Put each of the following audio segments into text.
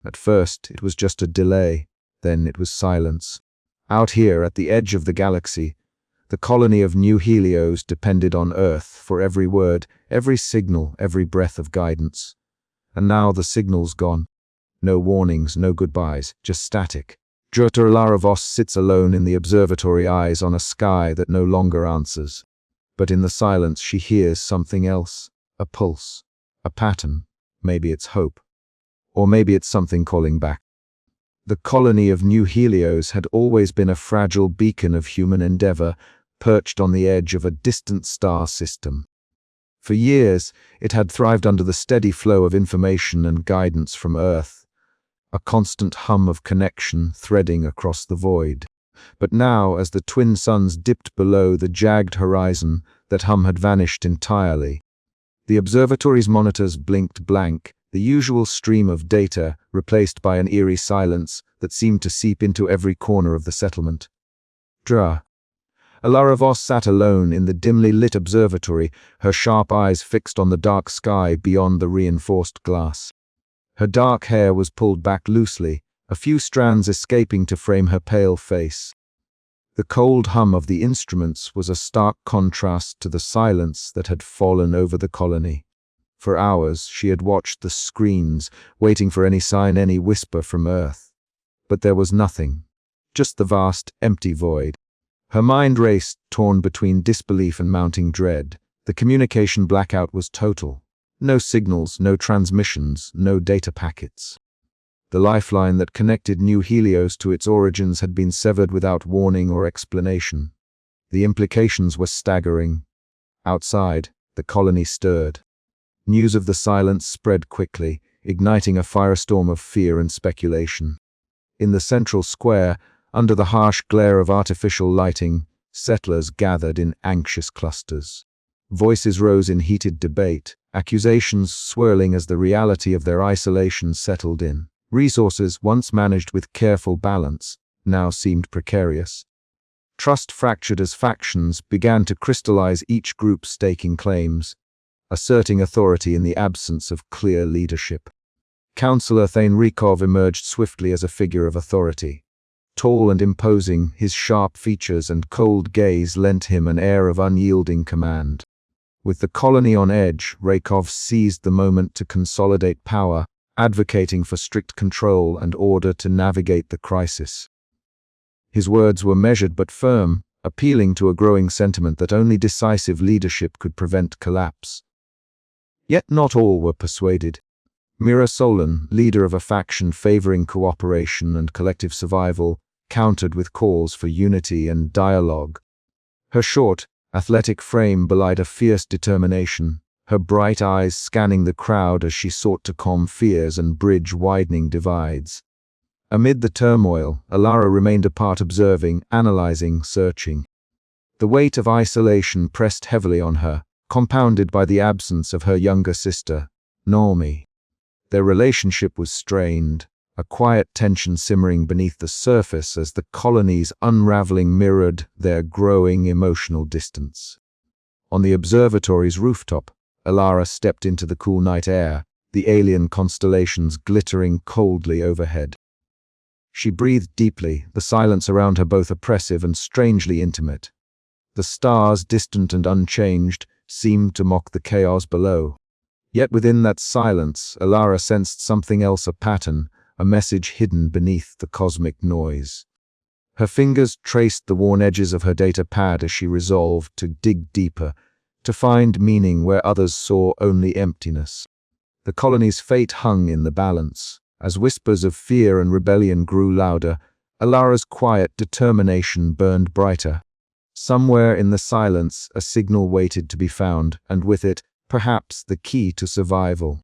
At first, it was just a delay, then it was silence. Out here, at the edge of the galaxy, the colony of New Helios depended on Earth for every word, every signal, every breath of guidance. And now the signal's gone. No warnings, no goodbyes, just static. Elara Voss sits alone in the observatory, eyes on a sky that no longer answers. But in the silence she hears something else, a pulse, a pattern. Maybe it's hope. Or maybe it's something calling back. The colony of New Helios had always been a fragile beacon of human endeavor, perched on the edge of a distant star system. For years, it had thrived under the steady flow of information and guidance from Earth, a constant hum of connection threading across the void. But now, as the twin suns dipped below the jagged horizon, that hum had vanished entirely. The observatory's monitors blinked blank, the usual stream of data replaced by an eerie silence that seemed to seep into every corner of the settlement. Elara Voss sat alone in the dimly lit observatory, her sharp eyes fixed on the dark sky beyond the reinforced glass. Her dark hair was pulled back loosely, a few strands escaping to frame her pale face. The cold hum of the instruments was a stark contrast to the silence that had fallen over the colony. For hours she had watched the screens, waiting for any sign, any whisper from Earth. But there was nothing, just the vast, empty void. Her mind raced, torn between disbelief and mounting dread. The communication blackout was total. No signals, no transmissions, no data packets. The lifeline that connected New Helios to its origins had been severed without warning or explanation. The implications were staggering. Outside, the colony stirred. News of the silence spread quickly, igniting a firestorm of fear and speculation. In the central square, under the harsh glare of artificial lighting, settlers gathered in anxious clusters. Voices rose in heated debate, accusations swirling as the reality of their isolation settled in. Resources, once managed with careful balance, now seemed precarious. Trust fractured as factions began to crystallize, each group staking claims, asserting authority in the absence of clear leadership. Councillor Thane emerged swiftly as a figure of authority. Tall and imposing, his sharp features and cold gaze lent him an air of unyielding command. With the colony on edge, Rakov seized the moment to consolidate power, advocating for strict control and order to navigate the crisis. His words were measured but firm, appealing to a growing sentiment that only decisive leadership could prevent collapse. Yet not all were persuaded. Mira Solon, leader of a faction favoring cooperation and collective survival, countered with calls for unity and dialogue. Her short, athletic frame belied a fierce determination, her bright eyes scanning the crowd as she sought to calm fears and bridge widening divides. Amid the turmoil, Elara remained apart, observing, analyzing, searching. The weight of isolation pressed heavily on her, compounded by the absence of her younger sister, Naomi. Their relationship was strained, a quiet tension simmering beneath the surface as the colony's unraveling mirrored their growing emotional distance. On the observatory's rooftop, Elara stepped into the cool night air, the alien constellations glittering coldly overhead. She breathed deeply, the silence around her both oppressive and strangely intimate. The stars, distant and unchanged, seemed to mock the chaos below. Yet within that silence, Elara sensed something else, a pattern, a message hidden beneath the cosmic noise. Her fingers traced the worn edges of her data pad as she resolved to dig deeper, to find meaning where others saw only emptiness. The colony's fate hung in the balance. As whispers of fear and rebellion grew louder, Elara's quiet determination burned brighter. Somewhere in the silence, a signal waited to be found, and with it, perhaps the key to survival.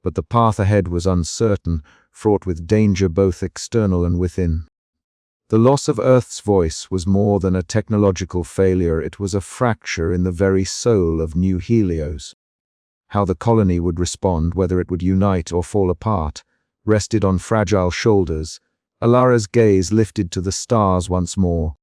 But the path ahead was uncertain, fraught with danger both external and within. The loss of Earth's voice was more than a technological failure, it was a fracture in the very soul of New Helios. How the colony would respond, whether it would unite or fall apart, rested on fragile shoulders. Elara's gaze lifted to the stars once more.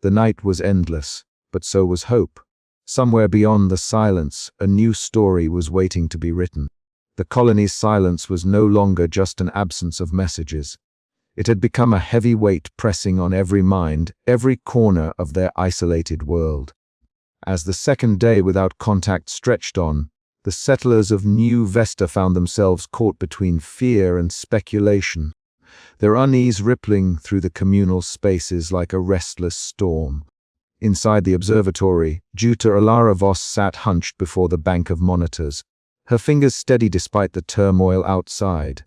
The night was endless, but so was hope. Somewhere beyond the silence, a new story was waiting to be written. The colony's silence was no longer just an absence of messages. It had become a heavy weight pressing on every mind, every corner of their isolated world. As the second day without contact stretched on, the settlers of New Vesta found themselves caught between fear and speculation, their unease rippling through the communal spaces like a restless storm. Inside the observatory, Tutor Elara Voss sat hunched before the bank of monitors, her fingers steady despite the turmoil outside.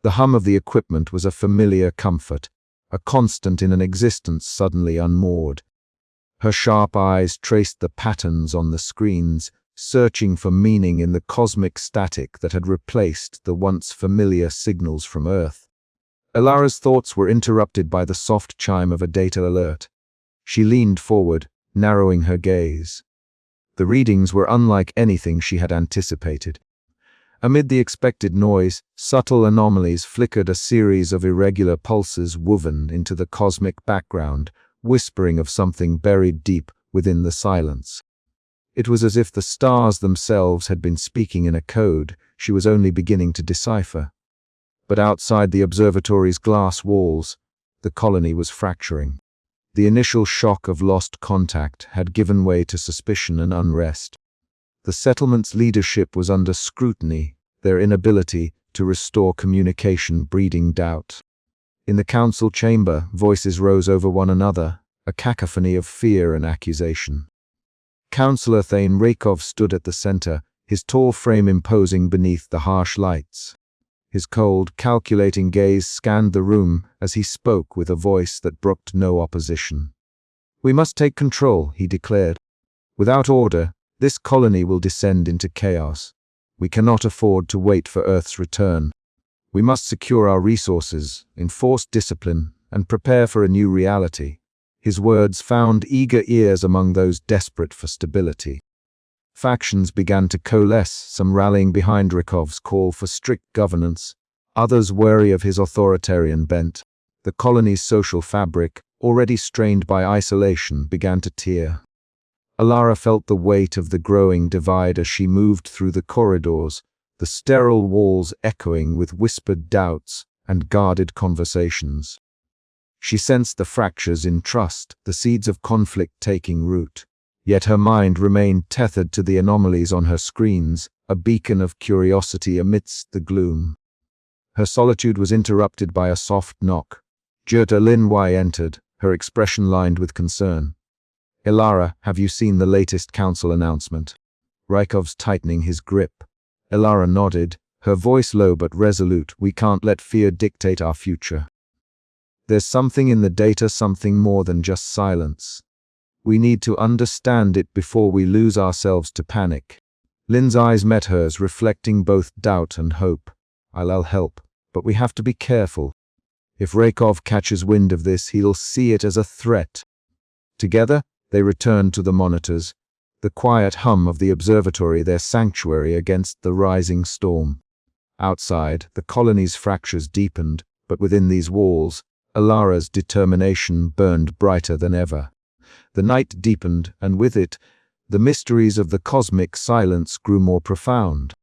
The hum of the equipment was a familiar comfort, a constant in an existence suddenly unmoored. Her sharp eyes traced the patterns on the screens, searching for meaning in the cosmic static that had replaced the once familiar signals from Earth. Elara's thoughts were interrupted by the soft chime of a data alert. She leaned forward, narrowing her gaze. The readings were unlike anything she had anticipated. Amid the expected noise, subtle anomalies flickered, a series of irregular pulses woven into the cosmic background, whispering of something buried deep within the silence. It was as if the stars themselves had been speaking in a code she was only beginning to decipher. But outside the observatory's glass walls, the colony was fracturing. The initial shock of lost contact had given way to suspicion and unrest. The settlement's leadership was under scrutiny, their inability to restore communication breeding doubt. In the council chamber, voices rose over one another, a cacophony of fear and accusation. Councillor Thane Rakov stood at the center, his tall frame imposing beneath the harsh lights. His cold, calculating gaze scanned the room as he spoke with a voice that brooked no opposition. "We must take control," he declared. "Without order, this colony will descend into chaos. We cannot afford to wait for Earth's return. We must secure our resources, enforce discipline, and prepare for a new reality." His words found eager ears among those desperate for stability. Factions began to coalesce, some rallying behind Rakov's call for strict governance, others wary of his authoritarian bent. The colony's social fabric, already strained by isolation, began to tear. Elara felt the weight of the growing divide as she moved through the corridors, the sterile walls echoing with whispered doubts and guarded conversations. She sensed the fractures in trust, the seeds of conflict taking root. Yet her mind remained tethered to the anomalies on her screens, a beacon of curiosity amidst the gloom. Her solitude was interrupted by a soft knock. Jurta Linwai entered, her expression lined with concern. "Elara, have you seen the latest council announcement?" Rykov's tightening his grip. Elara nodded, her voice low but resolute. "We can't let fear dictate our future. There's something in the data, something more than just silence. We need to understand it before we lose ourselves to panic." Lynn's eyes met hers, reflecting both doubt and hope. "I'll help, but we have to be careful. If Rakov catches wind of this, he'll see it as a threat." Together, they returned to the monitors, the quiet hum of the observatory their sanctuary against the rising storm. Outside, the colony's fractures deepened, but within these walls, Elara's determination burned brighter than ever. The night deepened, and with it, the mysteries of the cosmic silence grew more profound.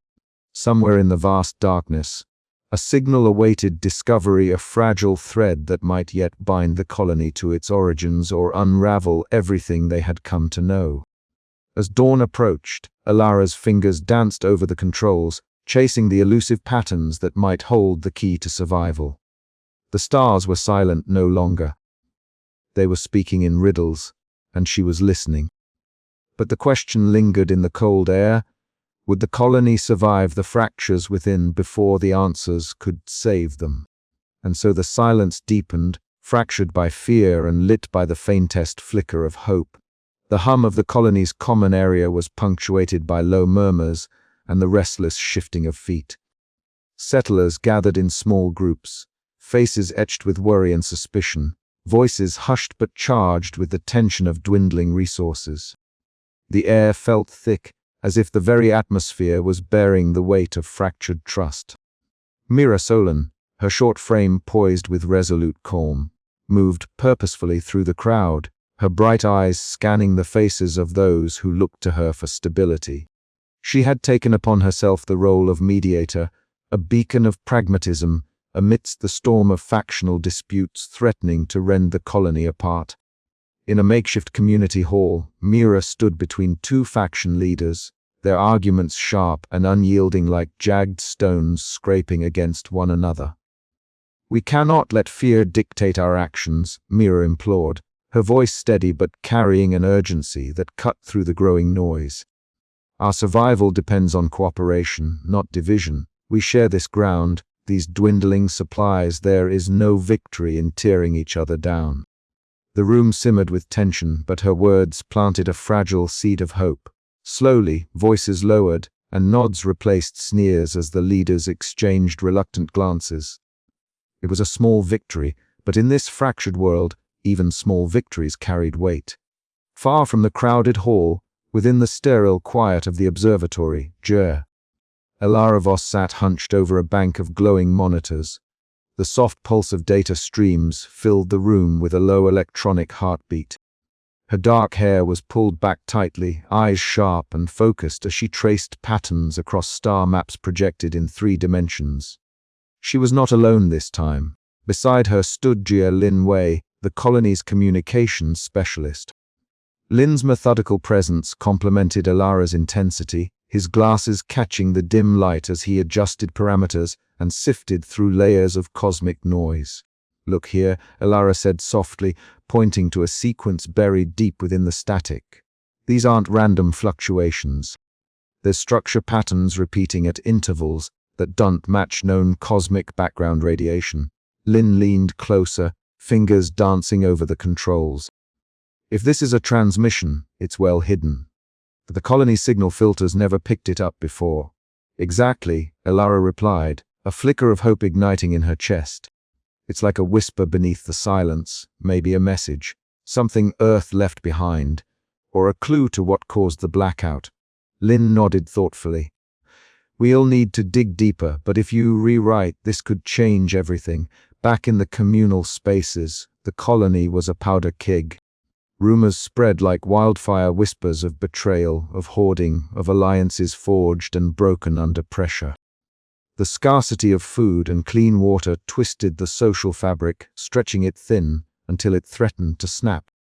Somewhere in the vast darkness, a signal awaited discovery, a fragile thread that might yet bind the colony to its origins or unravel everything they had come to know. As dawn approached, Elara's fingers danced over the controls, chasing the elusive patterns that might hold the key to survival. The stars were silent no longer. They were speaking in riddles, and she was listening. But the question lingered in the cold air. Would the colony survive the fractures within before the answers could save them? And so the silence deepened, fractured by fear and lit by the faintest flicker of hope. The hum of the colony's common area was punctuated by low murmurs and the restless shifting of feet. Settlers gathered in small groups, faces etched with worry and suspicion, voices hushed but charged with the tension of dwindling resources. The air felt thick, as if the very atmosphere was bearing the weight of fractured trust. Mira Solon, her short frame poised with resolute calm, moved purposefully through the crowd, her bright eyes scanning the faces of those who looked to her for stability. She had taken upon herself the role of mediator, a beacon of pragmatism amidst the storm of factional disputes threatening to rend the colony apart. In a makeshift community hall, Mira stood between two faction leaders, their arguments sharp and unyielding like jagged stones scraping against one another. "We cannot let fear dictate our actions," Mira implored, her voice steady but carrying an urgency that cut through the growing noise. "Our survival depends on cooperation, not division. We share this ground, these dwindling supplies. There is no victory in tearing each other down." The room simmered with tension, but her words planted a fragile seed of hope. Slowly, voices lowered, and nods replaced sneers as the leaders exchanged reluctant glances. It was a small victory, but in this fractured world, even small victories carried weight. Far from the crowded hall, within the sterile quiet of the observatory, Elara Voss sat hunched over a bank of glowing monitors. The soft pulse of data streams filled the room with a low electronic heartbeat. Her dark hair was pulled back tightly, eyes sharp and focused as she traced patterns across star maps projected in 3 dimensions. She was not alone this time. Beside her stood Lin Wei, the colony's communications specialist. Lin's methodical presence complemented Elara's intensity, his glasses catching the dim light as he adjusted parameters and sifted through layers of cosmic noise. "Look here," Elara said softly, pointing to a sequence buried deep within the static. "These aren't random fluctuations. There's structure patterns repeating at intervals that don't match known cosmic background radiation." Lin leaned closer, fingers dancing over the controls. "If this is a transmission, it's well hidden. But the colony's signal filters never picked it up before." "Exactly," Elara replied, a flicker of hope igniting in her chest. "It's like a whisper beneath the silence, maybe a message, something Earth left behind, or a clue to what caused the blackout." Lin nodded thoughtfully. "We'll need to dig deeper, but if you rewrite, this could change everything." Back in the communal spaces, the colony was a powder keg. Rumors spread like wildfire, whispers of betrayal, of hoarding, of alliances forged and broken under pressure. The scarcity of food and clean water twisted the social fabric, stretching it thin until it threatened to snap.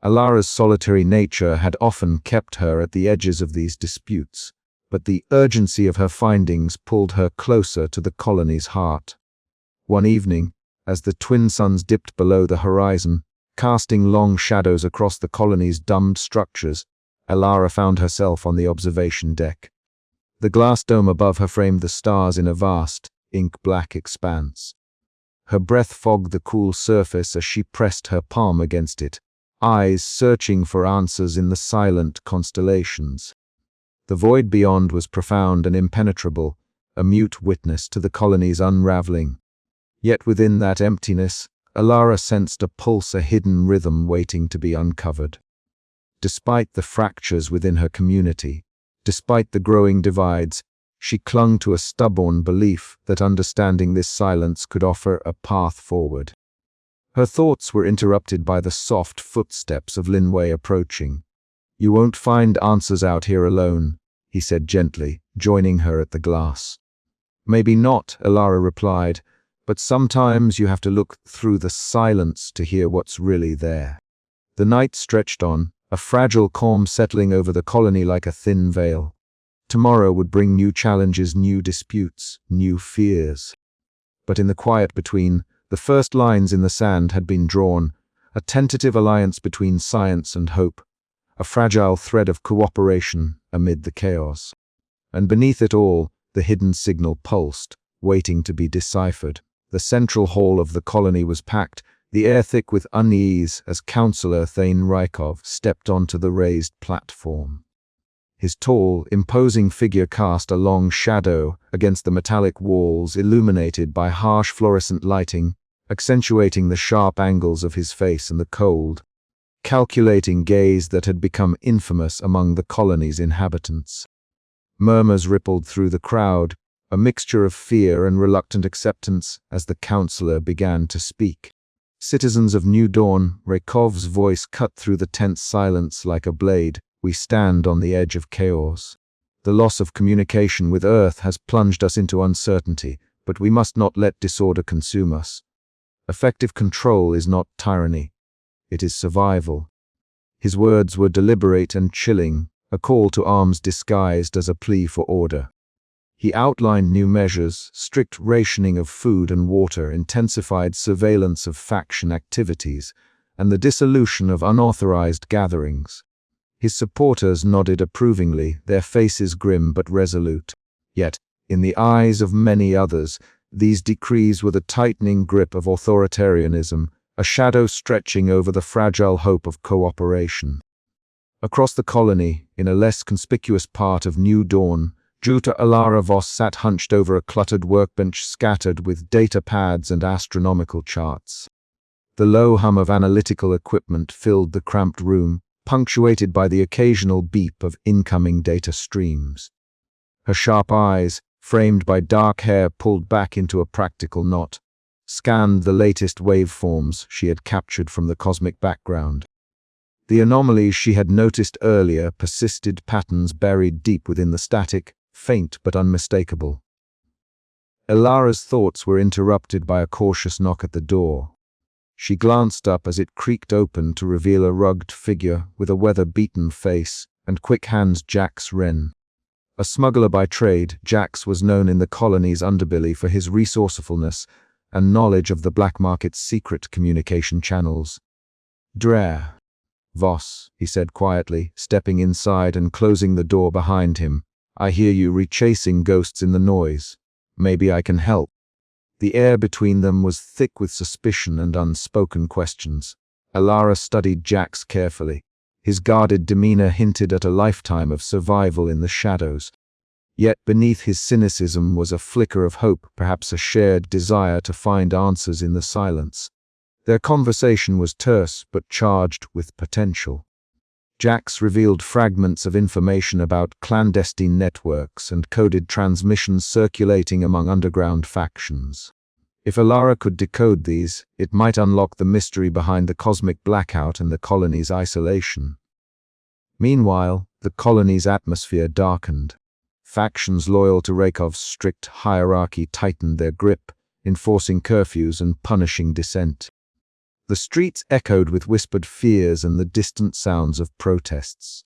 Elara's solitary nature had often kept her at the edges of these disputes, but the urgency of her findings pulled her closer to the colony's heart. One evening, as the twin suns dipped below the horizon, casting long shadows across the colony's domed structures, Elara found herself on the observation deck. The glass dome above her framed the stars in a vast, ink-black expanse. Her breath fogged the cool surface as she pressed her palm against it, eyes searching for answers in the silent constellations. The void beyond was profound and impenetrable, a mute witness to the colony's unraveling. Yet within that emptiness, Elara sensed a pulse, a hidden rhythm waiting to be uncovered. Despite the fractures within her community, despite the growing divides, she clung to a stubborn belief that understanding this silence could offer a path forward. Her thoughts were interrupted by the soft footsteps of Lin Wei approaching. "You won't find answers out here alone," he said gently, joining her at the glass. "Maybe not," Elara replied, "but sometimes you have to look through the silence to hear what's really there." The night stretched on, a fragile calm settling over the colony like a thin veil. Tomorrow would bring new challenges, new disputes, new fears. But in the quiet between, the first lines in the sand had been drawn, a tentative alliance between science and hope, a fragile thread of cooperation amid the chaos. And beneath it all, the hidden signal pulsed, waiting to be deciphered. The central hall of the colony was packed, the air thick with unease as Counselor Thane Rykov stepped onto the raised platform. His tall, imposing figure cast a long shadow against the metallic walls illuminated by harsh fluorescent lighting, accentuating the sharp angles of his face and the cold, calculating gaze that had become infamous among the colony's inhabitants. Murmurs rippled through the crowd, a mixture of fear and reluctant acceptance as the counselor began to speak. "Citizens of New Dawn," Rykov's voice cut through the tense silence like a blade, "we stand on the edge of chaos. The loss of communication with Earth has plunged us into uncertainty, but we must not let disorder consume us. Effective control is not tyranny. It is survival." His words were deliberate and chilling, a call to arms disguised as a plea for order. He outlined new measures: strict rationing of food and water, intensified surveillance of faction activities, and the dissolution of unauthorized gatherings. His supporters nodded approvingly, their faces grim but resolute. Yet, in the eyes of many others, these decrees were the tightening grip of authoritarianism, a shadow stretching over the fragile hope of cooperation. Across the colony, in a less conspicuous part of New Dawn, Elara Voss sat hunched over a cluttered workbench scattered with data pads and astronomical charts. The low hum of analytical equipment filled the cramped room, punctuated by the occasional beep of incoming data streams. Her sharp eyes, framed by dark hair pulled back into a practical knot, scanned the latest waveforms she had captured from the cosmic background. The anomalies she had noticed earlier persisted, patterns buried deep within the static, faint but unmistakable. Elara's thoughts were interrupted by a cautious knock at the door. She glanced up as it creaked open to reveal a rugged figure with a weather-beaten face and quick hands. Jax Wren. A smuggler by trade, Jax was known in the colony's underbelly for his resourcefulness and knowledge of the black market's secret communication channels. "Drer. Voss," he said quietly, stepping inside and closing the door behind him. "I hear you rechasing ghosts in the noise. Maybe I can help." The air between them was thick with suspicion and unspoken questions. Elara studied Jax carefully. His guarded demeanor hinted at a lifetime of survival in the shadows. Yet beneath his cynicism was a flicker of hope, perhaps a shared desire to find answers in the silence. Their conversation was terse but charged with potential. Jax revealed fragments of information about clandestine networks and coded transmissions circulating among underground factions. If Elara could decode these, it might unlock the mystery behind the cosmic blackout and the colony's isolation. Meanwhile, the colony's atmosphere darkened. Factions loyal to Rakov's strict hierarchy tightened their grip, enforcing curfews and punishing dissent. The streets echoed with whispered fears and the distant sounds of protests.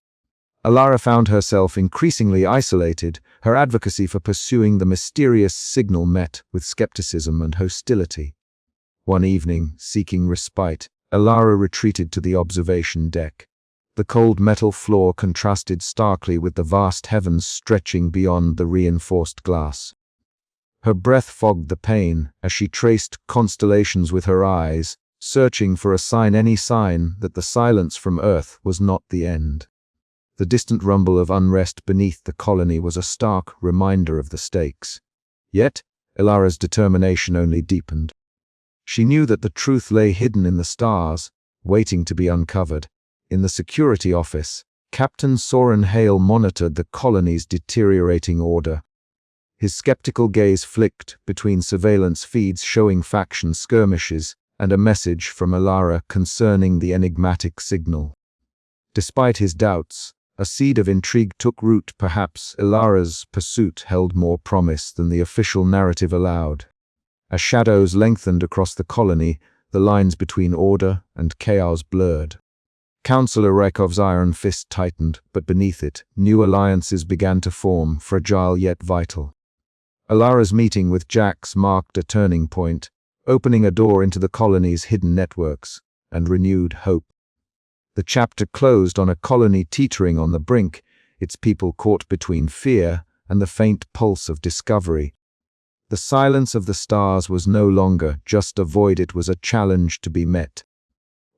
Elara found herself increasingly isolated, her advocacy for pursuing the mysterious signal met with skepticism and hostility. One evening, seeking respite, Elara retreated to the observation deck. The cold metal floor contrasted starkly with the vast heavens stretching beyond the reinforced glass. Her breath fogged the pain as she traced constellations with her eyes, searching for any sign that the silence from Earth was not the end. The distant rumble of unrest beneath the colony was a stark reminder of the stakes. Yet, Elara's determination only deepened. She knew that the truth lay hidden in the stars, waiting to be uncovered. In the security office, Captain Soren Hale monitored the colony's deteriorating order. His skeptical gaze flicked between surveillance feeds showing faction skirmishes and a message from Elara concerning the enigmatic signal. Despite his doubts, a seed of intrigue took root. Perhaps Elara's pursuit held more promise than the official narrative allowed. As shadows lengthened across the colony, the lines between order and chaos blurred. Councillor Rakov's iron fist tightened, but beneath it, new alliances began to form, fragile yet vital. Elara's meeting with Jax marked a turning point, opening a door into the colony's hidden networks and renewed hope. The chapter closed on a colony teetering on the brink, its people caught between fear and the faint pulse of discovery. The silence of the stars was no longer just a void, it was a challenge to be met.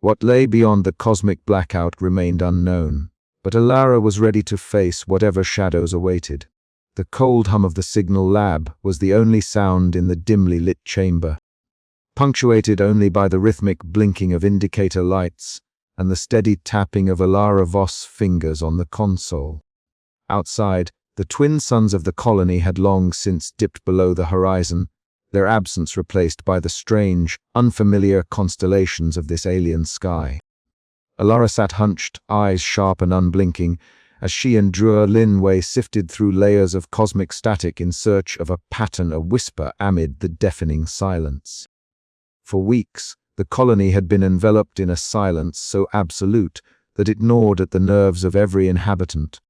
What lay beyond the cosmic blackout remained unknown, but Elara was ready to face whatever shadows awaited. The cold hum of the signal lab was the only sound in the dimly lit chamber, punctuated only by the rhythmic blinking of indicator lights and the steady tapping of Elara Voss' fingers on the console. Outside, the twin suns of the colony had long since dipped below the horizon, their absence replaced by the strange, unfamiliar constellations of this alien sky. Elara sat hunched, eyes sharp and unblinking, as she and Drua Linwei sifted through layers of cosmic static in search of a pattern, a whisper amid the deafening silence. For weeks, the colony had been enveloped in a silence so absolute that it gnawed at the nerves of every inhabitant.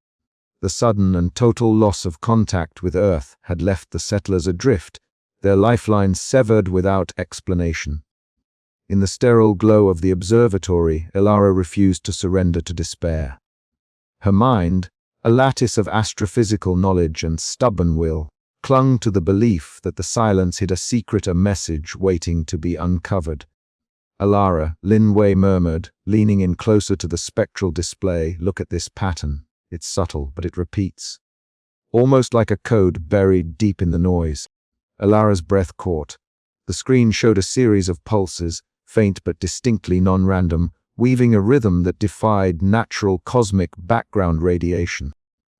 The sudden and total loss of contact with Earth had left the settlers adrift, their lifelines severed without explanation. In the sterile glow of the observatory, Elara refused to surrender to despair. Her mind, a lattice of astrophysical knowledge and stubborn will, clung to the belief that the silence hid a secret, a message waiting to be uncovered. "Elara," Linwei murmured, leaning in closer to the spectral display, "look at this pattern. It's subtle, but it repeats. Almost like a code buried deep in the noise." Elara's breath caught. The screen showed a series of pulses, faint but distinctly non-random, weaving a rhythm that defied natural cosmic background radiation.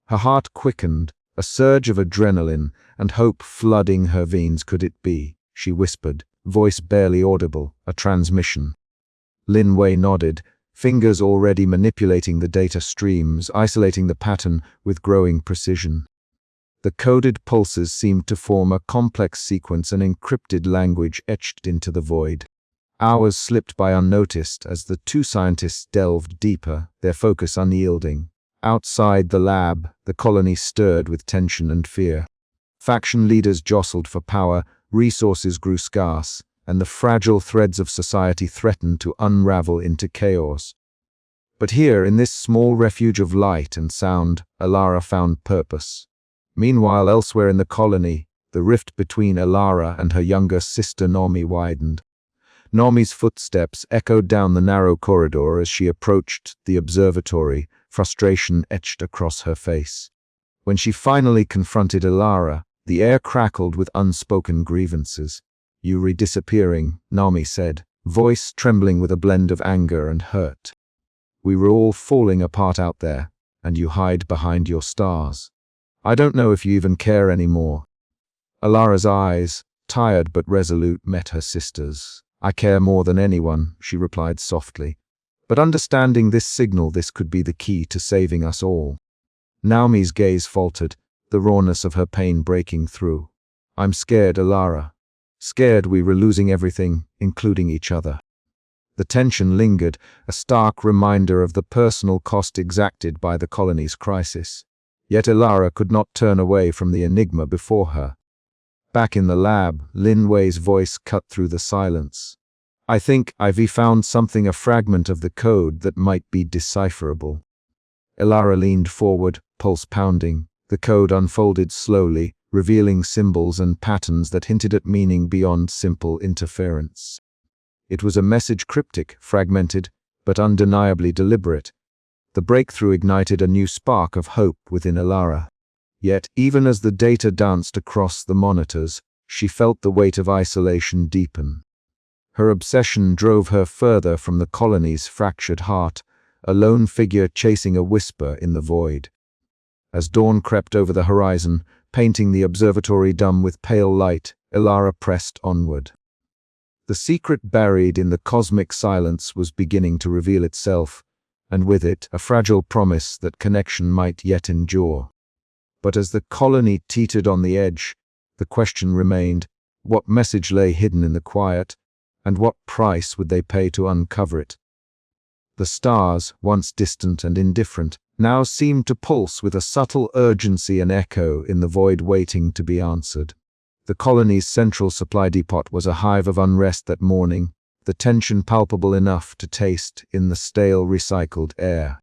Her heart quickened, a surge of adrenaline and hope flooding her veins. "Could it be?" she whispered, voice barely audible, "a transmission?" Linwei nodded, fingers already manipulating the data streams, isolating the pattern with growing precision. The coded pulses seemed to form a complex sequence, an encrypted language etched into the void. Hours slipped by unnoticed as the two scientists delved deeper, their focus unyielding. Outside the lab, the colony stirred with tension and fear. Faction leaders jostled for power, resources grew scarce, and the fragile threads of society threatened to unravel into chaos. But here, in this small refuge of light and sound, Elara found purpose. Meanwhile, elsewhere in the colony, the rift between Elara and her younger sister Nomi widened. Nomi's footsteps echoed down the narrow corridor as she approached the observatory, frustration etched across her face. When she finally confronted Elara, the air crackled with unspoken grievances. "Yuri disappearing," Nomi said, voice trembling with a blend of anger and hurt. "We were all falling apart out there, and you hide behind your stars. I don't know if you even care anymore." Elara's eyes, tired but resolute, met her sister's. "I care more than anyone," she replied softly. "But understanding this signal, this could be the key to saving us all." Naomi's gaze faltered, the rawness of her pain breaking through. "I'm scared, Elara. Scared we were losing everything, including each other." The tension lingered, a stark reminder of the personal cost exacted by the colony's crisis. Yet Elara could not turn away from the enigma before her. Back in the lab, Linwei's voice cut through the silence. "I think I've found something, a fragment of the code that might be decipherable." Elara leaned forward, pulse pounding. The code unfolded slowly, revealing symbols and patterns that hinted at meaning beyond simple interference. It was a message, cryptic, fragmented, but undeniably deliberate. The breakthrough ignited a new spark of hope within Elara. Yet, even as the data danced across the monitors, she felt the weight of isolation deepen. Her obsession drove her further from the colony's fractured heart, a lone figure chasing a whisper in the void. As dawn crept over the horizon, painting the observatory dumb with pale light, Elara pressed onward. The secret buried in the cosmic silence was beginning to reveal itself, and with it, a fragile promise that connection might yet endure. But as the colony teetered on the edge, the question remained, what message lay hidden in the quiet, and what price would they pay to uncover it? The stars, once distant and indifferent, now seemed to pulse with a subtle urgency, an echo in the void waiting to be answered. The colony's central supply depot was a hive of unrest that morning, the tension palpable enough to taste in the stale recycled air.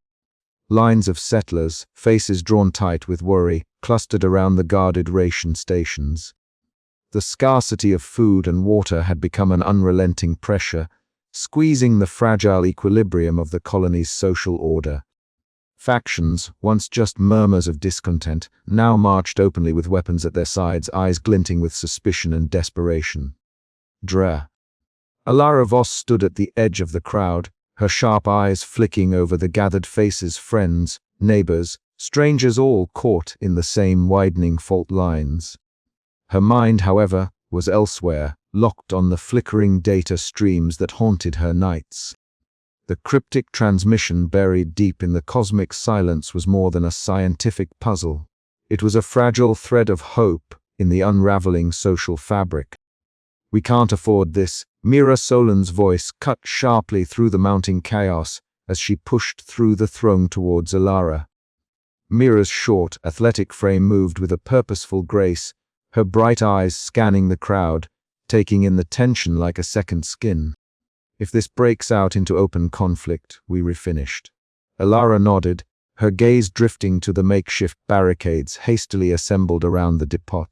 Lines of settlers, faces drawn tight with worry, clustered around the guarded ration stations. The scarcity of food and water had become an unrelenting pressure, squeezing the fragile equilibrium of the colony's social order. Factions, once just murmurs of discontent, now marched openly with weapons at their sides, eyes glinting with suspicion and desperation. Dra. Elara Voss stood at the edge of the crowd, her sharp eyes flicking over the gathered faces, friends, neighbors, strangers, all caught in the same widening fault lines. Her mind, however, was elsewhere, locked on the flickering data streams that haunted her nights. The cryptic transmission buried deep in the cosmic silence was more than a scientific puzzle. It was a fragile thread of hope in the unraveling social fabric. "We can't afford this," Mira Solan's voice cut sharply through the mounting chaos as she pushed through the throng towards Elara. Mira's short, athletic frame moved with a purposeful grace, her bright eyes scanning the crowd, taking in the tension like a second skin. "If this breaks out into open conflict, we're finished." Elara nodded, her gaze drifting to the makeshift barricades hastily assembled around the depot.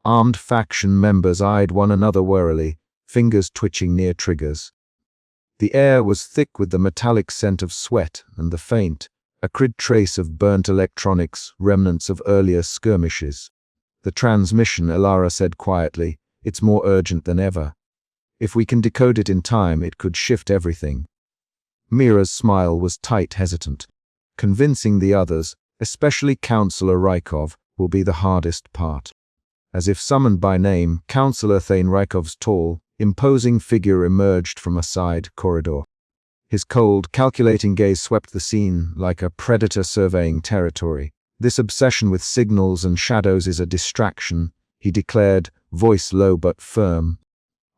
Armed faction members eyed one another warily, fingers twitching near triggers. The air was thick with the metallic scent of sweat and the faint, acrid trace of burnt electronics, remnants of earlier skirmishes. "The transmission," Elara said quietly, "it's more urgent than ever. If we can decode it in time, it could shift everything." Mira's smile was tight, hesitant. "Convincing the others, especially Councillor Rykov, will be the hardest part." As if summoned by name, Councillor Thane Rykov's tall, imposing figure emerged from a side corridor. His cold, calculating gaze swept the scene like a predator surveying territory. "This obsession with signals and shadows is a distraction," he declared, voice low but firm.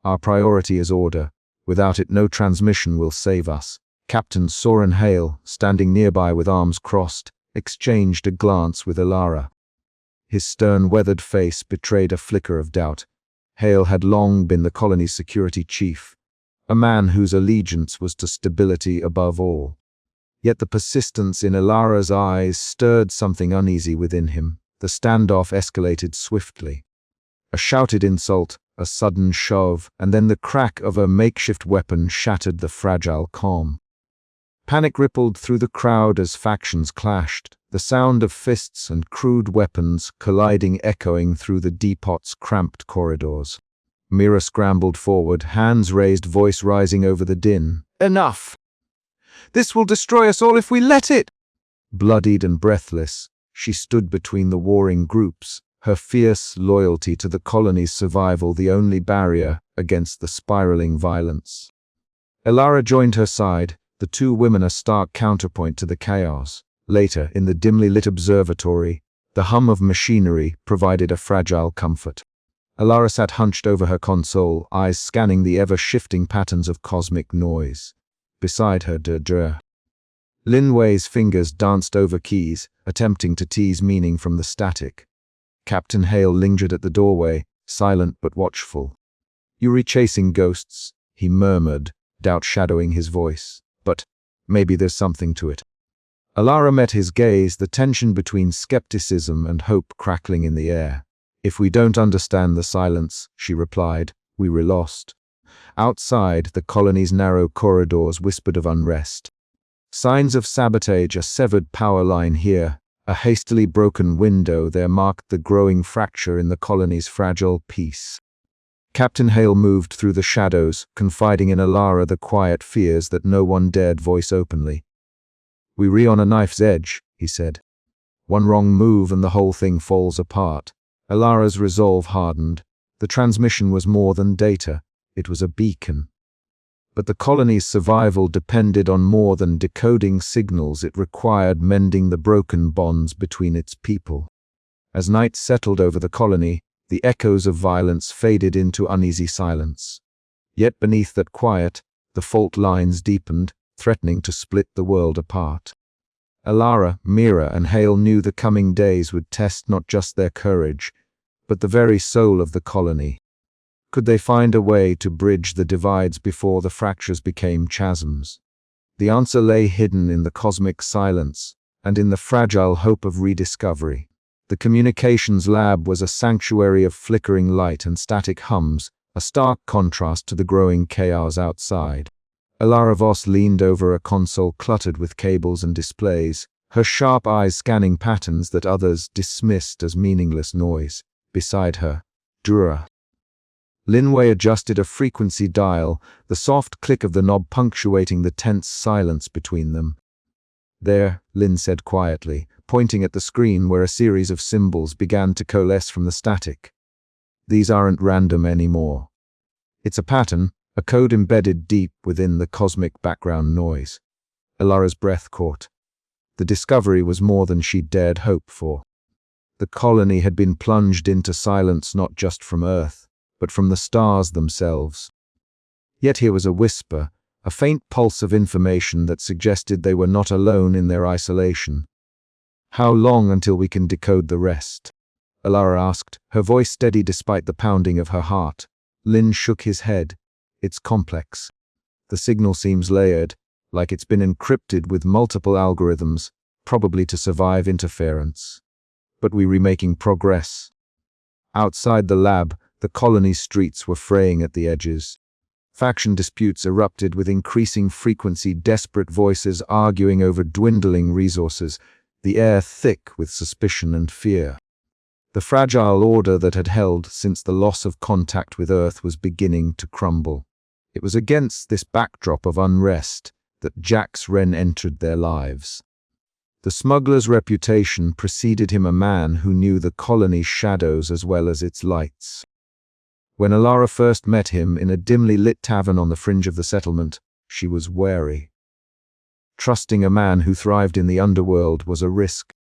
"Our priority is order. Without it, no transmission will save us." Captain Soren Hale, standing nearby with arms crossed, exchanged a glance with Elara. His stern, weathered face betrayed a flicker of doubt. Hale had long been the colony's security chief, a man whose allegiance was to stability above all. Yet the persistence in Elara's eyes stirred something uneasy within him. The standoff escalated swiftly. A shouted insult, a sudden shove, and then the crack of a makeshift weapon shattered the fragile calm. Panic rippled through the crowd as factions clashed, the sound of fists and crude weapons colliding echoing through the depot's cramped corridors. Mira scrambled forward, hands raised, voice rising over the din. "Enough! This will destroy us all if we let it!" Bloodied and breathless, she stood between the warring groups, her fierce loyalty to the colony's survival the only barrier against the spiraling violence. Elara joined her side, the two women a stark counterpoint to the chaos. Later, in the dimly lit observatory, the hum of machinery provided a fragile comfort. Elara sat hunched over her console, eyes scanning the ever-shifting patterns of cosmic noise. Beside her, Lin Wei's fingers danced over keys, attempting to tease meaning from the static. Captain Hale lingered at the doorway, silent but watchful. "You're chasing ghosts," he murmured, doubt shadowing his voice. "But maybe there's something to it." Elara met his gaze, the tension between skepticism and hope crackling in the air. "If we don't understand the silence," she replied, "we're lost." Outside, the colony's narrow corridors whispered of unrest. Signs of sabotage, a severed power line here, a hastily broken window there marked the growing fracture in the colony's fragile peace. Captain Hale moved through the shadows, confiding in Elara the quiet fears that no one dared voice openly. "We're on a knife's edge," he said. "One wrong move and the whole thing falls apart." Elara's resolve hardened. The transmission was more than data. It was a beacon. But the colony's survival depended on more than decoding signals. It required mending the broken bonds between its people. As night settled over the colony, the echoes of violence faded into uneasy silence. Yet beneath that quiet, the fault lines deepened, threatening to split the world apart. Elara, Mira, and Hale knew the coming days would test not just their courage, but the very soul of the colony. Could they find a way to bridge the divides before the fractures became chasms? The answer lay hidden in the cosmic silence and in the fragile hope of rediscovery. The communications lab was a sanctuary of flickering light and static hums, a stark contrast to the growing chaos outside. Elara Voss leaned over a console cluttered with cables and displays, her sharp eyes scanning patterns that others dismissed as meaningless noise. Beside her, Dura. Lin Wei adjusted a frequency dial, the soft click of the knob punctuating the tense silence between them. "There," Lin said quietly, pointing at the screen where a series of symbols began to coalesce from the static. "These aren't random anymore. It's a pattern, a code embedded deep within the cosmic background noise. Elara's breath caught. The discovery was more than she'd dared hope for. The colony had been plunged into silence not just from Earth, but from the stars themselves. Yet here was a whisper, a faint pulse of information that suggested they were not alone in their isolation. "How long until we can decode the rest?" Elara asked, her voice steady despite the pounding of her heart. Lin shook his head. "It's complex. The signal seems layered, like it's been encrypted with multiple algorithms, probably to survive interference. But we're making progress." Outside the lab, the colony's streets were fraying at the edges. Faction disputes erupted with increasing frequency, desperate voices arguing over dwindling resources, the air thick with suspicion and fear. The fragile order that had held since the loss of contact with Earth was beginning to crumble. It was against this backdrop of unrest that Jax Wren entered their lives. The smuggler's reputation preceded him, a man who knew the colony's shadows as well as its lights. When Elara first met him in a dimly lit tavern on the fringe of the settlement, she was wary. Trusting a man who thrived in the underworld was a risk.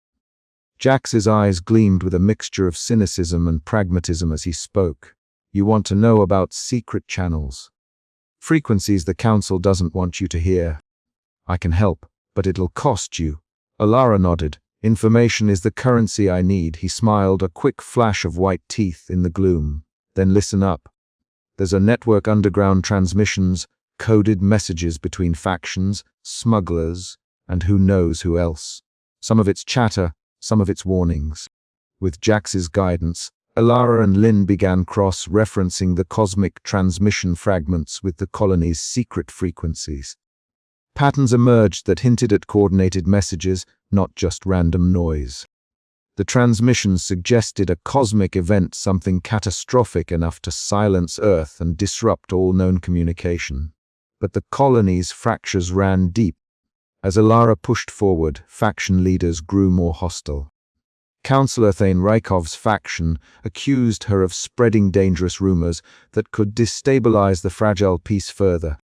Jax's eyes gleamed with a mixture of cynicism and pragmatism as he spoke. "You want to know about secret channels. Frequencies the Council doesn't want you to hear. I can help, but it'll cost you." Elara nodded. "Information is the currency I need." He smiled, a quick flash of white teeth in the gloom. "Then listen up. There's a network, underground transmissions, coded messages between factions, smugglers, and who knows who else. Some of it's chatter, some of its warnings." With Jax's guidance, Elara and Lin began cross-referencing the cosmic transmission fragments with the colony's secret frequencies. Patterns emerged that hinted at coordinated messages, not just random noise. The transmissions suggested a cosmic event, something catastrophic enough to silence Earth and disrupt all known communication. But the colony's fractures ran deep. As Elara pushed forward, faction leaders grew more hostile. Councillor Thane Rykov's faction accused her of spreading dangerous rumors that could destabilize the fragile peace further.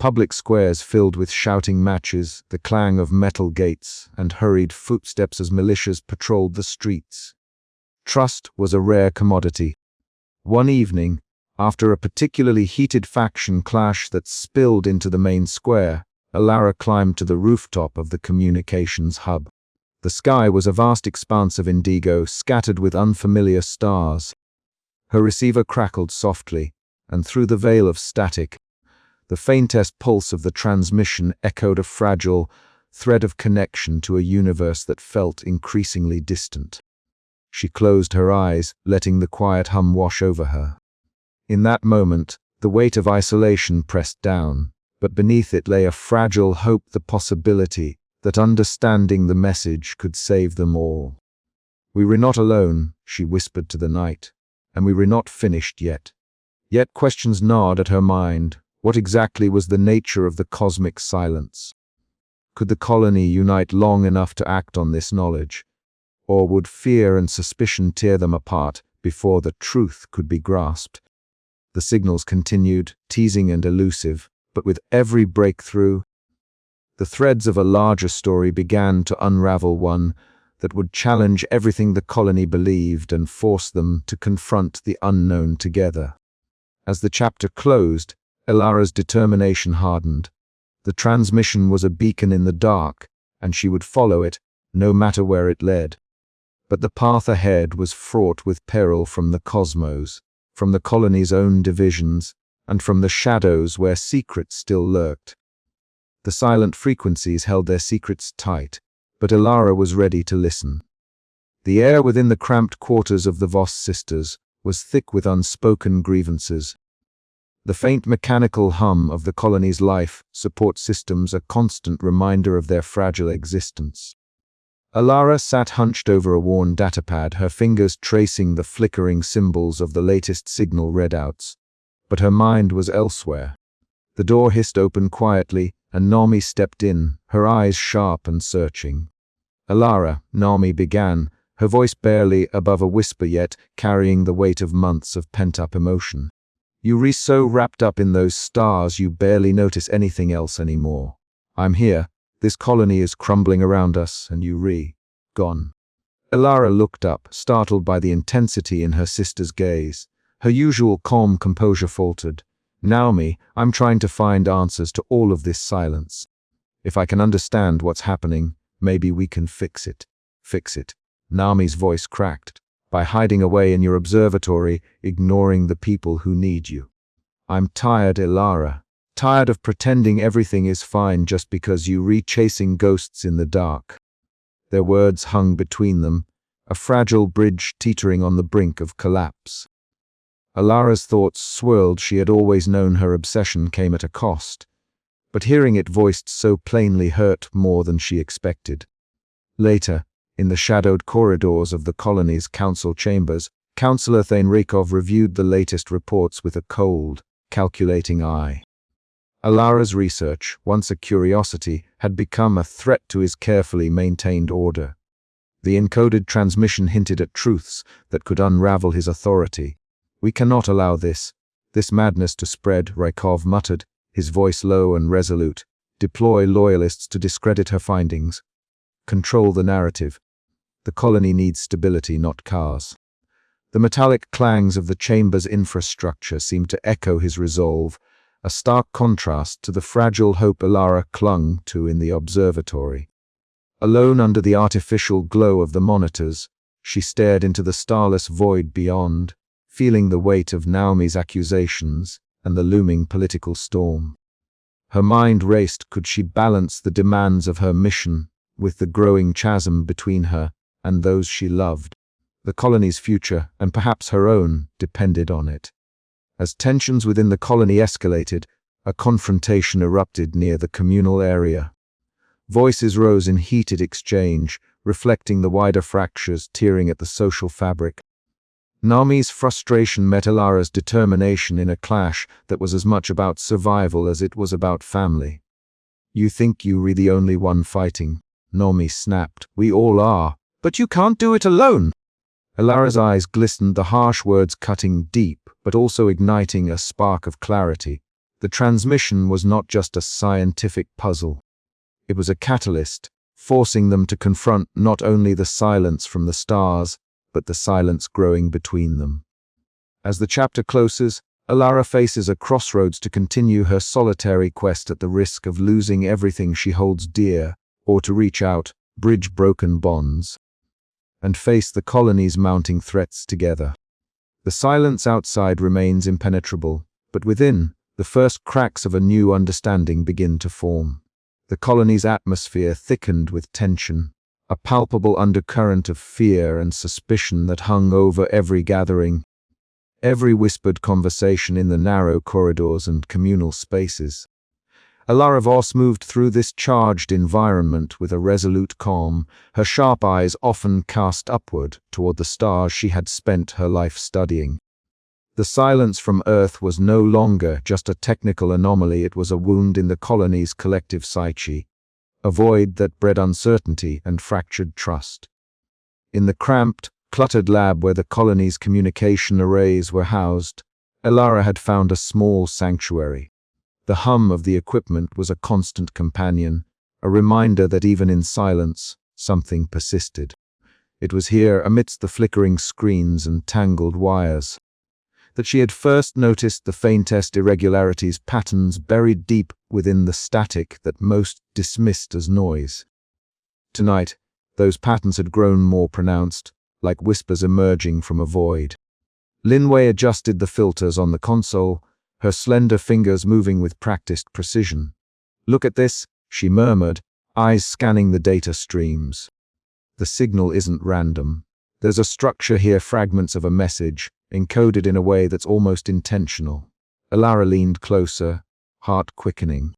Public squares filled with shouting matches, the clang of metal gates, and hurried footsteps as militias patrolled the streets. Trust was a rare commodity. One evening, after a particularly heated faction clash that spilled into the main square, Elara climbed to the rooftop of the communications hub. The sky was a vast expanse of indigo, scattered with unfamiliar stars. Her receiver crackled softly, and through the veil of static, the faintest pulse of the transmission echoed a fragile thread of connection to a universe that felt increasingly distant. She closed her eyes, letting the quiet hum wash over her. In that moment, the weight of isolation pressed down, but beneath it lay a fragile hope, the possibility that understanding the message could save them all. "We were not alone," she whispered to the night, "and we were not finished yet." Yet questions gnawed at her mind. What exactly was the nature of the cosmic silence? Could the colony unite long enough to act on this knowledge? Or would fear and suspicion tear them apart before the truth could be grasped? The signals continued, teasing and elusive, but with every breakthrough, the threads of a larger story began to unravel, one that would challenge everything the colony believed and force them to confront the unknown together. As the chapter closed, Elara's determination hardened. The transmission was a beacon in the dark, and she would follow it, no matter where it led. But the path ahead was fraught with peril from the cosmos, from the colony's own divisions, and from the shadows where secrets still lurked. The silent frequencies held their secrets tight, but Elara was ready to listen. The air within the cramped quarters of the Voss sisters was thick with unspoken grievances. The faint mechanical hum of the colony's life support systems, a constant reminder of their fragile existence. Elara sat hunched over a worn datapad, her fingers tracing the flickering symbols of the latest signal readouts. But her mind was elsewhere. The door hissed open quietly, and Nami stepped in, her eyes sharp and searching. "Elara," Nami began, her voice barely above a whisper yet carrying the weight of months of pent-up emotion. You're so wrapped up in those stars you barely notice anything else anymore. I'm here. This colony is crumbling around us, and gone. Elara looked up, startled by the intensity in her sister's gaze. Her usual calm composure faltered. Naomi, I'm trying to find answers to all of this silence. If I can understand what's happening, maybe we can fix it. Fix it. Naomi's voice cracked. By hiding away in your observatory, ignoring the people who need you. I'm tired, Elara. Tired of pretending everything is fine just because you chasing ghosts in the dark. Their words hung between them, a fragile bridge teetering on the brink of collapse. Elara's thoughts swirled. She had always known her obsession came at a cost, but hearing it voiced so plainly hurt more than she expected. Later, in the shadowed corridors of the colony's council chambers, Councillor Theinrikov reviewed the latest reports with a cold, calculating eye. Elara's research, once a curiosity, had become a threat to his carefully maintained order. The encoded transmission hinted at truths that could unravel his authority. We cannot allow this madness to spread, Rykov muttered, his voice low and resolute. Deploy loyalists to discredit her findings. Control the narrative. The colony needs stability, not chaos. The metallic clangs of the chamber's infrastructure seemed to echo his resolve, a stark contrast to the fragile hope Elara clung to in the observatory. Alone under the artificial glow of the monitors, she stared into the starless void beyond, feeling the weight of Naomi's accusations and the looming political storm. Her mind raced. Could she balance the demands of her mission with the growing chasm between her and those she loved? The colony's future, and perhaps her own, depended on it. As tensions within the colony escalated, a confrontation erupted near the communal area. Voices rose in heated exchange, reflecting the wider fractures tearing at the social fabric. Naomi's frustration met Elara's determination in a clash that was as much about survival as it was about family. You think you're the only one fighting, Naomi snapped. We all are. But you can't do it alone. Elara's eyes glistened, the harsh words cutting deep, but also igniting a spark of clarity. The transmission was not just a scientific puzzle. It was a catalyst, forcing them to confront not only the silence from the stars, but the silence growing between them. As the chapter closes, Elara faces a crossroads to continue her solitary quest at the risk of losing everything she holds dear, or to reach out, bridge broken bonds, and face the colony's mounting threats together. The silence outside remains impenetrable, but within, the first cracks of a new understanding begin to form. The colony's atmosphere thickened with tension, a palpable undercurrent of fear and suspicion that hung over every gathering, every whispered conversation in the narrow corridors and communal spaces. Elara Voss moved through this charged environment with a resolute calm, her sharp eyes often cast upward toward the stars she had spent her life studying. The silence from Earth was no longer just a technical anomaly, it was a wound in the colony's collective psyche, a void that bred uncertainty and fractured trust. In the cramped, cluttered lab where the colony's communication arrays were housed, Elara had found a small sanctuary. The hum of the equipment was a constant companion, a reminder that even in silence, something persisted. It was here, amidst the flickering screens and tangled wires, that she had first noticed the faintest irregularities, patterns buried deep within the static that most dismissed as noise. Tonight, those patterns had grown more pronounced, like whispers emerging from a void. Linway adjusted the filters on the console, her slender fingers moving with practiced precision. Look at this, she murmured, eyes scanning the data streams. The signal isn't random. There's a structure here, fragments of a message, encoded in a way that's almost intentional. Elara leaned closer, heart quickening.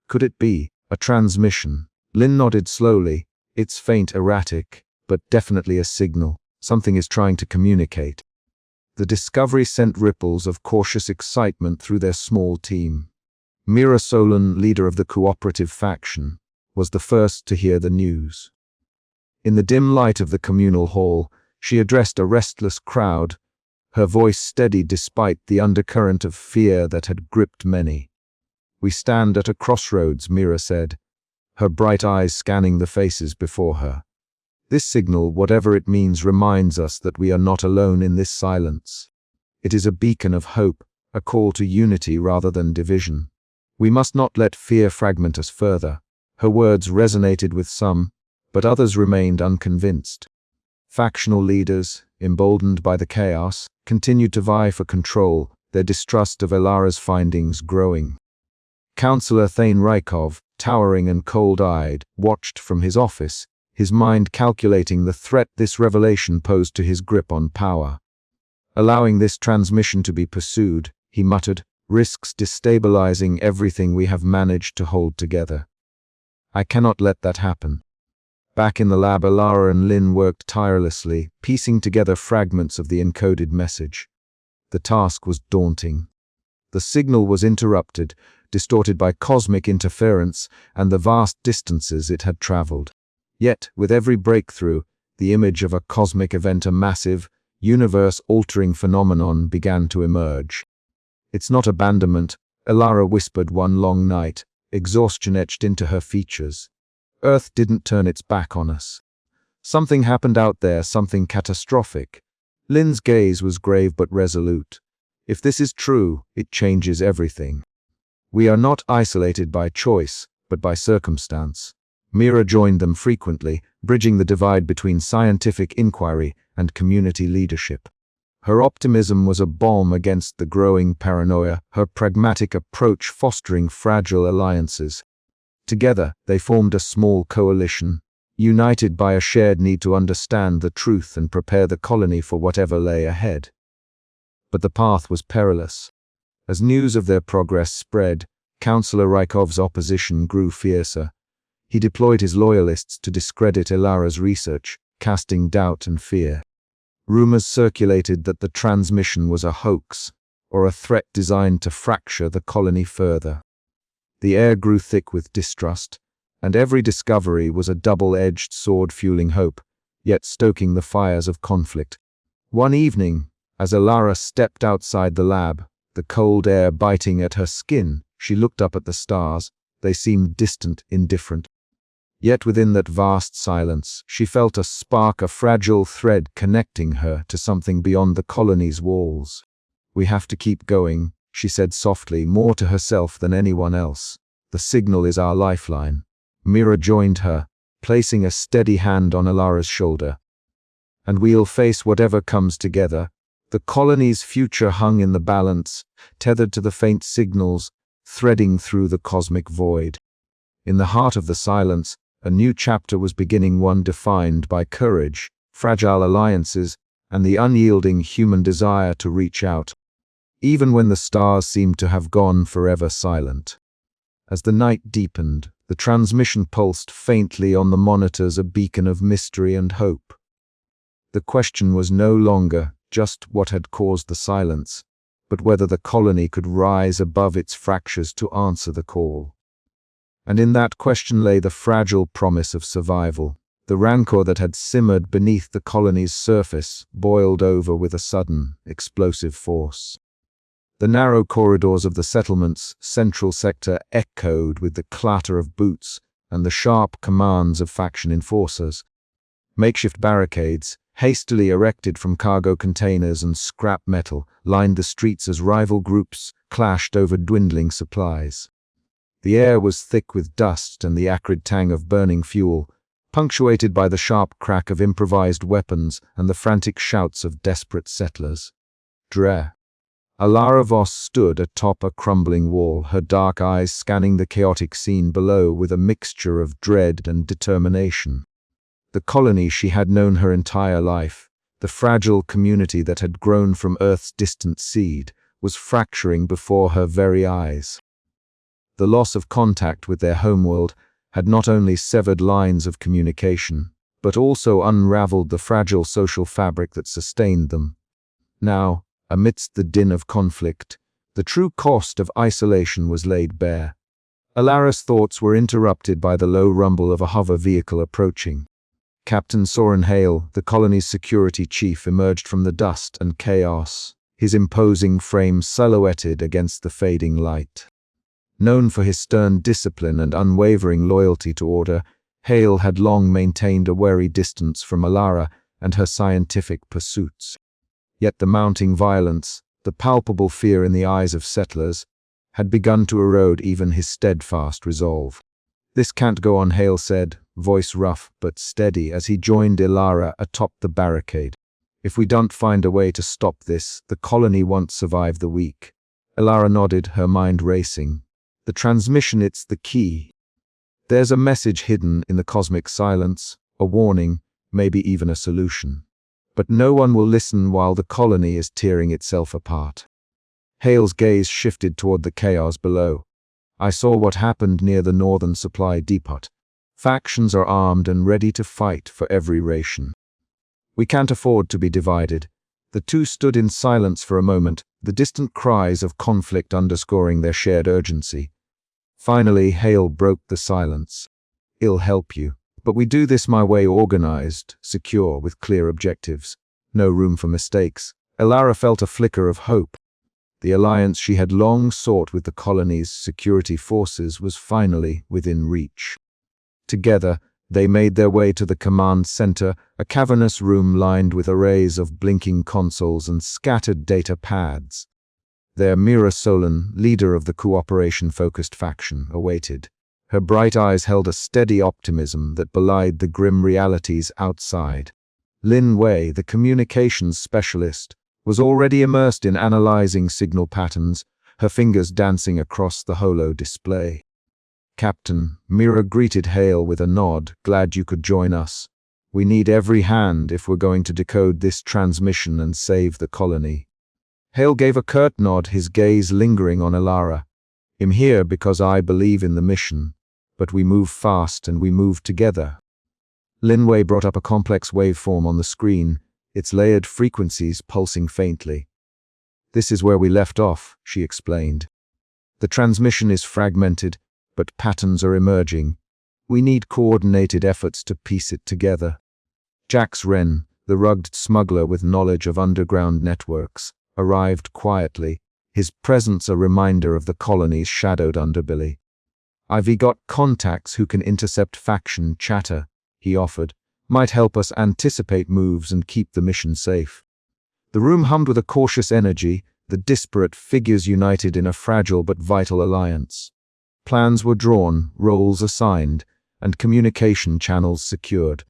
Could it be a transmission? Lynn nodded slowly. It's faint, erratic, but definitely a signal. Something is trying to communicate. The discovery sent ripples of cautious excitement through their small team. Mira Solon, leader of the cooperative faction, was the first to hear the news. In the dim light of the communal hall, she addressed a restless crowd, her voice steady despite the undercurrent of fear that had gripped many. "We stand at a crossroads," Mira said, her bright eyes scanning the faces before her. "This signal, whatever it means, reminds us that we are not alone in this silence. It is a beacon of hope, a call to unity rather than division. We must not let fear fragment us further." Her words resonated with some, but others remained unconvinced. Factional leaders, emboldened by the chaos, continued to vie for control, their distrust of Elara's findings growing. Councillor Thane Rykov, towering and cold-eyed, watched from his office, his mind calculating the threat this revelation posed to his grip on power. "Allowing this transmission to be pursued," he muttered, "risks destabilizing everything we have managed to hold together. I cannot let that happen." Back in the lab, Elara and Lynn worked tirelessly, piecing together fragments of the encoded message. The task was daunting. The signal was interrupted, distorted by cosmic interference and the vast distances it had traveled. Yet, with every breakthrough, the image of a cosmic event, a massive, universe-altering phenomenon, began to emerge. "It's not abandonment," Elara whispered one long night, exhaustion etched into her features. "Earth didn't turn its back on us. Something happened out there, something catastrophic." Lynn's gaze was grave but resolute. "If this is true, it changes everything. We are not isolated by choice, but by circumstance." Mira joined them frequently, bridging the divide between scientific inquiry and community leadership. Her optimism was a balm against the growing paranoia, her pragmatic approach fostering fragile alliances. Together, they formed a small coalition, united by a shared need to understand the truth and prepare the colony for whatever lay ahead. But the path was perilous. As news of their progress spread, Councillor Rykov's opposition grew fiercer. He deployed his loyalists to discredit Elara's research, casting doubt and fear. Rumors circulated that the transmission was a hoax, or a threat designed to fracture the colony further. The air grew thick with distrust, and every discovery was a double-edged sword fueling hope, yet stoking the fires of conflict. One evening, as Elara stepped outside the lab, the cold air biting at her skin, she looked up at the stars. They seemed distant, indifferent. Yet within that vast silence, she felt a spark, a fragile thread connecting her to something beyond the colony's walls. "We have to keep going," she said softly, more to herself than anyone else. "The signal is our lifeline." Mira joined her, placing a steady hand on Elara's shoulder. "And we'll face whatever comes together." The colony's future hung in the balance, tethered to the faint signals, threading through the cosmic void. In the heart of the silence, a new chapter was beginning, one defined by courage, fragile alliances, and the unyielding human desire to reach out, even when the stars seemed to have gone forever silent. As the night deepened, the transmission pulsed faintly on the monitors, a beacon of mystery and hope. The question was no longer just what had caused the silence, but whether the colony could rise above its fractures to answer the call. And in that question lay the fragile promise of survival. The rancor that had simmered beneath the colony's surface boiled over with a sudden, explosive force. The narrow corridors of the settlement's central sector echoed with the clatter of boots and the sharp commands of faction enforcers. Makeshift barricades, hastily erected from cargo containers and scrap metal, lined the streets as rival groups clashed over dwindling supplies. The air was thick with dust and the acrid tang of burning fuel, punctuated by the sharp crack of improvised weapons and the frantic shouts of desperate settlers. Dre. Elara Voss stood atop a crumbling wall, her dark eyes scanning the chaotic scene below with a mixture of dread and determination. The colony she had known her entire life, the fragile community that had grown from Earth's distant seed, was fracturing before her very eyes. The loss of contact with their homeworld had not only severed lines of communication, but also unraveled the fragile social fabric that sustained them. Now, amidst the din of conflict, the true cost of isolation was laid bare. Elara's thoughts were interrupted by the low rumble of a hover vehicle approaching. Captain Soren Hale, the colony's security chief, emerged from the dust and chaos, his imposing frame silhouetted against the fading light. Known for his stern discipline and unwavering loyalty to order, Hale had long maintained a wary distance from Elara and her scientific pursuits. Yet the mounting violence, the palpable fear in the eyes of settlers, had begun to erode even his steadfast resolve. "This can't go on," Hale said, voice rough but steady as he joined Elara atop the barricade. "If we don't find a way to stop this, the colony won't survive the week." Elara nodded, her mind racing. "The transmission, it's the key. There's a message hidden in the cosmic silence, a warning, maybe even a solution. But no one will listen while the colony is tearing itself apart." Hale's gaze shifted toward the chaos below. "I saw what happened near the northern supply depot. Factions are armed and ready to fight for every ration. We can't afford to be divided." The two stood in silence for a moment, the distant cries of conflict underscoring their shared urgency. Finally, Hale broke the silence. "I'll help you. But we do this my way, organized, secure, with clear objectives. No room for mistakes." Elara felt a flicker of hope. The alliance she had long sought with the colony's security forces was finally within reach. Together, they made their way to the command center, a cavernous room lined with arrays of blinking consoles and scattered data pads. There, Mira Solon, leader of the cooperation-focused faction, awaited. Her bright eyes held a steady optimism that belied the grim realities outside. Lin Wei, the communications specialist, was already immersed in analyzing signal patterns, her fingers dancing across the holo display. "Captain," Mira greeted Hale with a nod, "glad you could join us. We need every hand if we're going to decode this transmission and save the colony." Hale gave a curt nod, his gaze lingering on Elara. "I'm here because I believe in the mission, but we move fast and we move together." Lin Wei brought up a complex waveform on the screen, its layered frequencies pulsing faintly. "This is where we left off," she explained. "The transmission is fragmented, but patterns are emerging. We need coordinated efforts to piece it together." Jax Wren, the rugged smuggler with knowledge of underground networks, arrived quietly, his presence a reminder of the colony's shadowed underbelly. "I've got contacts who can intercept faction chatter," he offered. "Might help us anticipate moves and keep the mission safe." The room hummed with a cautious energy, the disparate figures united in a fragile but vital alliance. Plans were drawn, roles assigned, and communication channels secured.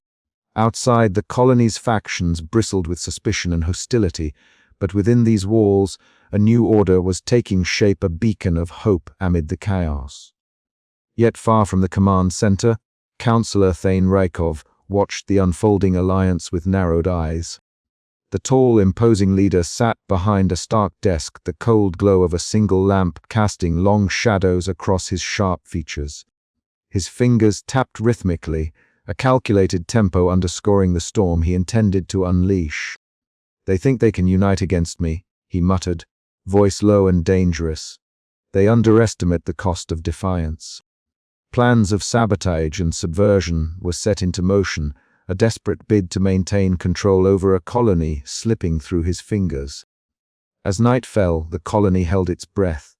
Outside, the colony's factions bristled with suspicion and hostility, but within these walls, a new order was taking shape, a beacon of hope amid the chaos. Yet far from the command center, Counselor Thane Rykov watched the unfolding alliance with narrowed eyes. The tall, imposing leader sat behind a stark desk, the cold glow of a single lamp casting long shadows across his sharp features. His fingers tapped rhythmically, a calculated tempo underscoring the storm he intended to unleash. "They think they can unite against me," he muttered, voice low and dangerous. "They underestimate the cost of defiance." Plans of sabotage and subversion were set into motion, a desperate bid to maintain control over a colony slipping through his fingers. As night fell, the colony held its breath.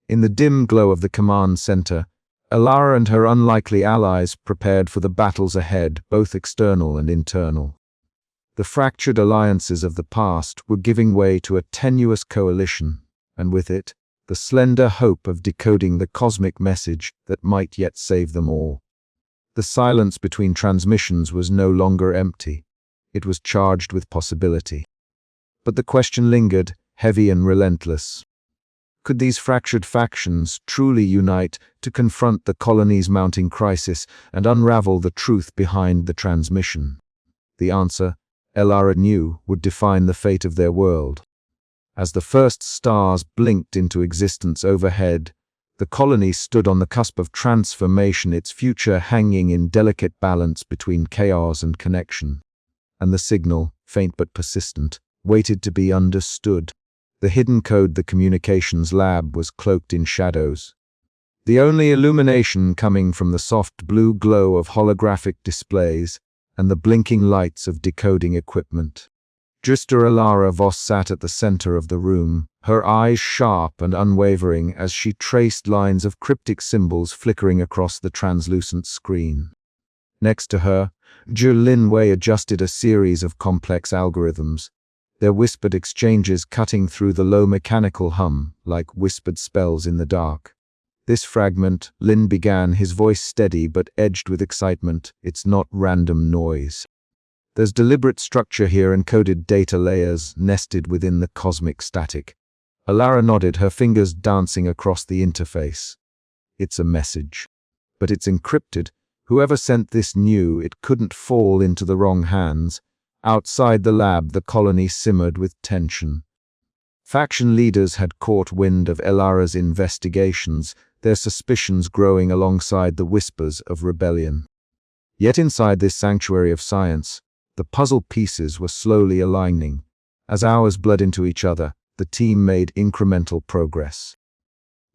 In the dim glow of the command center, Elara and her unlikely allies prepared for the battles ahead, both external and internal. The fractured alliances of the past were giving way to a tenuous coalition, and with it, the slender hope of decoding the cosmic message that might yet save them all. The silence between transmissions was no longer empty. It was charged with possibility. But the question lingered, heavy and relentless. Could these fractured factions truly unite to confront the colony's mounting crisis and unravel the truth behind the transmission? The answer, Elara knew, would define the fate of their world. As the first stars blinked into existence overhead, the colony stood on the cusp of transformation, its future hanging in delicate balance between chaos and connection. And the signal, faint but persistent, waited to be understood. The hidden code, the communications lab, was cloaked in shadows. The only illumination coming from the soft blue glow of holographic displays, and the blinking lights of decoding equipment. Sister Elara Voss sat at the center of the room, her eyes sharp and unwavering as she traced lines of cryptic symbols flickering across the translucent screen. Next to her, Lin Wei adjusted a series of complex algorithms, their whispered exchanges cutting through the low mechanical hum like whispered spells in the dark. This fragment, Lin began, his voice steady but edged with excitement. It's not random noise. There's deliberate structure here, encoded data layers nested within the cosmic static. Elara nodded, her fingers dancing across the interface. It's a message. But it's encrypted. Whoever sent this knew it couldn't fall into the wrong hands. Outside the lab, the colony simmered with tension. Faction leaders had caught wind of Elara's investigations, their suspicions growing alongside the whispers of rebellion. Yet inside this sanctuary of science, the puzzle pieces were slowly aligning. As hours bled into each other, the team made incremental progress.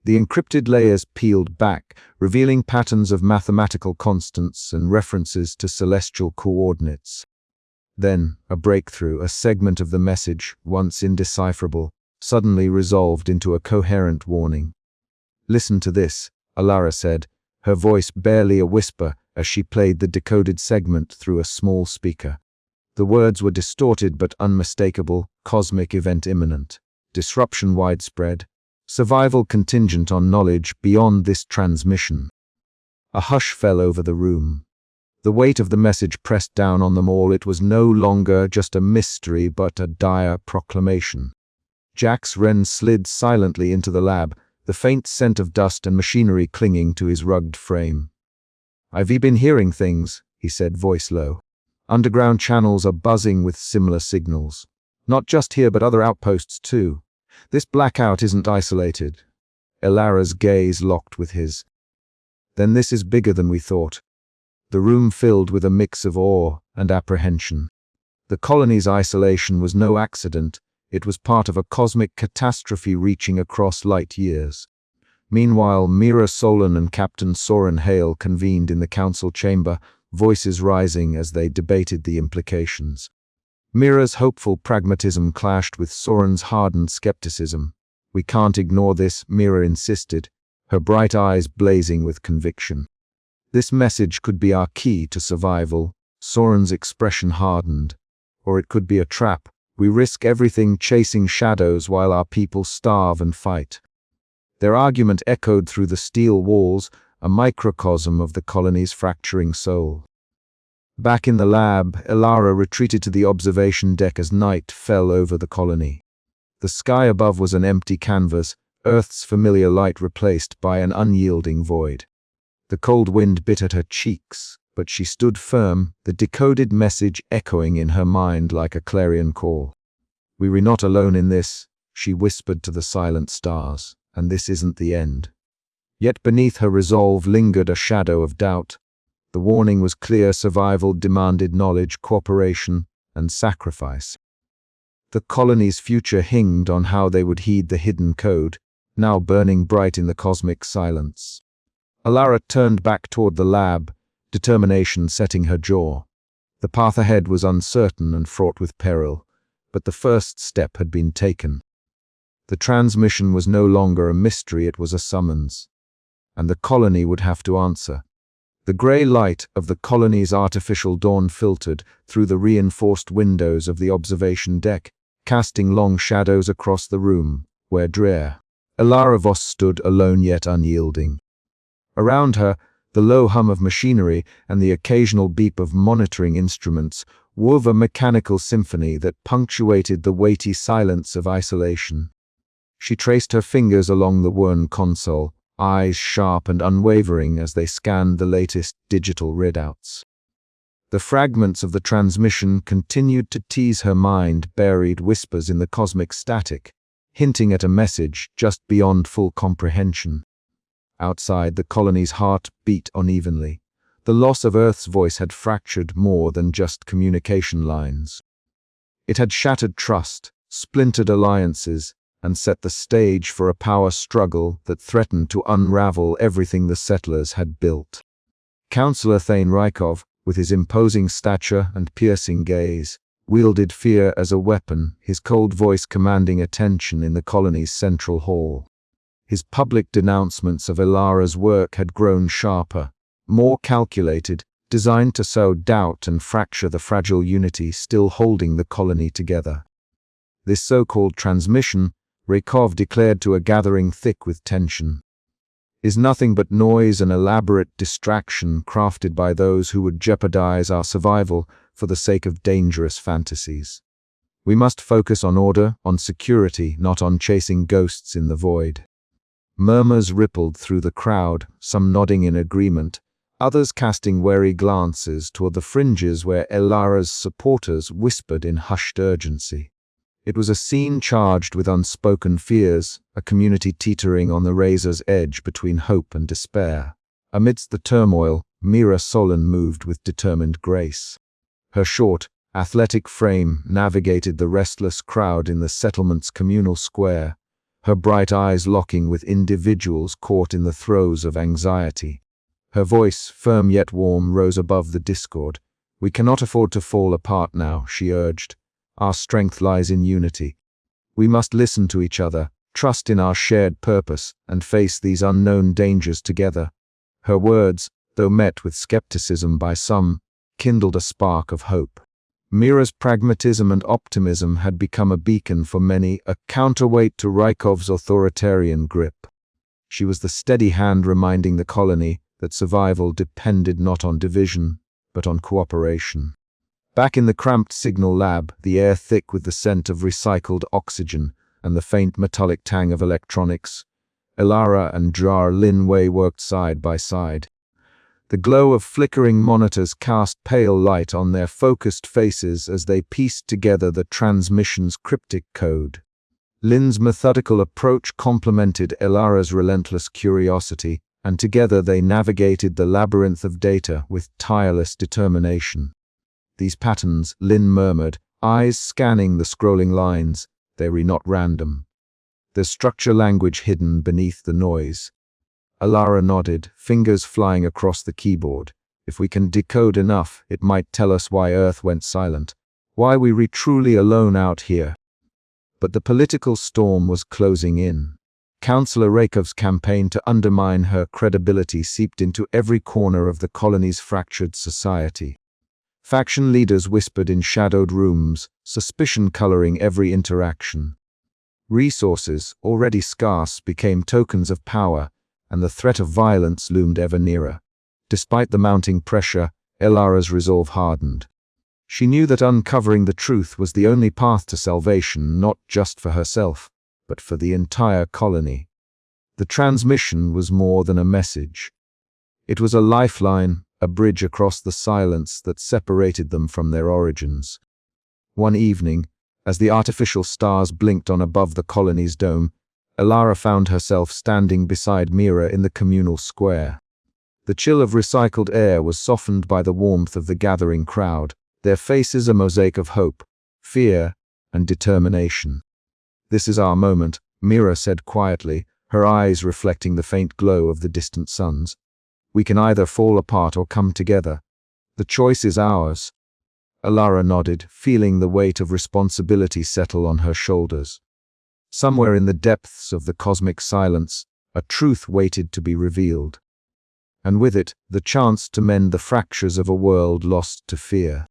The encrypted layers peeled back, revealing patterns of mathematical constants and references to celestial coordinates. Then, a breakthrough, a segment of the message, once indecipherable, suddenly resolved into a coherent warning. "Listen to this," Elara said, her voice barely a whisper as she played the decoded segment through a small speaker. The words were distorted but unmistakable: cosmic event imminent, disruption widespread, survival contingent on knowledge beyond this transmission. A hush fell over the room. The weight of the message pressed down on them all. It was no longer just a mystery but a dire proclamation. Jax Wren slid silently into the lab, the faint scent of dust and machinery clinging to his rugged frame. "I've been hearing things," he said, voice low. "Underground channels are buzzing with similar signals. Not just here but other outposts too. This blackout isn't isolated." Elara's gaze locked with his. "Then this is bigger than we thought." The room filled with a mix of awe and apprehension. The colony's isolation was no accident. It was part of a cosmic catastrophe reaching across light years. Meanwhile, Mira Solon and Captain Soren Hale convened in the council chamber, voices rising as they debated the implications. Mira's hopeful pragmatism clashed with Soren's hardened skepticism. "We can't ignore this," Mira insisted, her bright eyes blazing with conviction. "This message could be our key to survival." Soren's expression hardened. "Or it could be a trap. We risk everything chasing shadows while our people starve and fight." Their argument echoed through the steel walls, a microcosm of the colony's fracturing soul. Back in the lab, Elara retreated to the observation deck as night fell over the colony. The sky above was an empty canvas, Earth's familiar light replaced by an unyielding void. The cold wind bit at her cheeks, but she stood firm, the decoded message echoing in her mind like a clarion call. "We're not alone in this," she whispered to the silent stars, "and this isn't the end." Yet beneath her resolve lingered a shadow of doubt. The warning was clear: survival demanded knowledge, cooperation, and sacrifice. The colony's future hinged on how they would heed the hidden code, now burning bright in the cosmic silence. Elara turned back toward the lab, determination setting her jaw. The path ahead was uncertain and fraught with peril, but the first step had been taken. The transmission was no longer a mystery, it was a summons. And the colony would have to answer. The grey light of the colony's artificial dawn filtered through the reinforced windows of the observation deck, casting long shadows across the room, where Elara Voss stood alone yet unyielding. Around her, the low hum of machinery and the occasional beep of monitoring instruments wove a mechanical symphony that punctuated the weighty silence of isolation. She traced her fingers along the worn console, eyes sharp and unwavering as they scanned the latest digital readouts. The fragments of the transmission continued to tease her mind, buried whispers in the cosmic static, hinting at a message just beyond full comprehension. Outside, the colony's heart beat unevenly. The loss of Earth's voice had fractured more than just communication lines. It had shattered trust, splintered alliances, and set the stage for a power struggle that threatened to unravel everything the settlers had built. Councillor Thane Rykov, with his imposing stature and piercing gaze, wielded fear as a weapon, his cold voice commanding attention in the colony's central hall. His public denouncements of Elara's work had grown sharper, more calculated, designed to sow doubt and fracture the fragile unity still holding the colony together. This so-called transmission, Raykov declared to a gathering thick with tension, is nothing but noise and elaborate distraction crafted by those who would jeopardize our survival for the sake of dangerous fantasies. We must focus on order, on security, not on chasing ghosts in the void. Murmurs rippled through the crowd, some nodding in agreement, others casting wary glances toward the fringes where Elara's supporters whispered in hushed urgency. It was a scene charged with unspoken fears, a community teetering on the razor's edge between hope and despair. Amidst the turmoil, Mira Solon moved with determined grace. Her short, athletic frame navigated the restless crowd in the settlement's communal square, her bright eyes locking with individuals caught in the throes of anxiety. Her voice, firm yet warm, rose above the discord. "We cannot afford to fall apart now," she urged. "Our strength lies in unity. We must listen to each other, trust in our shared purpose, and face these unknown dangers together." Her words, though met with skepticism by some, kindled a spark of hope. Mira's pragmatism and optimism had become a beacon for many, a counterweight to Raykov's authoritarian grip. She was the steady hand reminding the colony that survival depended not on division, but on cooperation. Back in the cramped signal lab, the air thick with the scent of recycled oxygen and the faint metallic tang of electronics, Elara and Jar Linway worked side by side. The glow of flickering monitors cast pale light on their focused faces as they pieced together the transmission's cryptic code. Lin's methodical approach complemented Elara's relentless curiosity, and together they navigated the labyrinth of data with tireless determination. "These patterns," Lin murmured, eyes scanning the scrolling lines, "they're not random. There's structure language hidden beneath the noise." Elara nodded, fingers flying across the keyboard. "If we can decode enough, it might tell us why Earth went silent, why we were truly alone out here." But the political storm was closing in. Councillor Raykov's campaign to undermine her credibility seeped into every corner of the colony's fractured society. Faction leaders whispered in shadowed rooms, suspicion coloring every interaction. Resources, already scarce, became tokens of power, and the threat of violence loomed ever nearer. Despite the mounting pressure, Elara's resolve hardened. She knew that uncovering the truth was the only path to salvation, not just for herself, but for the entire colony. The transmission was more than a message. It was a lifeline, a bridge across the silence that separated them from their origins. One evening, as the artificial stars blinked on above the colony's dome, Elara found herself standing beside Mira in the communal square. The chill of recycled air was softened by the warmth of the gathering crowd, their faces a mosaic of hope, fear, and determination. "This is our moment," Mira said quietly, her eyes reflecting the faint glow of the distant suns. "We can either fall apart or come together. The choice is ours." Elara nodded, feeling the weight of responsibility settle on her shoulders. Somewhere in the depths of the cosmic silence, a truth waited to be revealed. And with it, the chance to mend the fractures of a world lost to fear.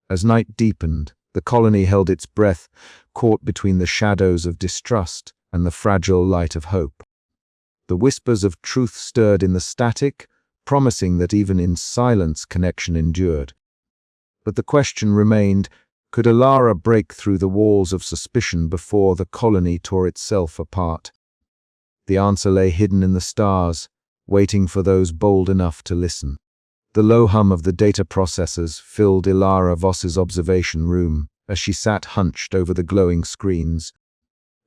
As night deepened, the colony held its breath, caught between the shadows of distrust and the fragile light of hope. The whispers of truth stirred in the static, promising that even in silence connection endured. But the question remained, could Elara break through the walls of suspicion before the colony tore itself apart? The answer lay hidden in the stars, waiting for those bold enough to listen. The low hum of the data processors filled Elara Voss's observation room as she sat hunched over the glowing screens,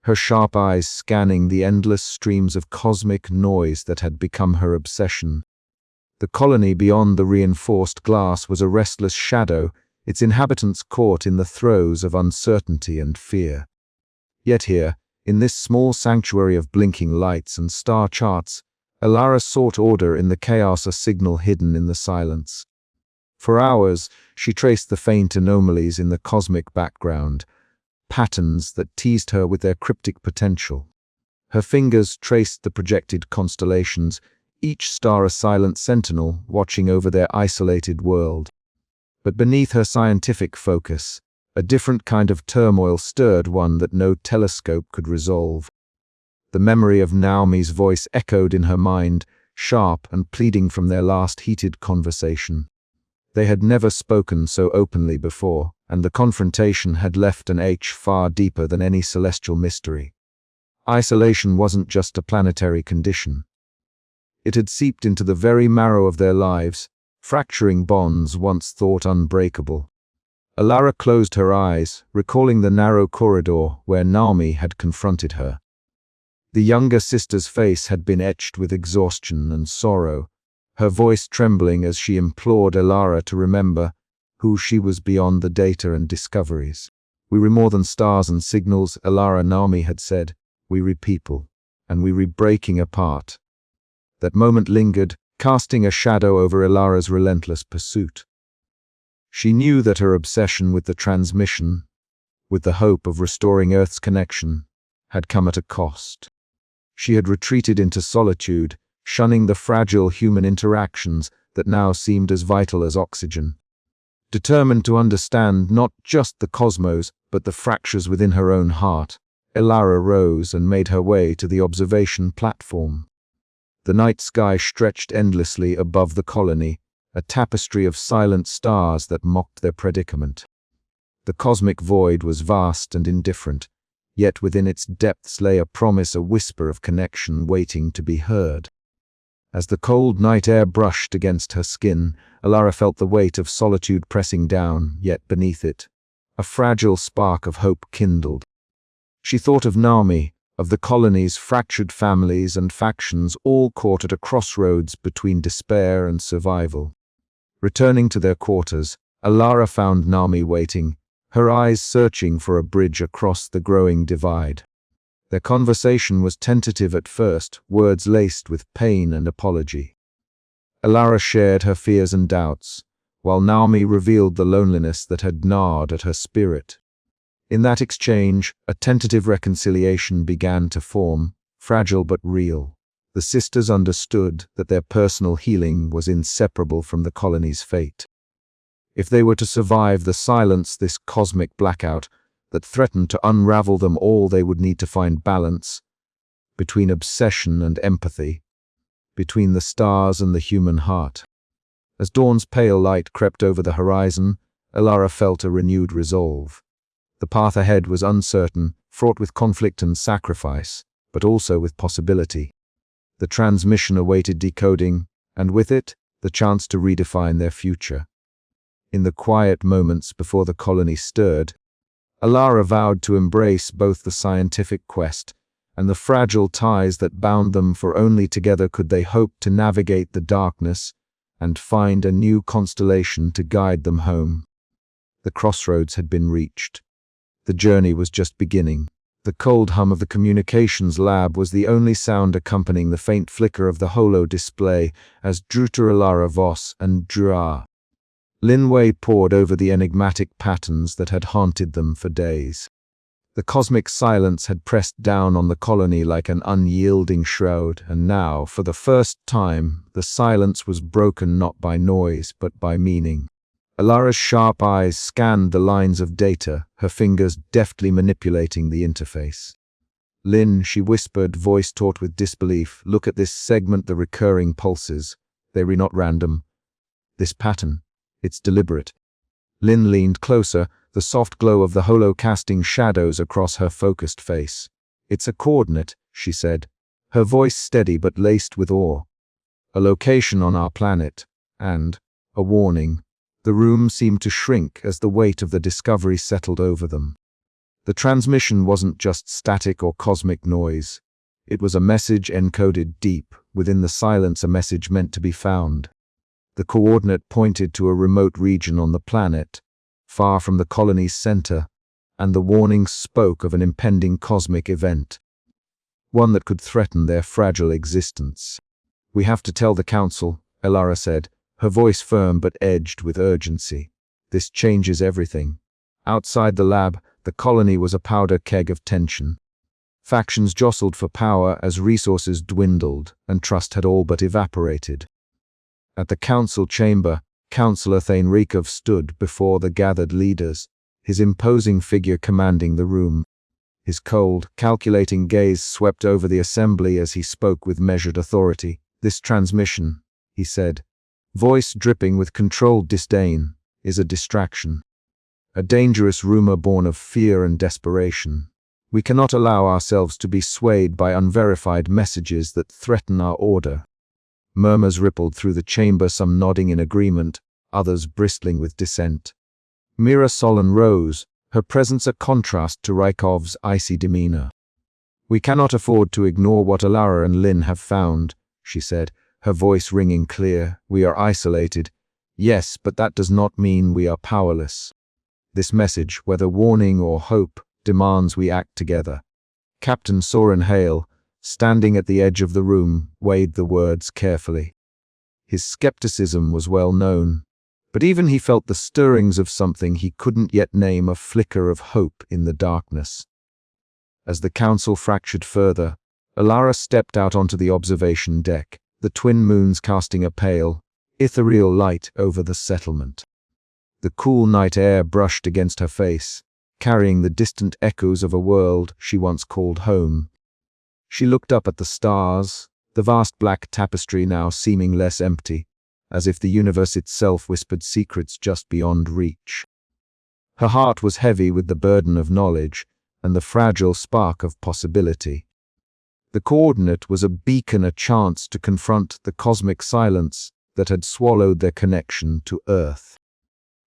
her sharp eyes scanning the endless streams of cosmic noise that had become her obsession. The colony beyond the reinforced glass was a restless shadow, its inhabitants caught in the throes of uncertainty and fear. Yet here, in this small sanctuary of blinking lights and star charts, Elara sought order in the chaos, a signal hidden in the silence. For hours, she traced the faint anomalies in the cosmic background, patterns that teased her with their cryptic potential. Her fingers traced the projected constellations, each star a silent sentinel watching over their isolated world. But beneath her scientific focus, a different kind of turmoil stirred, one that no telescope could resolve. The memory of Naomi's voice echoed in her mind, sharp and pleading from their last heated conversation. They had never spoken so openly before, and the confrontation had left an ache far deeper than any celestial mystery. Isolation wasn't just a planetary condition. It had seeped into the very marrow of their lives, fracturing bonds once thought unbreakable. Elara closed her eyes, recalling the narrow corridor where Naomi had confronted her. The younger sister's face had been etched with exhaustion and sorrow, her voice trembling as she implored Elara to remember who she was beyond the data and discoveries. "We were more than stars and signals," Elara, Naomi had said. "We were people, and we were breaking apart." That moment lingered, casting a shadow over Elara's relentless pursuit. She knew that her obsession with the transmission, with the hope of restoring Earth's connection, had come at a cost. She had retreated into solitude, shunning the fragile human interactions that now seemed as vital as oxygen. Determined to understand not just the cosmos, but the fractures within her own heart, Elara rose and made her way to the observation platform. The night sky stretched endlessly above the colony, a tapestry of silent stars that mocked their predicament. The cosmic void was vast and indifferent, yet within its depths lay a promise, a whisper of connection waiting to be heard. As the cold night air brushed against her skin, Elara felt the weight of solitude pressing down, yet beneath it, a fragile spark of hope kindled. She thought of Naomi, of the colony's fractured families and factions, all caught at a crossroads between despair and survival. Returning to their quarters, Elara found Naomi waiting, her eyes searching for a bridge across the growing divide. Their conversation was tentative at first, words laced with pain and apology. Elara shared her fears and doubts, while Naomi revealed the loneliness that had gnawed at her spirit. In that exchange, a tentative reconciliation began to form, fragile but real. The sisters understood that their personal healing was inseparable from the colony's fate. If they were to survive the silence, this cosmic blackout that threatened to unravel them all, they would need to find balance between obsession and empathy, between the stars and the human heart. As dawn's pale light crept over the horizon, Elara felt a renewed resolve. The path ahead was uncertain, fraught with conflict and sacrifice, but also with possibility. The transmission awaited decoding, and with it, the chance to redefine their future. In the quiet moments before the colony stirred, Elara vowed to embrace both the scientific quest and the fragile ties that bound them, for only together could they hope to navigate the darkness and find a new constellation to guide them home. The crossroads had been reached. The journey was just beginning. The cold hum of the communications lab was the only sound accompanying the faint flicker of the holo display as Elara Voss and Linway pored over the enigmatic patterns that had haunted them for days. The cosmic silence had pressed down on the colony like an unyielding shroud, and now, for the first time, the silence was broken not by noise but by meaning. Elara's sharp eyes scanned the lines of data, her fingers deftly manipulating the interface. "Lynn," she whispered, voice taut with disbelief, "look at this segment, the recurring pulses. They were not random. This pattern, it's deliberate." Lynn leaned closer, the soft glow of the holo casting shadows across her focused face. "It's a coordinate," she said, her voice steady but laced with awe. "A location on our planet, and a warning." The room seemed to shrink as the weight of the discovery settled over them. The transmission wasn't just static or cosmic noise. It was a message encoded deep within the silence, a message meant to be found. The coordinate pointed to a remote region on the planet, far from the colony's center, and the warning spoke of an impending cosmic event, one that could threaten their fragile existence. "We have to tell the council," Elara said, her voice firm but edged with urgency. "This changes everything." Outside the lab, the colony was a powder keg of tension. Factions jostled for power as resources dwindled, and trust had all but evaporated. At the council chamber, Councillor Theinrikov stood before the gathered leaders, his imposing figure commanding the room. His cold, calculating gaze swept over the assembly as he spoke with measured authority. "This transmission," he said, voice dripping with controlled disdain, "is a distraction. A dangerous rumor born of fear and desperation. We cannot allow ourselves to be swayed by unverified messages that threaten our order." Murmurs rippled through the chamber, some nodding in agreement, others bristling with dissent. Mira Solon rose, her presence a contrast to Rykov's icy demeanor. "We cannot afford to ignore what Elara and Lynn have found," she said, her voice ringing clear. "We are isolated. Yes, but that does not mean we are powerless. This message, whether warning or hope, demands we act together." Captain Soren Hale, standing at the edge of the room, weighed the words carefully. His skepticism was well known, but even he felt the stirrings of something he couldn't yet name, a flicker of hope in the darkness. As the council fractured further, Elara stepped out onto the observation deck, the twin moons casting a pale, ethereal light over the settlement. The cool night air brushed against her face, carrying the distant echoes of a world she once called home. She looked up at the stars, the vast black tapestry now seeming less empty, as if the universe itself whispered secrets just beyond reach. Her heart was heavy with the burden of knowledge and the fragile spark of possibility. The coordinate was a beacon, a chance to confront the cosmic silence that had swallowed their connection to Earth.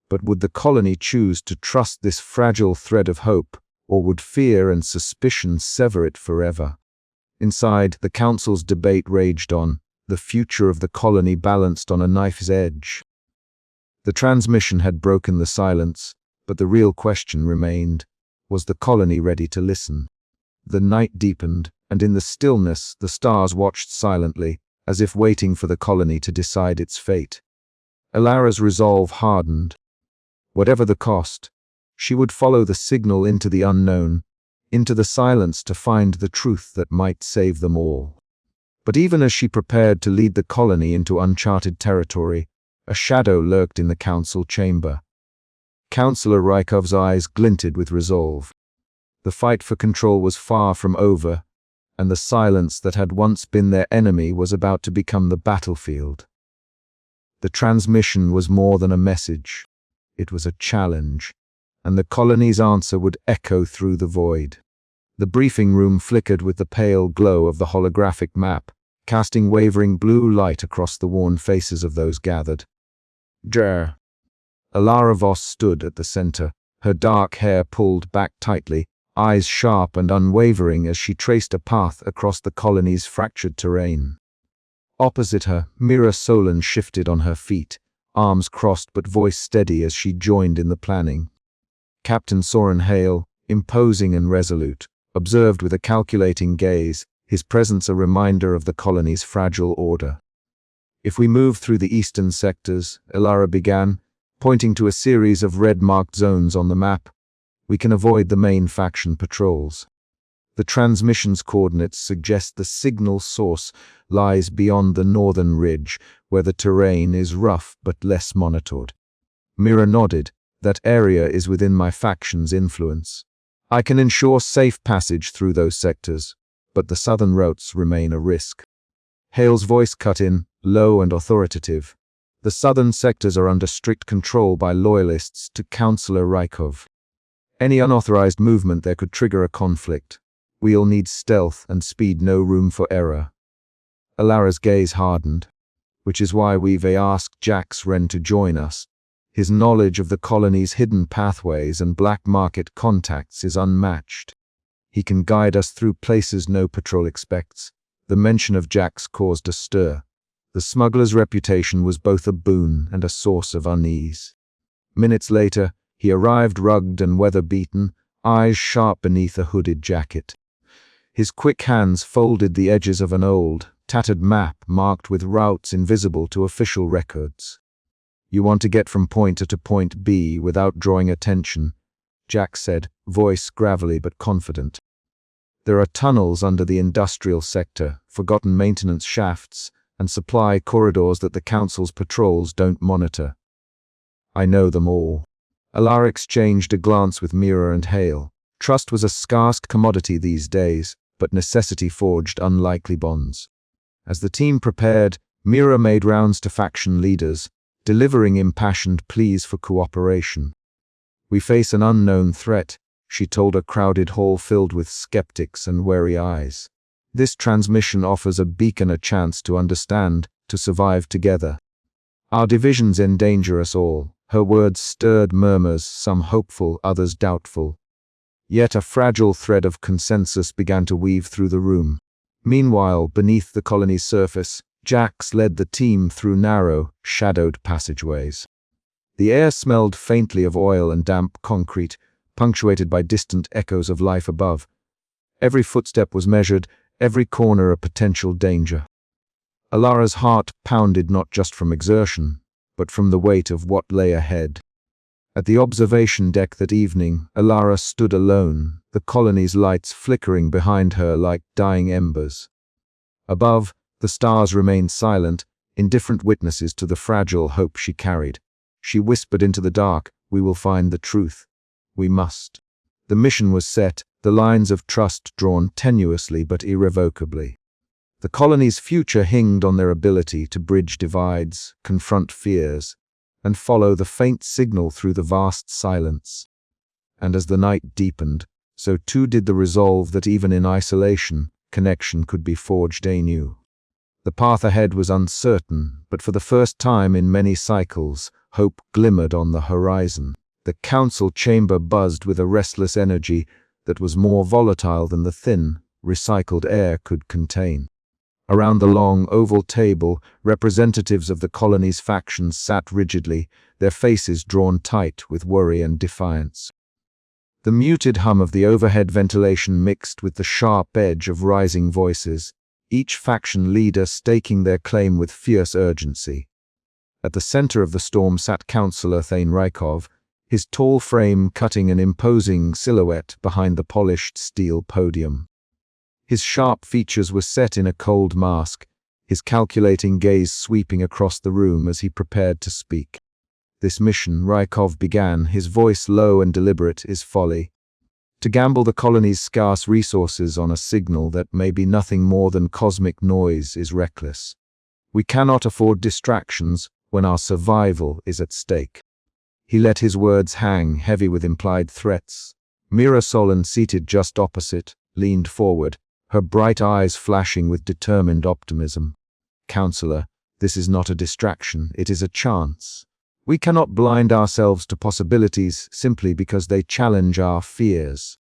But would the colony choose to trust this fragile thread of hope, or would fear and suspicion sever it forever? Inside, the council's debate raged on, the future of the colony balanced on a knife's edge. The transmission had broken the silence, but the real question remained: was the colony ready to listen? The night deepened, and in the stillness the stars watched silently, as if waiting for the colony to decide its fate. Elara's resolve hardened. Whatever the cost, she would follow the signal into the unknown, into the silence to find the truth that might save them all. But even as she prepared to lead the colony into uncharted territory, a shadow lurked in the council chamber. Councillor Rykov's eyes glinted with resolve. The fight for control was far from over, and the silence that had once been their enemy was about to become the battlefield. The transmission was more than a message. It was a challenge, and the colony's answer would echo through the void. The briefing room flickered with the pale glow of the holographic map, casting wavering blue light across the worn faces of those gathered. "Jer." Elara Voss stood at the center, her dark hair pulled back tightly, eyes sharp and unwavering as she traced a path across the colony's fractured terrain. Opposite her, Mira Solon shifted on her feet, arms crossed but voice steady as she joined in the planning. Captain Soren Hale, imposing and resolute, observed with a calculating gaze, his presence a reminder of the colony's fragile order. "If we move through the eastern sectors," Elara began, pointing to a series of red-marked zones on the map, "we can avoid the main faction patrols. The transmission's coordinates suggest the signal source lies beyond the northern ridge, where the terrain is rough but less monitored." Mira nodded. "That area is within my faction's influence. I can ensure safe passage through those sectors, but the southern routes remain a risk." Hale's voice cut in, low and authoritative. "The southern sectors are under strict control by loyalists to Councillor Rykov. Any unauthorized movement there could trigger a conflict. We'll need stealth and speed, no room for error." Elara's gaze hardened. "Which is why we've asked Jax Wren to join us. His knowledge of the colony's hidden pathways and black market contacts is unmatched. He can guide us through places no patrol expects." The mention of Jax caused a stir. The smuggler's reputation was both a boon and a source of unease. Minutes later, he arrived rugged and weather-beaten, eyes sharp beneath a hooded jacket. His quick hands folded the edges of an old, tattered map marked with routes invisible to official records. "You want to get from point A to point B without drawing attention," Jack said, voice gravelly but confident. "There are tunnels under the industrial sector, forgotten maintenance shafts, and supply corridors that the Council's patrols don't monitor." "I know them all." Elara exchanged a glance with Mira and Hale. Trust was a scarce commodity these days, but necessity forged unlikely bonds. As the team prepared, Mira made rounds to faction leaders, delivering impassioned pleas for cooperation. "We face an unknown threat," she told a crowded hall filled with skeptics and wary eyes. "This transmission offers a beacon a chance to understand, to survive together. Our divisions endanger us all." Her words stirred murmurs, some hopeful, others doubtful. Yet a fragile thread of consensus began to weave through the room. Meanwhile, beneath the colony's surface, Jax led the team through narrow, shadowed passageways. The air smelled faintly of oil and damp concrete, punctuated by distant echoes of life above. Every footstep was measured, every corner a potential danger. Elara's heart pounded not just from exertion, but from the weight of what lay ahead. At the observation deck that evening, Elara stood alone, the colony's lights flickering behind her like dying embers. Above, the stars remained silent, indifferent witnesses to the fragile hope she carried. She whispered into the dark, "We will find the truth. We must." The mission was set, the lines of trust drawn tenuously but irrevocably. The colony's future hinged on their ability to bridge divides, confront fears, and follow the faint signal through the vast silence. And as the night deepened, so too did the resolve that even in isolation, connection could be forged anew. The path ahead was uncertain, but for the first time in many cycles, hope glimmered on the horizon. The council chamber buzzed with a restless energy that was more volatile than the thin, recycled air could contain. Around the long, oval table, representatives of the colony's factions sat rigidly, their faces drawn tight with worry and defiance. The muted hum of the overhead ventilation mixed with the sharp edge of rising voices, each faction leader staking their claim with fierce urgency. At the center of the storm sat Councillor Thane Rykov, his tall frame cutting an imposing silhouette behind the polished steel podium. His sharp features were set in a cold mask, his calculating gaze sweeping across the room as he prepared to speak. "This mission," Rykov began, his voice low and deliberate, "is folly. To gamble the colony's scarce resources on a signal that may be nothing more than cosmic noise is reckless. We cannot afford distractions when our survival is at stake." He let his words hang, heavy with implied threats. Mira Solon, seated just opposite, leaned forward, her bright eyes flashing with determined optimism. "Counselor, this is not a distraction, it is a chance. We cannot blind ourselves to possibilities simply because they challenge our fears.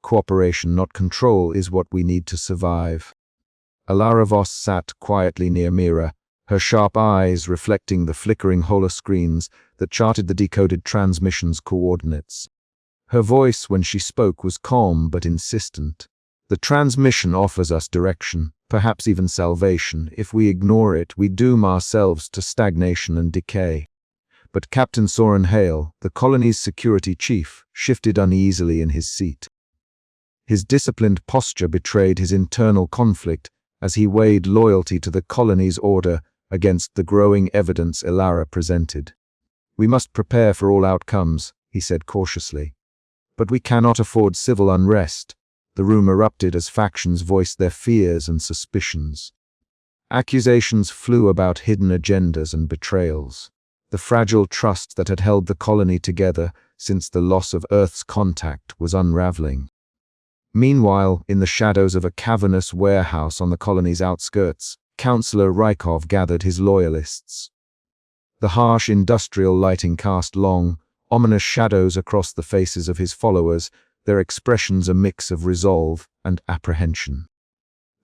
Cooperation, not control, is what we need to survive." Elara Voss sat quietly near Mira, her sharp eyes reflecting the flickering holoscreens that charted the decoded transmission's coordinates. Her voice, when she spoke, was calm but insistent. "The transmission offers us direction, perhaps even salvation. If we ignore it, we doom ourselves to stagnation and decay." But Captain Soren Hale, the colony's security chief, shifted uneasily in his seat. His disciplined posture betrayed his internal conflict as he weighed loyalty to the colony's order against the growing evidence Elara presented. "We must prepare for all outcomes," he said cautiously. "But we cannot afford civil unrest." The room erupted as factions voiced their fears and suspicions. Accusations flew about hidden agendas and betrayals. The fragile trust that had held the colony together since the loss of Earth's contact was unraveling. Meanwhile, in the shadows of a cavernous warehouse on the colony's outskirts, Councillor Rykov gathered his loyalists. The harsh industrial lighting cast long, ominous shadows across the faces of his followers, their expressions a mix of resolve and apprehension.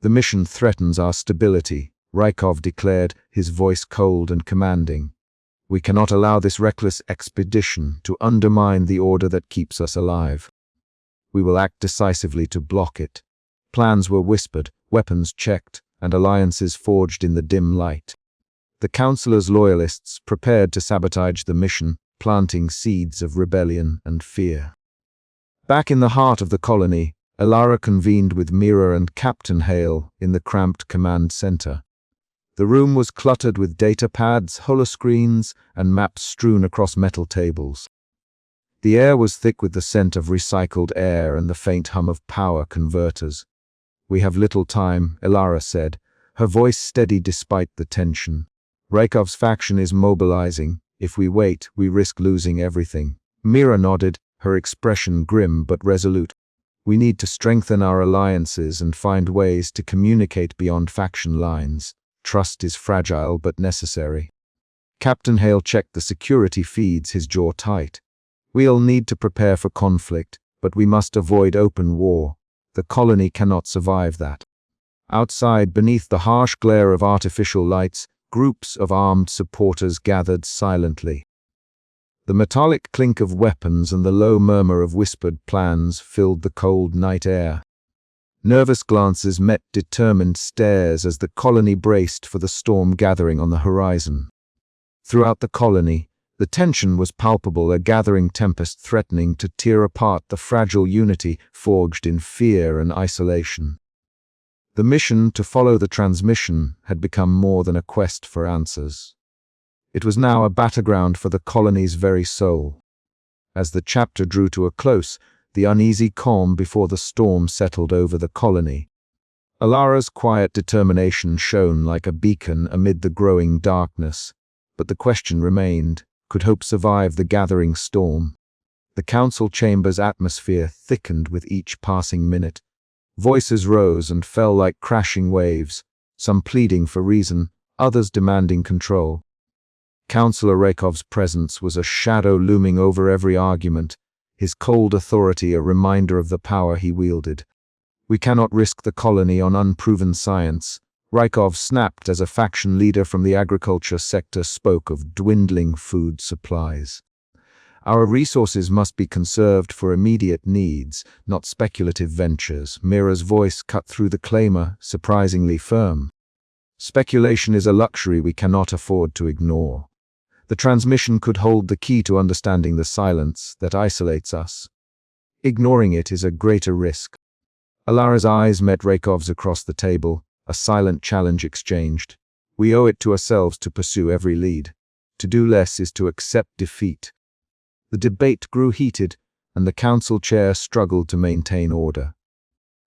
"The mission threatens our stability," Rykov declared, his voice cold and commanding. "We cannot allow this reckless expedition to undermine the order that keeps us alive. We will act decisively to block it." Plans were whispered, weapons checked, and alliances forged in the dim light. The Councilor's loyalists prepared to sabotage the mission, planting seeds of rebellion and fear. Back in the heart of the colony, Elara convened with Mira and Captain Hale in the cramped command center. The room was cluttered with data pads, holoscreens, and maps strewn across metal tables. The air was thick with the scent of recycled air and the faint hum of power converters. "We have little time," Elara said, her voice steady despite the tension. "Raikov's faction is mobilizing. If we wait, we risk losing everything." Mira nodded, her expression grim but resolute. "We need to strengthen our alliances and find ways to communicate beyond faction lines. Trust is fragile but necessary." Captain Hale checked the security feeds, his jaw tight. "We'll need to prepare for conflict, but we must avoid open war. The colony cannot survive that." Outside, beneath the harsh glare of artificial lights, groups of armed supporters gathered silently. The metallic clink of weapons and the low murmur of whispered plans filled the cold night air. Nervous glances met determined stares as the colony braced for the storm gathering on the horizon. Throughout the colony, the tension was palpable, a gathering tempest threatening to tear apart the fragile unity forged in fear and isolation. The mission to follow the transmission had become more than a quest for answers. It was now a battleground for the colony's very soul. As the chapter drew to a close, the uneasy calm before the storm settled over the colony. Elara's quiet determination shone like a beacon amid the growing darkness, but the question remained, could hope survive the gathering storm? The council chamber's atmosphere thickened with each passing minute. Voices rose and fell like crashing waves, some pleading for reason, others demanding control. Councillor Raikov's presence was a shadow looming over every argument, his cold authority a reminder of the power he wielded. "We cannot risk the colony on unproven science." Raikov snapped as a faction leader from the agriculture sector spoke of dwindling food supplies. "Our resources must be conserved for immediate needs, not speculative ventures." Mira's voice cut through the clamor, surprisingly firm. "Speculation is a luxury we cannot afford to ignore. The transmission could hold the key to understanding the silence that isolates us. Ignoring it is a greater risk." Elara's eyes met Raikov's across the table, a silent challenge exchanged. "We owe it to ourselves to pursue every lead. To do less is to accept defeat." The debate grew heated, and the council chair struggled to maintain order.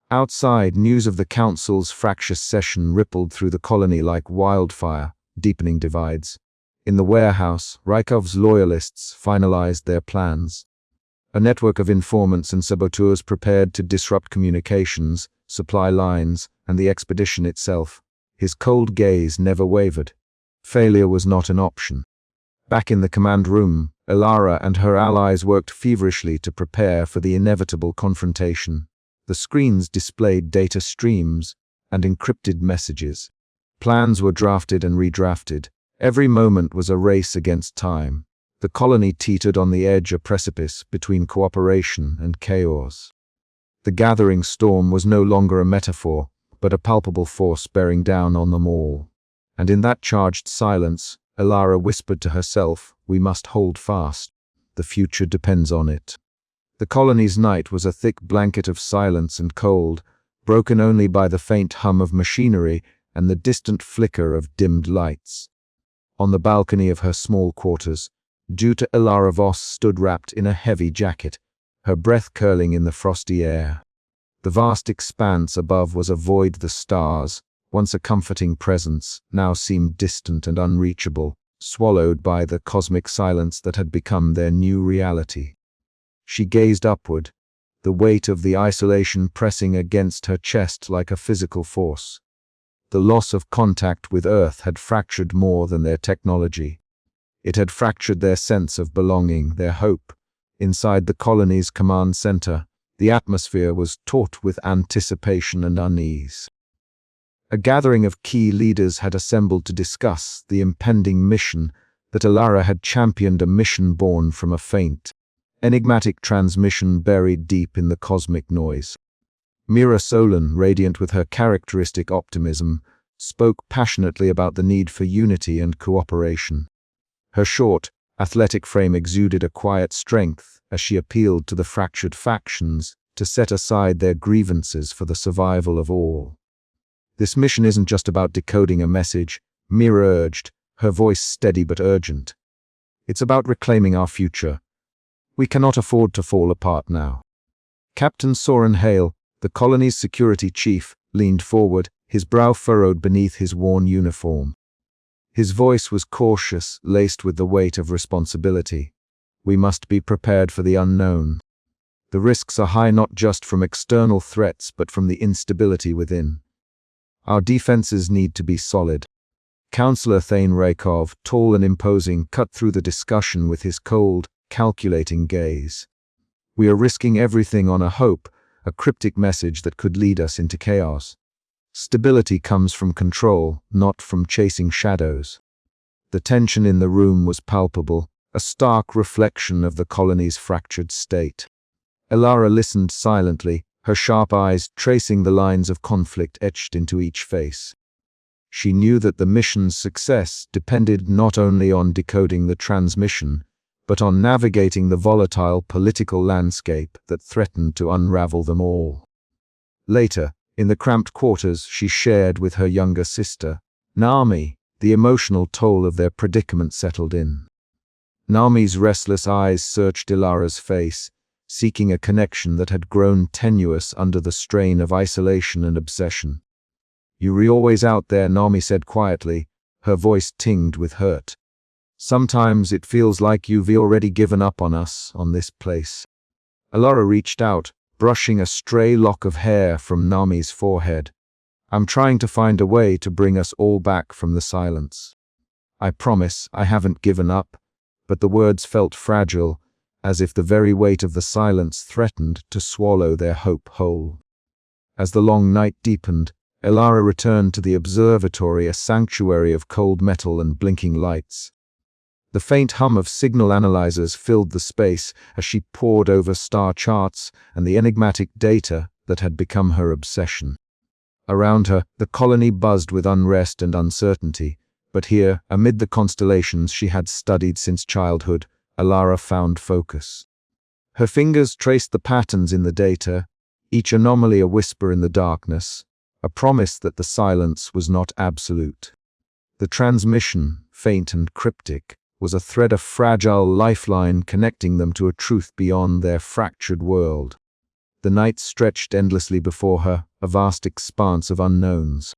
Outside, news of the council's fractious session rippled through the colony like wildfire, deepening divides. In the warehouse, Raikov's loyalists finalized their plans. A network of informants and saboteurs prepared to disrupt communications, supply lines, and the expedition itself. His cold gaze never wavered. Failure was not an option. Back in the command room, Elara and her allies worked feverishly to prepare for the inevitable confrontation. The screens displayed data streams and encrypted messages. Plans were drafted and redrafted. Every moment was a race against time. The colony teetered on the edge, a precipice between cooperation and chaos. The gathering storm was no longer a metaphor, but a palpable force bearing down on them all. And in that charged silence, Elara whispered to herself, "We must hold fast. The future depends on it." The colony's night was a thick blanket of silence and cold, broken only by the faint hum of machinery and the distant flicker of dimmed lights. On the balcony of her small quarters, Elara Voss stood wrapped in a heavy jacket, her breath curling in the frosty air. The vast expanse above was a void. The stars, once a comforting presence, now seemed distant and unreachable, swallowed by the cosmic silence that had become their new reality. She gazed upward, the weight of the isolation pressing against her chest like a physical force. The loss of contact with Earth had fractured more than their technology. It had fractured their sense of belonging, their hope. Inside the colony's command center, the atmosphere was taut with anticipation and unease. A gathering of key leaders had assembled to discuss the impending mission that Elara had championed, a mission born from a faint, enigmatic transmission buried deep in the cosmic noise. Mira Solon, radiant with her characteristic optimism, spoke passionately about the need for unity and cooperation. Her short, athletic frame exuded a quiet strength as she appealed to the fractured factions to set aside their grievances for the survival of all. "This mission isn't just about decoding a message," Mira urged, her voice steady but urgent. "It's about reclaiming our future. We cannot afford to fall apart now." Captain Soren Hale, the colony's security chief, leaned forward, his brow furrowed beneath his worn uniform. His voice was cautious, laced with the weight of responsibility. "We must be prepared for the unknown. The risks are high not just from external threats but from the instability within. Our defenses need to be solid." Councillor Thane Rakov, tall and imposing, cut through the discussion with his cold, calculating gaze. "We are risking everything on a hope, a cryptic message that could lead us into chaos. Stability comes from control, not from chasing shadows." The tension in the room was palpable, a stark reflection of the colony's fractured state. Elara listened silently, her sharp eyes tracing the lines of conflict etched into each face. She knew that the mission's success depended not only on decoding the transmission, but on navigating the volatile political landscape that threatened to unravel them all. Later, in the cramped quarters she shared with her younger sister, Naomi, the emotional toll of their predicament settled in. Naomi's restless eyes searched Elara's face, seeking a connection that had grown tenuous under the strain of isolation and obsession. "You're always out there," Naomi said quietly, her voice tinged with hurt. "Sometimes it feels like you've already given up on us, on this place." Elara reached out, brushing a stray lock of hair from Naomi's forehead. "I'm trying to find a way to bring us all back from the silence. I promise I haven't given up," but the words felt fragile, as if the very weight of the silence threatened to swallow their hope whole. As the long night deepened, Elara returned to the observatory, a sanctuary of cold metal and blinking lights. The faint hum of signal analyzers filled the space as she pored over star charts and the enigmatic data that had become her obsession. Around her, the colony buzzed with unrest and uncertainty, but here, amid the constellations she had studied since childhood, Elara found focus. Her fingers traced the patterns in the data, each anomaly a whisper in the darkness, a promise that the silence was not absolute. The transmission, faint and cryptic, was a thread of fragile lifeline connecting them to a truth beyond their fractured world. The night stretched endlessly before her, a vast expanse of unknowns.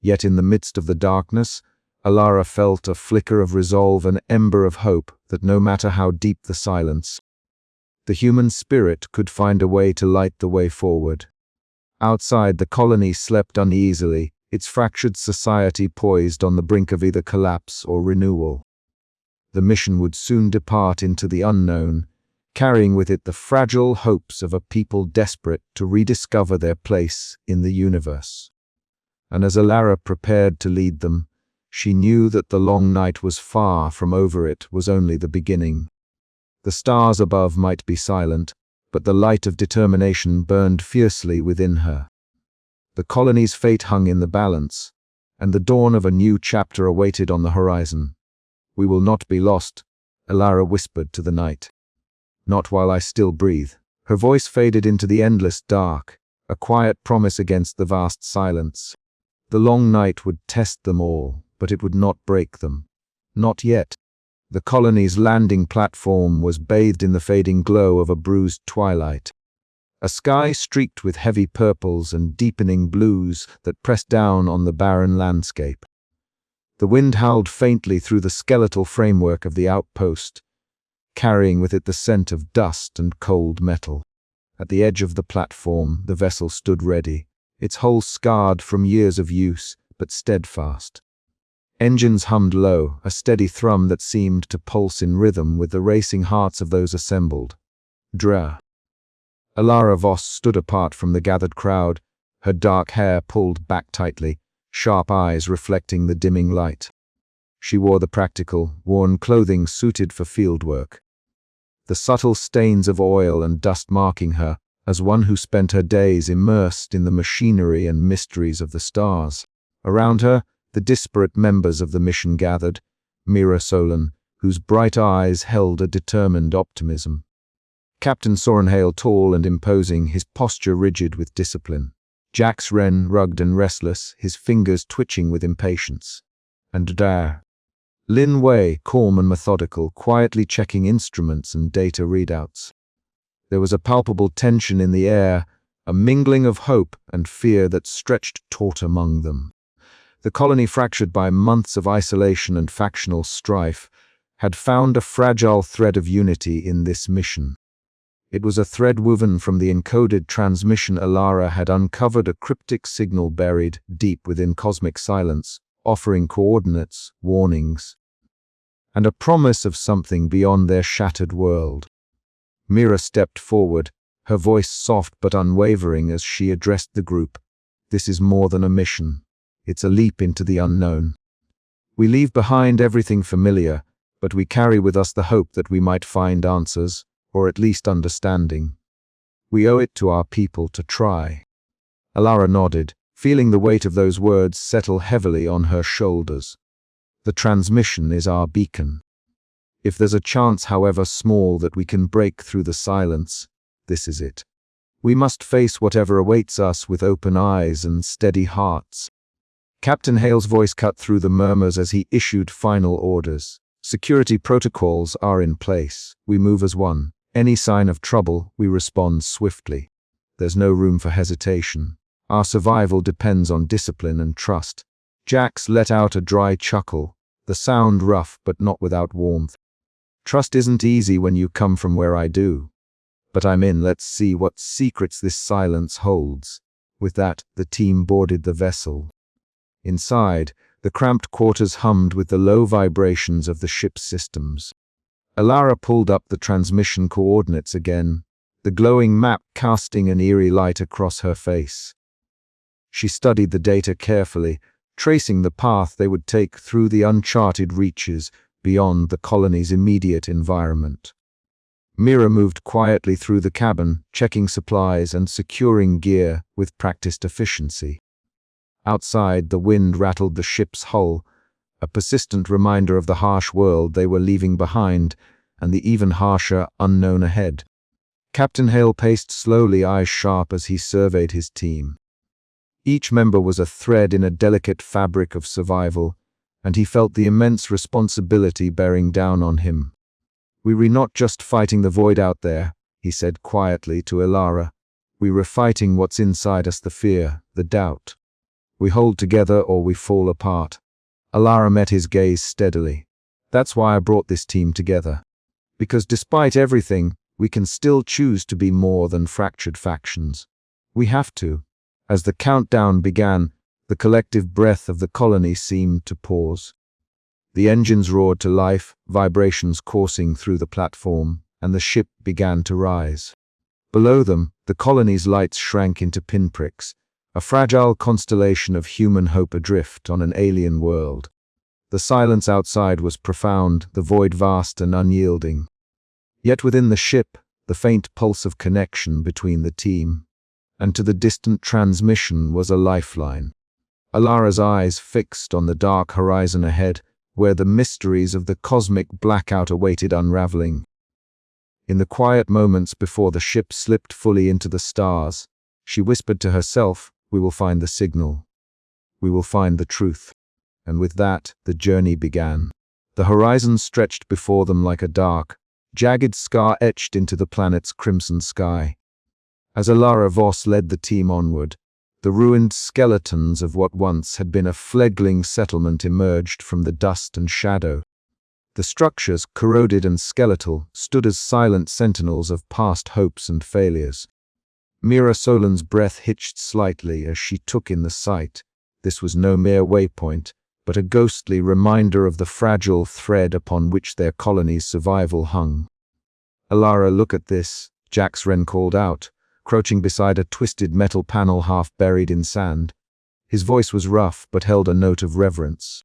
Yet in the midst of the darkness, Elara felt a flicker of resolve, an ember of hope that no matter how deep the silence, the human spirit could find a way to light the way forward. Outside, the colony slept uneasily, its fractured society poised on the brink of either collapse or renewal. The mission would soon depart into the unknown, carrying with it the fragile hopes of a people desperate to rediscover their place in the universe. And as Elara prepared to lead them, she knew that the long night was far from over. It was only the beginning. The stars above might be silent, but the light of determination burned fiercely within her. The colony's fate hung in the balance, and the dawn of a new chapter awaited on the horizon. "We will not be lost," Elara whispered to the night. "Not while I still breathe." Her voice faded into the endless dark, a quiet promise against the vast silence. The long night would test them all, but it would not break them. Not yet. The colony's landing platform was bathed in the fading glow of a bruised twilight. A sky streaked with heavy purples and deepening blues that pressed down on the barren landscape. The wind howled faintly through the skeletal framework of the outpost, carrying with it the scent of dust and cold metal. At the edge of the platform, the vessel stood ready, its hull scarred from years of use, but steadfast. Engines hummed low, a steady thrum that seemed to pulse in rhythm with the racing hearts of those assembled. Dra. Elara Voss stood apart from the gathered crowd, her dark hair pulled back tightly, sharp eyes reflecting the dimming light. She wore the practical, worn clothing suited for fieldwork, the subtle stains of oil and dust marking her as one who spent her days immersed in the machinery and mysteries of the stars. Around her, the disparate members of the mission gathered, Mira Solon, whose bright eyes held a determined optimism. Captain Sorenhale, tall and imposing, his posture rigid with discipline. Jax Wren, rugged and restless, his fingers twitching with impatience. And Lin Wei, calm and methodical, quietly checking instruments and data readouts. There was a palpable tension in the air, a mingling of hope and fear that stretched taut among them. The colony, fractured by months of isolation and factional strife, had found a fragile thread of unity in this mission. It was a thread woven from the encoded transmission. Elara had uncovered a cryptic signal buried deep within cosmic silence, offering coordinates, warnings, and a promise of something beyond their shattered world. Mira stepped forward, her voice soft but unwavering as she addressed the group. This is more than a mission. It's a leap into the unknown. We leave behind everything familiar, but we carry with us the hope that we might find answers, or at least understanding. We owe it to our people to try. Elara nodded, feeling the weight of those words settle heavily on her shoulders. The transmission is our beacon. If there's a chance, however small, that we can break through the silence, this is it. We must face whatever awaits us with open eyes and steady hearts. Captain Hale's voice cut through the murmurs as he issued final orders. Security protocols are in place. We move as one. Any sign of trouble, we respond swiftly. There's no room for hesitation. Our survival depends on discipline and trust. Jax let out a dry chuckle, the sound rough but not without warmth. Trust isn't easy when you come from where I do. But I'm in. Let's see what secrets this silence holds. With that, the team boarded the vessel. Inside, the cramped quarters hummed with the low vibrations of the ship's systems. Elara pulled up the transmission coordinates again, the glowing map casting an eerie light across her face. She studied the data carefully, tracing the path they would take through the uncharted reaches beyond the colony's immediate environment. Mira moved quietly through the cabin, checking supplies and securing gear with practiced efficiency. Outside, the wind rattled the ship's hull, a persistent reminder of the harsh world they were leaving behind and the even harsher unknown ahead. Captain Hale paced slowly, eyes sharp as he surveyed his team. Each member was a thread in a delicate fabric of survival, and he felt the immense responsibility bearing down on him. "We're not just fighting the void out there," he said quietly to Elara. "We're fighting what's inside us, the fear, the doubt. We hold together or we fall apart." Elara met his gaze steadily. "That's why I brought this team together. Because despite everything, we can still choose to be more than fractured factions. We have to." As the countdown began, the collective breath of the colony seemed to pause. The engines roared to life, vibrations coursing through the platform, and the ship began to rise. Below them, the colony's lights shrank into pinpricks, a fragile constellation of human hope adrift on an alien world. The silence outside was profound, the void vast and unyielding. Yet within the ship, the faint pulse of connection between the team and to the distant transmission was a lifeline. Elara's eyes fixed on the dark horizon ahead, where the mysteries of the cosmic blackout awaited unraveling. In the quiet moments before the ship slipped fully into the stars, she whispered to herself, "We will find the signal. We will find the truth." And with that, the journey began. The horizon stretched before them like a dark, jagged scar etched into the planet's crimson sky. As Elara Voss led the team onward, the ruined skeletons of what once had been a fledgling settlement emerged from the dust and shadow. The structures, corroded and skeletal, stood as silent sentinels of past hopes and failures. Mira Solon's breath hitched slightly as she took in the sight. This was no mere waypoint, but a ghostly reminder of the fragile thread upon which their colony's survival hung. "Elara, look at this," Jax Wren called out, crouching beside a twisted metal panel half buried in sand. His voice was rough but held a note of reverence.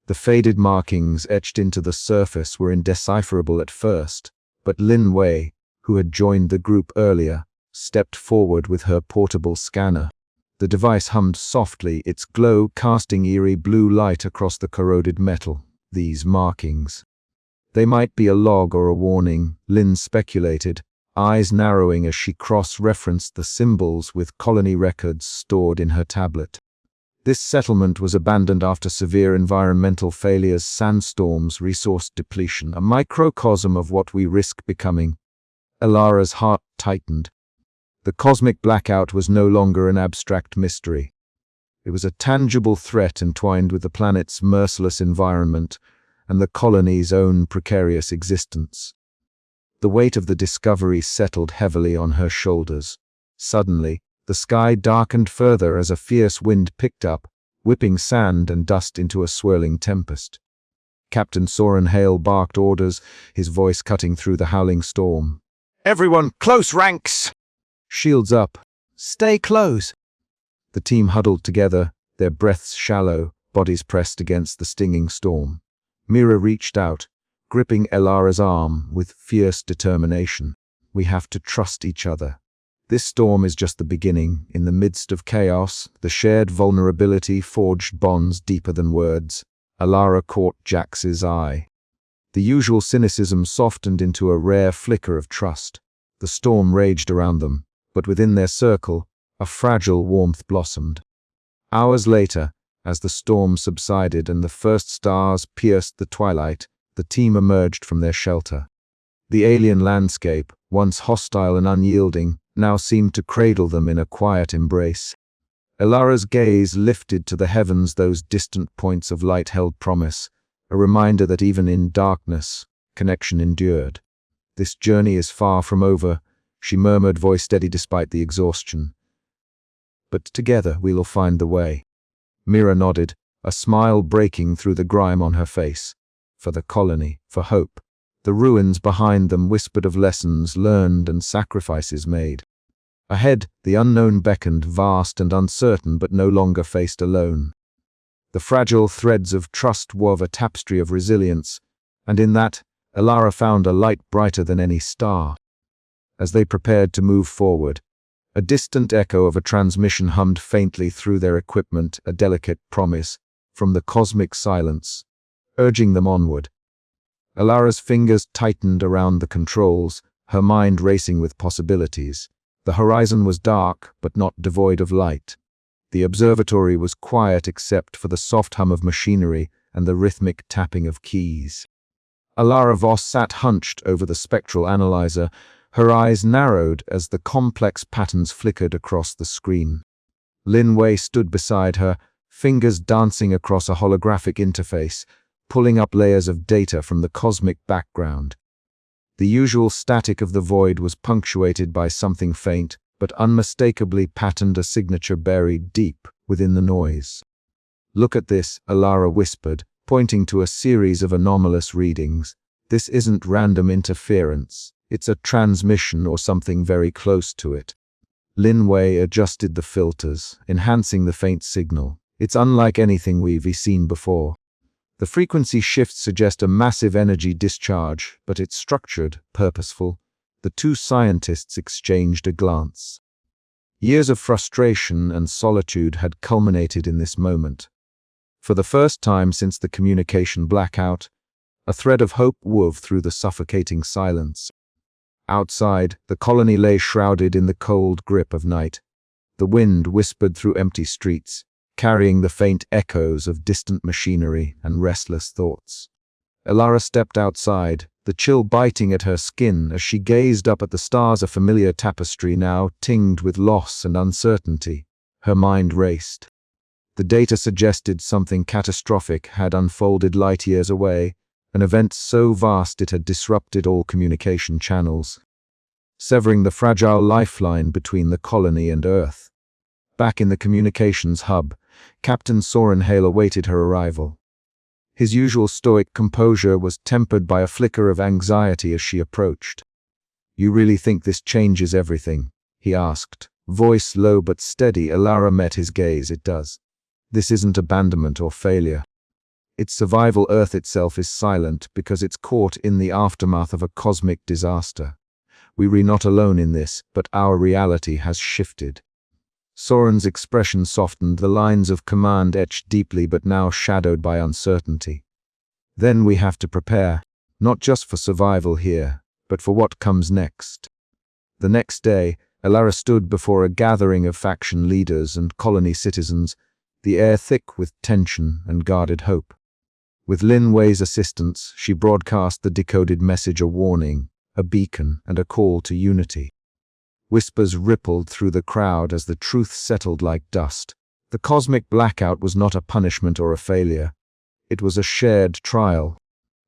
The faded markings etched into the surface were indecipherable at first, but Lin Wei, who had joined the group earlier, stepped forward with her portable scanner. The device hummed softly, its glow casting eerie blue light across the corroded metal. These markings. They might be a log or a warning, Lynn speculated, eyes narrowing as she cross-referenced the symbols with colony records stored in her tablet. This settlement was abandoned after severe environmental failures, sandstorms, resource depletion, a microcosm of what we risk becoming. Elara's heart tightened. The cosmic blackout was no longer an abstract mystery. It was a tangible threat entwined with the planet's merciless environment and the colony's own precarious existence. The weight of the discovery settled heavily on her shoulders. Suddenly, the sky darkened further as a fierce wind picked up, whipping sand and dust into a swirling tempest. Captain Soren Hale barked orders, his voice cutting through the howling storm. "Everyone, close ranks! Shields up. Stay close!" The team huddled together, their breaths shallow, bodies pressed against the stinging storm. Mira reached out, gripping Elara's arm with fierce determination. "We have to trust each other. This storm is just the beginning. In the midst of chaos, the shared vulnerability forged bonds deeper than words." Elara caught Jax's eye. The usual cynicism softened into a rare flicker of trust. The storm raged around them, but within their circle, a fragile warmth blossomed. Hours later, as the storm subsided and the first stars pierced the twilight, the team emerged from their shelter. The alien landscape, once hostile and unyielding, now seemed to cradle them in a quiet embrace. Elara's gaze lifted to the heavens, those distant points of light held promise, a reminder that even in darkness, connection endured. "This journey is far from over," she murmured, voice steady despite the exhaustion. "But together we'll find the way." Mira nodded, a smile breaking through the grime on her face. For the colony, for hope. The ruins behind them whispered of lessons learned and sacrifices made. Ahead, the unknown beckoned, vast and uncertain, but no longer faced alone. The fragile threads of trust wove a tapestry of resilience, and in that, Elara found a light brighter than any star. As they prepared to move forward, a distant echo of a transmission hummed faintly through their equipment, a delicate promise from the cosmic silence, urging them onward. Elara's fingers tightened around the controls, her mind racing with possibilities. The horizon was dark, but not devoid of light. The observatory was quiet except for the soft hum of machinery and the rhythmic tapping of keys. Elara Voss sat hunched over the spectral analyzer, her eyes narrowed as the complex patterns flickered across the screen. Lin Wei stood beside her, fingers dancing across a holographic interface, pulling up layers of data from the cosmic background. The usual static of the void was punctuated by something faint, but unmistakably patterned, a signature buried deep within the noise. "Look at this," Elara whispered, pointing to a series of anomalous readings. "This isn't random interference. It's a transmission or something very close to it." Lin Wei adjusted the filters, enhancing the faint signal. "It's unlike anything we've seen before. The frequency shifts suggest a massive energy discharge, but it's structured, purposeful." The two scientists exchanged a glance. Years of frustration and solitude had culminated in this moment. For the first time since the communication blackout, a thread of hope wove through the suffocating silence. Outside, the colony lay shrouded in the cold grip of night. The wind whispered through empty streets, carrying the faint echoes of distant machinery and restless thoughts. Elara stepped outside, the chill biting at her skin as she gazed up at the stars, a familiar tapestry now tinged with loss and uncertainty. Her mind raced. The data suggested something catastrophic had unfolded light years away, an event so vast it had disrupted all communication channels, severing the fragile lifeline between the colony and Earth. Back in the communications hub, Captain Soren Hale awaited her arrival. His usual stoic composure was tempered by a flicker of anxiety as she approached. "You really think this changes everything?" he asked, voice low but steady. Elara met his gaze. "It does. This isn't abandonment or failure. Its survival. Earth itself is silent because it's caught in the aftermath of a cosmic disaster. We're not alone in this, but our reality has shifted." Soren's expression softened, the lines of command etched deeply but now shadowed by uncertainty. Then we have to prepare, not just for survival here, but for what comes next. The next day, Elara stood before a gathering of faction leaders and colony citizens, the air thick with tension and guarded hope. With Lin Wei's assistance, she broadcast the decoded message, a warning, a beacon, and a call to unity. Whispers rippled through the crowd as the truth settled like dust. The cosmic blackout was not a punishment or a failure. It was a shared trial.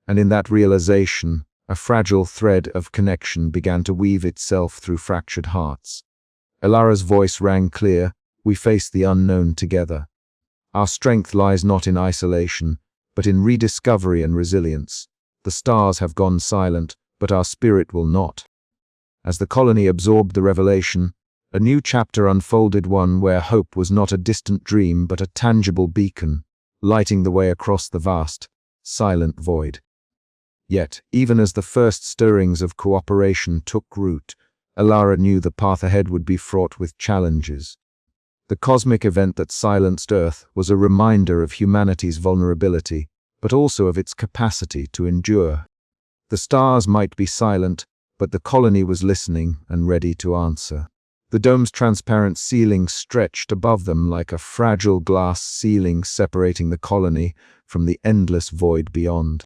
And in that realization, a fragile thread of connection began to weave itself through fractured hearts. Elara's voice rang clear, "We face the unknown together. Our strength lies not in isolation, but in rediscovery and resilience. The stars have gone silent, but our spirit will not." As the colony absorbed the revelation, a new chapter unfolded, one where hope was not a distant dream but a tangible beacon, lighting the way across the vast, silent void. Yet, even as the first stirrings of cooperation took root, Elara knew the path ahead would be fraught with challenges. The cosmic event that silenced Earth was a reminder of humanity's vulnerability, but also of its capacity to endure. The stars might be silent, but the colony was listening and ready to answer. The dome's transparent ceiling stretched above them like a fragile glass ceiling separating the colony from the endless void beyond.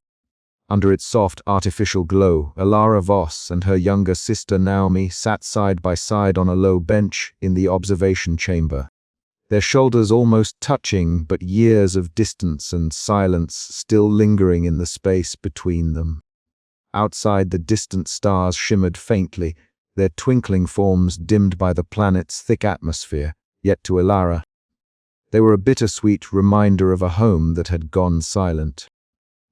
Under its soft, artificial glow, Elara Voss and her younger sister Naomi sat side by side on a low bench in the observation chamber. Their shoulders almost touching, but years of distance and silence still lingering in the space between them. Outside, the distant stars shimmered faintly, their twinkling forms dimmed by the planet's thick atmosphere, yet to Elara, they were a bittersweet reminder of a home that had gone silent.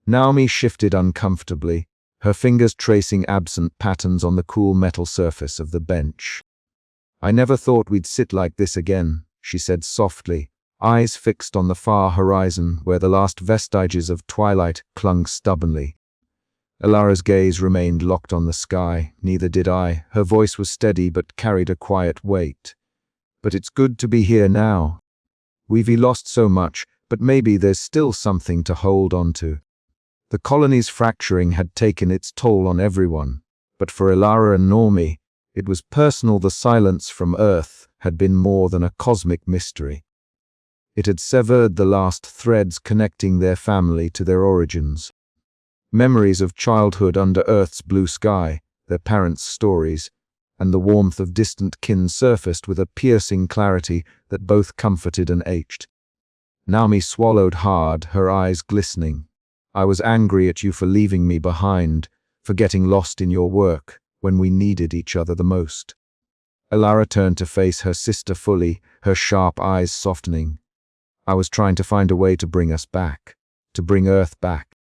Naomi shifted uncomfortably, her fingers tracing absent patterns on the cool metal surface of the bench. "I never thought we'd sit like this again," she said softly, eyes fixed on the far horizon where the last vestiges of twilight clung stubbornly. Elara's gaze remained locked on the sky. "Neither did I." Her voice was steady but carried a quiet weight. "But it's good to be here now. We've lost so much, but maybe there's still something to hold on to." The colony's fracturing had taken its toll on everyone, but for Elara and Naomi, it was personal. The silence from Earth had been more than a cosmic mystery. It had severed the last threads connecting their family to their origins. Memories of childhood under Earth's blue sky, their parents' stories, and the warmth of distant kin surfaced with a piercing clarity that both comforted and ached. Naomi swallowed hard, her eyes glistening. "I was angry at you for leaving me behind, for getting lost in your work when we needed each other the most." Elara turned to face her sister fully, her sharp eyes softening. "I was trying to find a way to bring us back, to bring Earth back.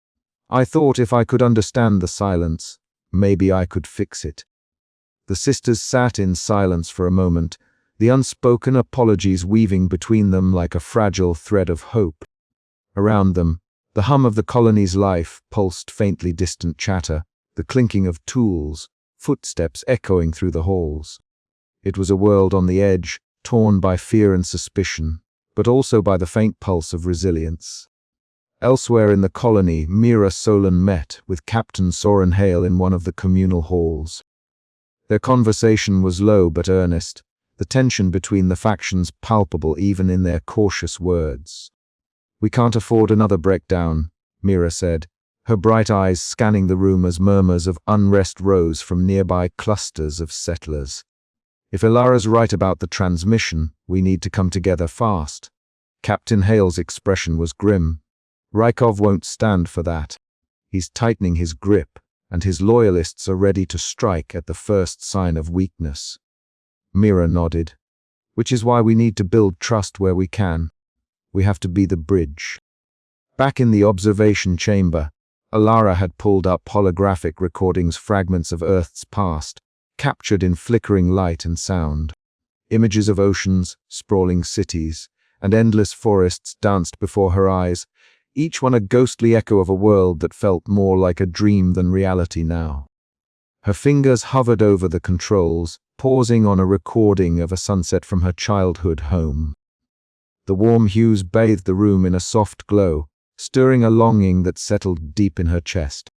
I thought if I could understand the silence, maybe I could fix it." The sisters sat in silence for a moment, the unspoken apologies weaving between them like a fragile thread of hope. Around them, the hum of the colony's life pulsed faintly, distant chatter, the clinking of tools, footsteps echoing through the halls. It was a world on the edge, torn by fear and suspicion, but also by the faint pulse of resilience. Elsewhere in the colony, Mira Solon met with Captain Soren Hale in one of the communal halls. Their conversation was low but earnest, the tension between the factions palpable even in their cautious words. "We can't afford another breakdown," Mira said, her bright eyes scanning the room as murmurs of unrest rose from nearby clusters of settlers. "If Elara's right about the transmission, we need to come together fast." Captain Hale's expression was grim. "Rykov won't stand for that. He's tightening his grip, and his loyalists are ready to strike at the first sign of weakness." Mira nodded. "Which is why we need to build trust where we can. We have to be the bridge." Back in the observation chamber, Elara had pulled up holographic recordings, fragments of Earth's past, captured in flickering light and sound. Images of oceans, sprawling cities, and endless forests danced before her eyes, each one a ghostly echo of a world that felt more like a dream than reality now. Her fingers hovered over the controls, pausing on a recording of a sunset from her childhood home. The warm hues bathed the room in a soft glow, stirring a longing that settled deep in her chest.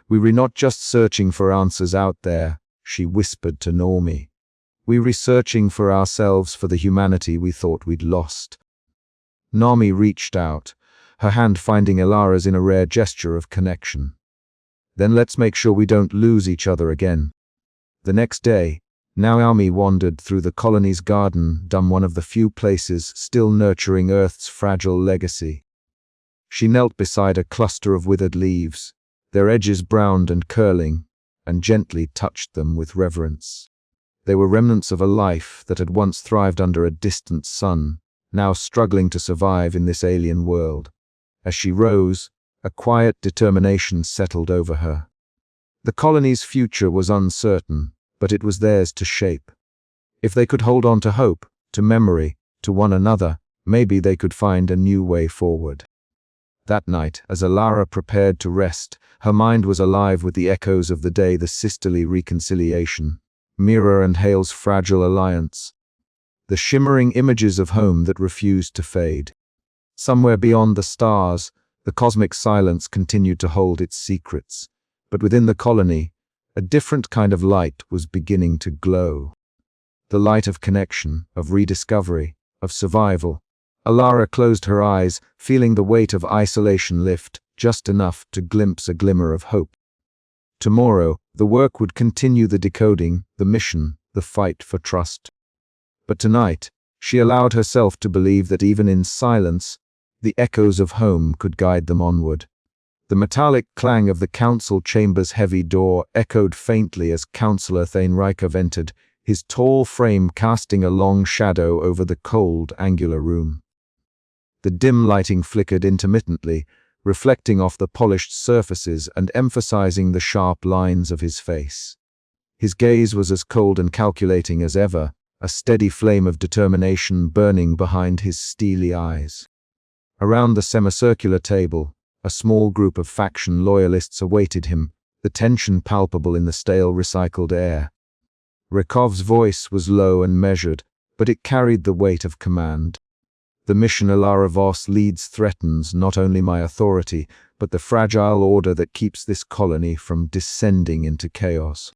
"We were not just searching for answers out there," she whispered to Normie. "We were searching for ourselves, for the humanity we thought we'd lost." Normie reached out, her hand finding Elara's in a rare gesture of connection. "Then let's make sure we don't lose each other again." The next day, Naomi wandered through the colony's garden, one of the few places still nurturing Earth's fragile legacy. She knelt beside a cluster of withered leaves, their edges browned and curling, and gently touched them with reverence. They were remnants of a life that had once thrived under a distant sun, now struggling to survive in this alien world. As she rose, a quiet determination settled over her. The colony's future was uncertain, but it was theirs to shape. If they could hold on to hope, to memory, to one another, maybe they could find a new way forward. That night, as Elara prepared to rest, her mind was alive with the echoes of the day, the sisterly reconciliation, Mira and Hale's fragile alliance, the shimmering images of home that refused to fade. Somewhere beyond the stars, the cosmic silence continued to hold its secrets, but within the colony, a different kind of light was beginning to glow. The light of connection, of rediscovery, of survival. Elara closed her eyes, feeling the weight of isolation lift, just enough to glimpse a glimmer of hope. Tomorrow, the work would continue, the decoding, the mission, the fight for trust. But tonight, she allowed herself to believe that even in silence, the echoes of home could guide them onward. The metallic clang of the council chamber's heavy door echoed faintly as Councillor Thane Rykov entered, his tall frame casting a long shadow over the cold, angular room. The dim lighting flickered intermittently, reflecting off the polished surfaces and emphasizing the sharp lines of his face. His gaze was as cold and calculating as ever, a steady flame of determination burning behind his steely eyes. Around the semicircular table, a small group of faction loyalists awaited him, the tension palpable in the stale recycled air. Rykov's voice was low and measured, but it carried the weight of command. "The mission Elara Voss leads threatens not only my authority, but the fragile order that keeps this colony from descending into chaos.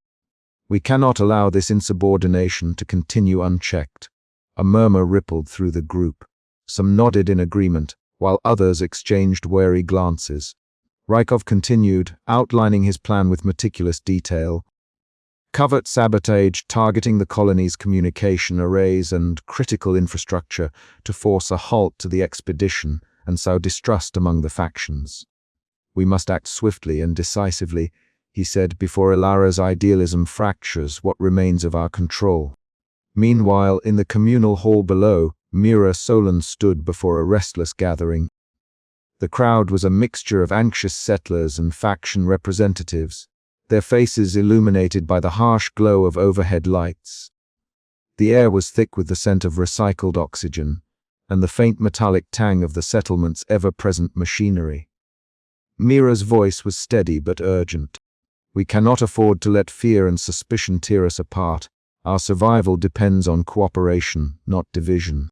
We cannot allow this insubordination to continue unchecked." A murmur rippled through the group. Some nodded in agreement, while others exchanged wary glances. Rykov continued, outlining his plan with meticulous detail. Covert sabotage targeting the colony's communication arrays and critical infrastructure to force a halt to the expedition and sow distrust among the factions. "We must act swiftly and decisively," he said, "before Elara's idealism fractures what remains of our control." Meanwhile, in the communal hall below, Mira Solon stood before a restless gathering. The crowd was a mixture of anxious settlers and faction representatives, their faces illuminated by the harsh glow of overhead lights. The air was thick with the scent of recycled oxygen, and the faint metallic tang of the settlement's ever-present machinery. Mira's voice was steady but urgent. "We cannot afford to let fear and suspicion tear us apart. Our survival depends on cooperation, not division.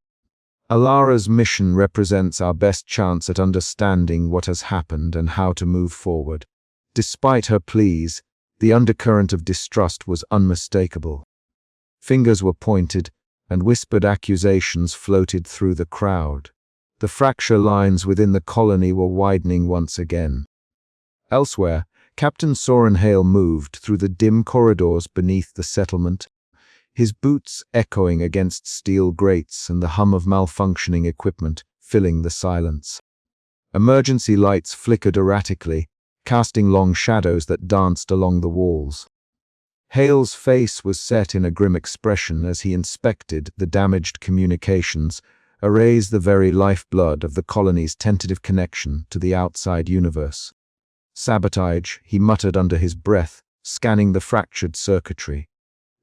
Elara's mission represents our best chance at understanding what has happened and how to move forward." Despite her pleas, the undercurrent of distrust was unmistakable. Fingers were pointed, and whispered accusations floated through the crowd. The fracture lines within the colony were widening once again. Elsewhere, Captain Soren Hale moved through the dim corridors beneath the settlement, his boots echoing against steel grates and the hum of malfunctioning equipment filling the silence. Emergency lights flickered erratically, casting long shadows that danced along the walls. Hale's face was set in a grim expression as he inspected the damaged communications, arrays the very lifeblood of the colony's tentative connection to the outside universe. "Sabotage," he muttered under his breath, scanning the fractured circuitry.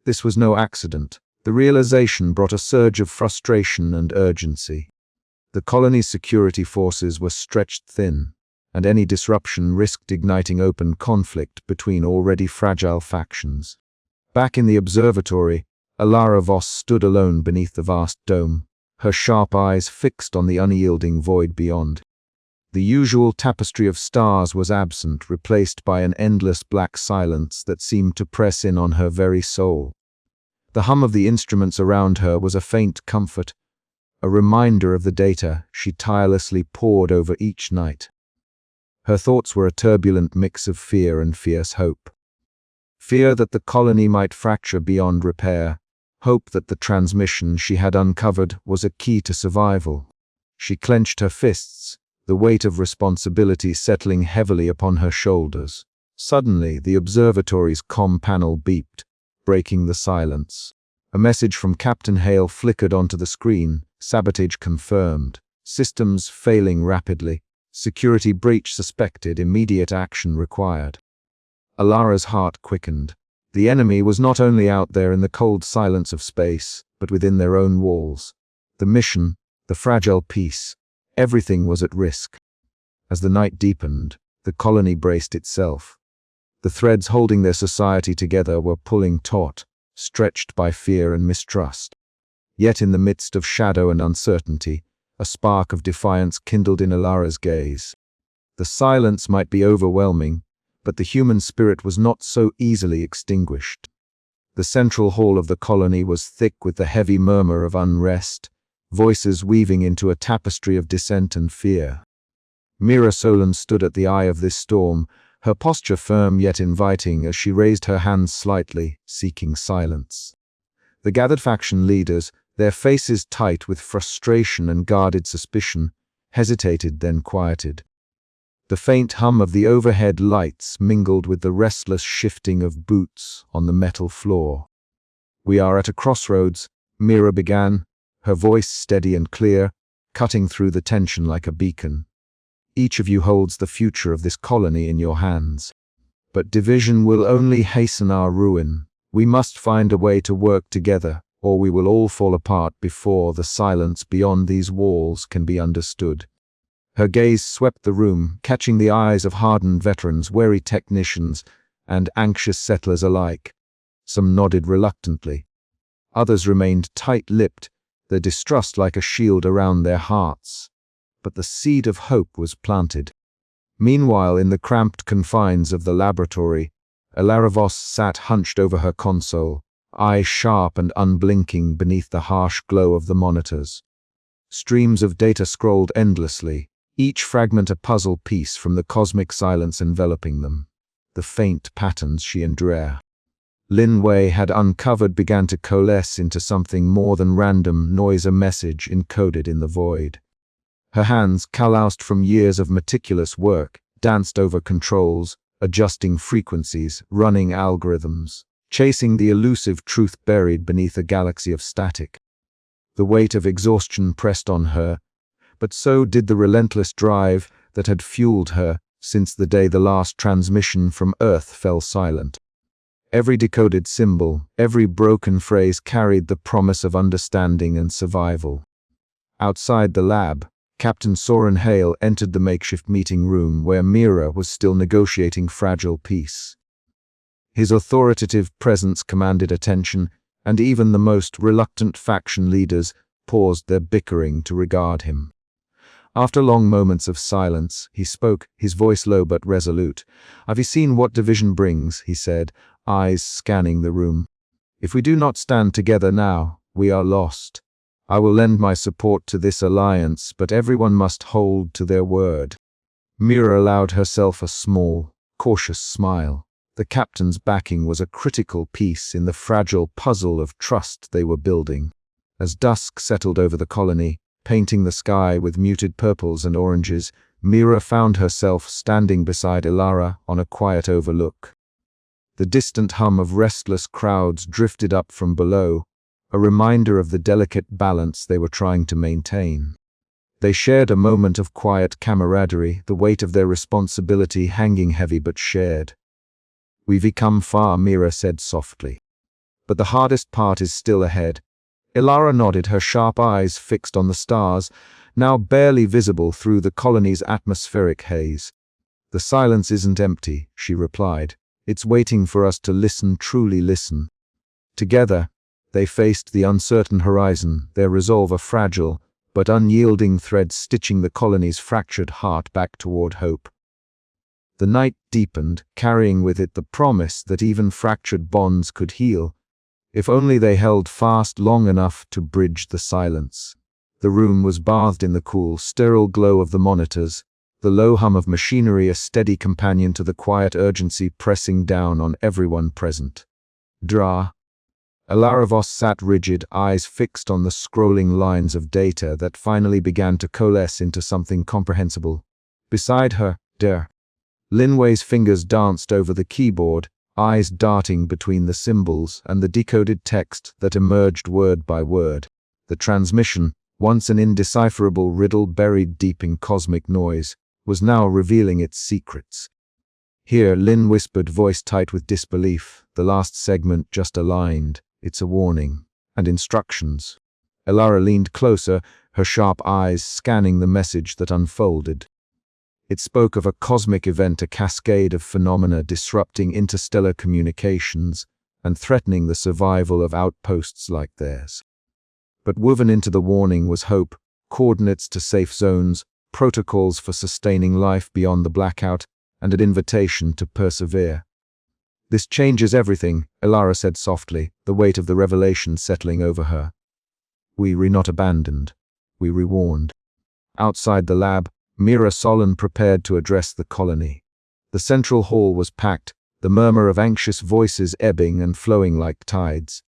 This was no accident. The realization brought a surge of frustration and urgency. The colony's security forces were stretched thin, and any disruption risked igniting open conflict between already fragile factions. Back in the observatory, Elara Voss stood alone beneath the vast dome, her sharp eyes fixed on the unyielding void beyond. The usual tapestry of stars was absent, replaced by an endless black silence that seemed to press in on her very soul. The hum of the instruments around her was a faint comfort, a reminder of the data she tirelessly pored over each night. Her thoughts were a turbulent mix of fear and fierce hope. Fear that the colony might fracture beyond repair, hope that the transmission she had uncovered was a key to survival. She clenched her fists, the weight of responsibility settling heavily upon her shoulders. Suddenly, the observatory's comm panel beeped, breaking the silence. A message from Captain Hale flickered onto the screen. Sabotage confirmed. Systems failing rapidly. Security breach suspected. Immediate action required. Elara's heart quickened. The enemy was not only out there in the cold silence of space, but within their own walls. The mission, the fragile peace, everything was at risk. As the night deepened, the colony braced itself. The threads holding their society together were pulling taut, stretched by fear and mistrust. Yet in the midst of shadow and uncertainty, a spark of defiance kindled in Elara's gaze. The silence might be overwhelming, but the human spirit was not so easily extinguished. The central hall of the colony was thick with the heavy murmur of unrest, voices weaving into a tapestry of dissent and fear. Mira Solon stood at the eye of this storm, her posture firm yet inviting as she raised her hands slightly, seeking silence. The gathered faction leaders, their faces tight with frustration and guarded suspicion, hesitated then quieted. The faint hum of the overhead lights mingled with the restless shifting of boots on the metal floor. "We are at a crossroads," Mira began, her voice steady and clear, cutting through the tension like a beacon. "Each of you holds the future of this colony in your hands. But division will only hasten our ruin. We must find a way to work together, or we will all fall apart before the silence beyond these walls can be understood." Her gaze swept the room, catching the eyes of hardened veterans, wary technicians, and anxious settlers alike. Some nodded reluctantly. Others remained tight-lipped, their distrust like a shield around their hearts. But the seed of hope was planted. Meanwhile, in the cramped confines of the laboratory, Elara Voss sat hunched over her console, eyes sharp and unblinking beneath the harsh glow of the monitors. Streams of data scrolled endlessly, each fragment a puzzle piece from the cosmic silence enveloping them. The faint patterns she and Drea Lin Wei had uncovered began to coalesce into something more than random noise, a message encoded in the void. Her hands, calloused from years of meticulous work, danced over controls, adjusting frequencies, running algorithms, chasing the elusive truth buried beneath a galaxy of static. The weight of exhaustion pressed on her, but so did the relentless drive that had fueled her since the day the last transmission from Earth fell silent. Every decoded symbol, every broken phrase carried the promise of understanding and survival. Outside the lab, Captain Soren Hale entered the makeshift meeting room where Mira was still negotiating fragile peace. His authoritative presence commanded attention, and even the most reluctant faction leaders paused their bickering to regard him. After long moments of silence, he spoke, his voice low but resolute. "Have you seen what division brings?" he said, eyes scanning the room. "If we do not stand together now, we are lost. I will lend my support to this alliance, but everyone must hold to their word." Mira allowed herself a small, cautious smile. The captain's backing was a critical piece in the fragile puzzle of trust they were building. As dusk settled over the colony, painting the sky with muted purples and oranges, Mira found herself standing beside Elara on a quiet overlook. The distant hum of restless crowds drifted up from below, a reminder of the delicate balance they were trying to maintain. They shared a moment of quiet camaraderie, the weight of their responsibility hanging heavy but shared. "We've come far," Mira said softly. "But the hardest part is still ahead." Elara nodded, her sharp eyes fixed on the stars, now barely visible through the colony's atmospheric haze. "The silence isn't empty," she replied. "It's waiting for us to listen, truly listen." Together, they faced the uncertain horizon, their resolve a fragile but unyielding thread stitching the colony's fractured heart back toward hope. The night deepened, carrying with it the promise that even fractured bonds could heal, if only they held fast long enough to bridge the silence. The room was bathed in the cool, sterile glow of the monitors, the low hum of machinery a steady companion to the quiet urgency pressing down on everyone present. Elara Voss sat rigid, eyes fixed on the scrolling lines of data that finally began to coalesce into something comprehensible. Beside her, Linway's fingers danced over the keyboard, eyes darting between the symbols and the decoded text that emerged word by word. The transmission, once an indecipherable riddle buried deep in cosmic noise, was now revealing its secrets. Here, Lin whispered, voice tight with disbelief, the last segment just aligned. It's a warning. And instructions. Elara leaned closer, her sharp eyes scanning the message that unfolded. It spoke of a cosmic event, a cascade of phenomena disrupting interstellar communications and threatening the survival of outposts like theirs. But woven into the warning was hope, coordinates to safe zones, protocols for sustaining life beyond the blackout, and an invitation to persevere. This changes everything, Elara said softly, the weight of the revelation settling over her. We were not abandoned. We were warned. Outside the lab, Mira Solon prepared to address the colony. The central hall was packed, the murmur of anxious voices ebbing and flowing like tides.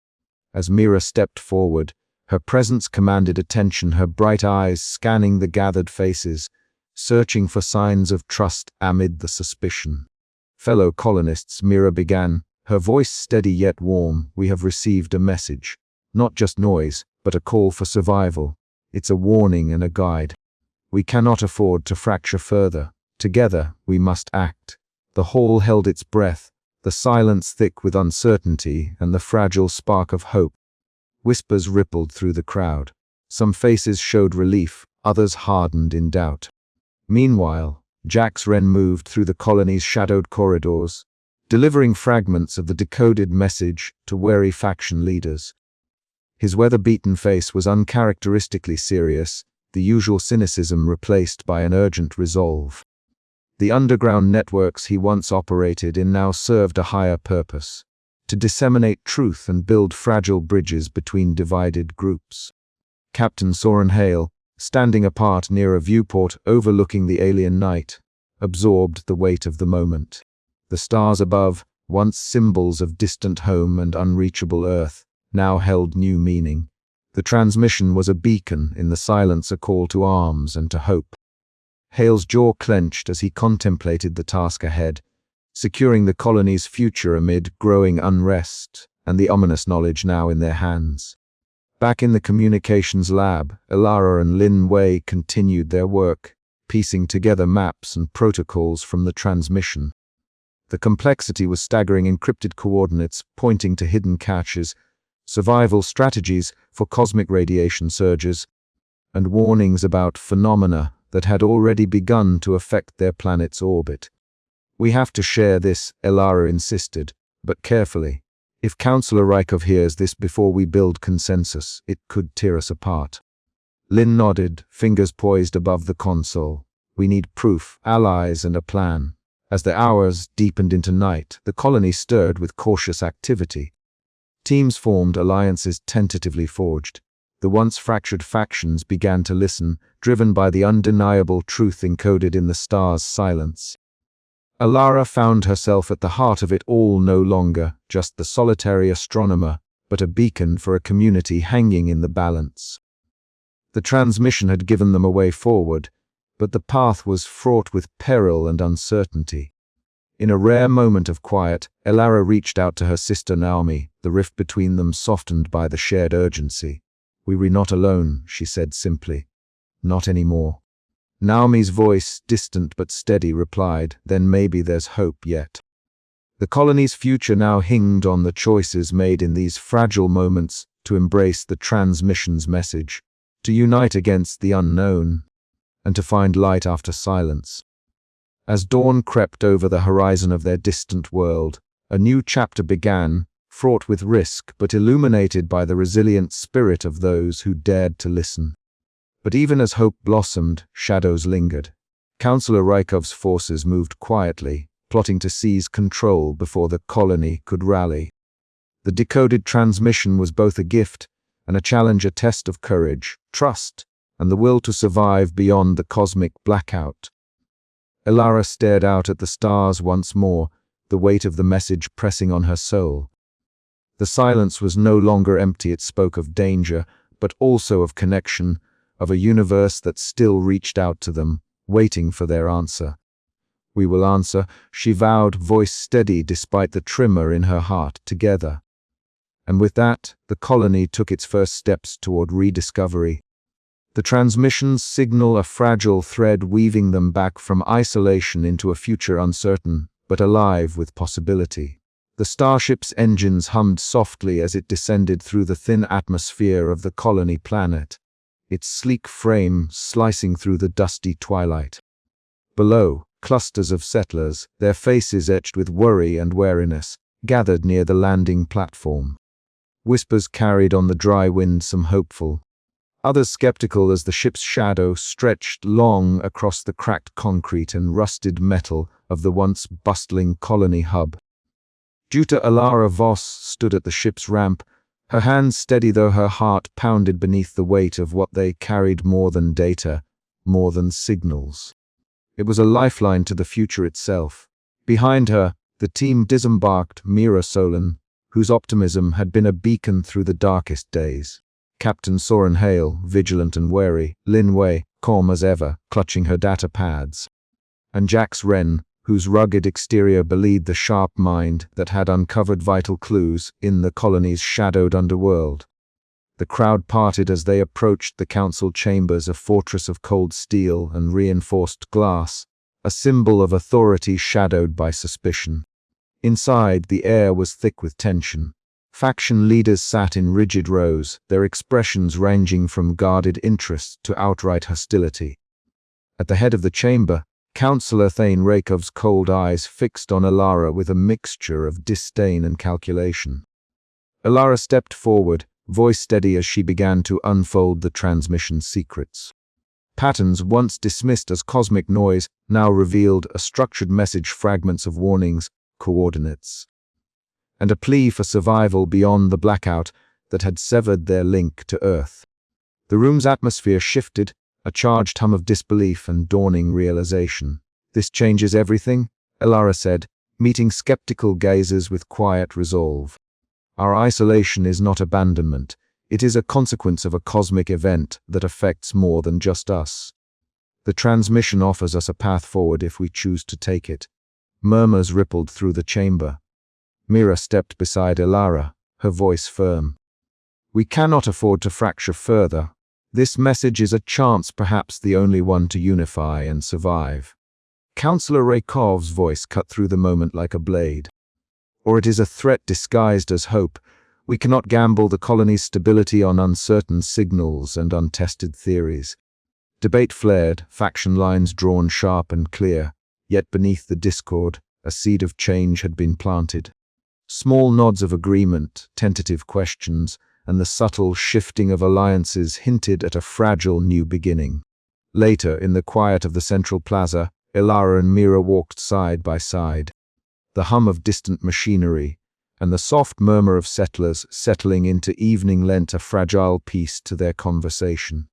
As Mira stepped forward, her presence commanded attention, her bright eyes scanning the gathered faces, searching for signs of trust amid the suspicion. Fellow colonists, Mira began, her voice steady yet warm, we have received a message. Not just noise, but a call for survival. It's a warning and a guide. We cannot afford to fracture further. Together, we must act. The hall held its breath, the silence thick with uncertainty and the fragile spark of hope. Whispers rippled through the crowd. Some faces showed relief, others hardened in doubt. Meanwhile, Jax Wren moved through the colony's shadowed corridors, delivering fragments of the decoded message to wary faction leaders. His weather-beaten face was uncharacteristically serious, the usual cynicism replaced by an urgent resolve. The underground networks he once operated in now served a higher purpose: to disseminate truth and build fragile bridges between divided groups. Captain Soren Hale, standing apart near a viewport overlooking the alien night, absorbed the weight of the moment. The stars above, once symbols of distant home and unreachable Earth, now held new meaning. The transmission was a beacon, in the silence a call to arms and to hope. Hale's jaw clenched as he contemplated the task ahead, securing the colony's future amid growing unrest and the ominous knowledge now in their hands. Back in the communications lab, Elara and Lin Wei continued their work, piecing together maps and protocols from the transmission. The complexity was staggering: encrypted coordinates pointing to hidden caches, survival strategies for cosmic radiation surges, and warnings about phenomena that had already begun to affect their planet's orbit. We have to share this, Elara insisted, but carefully. If Councillor Rykov hears this before we build consensus, it could tear us apart. Lin nodded, fingers poised above the console. We need proof, allies, and a plan. As the hours deepened into night, the colony stirred with cautious activity. Teams formed, alliances tentatively forged. The once fractured factions began to listen, driven by the undeniable truth encoded in the stars' silence. Elara found herself at the heart of it all, no longer just the solitary astronomer, but a beacon for a community hanging in the balance. The transmission had given them a way forward, but the path was fraught with peril and uncertainty. In a rare moment of quiet, Elara reached out to her sister Naomi, the rift between them softened by the shared urgency. We were not alone, she said simply. Not anymore. Naomi's voice, distant but steady, replied, then maybe there's hope yet. The colony's future now hinged on the choices made in these fragile moments: to embrace the transmission's message, to unite against the unknown, and to find light after silence. As dawn crept over the horizon of their distant world, a new chapter began, fraught with risk but illuminated by the resilient spirit of those who dared to listen. But even as hope blossomed, shadows lingered. Councillor Rykov's forces moved quietly, plotting to seize control before the colony could rally. The decoded transmission was both a gift and a challenge, a test of courage, trust, and the will to survive beyond the cosmic blackout. Elara stared out at the stars once more, the weight of the message pressing on her soul. The silence was no longer empty. It spoke of danger, but also of connection, of a universe that still reached out to them, waiting for their answer. "We will answer," she vowed, voice steady despite the tremor in her heart. "Together." And with that, the colony took its first steps toward rediscovery. The transmissions signal a fragile thread weaving them back from isolation into a future uncertain, but alive with possibility. The starship's engines hummed softly as it descended through the thin atmosphere of the colony planet, its sleek frame slicing through the dusty twilight. Below, clusters of settlers, their faces etched with worry and wariness, gathered near the landing platform. Whispers carried on the dry wind, some hopeful, others skeptical as the ship's shadow stretched long across the cracked concrete and rusted metal of the once bustling colony hub. Elara Voss stood at the ship's ramp, her hands steady though her heart pounded beneath the weight of what they carried, more than data, more than signals. It was a lifeline to the future itself. Behind her, the team disembarked Mira Solon, whose optimism had been a beacon through the darkest days. Captain Soren Hale, vigilant and wary, Lin Wei, calm as ever, clutching her data pads, and Jax Wren, whose rugged exterior belied the sharp mind that had uncovered vital clues in the colony's shadowed underworld. The crowd parted as they approached the council chambers, a fortress of cold steel and reinforced glass, a symbol of authority shadowed by suspicion. Inside, the air was thick with tension. Faction leaders sat in rigid rows, their expressions ranging from guarded interest to outright hostility. At the head of the chamber, Councillor Thane Rakov's cold eyes fixed on Elara with a mixture of disdain and calculation. Elara stepped forward, voice steady as she began to unfold the transmission secrets. Patterns once dismissed as cosmic noise now revealed a structured message, fragments of warnings, coordinates, and a plea for survival beyond the blackout that had severed their link to Earth. The room's atmosphere shifted, a charged hum of disbelief and dawning realization. "This changes everything," Elara said, meeting skeptical gazes with quiet resolve. "Our isolation is not abandonment. It is a consequence of a cosmic event that affects more than just us. The transmission offers us a path forward if we choose to take it." Murmurs rippled through the chamber. Mira stepped beside Elara, her voice firm. "We cannot afford to fracture further. This message is a chance, perhaps the only one, to unify and survive." Councillor Raykov's voice cut through the moment like a blade. "Or it is a threat disguised as hope. We cannot gamble the colony's stability on uncertain signals and untested theories." Debate flared, faction lines drawn sharp and clear, yet beneath the discord, a seed of change had been planted. Small nods of agreement, tentative questions, and the subtle shifting of alliances hinted at a fragile new beginning. Later, in the quiet of the central plaza, Elara and Mira walked side by side. The hum of distant machinery and the soft murmur of settlers settling into evening lent a fragile peace to their conversation.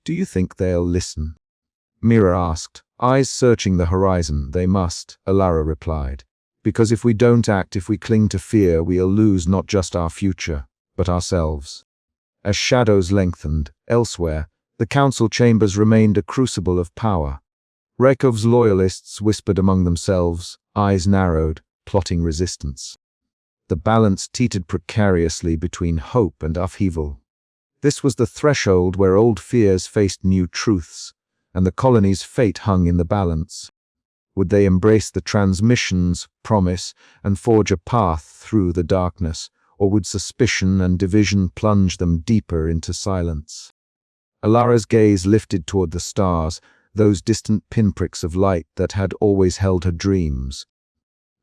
"Do you think they'll listen?" Mira asked, eyes searching the horizon. "They must," Elara replied. "Because if we don't act, if we cling to fear, we'll lose not just our future, but ourselves." As shadows lengthened, elsewhere, the council chambers remained a crucible of power. Rakov's loyalists whispered among themselves, eyes narrowed, plotting resistance. The balance teetered precariously between hope and upheaval. This was the threshold where old fears faced new truths, and the colony's fate hung in the balance. Would they embrace the transmission's promise and forge a path through the darkness, or would suspicion and division plunge them deeper into silence? Elara's gaze lifted toward the stars, those distant pinpricks of light that had always held her dreams.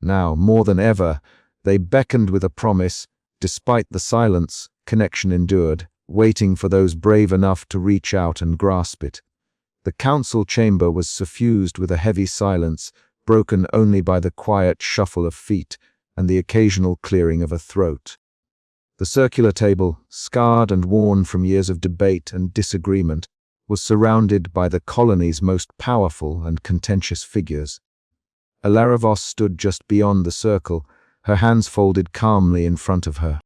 Now, more than ever, They beckoned with a promise. Despite the silence, connection endured, waiting for those brave enough to reach out and grasp it. The council chamber was suffused with a heavy silence, broken only by the quiet shuffle of feet and the occasional clearing of a throat. The circular table, scarred and worn from years of debate and disagreement, was surrounded by the colony's most powerful and contentious figures. Elara Voss stood just beyond the circle, her hands folded calmly in front of her.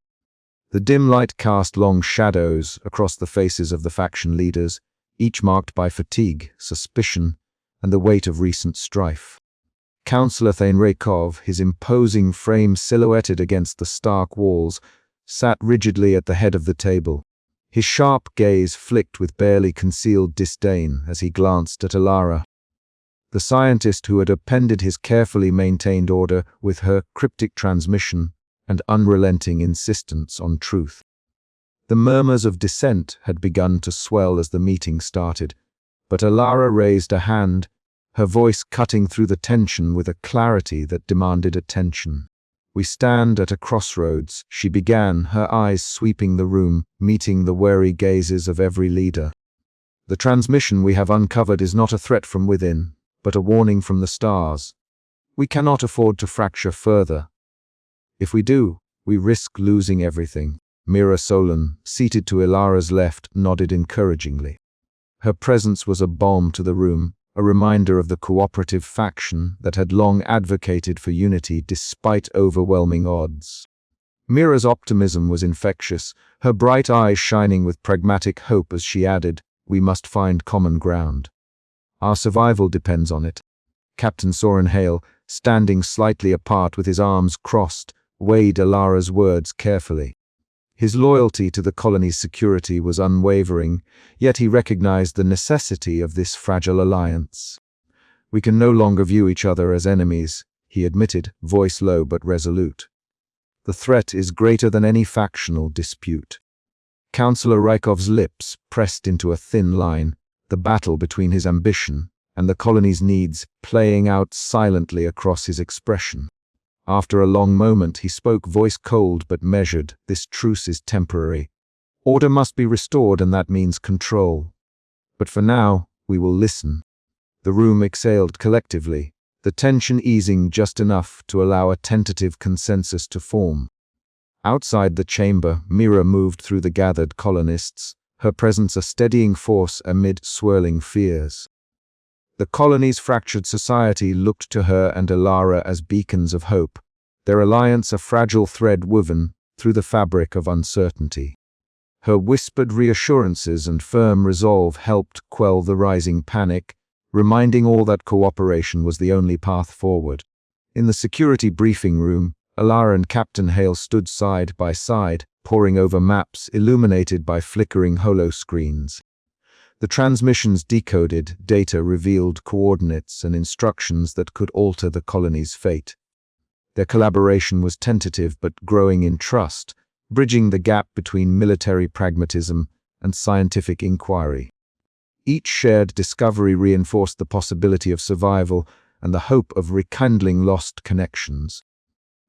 The dim light cast long shadows across the faces of the faction leaders, each marked by fatigue, suspicion, and the weight of recent strife. Councillor Thane-Rakov, his imposing frame silhouetted against the stark walls, sat rigidly at the head of the table. His sharp gaze flicked with barely concealed disdain as he glanced at Elara, the scientist who had appended his carefully maintained order with her cryptic transmission and unrelenting insistence on truth. The murmurs of dissent had begun to swell as the meeting started, but Elara raised a hand, her voice cutting through the tension with a clarity that demanded attention. "We stand at a crossroads," she began, her eyes sweeping the room, meeting the wary gazes of every leader. "The transmission we have uncovered is not a threat from within, but a warning from the stars. We cannot afford to fracture further. If we do, we risk losing everything." Mira Solon, seated to Elara's left, nodded encouragingly. Her presence was a balm to the room, a reminder of the cooperative faction that had long advocated for unity despite overwhelming odds. Mira's optimism was infectious, her bright eyes shining with pragmatic hope as she added, "We must find common ground. Our survival depends on it." Captain Soren Hale, standing slightly apart with his arms crossed, weighed Elara's words carefully. His loyalty to the colony's security was unwavering, yet he recognized the necessity of this fragile alliance. "We can no longer view each other as enemies," he admitted, voice low but resolute. "The threat is greater than any factional dispute." Councillor Rykov's lips pressed into a thin line, the battle between his ambition and the colony's needs playing out silently across his expression. After a long moment, he spoke, voice cold but measured. "This truce is temporary. Order must be restored, and that means control. But for now, we will listen." The room exhaled collectively, the tension easing just enough to allow a tentative consensus to form. Outside the chamber, Mira moved through the gathered colonists, her presence a steadying force amid swirling fears. The colony's fractured society looked to her and Elara as beacons of hope, their alliance a fragile thread woven through the fabric of uncertainty. Her whispered reassurances and firm resolve helped quell the rising panic, reminding all that cooperation was the only path forward. In the security briefing room, Elara and Captain Hale stood side by side, poring over maps illuminated by flickering holoscreens. The transmissions decoded data revealed coordinates and instructions that could alter the colony's fate. Their collaboration was tentative but growing in trust, bridging the gap between military pragmatism and scientific inquiry. Each shared discovery reinforced the possibility of survival and the hope of rekindling lost connections.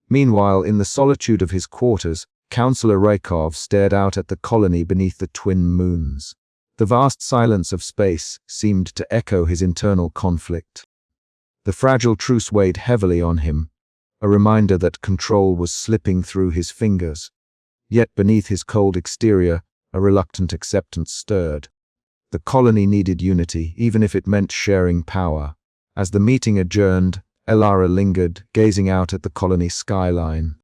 Meanwhile, in the solitude of his quarters, Councillor Rykov stared out at the colony beneath the twin moons. The vast silence of space seemed to echo his internal conflict. The fragile truce weighed heavily on him, a reminder that control was slipping through his fingers. Yet beneath his cold exterior, a reluctant acceptance stirred. The colony needed unity, even if it meant sharing power. As the meeting adjourned, Elara lingered, gazing out at the colony skyline.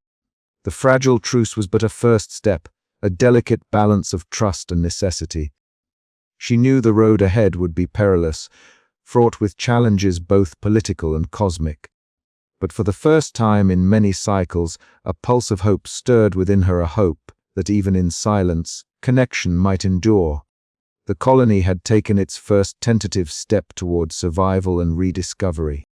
The fragile truce was but a first step, a delicate balance of trust and necessity. She knew the road ahead would be perilous, fraught with challenges both political and cosmic. But for the first time in many cycles, a pulse of hope stirred within her, a hope that even in silence, connection might endure. The colony had taken its first tentative step towards survival and rediscovery.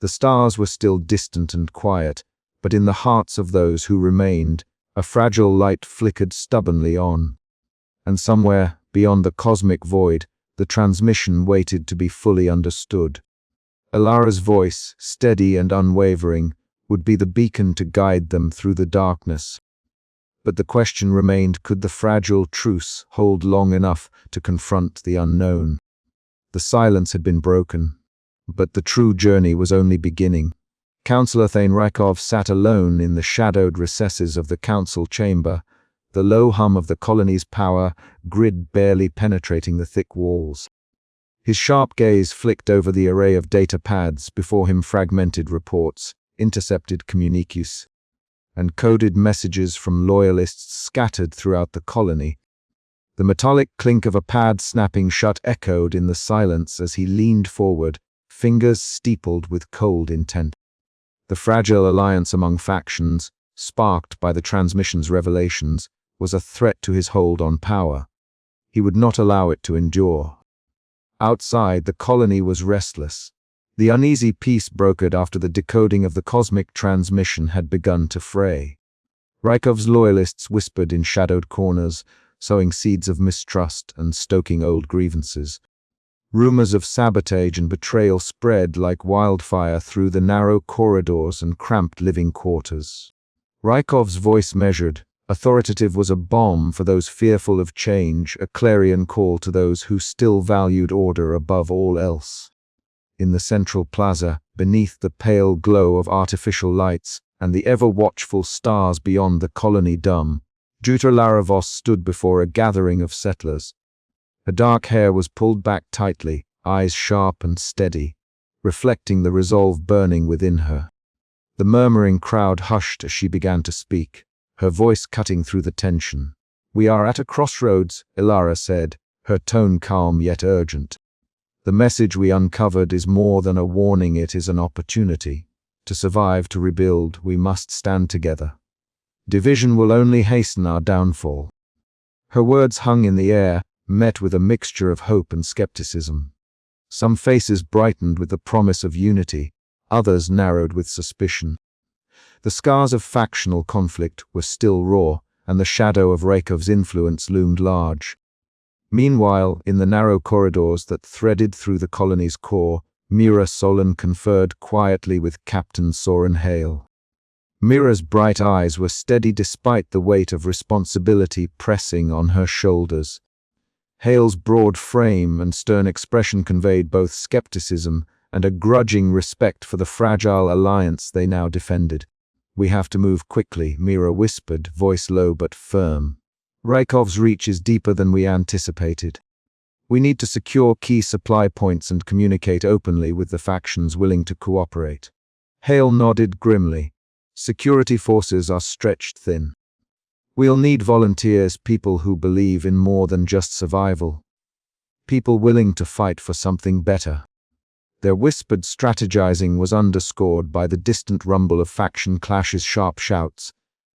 The stars were still distant and quiet, but in the hearts of those who remained, a fragile light flickered stubbornly on. And somewhere, beyond the cosmic void, the transmission waited to be fully understood. Elara's voice, steady and unwavering, would be the beacon to guide them through the darkness. But the question remained, could the fragile truce hold long enough to confront the unknown? The silence had been broken, but the true journey was only beginning. Councillor Thane Rykov sat alone in the shadowed recesses of the council chamber, the low hum of the colony's power grid barely penetrating the thick walls. His sharp gaze flicked over the array of data pads before him, fragmented reports, intercepted communiques, and coded messages from loyalists scattered throughout the colony. The metallic clink of a pad snapping shut echoed in the silence as he leaned forward, fingers steepled with cold intent. The fragile alliance among factions, sparked by the transmission's revelations, was a threat to his hold on power. He would not allow it to endure. Outside, the colony was restless. The uneasy peace brokered after the decoding of the cosmic transmission had begun to fray. Rykov's loyalists whispered in shadowed corners, sowing seeds of mistrust and stoking old grievances. Rumors of sabotage and betrayal spread like wildfire through the narrow corridors and cramped living quarters. Rykov's voice measured, authoritative, was a bomb for those fearful of change, a clarion call to those who still valued order above all else. In the central plaza, beneath the pale glow of artificial lights and the ever-watchful stars beyond the colony dome, Elara Voss stood before a gathering of settlers. Her dark hair was pulled back tightly, eyes sharp and steady, reflecting the resolve burning within her. The murmuring crowd hushed as she began to speak, her voice cutting through the tension. "We are at a crossroads," Elara said, her tone calm yet urgent. "The message we uncovered is more than a warning, it is an opportunity. To survive, to rebuild, we must stand together. Division will only hasten our downfall." Her words hung in the air, met with a mixture of hope and skepticism. Some faces brightened with the promise of unity, others narrowed with suspicion. The scars of factional conflict were still raw, and the shadow of Rykov's influence loomed large. Meanwhile, in the narrow corridors that threaded through the colony's core, Mira Solon conferred quietly with Captain Soren Hale. Mira's bright eyes were steady despite the weight of responsibility pressing on her shoulders. Hale's broad frame and stern expression conveyed both skepticism and a grudging respect for the fragile alliance they now defended. "We have to move quickly," Mira whispered, voice low but firm. "Rykov's reach is deeper than we anticipated. We need to secure key supply points and communicate openly with the factions willing to cooperate." Hale nodded grimly. "Security forces are stretched thin. We'll need volunteers, people who believe in more than just survival. People willing to fight for something better." Their whispered strategizing was underscored by the distant rumble of faction clashes, sharp shouts,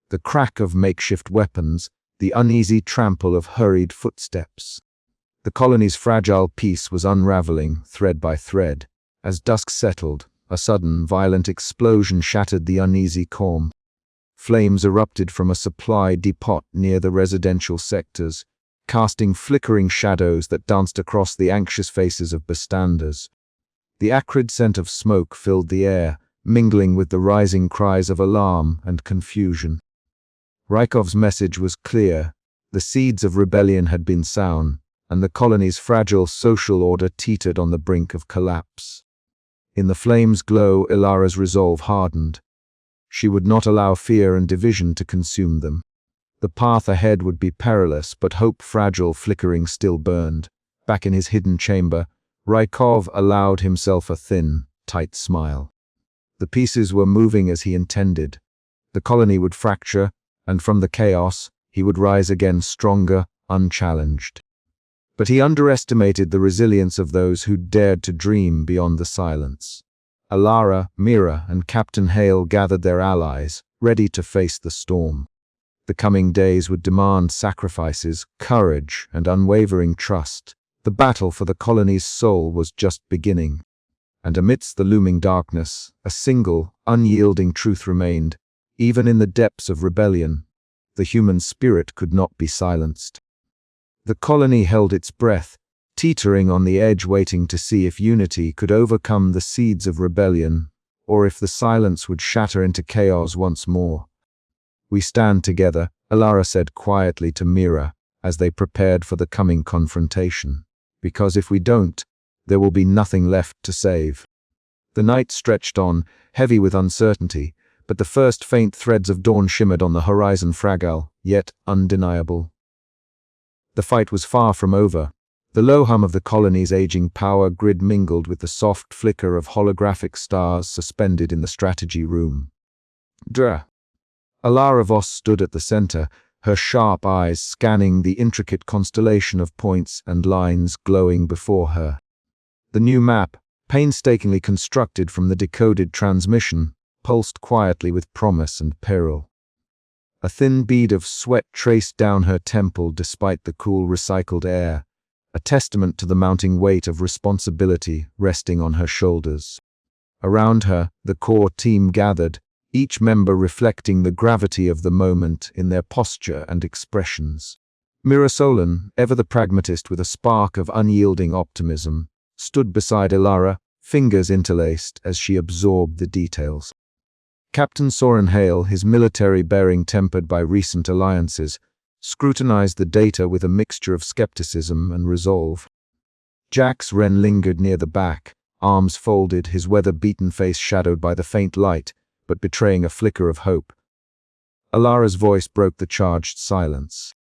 the crack of makeshift weapons, the uneasy trample of hurried footsteps. The colony's fragile peace was unraveling, thread by thread. As dusk settled, a sudden, violent explosion shattered the uneasy calm. Flames erupted from a supply depot near the residential sectors, casting flickering shadows that danced across the anxious faces of bystanders. The acrid scent of smoke filled the air, mingling with the rising cries of alarm and confusion. Rykov's message was clear. The seeds of rebellion had been sown, and the colony's fragile social order teetered on the brink of collapse. In the flame's glow, Elara's resolve hardened. She would not allow fear and division to consume them. The path ahead would be perilous, but hope, fragile, flickering, still burned. Back in his hidden chamber, Rykov allowed himself a thin, tight smile. The pieces were moving as he intended. The colony would fracture, and from the chaos, he would rise again stronger, unchallenged. But he underestimated the resilience of those who dared to dream beyond the silence. Elara, Mira, and Captain Hale gathered their allies, ready to face the storm. The coming days would demand sacrifices, courage, and unwavering trust. The battle for the colony's soul was just beginning. And amidst the looming darkness, a single, unyielding truth remained. Even in the depths of rebellion, the human spirit could not be silenced. The colony held its breath, teetering on the edge, waiting to see if unity could overcome the seeds of rebellion, or if the silence would shatter into chaos once more. "We stand together," Elara said quietly to Mira as they prepared for the coming confrontation. "Because if we don't, there will be nothing left to save." The night stretched on, heavy with uncertainty, but the first faint threads of dawn shimmered on the horizon, fragile, yet undeniable. The fight was far from over. The low hum of the colony's aging power grid mingled with the soft flicker of holographic stars suspended in the strategy room. Elara Voss stood at the center, her sharp eyes scanning the intricate constellation of points and lines glowing before her. The new map, painstakingly constructed from the decoded transmission, pulsed quietly with promise and peril. A thin bead of sweat traced down her temple despite the cool recycled air, a testament to the mounting weight of responsibility resting on her shoulders. Around her, the core team gathered, each member reflecting the gravity of the moment in their posture and expressions. Mira Solon, ever the pragmatist with a spark of unyielding optimism, stood beside Elara, fingers interlaced as she absorbed the details. Captain Soren Hale, his military bearing tempered by recent alliances, scrutinized the data with a mixture of skepticism and resolve. Jax Wren lingered near the back, arms folded, his weather-beaten face shadowed by the faint light, but betraying a flicker of hope. Elara's voice broke the charged silence.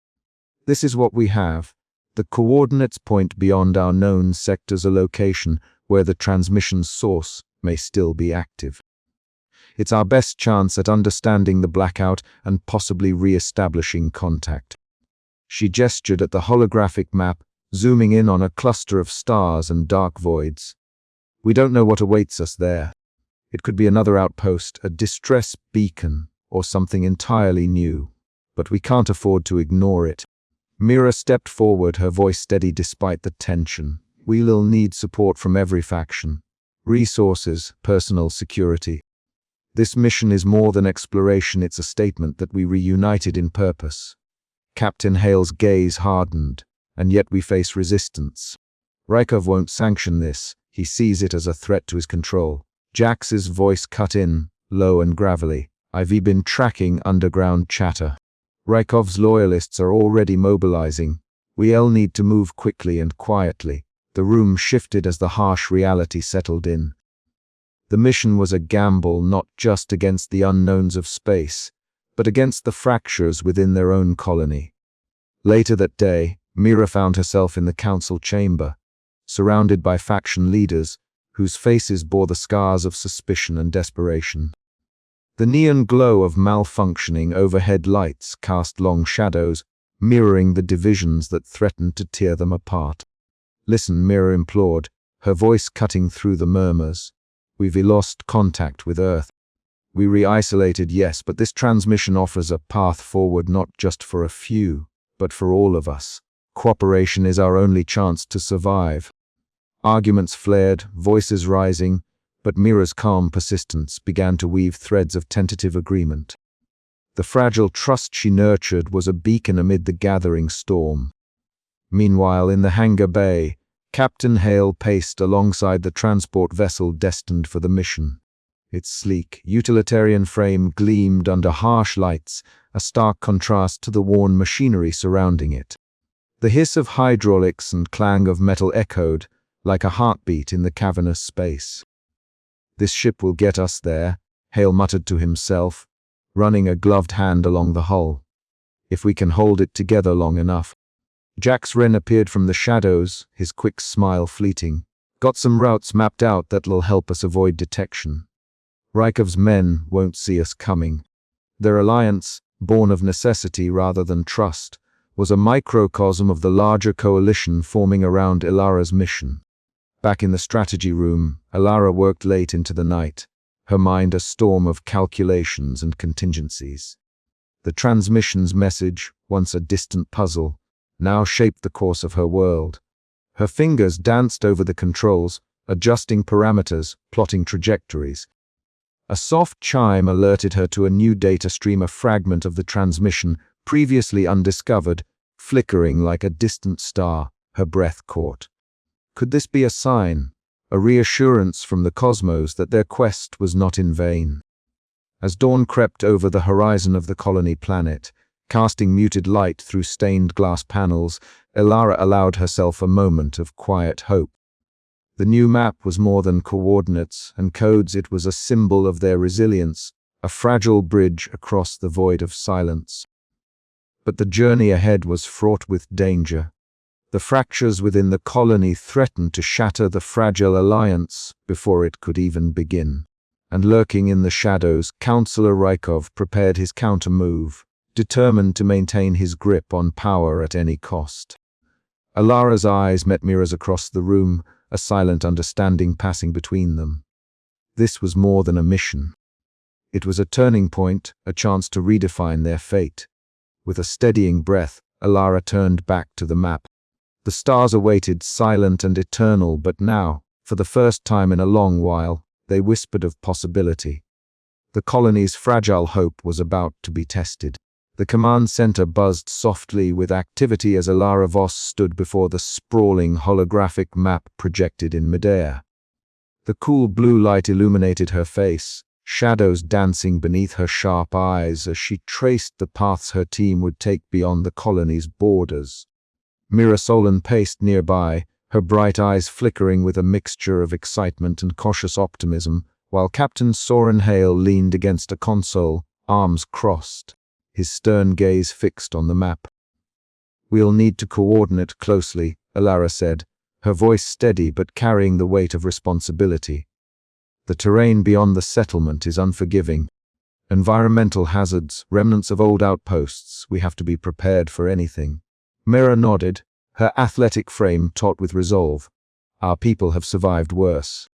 "This is what we have. The coordinates point beyond our known sector's a location where the transmission's source may still be active. It's our best chance at understanding the blackout and possibly re-establishing contact." She gestured at the holographic map, zooming in on a cluster of stars and dark voids. "We don't know what awaits us there. It could be another outpost, a distress beacon, or something entirely new. But we can't afford to ignore it." Mira stepped forward, her voice steady despite the tension. "We'll need support from every faction. Resources, personal security. This mission is more than exploration, it's a statement that we reunited in purpose." Captain Hale's gaze hardened, "And yet we face resistance. Rykov won't sanction this, he sees it as a threat to his control." Jax's voice cut in, low and gravelly. "I've been tracking underground chatter. Rykov's loyalists are already mobilizing. We'll need to move quickly and quietly." The room shifted as the harsh reality settled in. The mission was a gamble not just against the unknowns of space, but against the fractures within their own colony. Later that day, Mira found herself in the council chamber, surrounded by faction leaders, whose faces bore the scars of suspicion and desperation. The neon glow of malfunctioning overhead lights cast long shadows, mirroring the divisions that threatened to tear them apart. "Listen," Mira implored, her voice cutting through the murmurs. "We've lost contact with Earth. We re-isolated, yes, but this transmission offers a path forward not just for a few, but for all of us. Cooperation is our only chance to survive." Arguments flared, voices rising, but Mira's calm persistence began to weave threads of tentative agreement. The fragile trust she nurtured was a beacon amid the gathering storm. Meanwhile, in the hangar bay, Captain Hale paced alongside the transport vessel destined for the mission. Its sleek, utilitarian frame gleamed under harsh lights, a stark contrast to the worn machinery surrounding it. The hiss of hydraulics and clang of metal echoed, like a heartbeat in the cavernous space. "This ship will get us there," Hale muttered to himself, running a gloved hand along the hull. "If we can hold it together long enough." Jax Wren appeared from the shadows, his quick smile fleeting. "Got some routes mapped out that'll help us avoid detection. Rykov's men won't see us coming." Their alliance, born of necessity rather than trust, was a microcosm of the larger coalition forming around Elara's mission. Back in the strategy room, Elara worked late into the night, her mind a storm of calculations and contingencies. The transmission's message, once a distant puzzle, now shaped the course of her world. Her fingers danced over the controls, adjusting parameters, plotting trajectories. A soft chime alerted her to a new data stream, a fragment of the transmission, previously undiscovered, flickering like a distant star. Her breath caught. Could this be a sign? a reassurance from the cosmos that their quest was not in vain. As dawn crept over the horizon of the colony planet, casting muted light through stained glass panels, Elara allowed herself a moment of quiet hope. The new map was more than coordinates and codes, it was a symbol of their resilience, a fragile bridge across the void of silence. But the journey ahead was fraught with danger. The fractures within the colony threatened to shatter the fragile alliance before it could even begin. And lurking in the shadows, Councillor Rykov prepared his counter-move, determined to maintain his grip on power at any cost. Elara's eyes met Mira's across the room, a silent understanding passing between them. This was more than a mission. It was a turning point, a chance to redefine their fate. With a steadying breath, Elara turned back to the map. The stars awaited, silent and eternal, but now, for the first time in a long while, they whispered of possibility. The colony's fragile hope was about to be tested. The command center buzzed softly with activity as Elara Voss stood before the sprawling holographic map projected in midair. The cool blue light illuminated her face, shadows dancing beneath her sharp eyes as she traced the paths her team would take beyond the colony's borders. Mira Solon paced nearby, her bright eyes flickering with a mixture of excitement and cautious optimism, while Captain Soren Hale leaned against a console, arms crossed, his stern gaze fixed on the map. "We'll need to coordinate closely," Elara said, her voice steady but carrying the weight of responsibility. "The terrain beyond the settlement is unforgiving. Environmental hazards, remnants of old outposts, we have to be prepared for anything." Mira nodded, her athletic frame taut with resolve. "Our people have survived worse.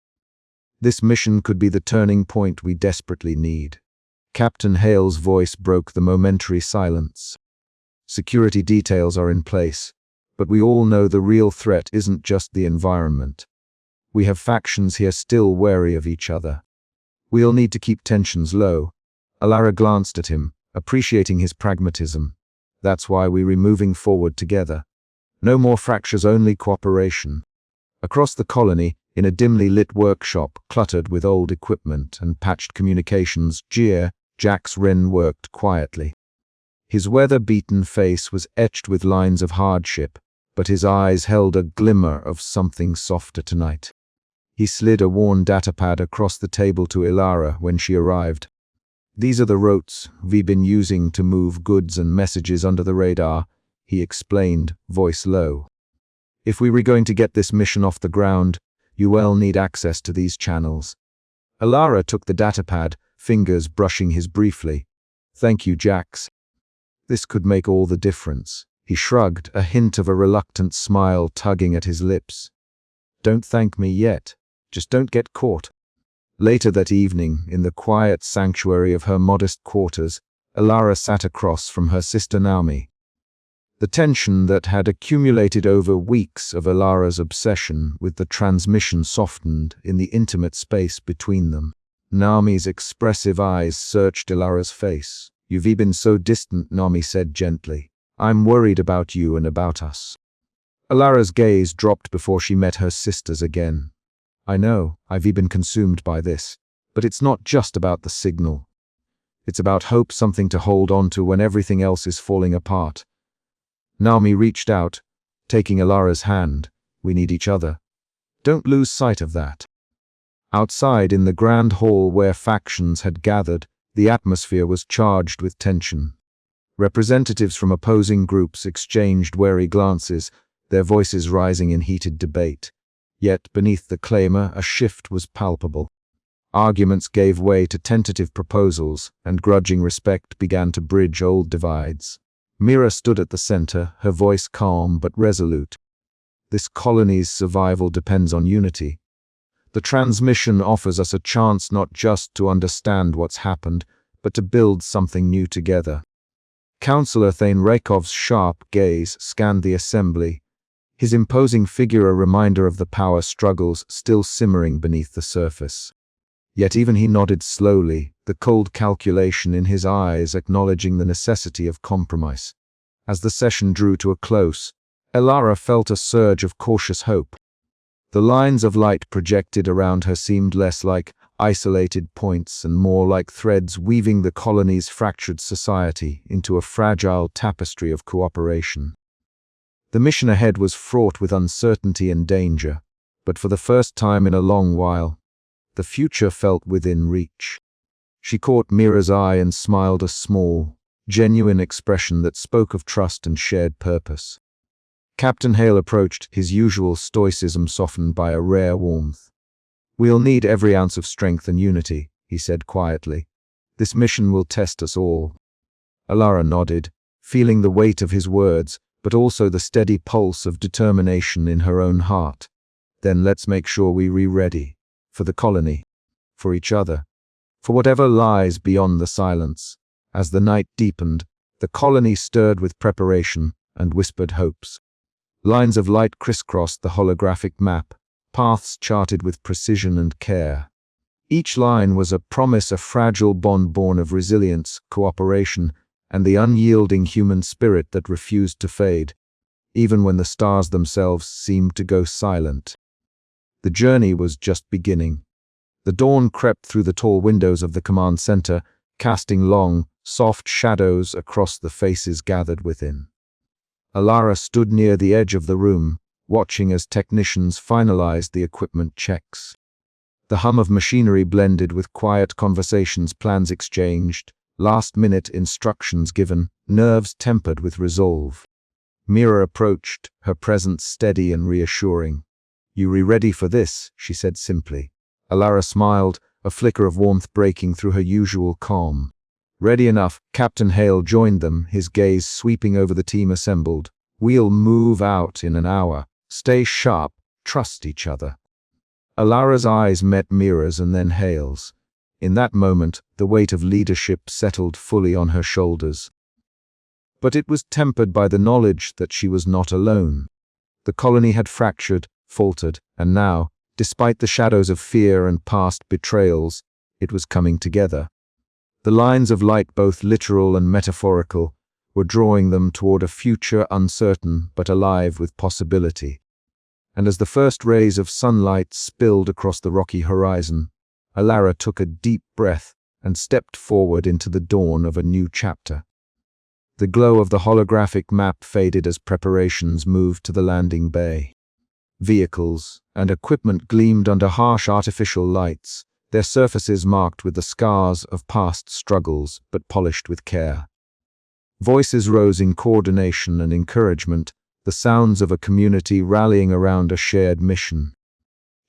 This mission could be the turning point we desperately need." Captain Hale's voice broke the momentary silence. "Security details are in place, but we all know the real threat isn't just the environment. We have factions here still wary of each other. We'll need to keep tensions low." Elara glanced at him, appreciating his pragmatism. "That's why we're moving forward together. No more fractures, only cooperation." Across the colony, in a dimly lit workshop cluttered with old equipment and patched communications, Jax Wren worked quietly. His weather-beaten face was etched with lines of hardship, but his eyes held a glimmer of something softer tonight. He slid a worn datapad across the table to Elara when she arrived. "These are the routes we've been using to move goods and messages under the radar," he explained, voice low. "If we were going to get this mission off the ground, you will need access to these channels." Elara took the datapad, fingers brushing his briefly. "Thank you, Jax. This could make all the difference." He shrugged, a hint of a reluctant smile tugging at his lips. "Don't thank me yet. Just don't get caught." Later that evening, in the quiet sanctuary of her modest quarters, Elara sat across from her sister Naomi. The tension that had accumulated over weeks of Elara's obsession with the transmission softened in the intimate space between them. Naomi's expressive eyes searched Elara's face. "You've been so distant," Naomi said gently. "I'm worried about you and about us." Elara's gaze dropped before she met her sister's again. "I know, I've been consumed by this, but it's not just about the signal. It's about hope, something to hold on to when everything else is falling apart." Naomi reached out, taking Elara's hand. "We need each other. Don't lose sight of that." Outside, in the grand hall where factions had gathered, the atmosphere was charged with tension. Representatives from opposing groups exchanged wary glances, their voices rising in heated debate. Yet beneath the clamor, a shift was palpable. Arguments gave way to tentative proposals, and grudging respect began to bridge old divides. Mira stood at the center, her voice calm but resolute. "This colony's survival depends on unity. The transmission offers us a chance not just to understand what's happened, but to build something new together." Councillor Thane Rakov's sharp gaze scanned the assembly, his imposing figure a reminder of the power struggles still simmering beneath the surface. Yet even he nodded slowly, the cold calculation in his eyes acknowledging the necessity of compromise. As the session drew to a close, Elara felt a surge of cautious hope. The lines of light projected around her seemed less like isolated points and more like threads weaving the colony's fractured society into a fragile tapestry of cooperation. The mission ahead was fraught with uncertainty and danger, but for the first time in a long while, the future felt within reach. She caught Mira's eye and smiled, a small, genuine expression that spoke of trust and shared purpose. Captain Hale approached, his usual stoicism softened by a rare warmth. "We'll need every ounce of strength and unity," he said quietly. "This mission will test us all." Elara nodded, feeling the weight of his words, but also the steady pulse of determination in her own heart. "Then let's make sure we're ready. For the colony. For each other. For whatever lies beyond the silence." As the night deepened, the colony stirred with preparation and whispered hopes. Lines of light crisscrossed the holographic map, paths charted with precision and care. Each line was a promise, a fragile bond born of resilience, cooperation, and the unyielding human spirit that refused to fade, even when the stars themselves seemed to go silent. The journey was just beginning. The dawn crept through the tall windows of the command center, casting long, soft shadows across the faces gathered within. Elara stood near the edge of the room, watching as technicians finalized the equipment checks. The hum of machinery blended with quiet conversations, plans exchanged, last-minute instructions given, nerves tempered with resolve. Mira approached, her presence steady and reassuring. "You ready for this?" she said simply. Elara smiled, a flicker of warmth breaking through her usual calm. "Ready enough." Captain Hale joined them, his gaze sweeping over the team assembled. "We'll move out in an hour. Stay sharp, trust each other." Elara's eyes met Mira's and then Hale's. In that moment, the weight of leadership settled fully on her shoulders. But it was tempered by the knowledge that she was not alone. The colony had fractured, faltered, and now, despite the shadows of fear and past betrayals, it was coming together. The lines of light, both literal and metaphorical, were drawing them toward a future uncertain but alive with possibility. And as the first rays of sunlight spilled across the rocky horizon, Elara took a deep breath and stepped forward into the dawn of a new chapter. The glow of the holographic map faded as preparations moved to the landing bay. Vehicles and equipment gleamed under harsh artificial lights, their surfaces marked with the scars of past struggles but polished with care. Voices rose in coordination and encouragement, the sounds of a community rallying around a shared mission.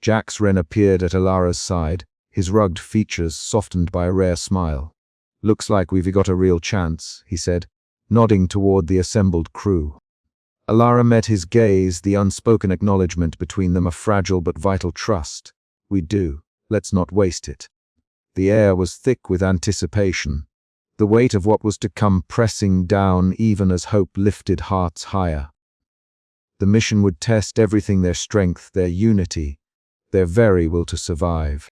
Jax Wren appeared at Elara's side, his rugged features softened by a rare smile. "Looks like we've got a real chance," he said, nodding toward the assembled crew. Elara met his gaze, the unspoken acknowledgement between them, a fragile but vital trust. "We do. Let's not waste it." The air was thick with anticipation, the weight of what was to come pressing down even as hope lifted hearts higher. The mission would test everything: their strength, their unity, their very will to survive.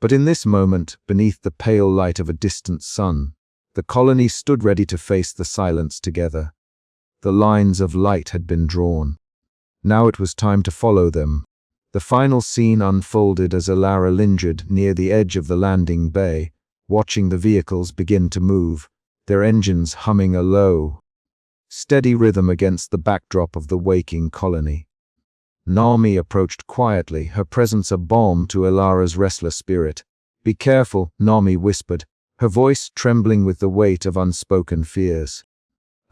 But in this moment, beneath the pale light of a distant sun, the colony stood ready to face the silence together. The lines of light had been drawn. Now it was time to follow them. The final scene unfolded as Elara lingered near the edge of the landing bay, watching the vehicles begin to move, their engines humming a low, steady rhythm against the backdrop of the waking colony. Naomi approached quietly, her presence a balm to Elara's restless spirit. "Be careful," Naomi whispered, her voice trembling with the weight of unspoken fears.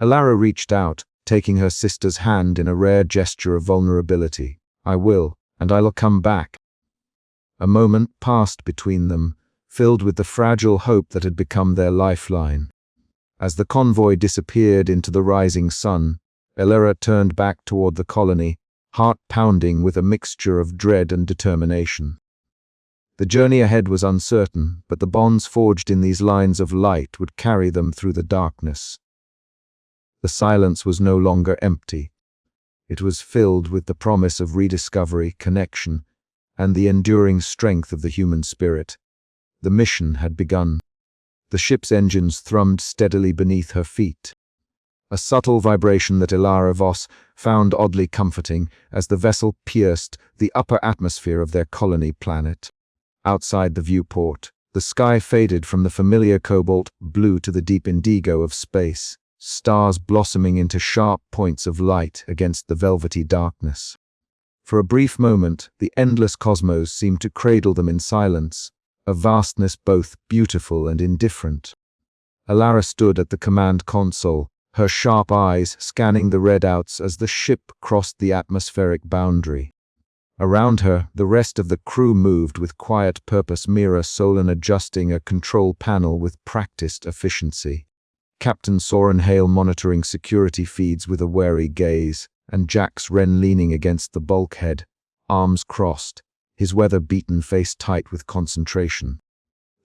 Elara reached out, taking her sister's hand in a rare gesture of vulnerability. "I will, and I'll come back." A moment passed between them, filled with the fragile hope that had become their lifeline. As the convoy disappeared into the rising sun, Elara turned back toward the colony, heart pounding with a mixture of dread and determination. The journey ahead was uncertain, but the bonds forged in these lines of light would carry them through the darkness. The silence was no longer empty. It was filled with the promise of rediscovery, connection, and the enduring strength of the human spirit. The mission had begun. The ship's engines thrummed steadily beneath her feet. a subtle vibration that Elara Voss found oddly comforting as the vessel pierced the upper atmosphere of their colony planet. Outside the viewport, the sky faded from the familiar cobalt blue to the deep indigo of space, stars blossoming into sharp points of light against the velvety darkness. For a brief moment, the endless cosmos seemed to cradle them in silence, a vastness both beautiful and indifferent. Elara stood at the command console, her sharp eyes scanning the readouts as the ship crossed the atmospheric boundary. Around her, the rest of the crew moved with quiet purpose, Mira Solon adjusting a control panel with practiced efficiency. Captain Soren Hale monitoring security feeds with a wary gaze, and Jax Wren leaning against the bulkhead, arms crossed, his weather-beaten face tight with concentration.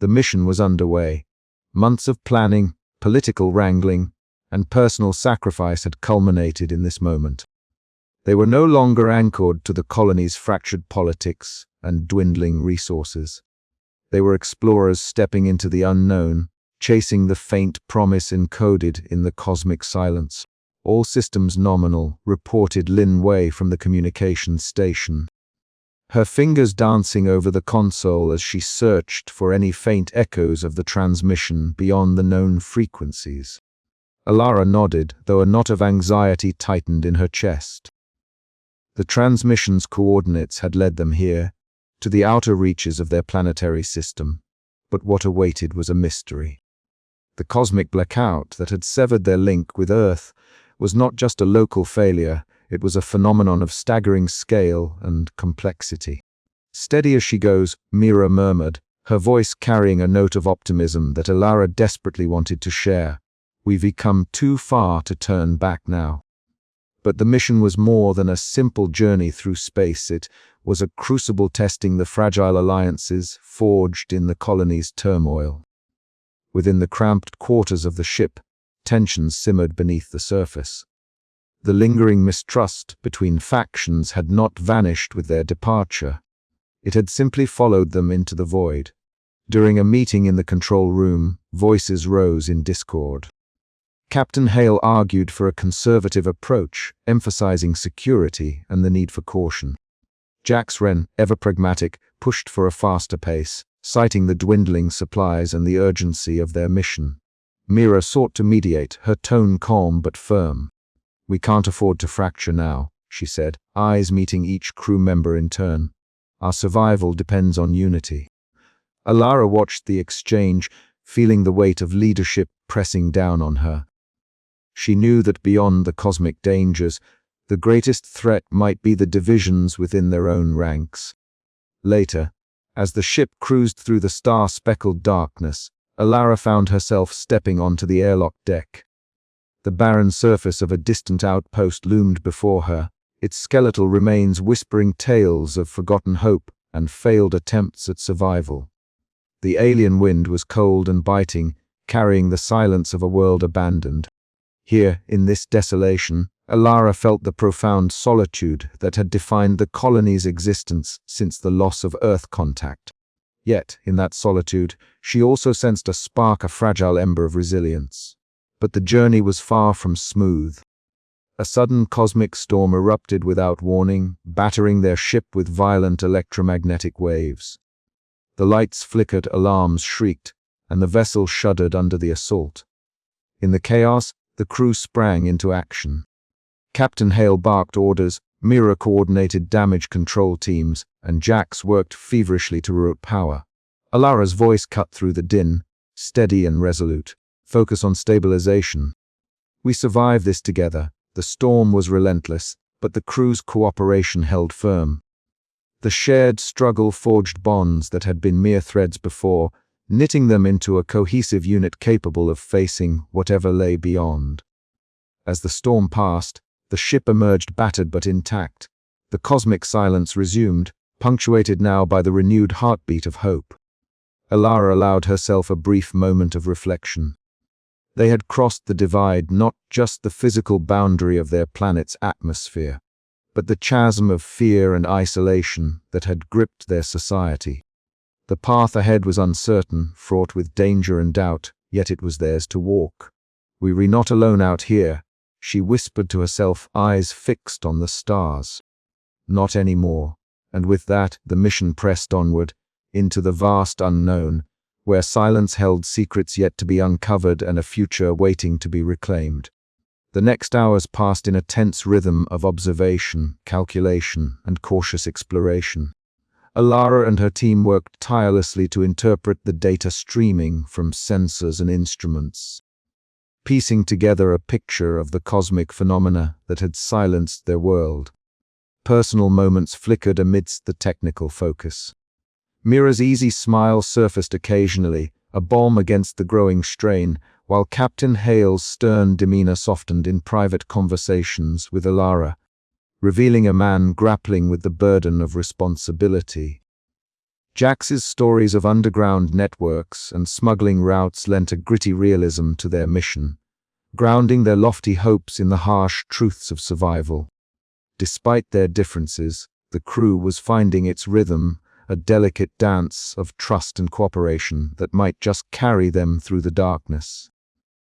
The mission was underway. Months of planning, political wrangling, and personal sacrifice had culminated in this moment. They were no longer anchored to the colony's fractured politics and dwindling resources. They were explorers stepping into the unknown, chasing the faint promise encoded in the cosmic silence. All systems nominal, reported Lin Wei from the communications station. Her fingers dancing over the console as she searched for any faint echoes of the transmission beyond the known frequencies. Elara nodded, though a knot of anxiety tightened in her chest. The transmission's coordinates had led them here, to the outer reaches of their planetary system, but what awaited was a mystery. The cosmic blackout that had severed their link with Earth was not just a local failure, it was a phenomenon of staggering scale and complexity. "Steady as she goes," Mira murmured, her voice carrying a note of optimism that Elara desperately wanted to share. "We've come too far to turn back now." But the mission was more than a simple journey through space. It was a crucible testing the fragile alliances forged in the colony's turmoil. Within the cramped quarters of the ship, tensions simmered beneath the surface. The lingering mistrust between factions had not vanished with their departure. It had simply followed them into the void. During a meeting in the control room, voices rose in discord. Captain Hale argued for a conservative approach, emphasizing security and the need for caution. Jax Wren, ever pragmatic, pushed for a faster pace, citing the dwindling supplies and the urgency of their mission. Mira sought to mediate, her tone calm but firm. "We can't afford to fracture now," she said, eyes meeting each crew member in turn. "Our survival depends on unity." Elara watched the exchange, feeling the weight of leadership pressing down on her. She knew that beyond the cosmic dangers, the greatest threat might be the divisions within their own ranks. Later, as the ship cruised through the star-speckled darkness, Elara found herself stepping onto the airlock deck. The barren surface of a distant outpost loomed before her, its skeletal remains whispering tales of forgotten hope and failed attempts at survival. The alien wind was cold and biting, carrying the silence of a world abandoned. Here, in this desolation, Elara felt the profound solitude that had defined the colony's existence since the loss of Earth contact. Yet, in that solitude, she also sensed a spark, a fragile ember of resilience. But the journey was far from smooth. A sudden cosmic storm erupted without warning, battering their ship with violent electromagnetic waves. The lights flickered, alarms shrieked, and the vessel shuddered under the assault. In the chaos, the crew sprang into action. Captain Hale barked orders, Mira coordinated damage control teams, and Jax worked feverishly to route power. Elara's voice cut through the din, steady and resolute. "Focus on stabilization. We survived this together." The storm was relentless, but the crew's cooperation held firm. The shared struggle forged bonds that had been mere threads before, knitting them into a cohesive unit capable of facing whatever lay beyond. As the storm passed, the ship emerged battered but intact. The cosmic silence resumed, punctuated now by the renewed heartbeat of hope. Elara allowed herself a brief moment of reflection. They had crossed the divide, not just the physical boundary of their planet's atmosphere, but the chasm of fear and isolation that had gripped their society. The path ahead was uncertain, fraught with danger and doubt, yet it was theirs to walk. "We were not alone out here," she whispered to herself, eyes fixed on the stars. Not anymore. And with that, the mission pressed onward, into the vast unknown, where silence held secrets yet to be uncovered and a future waiting to be reclaimed. The next hours passed in a tense rhythm of observation, calculation, and cautious exploration. Elara and her team worked tirelessly to interpret the data streaming from sensors and instruments, piecing together a picture of the cosmic phenomena that had silenced their world. Personal moments flickered amidst the technical focus. Mira's easy smile surfaced occasionally, a balm against the growing strain, while Captain Hale's stern demeanor softened in private conversations with Elara, revealing a man grappling with the burden of responsibility. Jax's stories of underground networks and smuggling routes lent a gritty realism to their mission, grounding their lofty hopes in the harsh truths of survival. Despite their differences, the crew was finding its rhythm, a delicate dance of trust and cooperation that might just carry them through the darkness.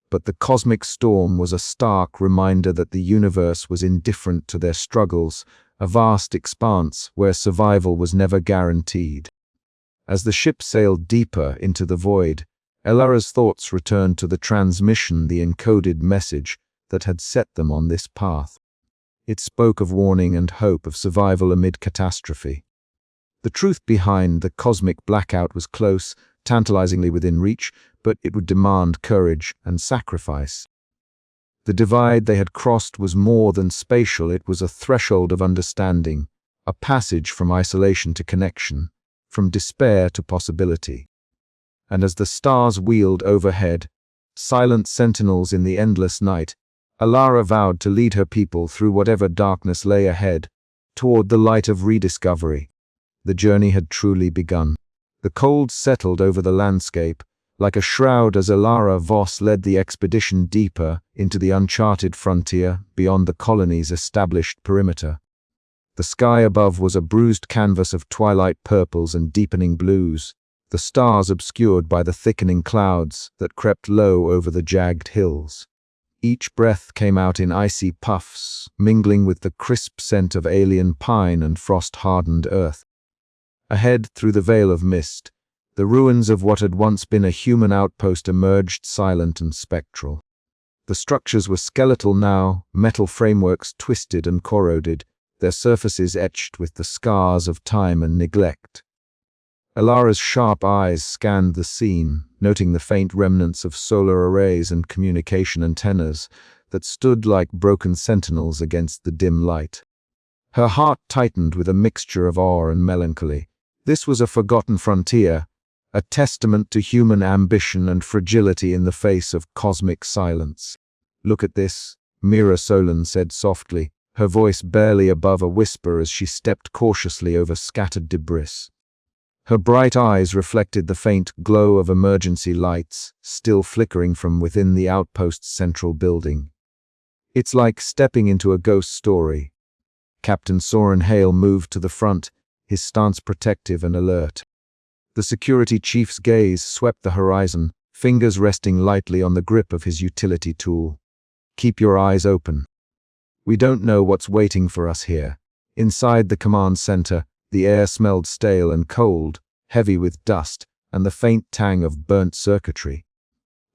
But the cosmic storm was a stark reminder that the universe was indifferent to their struggles, a vast expanse where survival was never guaranteed. As the ship sailed deeper into the void, Elara's thoughts returned to the transmission, the encoded message that had set them on this path. It spoke of warning and hope, of survival amid catastrophe. The truth behind the cosmic blackout was close, tantalizingly within reach, but it would demand courage and sacrifice. The divide they had crossed was more than spatial, it was a threshold of understanding, a passage from isolation to connection, from despair to possibility. And as the stars wheeled overhead, silent sentinels in the endless night, Elara vowed to lead her people through whatever darkness lay ahead, toward the light of rediscovery. The journey had truly begun. The cold settled over the landscape, like a shroud, as Elara Voss led the expedition deeper into the uncharted frontier beyond the colony's established perimeter. The sky above was a bruised canvas of twilight purples and deepening blues, the stars obscured by the thickening clouds that crept low over the jagged hills. Each breath came out in icy puffs, mingling with the crisp scent of alien pine and frost-hardened earth. Ahead, through the veil of mist, the ruins of what had once been a human outpost emerged, silent and spectral. The structures were skeletal now, metal frameworks twisted and corroded, their surfaces etched with the scars of time and neglect. Elara's sharp eyes scanned the scene, noting the faint remnants of solar arrays and communication antennas that stood like broken sentinels against the dim light. Her heart tightened with a mixture of awe and melancholy. This was a forgotten frontier, a testament to human ambition and fragility in the face of cosmic silence. "Look at this," Mira Solon said softly, her voice barely above a whisper as she stepped cautiously over scattered debris. Her bright eyes reflected the faint glow of emergency lights, still flickering from within the outpost's central building. "It's like stepping into a ghost story." Captain Soren Hale moved to the front, his stance protective and alert. The security chief's gaze swept the horizon, fingers resting lightly on the grip of his utility tool. "Keep your eyes open. We don't know what's waiting for us here." Inside the command center, the air smelled stale and cold, heavy with dust and the faint tang of burnt circuitry.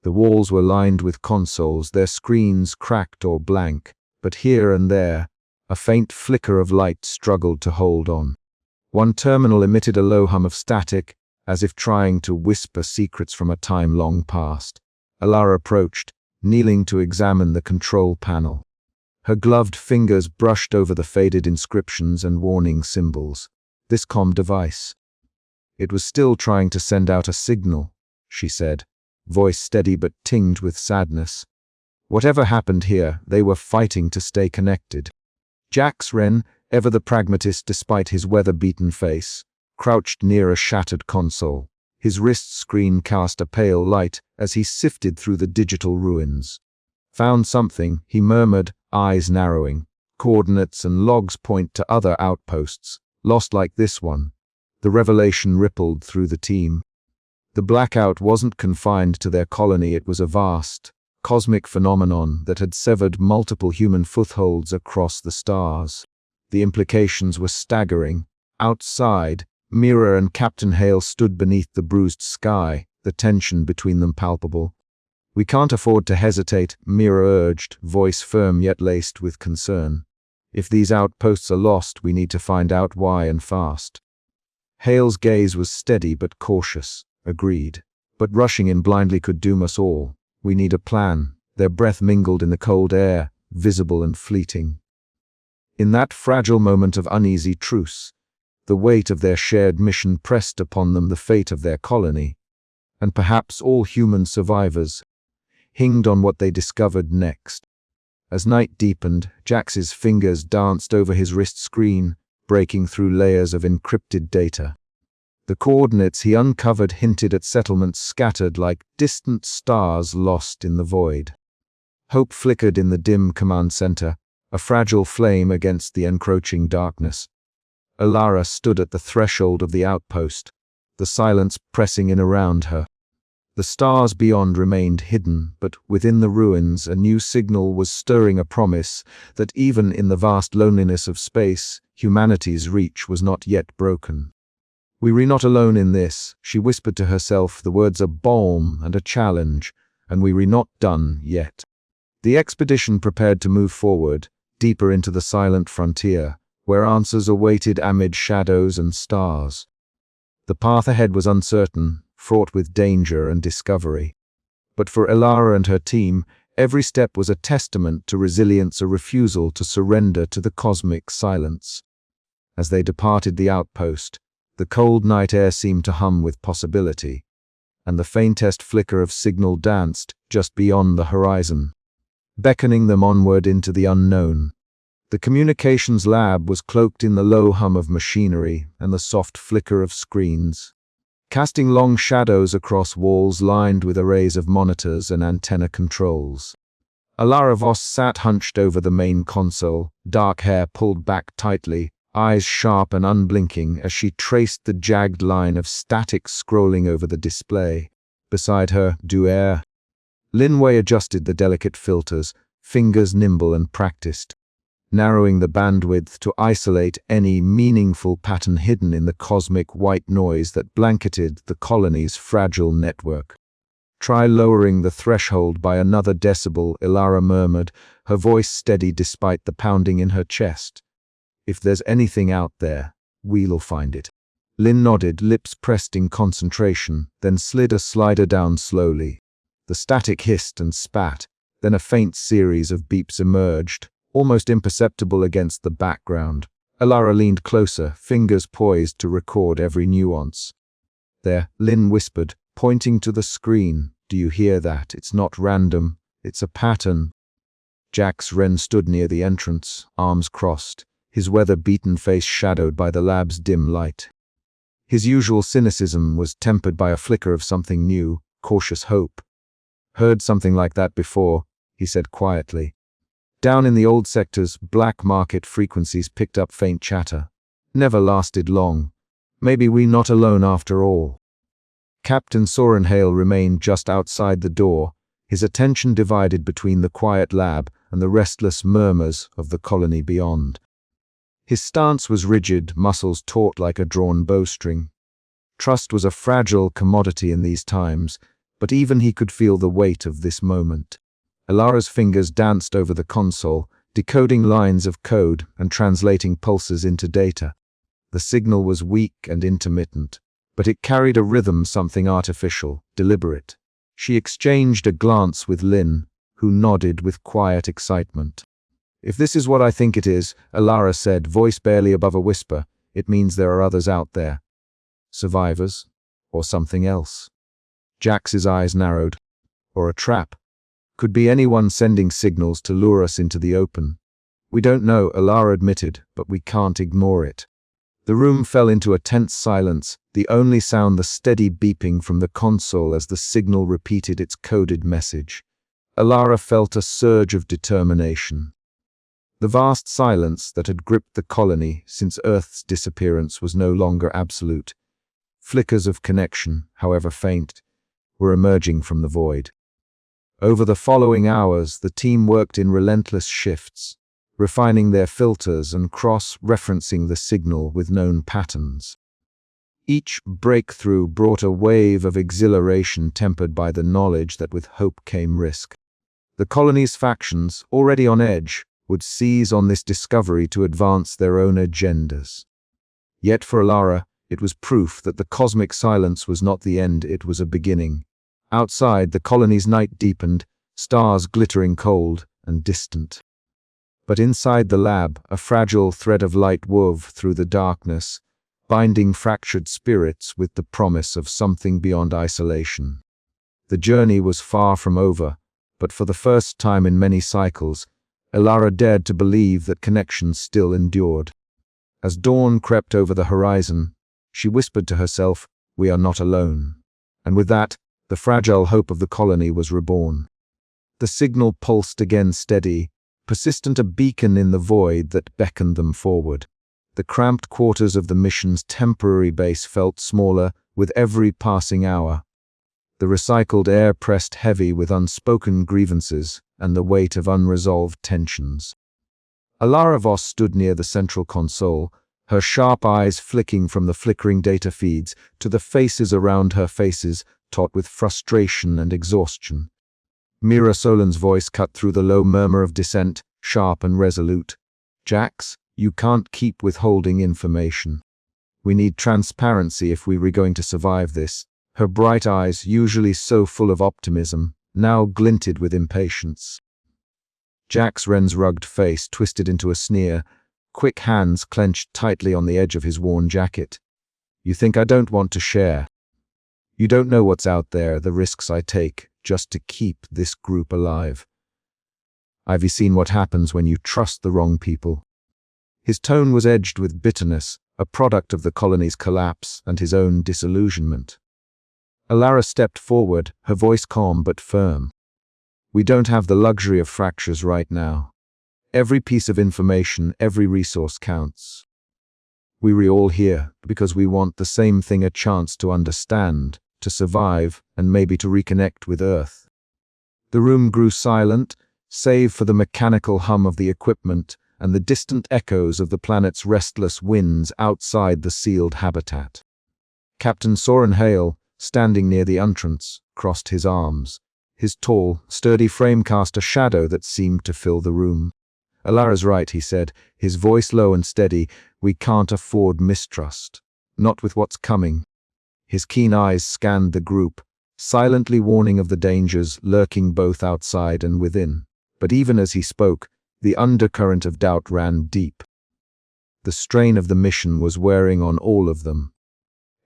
The walls were lined with consoles, their screens cracked or blank, but here and there, a faint flicker of light struggled to hold on. One terminal emitted a low hum of static, as if trying to whisper secrets from a time long past. Elara approached, kneeling to examine the control panel. Her gloved fingers brushed over the faded inscriptions and warning symbols. This comm device. It was still trying to send out a signal, she said, voice steady but tinged with sadness. Whatever happened here, they were fighting to stay connected. Jax Wren, ever the pragmatist despite his weather-beaten face, crouched near a shattered console. His wrist screen cast a pale light as he sifted through the digital ruins. "Found something," he murmured, eyes narrowing. "Coordinates and logs point to other outposts, lost like this one." The revelation rippled through the team. The blackout wasn't confined to their colony, it was a vast, cosmic phenomenon that had severed multiple human footholds across the stars. The implications were staggering. Outside, Mira and Captain Hale stood beneath the bruised sky, the tension between them palpable. "We can't afford to hesitate," Mira urged, voice firm yet laced with concern. "If these outposts are lost, we need to find out why and fast." Hale's gaze was steady but cautious. "Agreed. But rushing in blindly could doom us all. We need a plan." Their breath mingled in the cold air, visible and fleeting. In that fragile moment of uneasy truce, the weight of their shared mission pressed upon them the fate of their colony, and perhaps all human survivors, hinged on what they discovered next. As night deepened, Jax's fingers danced over his wrist screen, breaking through layers of encrypted data. The coordinates he uncovered hinted at settlements scattered like distant stars lost in the void. Hope flickered in the dim command center, a fragile flame against the encroaching darkness. Elara stood at the threshold of the outpost, the silence pressing in around her. The stars beyond remained hidden, but within the ruins a new signal was stirring, a promise that even in the vast loneliness of space, humanity's reach was not yet broken. "We are not alone in this," she whispered to herself, the words a balm and a challenge, "and we are not done yet." The expedition prepared to move forward, deeper into the silent frontier, where answers awaited amid shadows and stars. The path ahead was uncertain, fraught with danger and discovery. But for Elara and her team, every step was a testament to resilience, a refusal to surrender to the cosmic silence. As they departed the outpost, the cold night air seemed to hum with possibility, and the faintest flicker of signal danced just beyond the horizon, beckoning them onward into the unknown. The communications lab was cloaked in the low hum of machinery and the soft flicker of screens, casting long shadows across walls lined with arrays of monitors and antenna controls. Elara Voss sat hunched over the main console, dark hair pulled back tightly, eyes sharp and unblinking as she traced the jagged line of static scrolling over the display. Beside her, Duer. Linway adjusted the delicate filters, fingers nimble and practiced, narrowing the bandwidth to isolate any meaningful pattern hidden in the cosmic white noise that blanketed the colony's fragile network. "Try lowering the threshold by another decibel," Elara murmured, her voice steady despite the pounding in her chest. "If there's anything out there, we'll find it." Lin nodded, lips pressed in concentration, then slid a slider down slowly. The static hissed and spat, then a faint series of beeps emerged, almost imperceptible against the background. Elara leaned closer, fingers poised to record every nuance. "There," Lin whispered, pointing to the screen. "Do you hear that? It's not random. It's a pattern." Jax Wren stood near the entrance, arms crossed, his weather-beaten face shadowed by the lab's dim light. His usual cynicism was tempered by a flicker of something new, cautious hope. "Heard something like that before," he said quietly. Down in the old sector's black market frequencies picked up faint chatter. Never lasted long. Maybe we're not alone after all. Captain Soren Hale remained just outside the door, his attention divided between the quiet lab and the restless murmurs of the colony beyond. His stance was rigid, muscles taut like a drawn bowstring. Trust was a fragile commodity in these times, but even he could feel the weight of this moment. Elara's fingers danced over the console, decoding lines of code and translating pulses into data. The signal was weak and intermittent, but it carried a rhythm, something artificial, deliberate. She exchanged a glance with Lin, who nodded with quiet excitement. "If this is what I think it is," Elara said, voice barely above a whisper, "it means there are others out there. Survivors, or something else." Jax's eyes narrowed. "Or a trap. Could be anyone sending signals to lure us into the open." "We don't know," Elara admitted, "but we can't ignore it." The room fell into a tense silence, the only sound the steady beeping from the console as the signal repeated its coded message. Elara felt a surge of determination. The vast silence that had gripped the colony since Earth's disappearance was no longer absolute. Flickers of connection, however faint, were emerging from the void. Over the following hours, the team worked in relentless shifts, refining their filters and cross-referencing the signal with known patterns. Each breakthrough brought a wave of exhilaration tempered by the knowledge that with hope came risk. The colony's factions, already on edge, would seize on this discovery to advance their own agendas. Yet for Elara, it was proof that the cosmic silence was not the end, it was a beginning. Outside, the colony's night deepened, stars glittering cold and distant. But inside the lab, a fragile thread of light wove through the darkness, binding fractured spirits with the promise of something beyond isolation. The journey was far from over, but for the first time in many cycles, Elara dared to believe that connection still endured. As dawn crept over the horizon, she whispered to herself, "We are not alone." And with that, the fragile hope of the colony was reborn. The signal pulsed again steady, persistent, a beacon in the void that beckoned them forward. The cramped quarters of the mission's temporary base felt smaller with every passing hour. The recycled air pressed heavy with unspoken grievances and the weight of unresolved tensions. Elara Voss stood near the central console, her sharp eyes flicking from the flickering data feeds to the faces around her faces, taut with frustration and exhaustion. Mira Solan's voice cut through the low murmur of dissent, sharp and resolute. "Jax, you can't keep withholding information. We need transparency if we were going to survive this." Her bright eyes, usually so full of optimism, now glinted with impatience. Jax Wren's rugged face twisted into a sneer, quick hands clenched tightly on the edge of his worn jacket. "You think I don't want to share? You don't know what's out there, the risks I take, just to keep this group alive. I've seen what happens when you trust the wrong people." His tone was edged with bitterness, a product of the colony's collapse and his own disillusionment. Elara stepped forward, her voice calm but firm. "We don't have the luxury of fractures right now. Every piece of information, every resource counts. We're all here because we want the same thing, a chance to understand, to survive, and maybe to reconnect with Earth." The room grew silent, save for the mechanical hum of the equipment and the distant echoes of the planet's restless winds outside the sealed habitat. Captain Soren Hale, standing near the entrance, crossed his arms. His tall, sturdy frame cast a shadow that seemed to fill the room. "Elara's right," he said, his voice low and steady. "We can't afford mistrust. Not with what's coming." His keen eyes scanned the group, silently warning of the dangers lurking both outside and within. But even as he spoke, the undercurrent of doubt ran deep. The strain of the mission was wearing on all of them.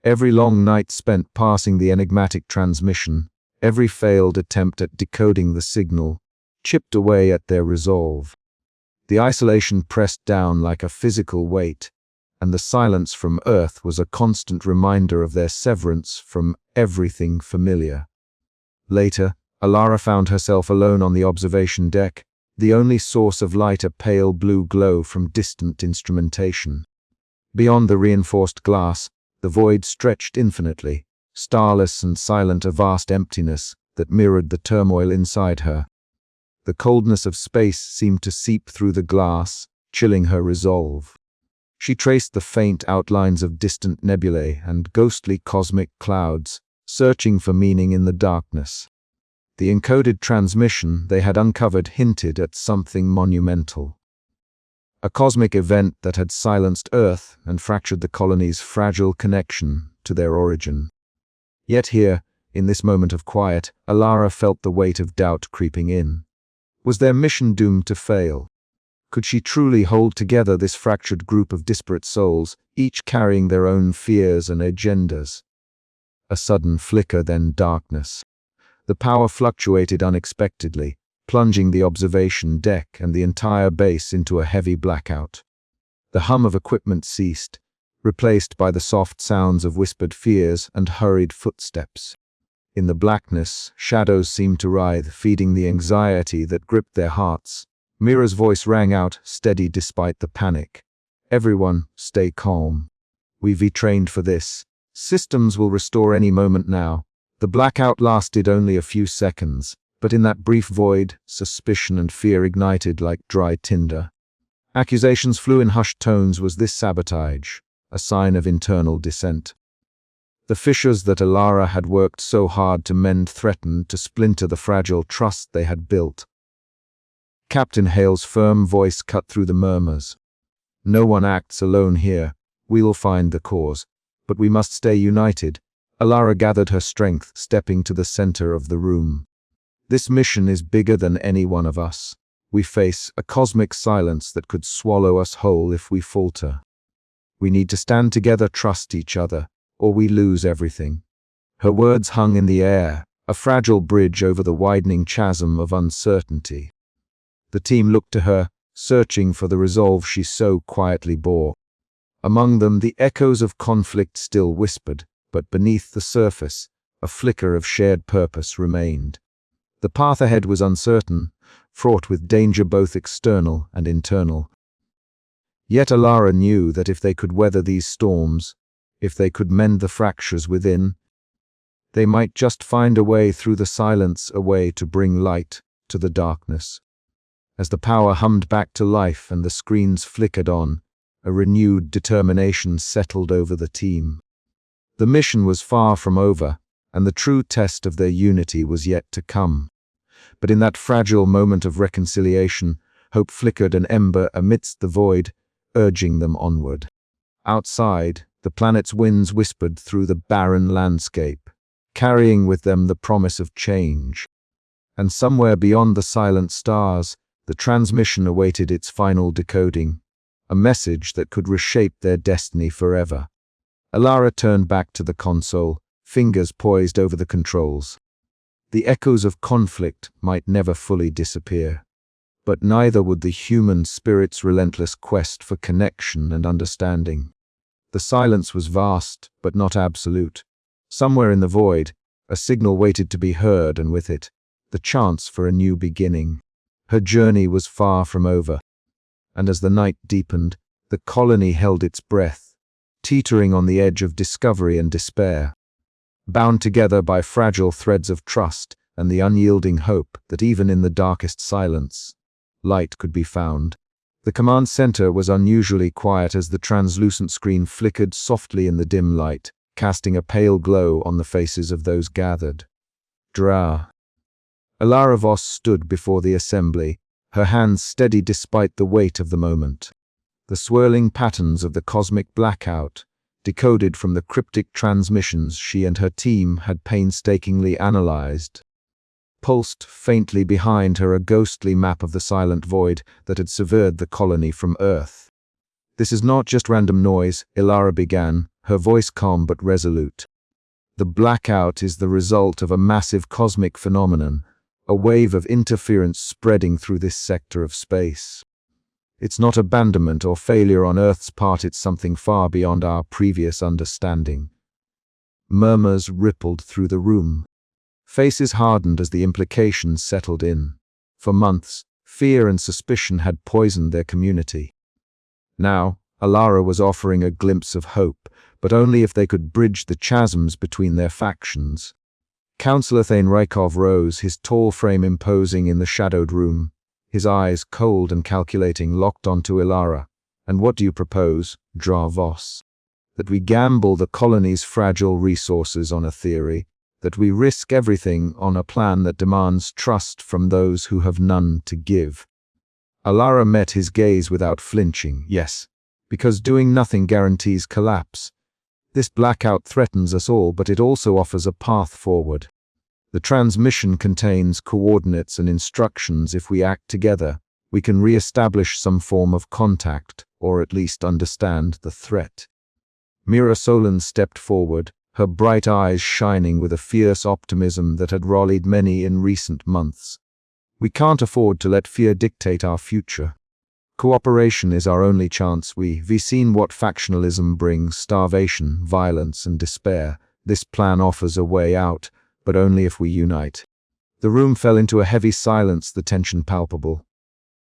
Every long night spent passing the enigmatic transmission, every failed attempt at decoding the signal, chipped away at their resolve. The isolation pressed down like a physical weight, and the silence from Earth was a constant reminder of their severance from everything familiar. Later, Elara found herself alone on the observation deck, the only source of light a pale blue glow from distant instrumentation. Beyond the reinforced glass, the void stretched infinitely, starless and silent, a vast emptiness that mirrored the turmoil inside her. The coldness of space seemed to seep through the glass, chilling her resolve. She traced the faint outlines of distant nebulae and ghostly cosmic clouds, searching for meaning in the darkness. The encoded transmission they had uncovered hinted at something monumental. A cosmic event that had silenced Earth and fractured the colony's fragile connection to their origin. Yet here, in this moment of quiet, Elara felt the weight of doubt creeping in. Was their mission doomed to fail? Could she truly hold together this fractured group of disparate souls, each carrying their own fears and agendas? A sudden flicker, then darkness. The power fluctuated unexpectedly, plunging the observation deck and the entire base into a heavy blackout. The hum of equipment ceased, replaced by the soft sounds of whispered fears and hurried footsteps. In the blackness, shadows seemed to writhe, feeding the anxiety that gripped their hearts. Mira's voice rang out, steady despite the panic. "Everyone, stay calm. We've trained for this. Systems will restore any moment now." The blackout lasted only a few seconds, But in that brief void, suspicion and fear ignited like dry tinder. Accusations flew in hushed tones. Was this sabotage, a sign of internal dissent? The fissures that Elara had worked so hard to mend threatened to splinter the fragile trust they had built. Captain Hale's firm voice cut through the murmurs. No one acts alone here. We'll find the cause. But we must stay united. Elara gathered her strength, stepping to the center of the room. This mission is bigger than any one of us. We face a cosmic silence that could swallow us whole if we falter. We need to stand together, trust each other, or we lose everything. Her words hung in the air, a fragile bridge over the widening chasm of uncertainty. The team looked to her, searching for the resolve she so quietly bore. Among them, the echoes of conflict still whispered, but beneath the surface, a flicker of shared purpose remained. The path ahead was uncertain, fraught with danger both external and internal. Yet Elara knew that if they could weather these storms, if they could mend the fractures within, they might just find a way through the silence, a way to bring light to the darkness. As the power hummed back to life and the screens flickered on, a renewed determination settled over the team. The mission was far from over, and the true test of their unity was yet to come. But in that fragile moment of reconciliation, hope flickered an ember amidst the void, urging them onward. Outside, the planet's winds whispered through the barren landscape, carrying with them the promise of change. And somewhere beyond the silent stars, the transmission awaited its final decoding, a message that could reshape their destiny forever. Elara turned back to the console, fingers poised over the controls. The echoes of conflict might never fully disappear, but neither would the human spirit's relentless quest for connection and understanding. The silence was vast, but not absolute. Somewhere in the void, a signal waited to be heard, and with it, the chance for a new beginning. Her journey was far from over, and as the night deepened, the colony held its breath, teetering on the edge of discovery and despair, bound together by fragile threads of trust and the unyielding hope that even in the darkest silence, light could be found. The command center was unusually quiet as the translucent screen flickered softly in the dim light, casting a pale glow on the faces of those gathered. Elara Voss stood before the assembly, her hands steady despite the weight of the moment. The swirling patterns of the cosmic blackout, decoded from the cryptic transmissions she and her team had painstakingly analyzed, pulsed faintly behind her, a ghostly map of the silent void that had severed the colony from Earth. "This is not just random noise," Elara began, her voice calm but resolute. "The blackout is the result of a massive cosmic phenomenon, a wave of interference spreading through this sector of space. It's not abandonment or failure on Earth's part, it's something far beyond our previous understanding." Murmurs rippled through the room. Faces hardened as the implications settled in. For months, fear and suspicion had poisoned their community. Now, Elara was offering a glimpse of hope, but only if they could bridge the chasms between their factions. Councillor Thane Rykov rose, his tall frame imposing in the shadowed room, his eyes cold and calculating, locked onto Elara. "And what do you propose, Elara Voss? That we gamble the colony's fragile resources on a theory, that we risk everything on a plan that demands trust from those who have none to give?" Elara met his gaze without flinching. "Yes, because doing nothing guarantees collapse. This blackout threatens us all, but it also offers a path forward. The transmission contains coordinates and instructions. If we act together, we can re-establish some form of contact, or at least understand the threat." Mira Solon stepped forward, her bright eyes shining with a fierce optimism that had rallied many in recent months. "We can't afford to let fear dictate our future. Cooperation is our only chance. We've seen what factionalism brings: starvation, violence, and despair. This plan offers a way out, but only if we unite." The room fell into a heavy silence, the tension palpable.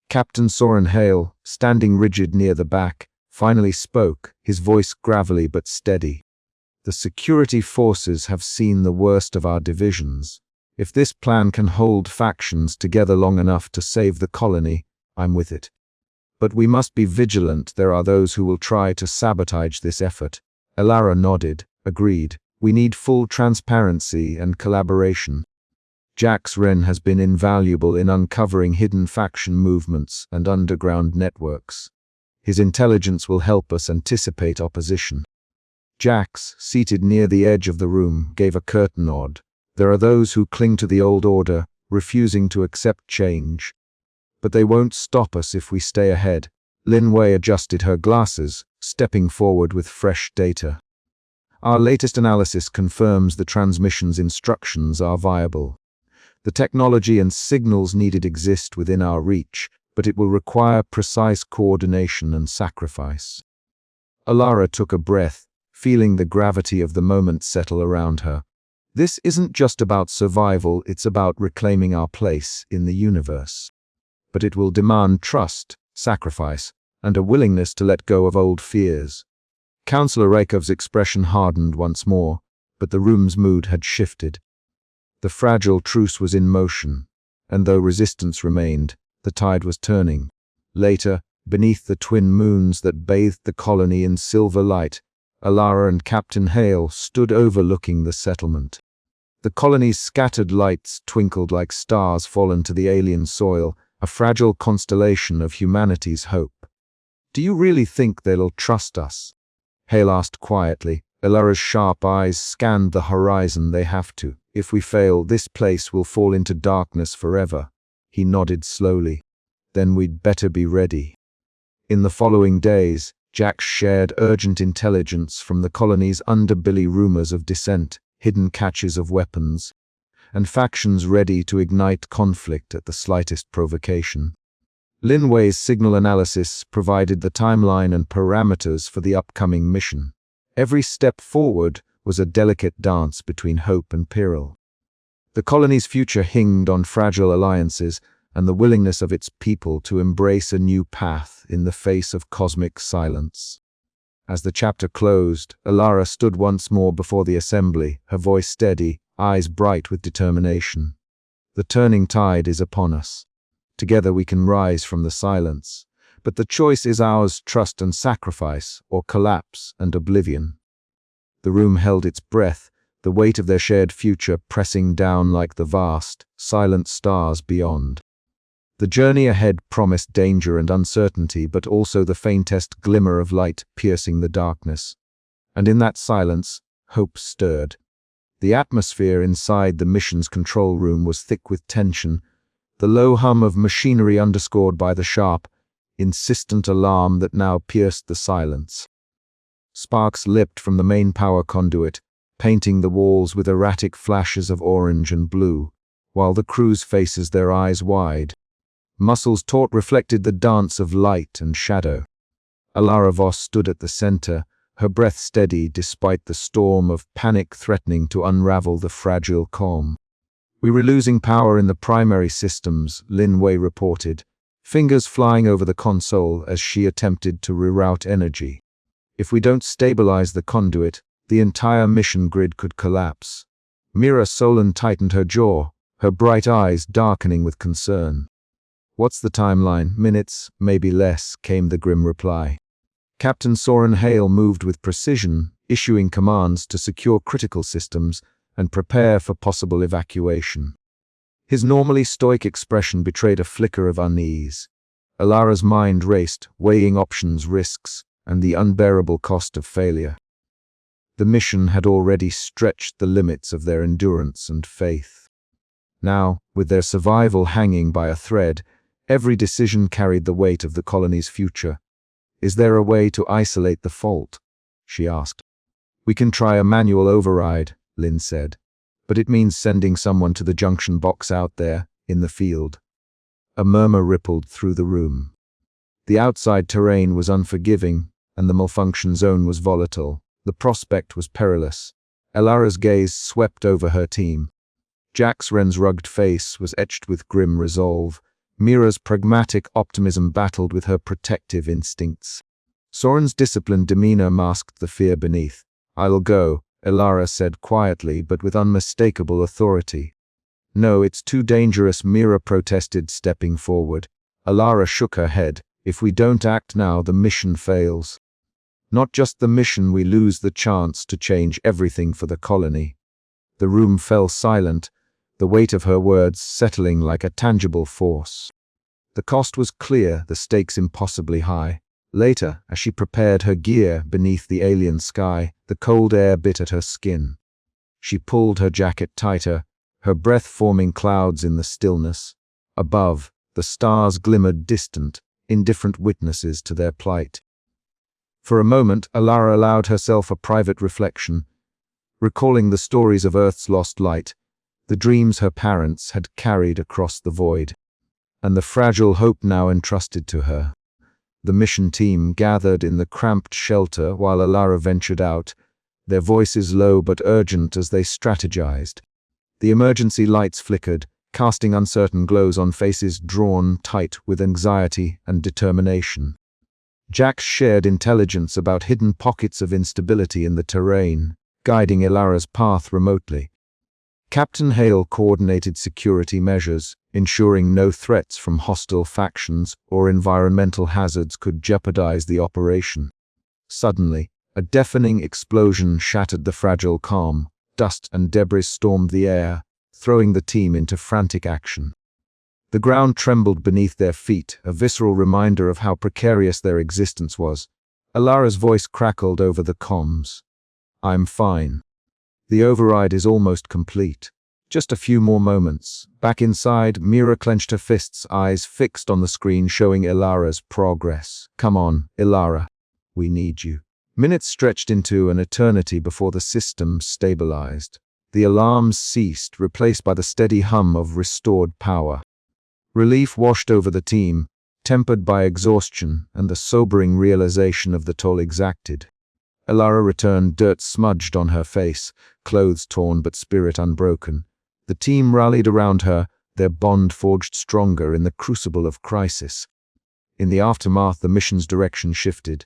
Captain Soren Hale, standing rigid near the back, finally spoke, his voice gravelly but steady. "The security forces have seen the worst of our divisions. If this plan can hold factions together long enough to save the colony, I'm with it. But we must be vigilant. There are those who will try to sabotage this effort. Elara nodded, agreed. We need full transparency and collaboration. Jax Wren has been invaluable in uncovering hidden faction movements and underground networks. His intelligence will help us anticipate opposition. Jax, seated near the edge of the room, gave a curt nod. There are those who cling to the old order, refusing to accept change. But they won't stop us if we stay ahead. Lin Wei adjusted her glasses, stepping forward with fresh data. Our latest analysis confirms the transmission's instructions are viable. The technology and signals needed exist within our reach, but it will require precise coordination and sacrifice. Elara took a breath, feeling the gravity of the moment settle around her. This isn't just about survival, it's about reclaiming our place in the universe. But it will demand trust, sacrifice, and a willingness to let go of old fears. Councillor Raykov's expression hardened once more, but the room's mood had shifted. The fragile truce was in motion, and though resistance remained, the tide was turning. Later, beneath the twin moons that bathed the colony in silver light, Elara and Captain Hale stood overlooking the settlement. The colony's scattered lights twinkled like stars fallen to the alien soil, a fragile constellation of humanity's hope. Do you really think they'll trust us? Hale asked quietly. Elara's sharp eyes scanned the horizon. They have to. If we fail, this place will fall into darkness forever. He nodded slowly. Then we'd better be ready. In the following days, Jax shared urgent intelligence from the colony's underbelly rumors of dissent, hidden caches of weapons, and factions ready to ignite conflict at the slightest provocation. Lin Wei's signal analysis provided the timeline and parameters for the upcoming mission. Every step forward was a delicate dance between hope and peril. The colony's future hinged on fragile alliances and the willingness of its people to embrace a new path in the face of cosmic silence. As the chapter closed, Elara stood once more before the assembly, her voice steady, eyes bright with determination. The turning tide is upon us. Together we can rise from the silence, but the choice is ours: trust and sacrifice, or collapse and oblivion. The room held its breath, the weight of their shared future pressing down like the vast, silent stars beyond. The journey ahead promised danger and uncertainty, but also the faintest glimmer of light piercing the darkness. And in that silence, hope stirred. The atmosphere inside the mission's control room was thick with tension, the low hum of machinery underscored by the sharp, insistent alarm that now pierced the silence. Sparks leapt from the main power conduit, painting the walls with erratic flashes of orange and blue, while the crew's faces, their eyes wide. Muscles taut, reflected the dance of light and shadow. Elara Voss stood at the center, her breath steady despite the storm of panic threatening to unravel the fragile calm. We were losing power in the primary systems, Lin Wei reported, fingers flying over the console as she attempted to reroute energy. If we don't stabilize the conduit, the entire mission grid could collapse. Mira Solon tightened her jaw, her bright eyes darkening with concern. What's the timeline? Minutes, maybe less, came the grim reply. Captain Soren Hale moved with precision, issuing commands to secure critical systems and prepare for possible evacuation. His normally stoic expression betrayed a flicker of unease. Elara's mind raced, weighing options, risks, and the unbearable cost of failure. The mission had already stretched the limits of their endurance and faith. Now, with their survival hanging by a thread, every decision carried the weight of the colony's future. Is there a way to isolate the fault? She asked. We can try a manual override, Lin said, but it means sending someone to the junction box out there, in the field. A murmur rippled through the room. The outside terrain was unforgiving, and the malfunction zone was volatile. The prospect was perilous. Elara's gaze swept over her team. Jax Wren's rugged face was etched with grim resolve. Mira's pragmatic optimism battled with her protective instincts. Soren's disciplined demeanor masked the fear beneath. I'll go, Elara said quietly but with unmistakable authority. No, it's too dangerous, Mira protested, stepping forward. Elara shook her head. If we don't act now, the mission fails. Not just the mission, we lose the chance to change everything for the colony. The room fell silent, the weight of her words settling like a tangible force. The cost was clear, the stakes impossibly high. Later, as she prepared her gear beneath the alien sky, the cold air bit at her skin. She pulled her jacket tighter, her breath forming clouds in the stillness. Above, the stars glimmered distant, indifferent witnesses to their plight. For a moment, Elara allowed herself a private reflection, recalling the stories of Earth's lost light, the dreams her parents had carried across the void, and the fragile hope now entrusted to her. The mission team gathered in the cramped shelter while Elara ventured out, their voices low but urgent as they strategized. The emergency lights flickered, casting uncertain glows on faces drawn tight with anxiety and determination. Jax shared intelligence about hidden pockets of instability in the terrain, guiding Elara's path remotely. Captain Hale coordinated security measures, ensuring no threats from hostile factions or environmental hazards could jeopardize the operation. Suddenly, a deafening explosion shattered the fragile calm. Dust and debris stormed the air, throwing the team into frantic action. The ground trembled beneath their feet, a visceral reminder of how precarious their existence was. Elara's voice crackled over the comms. "I'm fine. The override is almost complete. Just a few more moments." Back inside, Mira clenched her fists, eyes fixed on the screen showing Elara's progress. "Come on, Elara. We need you." Minutes stretched into an eternity before the system stabilized. The alarms ceased, replaced by the steady hum of restored power. Relief washed over the team, tempered by exhaustion and the sobering realization of the toll exacted. Elara returned, dirt smudged on her face, clothes torn but spirit unbroken. The team rallied around her, their bond forged stronger in the crucible of crisis. In the aftermath, the mission's direction shifted.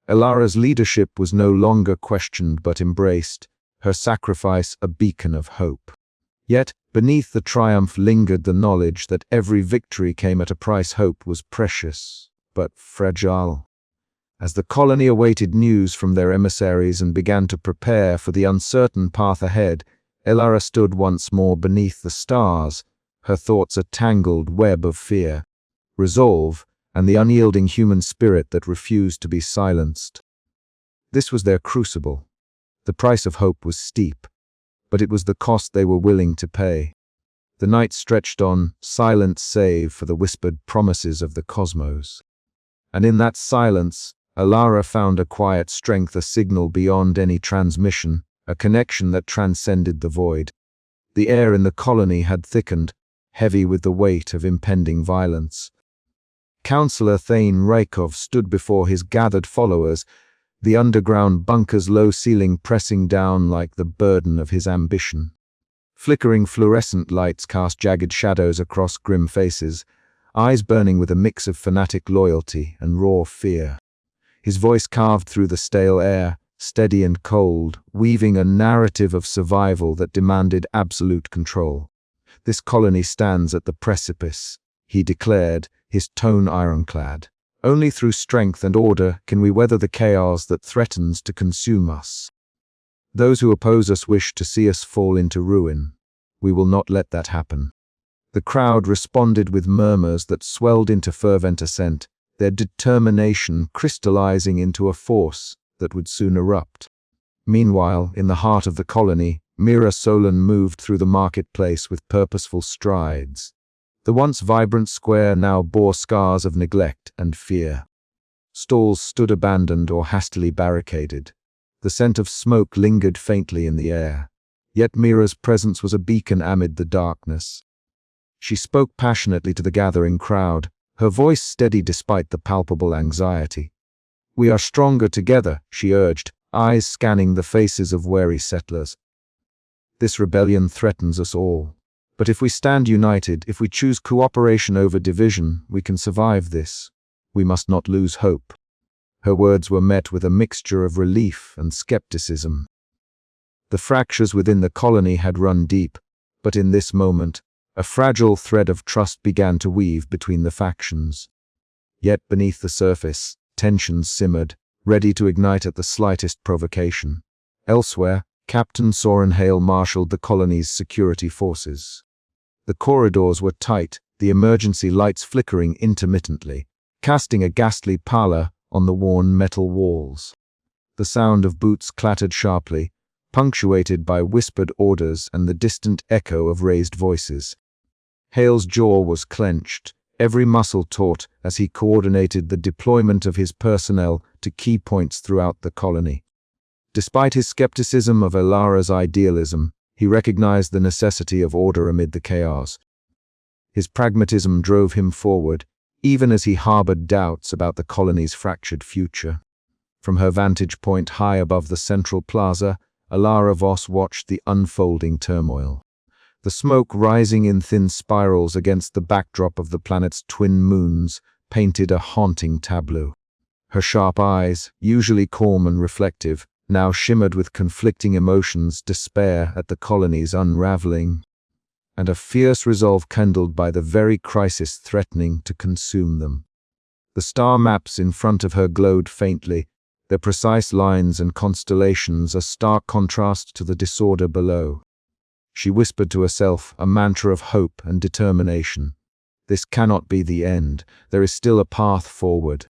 Elara's leadership was no longer questioned but embraced, her sacrifice a beacon of hope. Yet, beneath the triumph lingered the knowledge that every victory came at a price. Hope was precious, but fragile. As the colony awaited news from their emissaries and began to prepare for the uncertain path ahead, Elara stood once more beneath the stars, her thoughts a tangled web of fear, resolve, and the unyielding human spirit that refused to be silenced. This was their crucible. The price of hope was steep, but it was the cost they were willing to pay. The night stretched on, silent save for the whispered promises of the cosmos. And in that silence, Elara found a quiet strength, a signal beyond any transmission, a connection that transcended the void. The air in the colony had thickened, heavy with the weight of impending violence. Councillor Thane Rykov stood before his gathered followers, the underground bunker's low ceiling pressing down like the burden of his ambition. Flickering fluorescent lights cast jagged shadows across grim faces, eyes burning with a mix of fanatic loyalty and raw fear. His voice carved through the stale air, steady and cold, weaving a narrative of survival that demanded absolute control. "This colony stands at the precipice," he declared, his tone ironclad. "Only through strength and order can we weather the chaos that threatens to consume us. Those who oppose us wish to see us fall into ruin. We will not let that happen." The crowd responded with murmurs that swelled into fervent assent, their determination crystallizing into a force that would soon erupt. Meanwhile, in the heart of the colony, Mira Solon moved through the marketplace with purposeful strides. The once vibrant square now bore scars of neglect and fear. Stalls stood abandoned or hastily barricaded. The scent of smoke lingered faintly in the air. Yet Mira's presence was a beacon amid the darkness. She spoke passionately to the gathering crowd, her voice steady despite the palpable anxiety. "We are stronger together," she urged, eyes scanning the faces of wary settlers. "This rebellion threatens us all. But if we stand united, if we choose cooperation over division, we can survive this. We must not lose hope." Her words were met with a mixture of relief and skepticism. The fractures within the colony had run deep, But in this moment, a fragile thread of trust began to weave between the factions. Yet beneath the surface, tensions simmered, ready to ignite at the slightest provocation. Elsewhere, Captain Soren Hale marshaled the colony's security forces. The corridors were tight, the emergency lights flickering intermittently, casting a ghastly pallor on the worn metal walls. The sound of boots clattered sharply, punctuated by whispered orders and the distant echo of raised voices. Hale's jaw was clenched, every muscle taut as he coordinated the deployment of his personnel to key points throughout the colony. Despite his skepticism of Elara's idealism, he recognized the necessity of order amid the chaos. His pragmatism drove him forward, even as he harbored doubts about the colony's fractured future. From her vantage point high above the central plaza, Elara Voss watched the unfolding turmoil. The smoke rising in thin spirals against the backdrop of the planet's twin moons painted a haunting tableau. Her sharp eyes, usually calm and reflective, now shimmered with conflicting emotions, despair at the colony's unraveling, and a fierce resolve kindled by the very crisis threatening to consume them. The star maps in front of her glowed faintly, their precise lines and constellations a stark contrast to the disorder below. She whispered to herself, a mantra of hope and determination. This cannot be the end. There is still a path forward.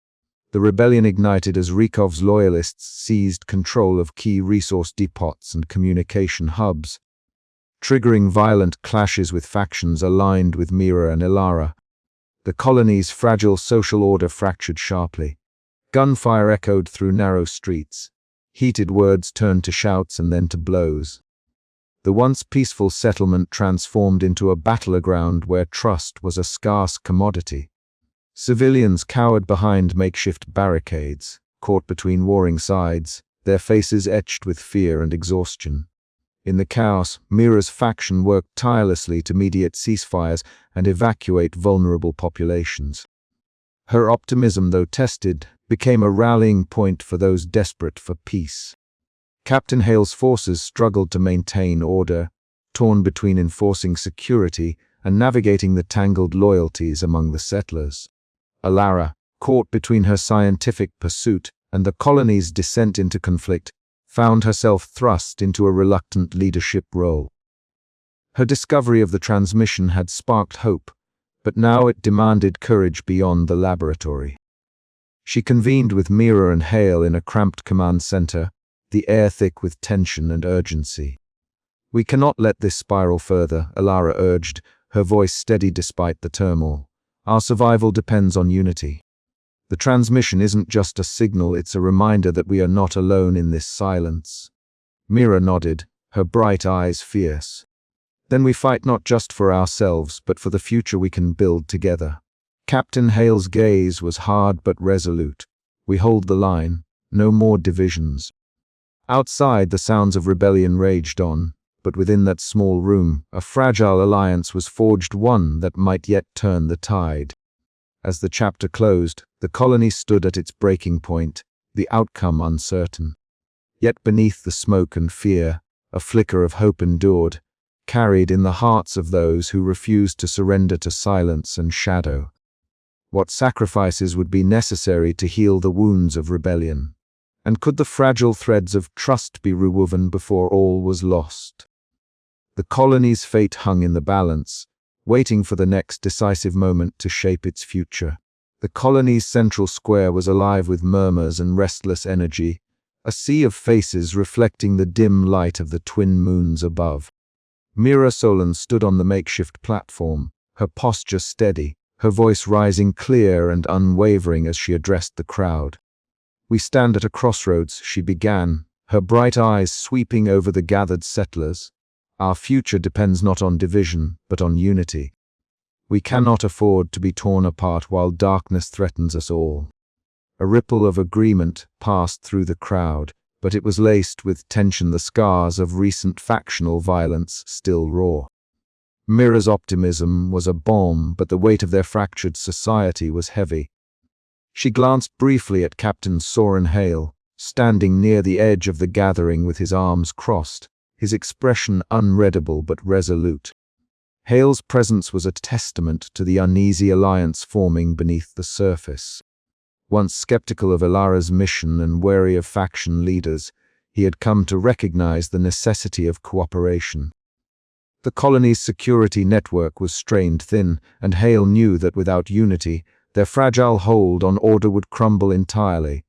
The rebellion ignited as Rikov's loyalists seized control of key resource depots and communication hubs, triggering violent clashes with factions aligned with Mira and Elara. The colony's fragile social order fractured sharply. Gunfire echoed through narrow streets. Heated words turned to shouts and then to blows. The once peaceful settlement transformed into a battleground where trust was a scarce commodity. Civilians cowered behind makeshift barricades, caught between warring sides, their faces etched with fear and exhaustion. In the chaos, Mira's faction worked tirelessly to mediate ceasefires and evacuate vulnerable populations. Her optimism, though tested, became a rallying point for those desperate for peace. Captain Hale's forces struggled to maintain order, torn between enforcing security and navigating the tangled loyalties among the settlers. Elara, caught between her scientific pursuit and the colony's descent into conflict, found herself thrust into a reluctant leadership role. Her discovery of the transmission had sparked hope, but now it demanded courage beyond the laboratory. She convened with Mira and Hale in a cramped command center, the air thick with tension and urgency. "We cannot let this spiral further," Elara urged, her voice steady despite the turmoil. "Our survival depends on unity. The transmission isn't just a signal, it's a reminder that we are not alone in this silence." Mira nodded, her bright eyes fierce. "Then we fight not just for ourselves, but for the future we can build together." Captain Hale's gaze was hard but resolute. "We hold the line, no more divisions." Outside, the sounds of rebellion raged on, but within that small room, a fragile alliance was forged, one that might yet turn the tide. As the chapter closed, the colony stood at its breaking point, the outcome uncertain. Yet beneath the smoke and fear, a flicker of hope endured, carried in the hearts of those who refused to surrender to silence and shadow. What sacrifices would be necessary to heal the wounds of rebellion? And could the fragile threads of trust be rewoven before all was lost? The colony's fate hung in the balance, waiting for the next decisive moment to shape its future. The colony's central square was alive with murmurs and restless energy, a sea of faces reflecting the dim light of the twin moons above. Mira Solon stood on the makeshift platform, her posture steady, her voice rising clear and unwavering as she addressed the crowd. "We stand at a crossroads," she began, her bright eyes sweeping over the gathered settlers. "Our future depends not on division, but on unity. We cannot afford to be torn apart while darkness threatens us all." A ripple of agreement passed through the crowd, but it was laced with tension, the scars of recent factional violence still raw. Mira's optimism was a balm, but the weight of their fractured society was heavy. She glanced briefly at Captain Soren Hale, standing near the edge of the gathering with his arms crossed, his expression unreadable but resolute. Hale's presence was a testament to the uneasy alliance forming beneath the surface. Once skeptical of Elara's mission and wary of faction leaders, he had come to recognize the necessity of cooperation. The colony's security network was strained thin, and Hale knew that without unity, their fragile hold on order would crumble entirely.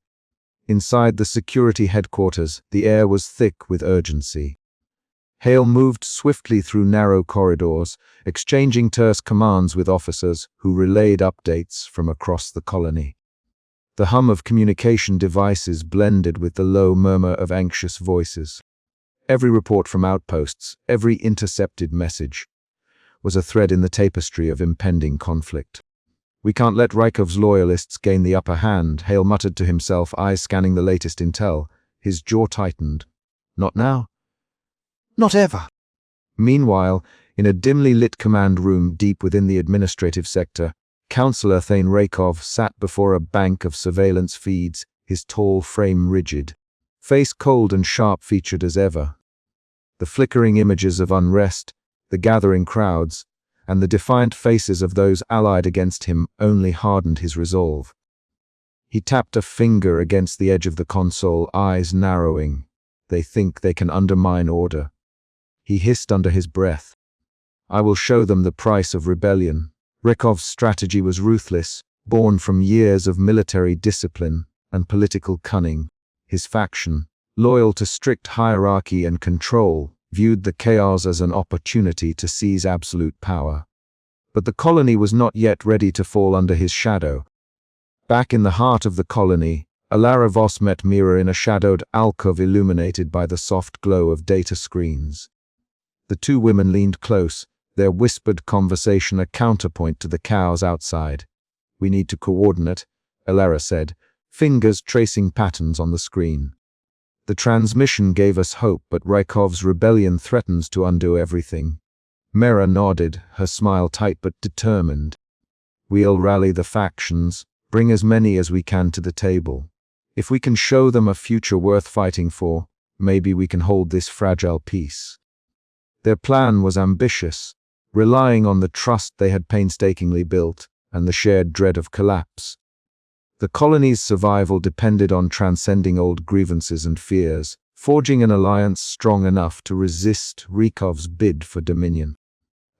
Inside the security headquarters, the air was thick with urgency. Hale moved swiftly through narrow corridors, exchanging terse commands with officers who relayed updates from across the colony. The hum of communication devices blended with the low murmur of anxious voices. Every report from outposts, every intercepted message, was a thread in the tapestry of impending conflict. "We can't let Rykov's loyalists gain the upper hand," Hale muttered to himself, eyes scanning the latest intel. His jaw tightened. "Not now. Not ever." Meanwhile, in a dimly lit command room deep within the administrative sector, Counselor Thane Rykov sat before a bank of surveillance feeds, his tall frame rigid, face cold and sharp-featured as ever. The flickering images of unrest, the gathering crowds, and the defiant faces of those allied against him only hardened his resolve. He tapped a finger against the edge of the console, eyes narrowing. "They think they can undermine order." He hissed under his breath. "I will show them the price of rebellion." Rykov's strategy was ruthless, born from years of military discipline and political cunning. His faction, loyal to strict hierarchy and control, viewed the chaos as an opportunity to seize absolute power. But the colony was not yet ready to fall under his shadow. Back in the heart of the colony, Elara Voss met Mira in a shadowed alcove illuminated by the soft glow of data screens. The two women leaned close, their whispered conversation a counterpoint to the chaos outside. "We need to coordinate," Elara said, fingers tracing patterns on the screen. "The transmission gave us hope, but Rykov's rebellion threatens to undo everything." Mira nodded, her smile tight but determined. "We'll rally the factions, bring as many as we can to the table. If we can show them a future worth fighting for, maybe we can hold this fragile peace." Their plan was ambitious, relying on the trust they had painstakingly built and the shared dread of collapse. The colony's survival depended on transcending old grievances and fears, forging an alliance strong enough to resist Rykov's bid for dominion.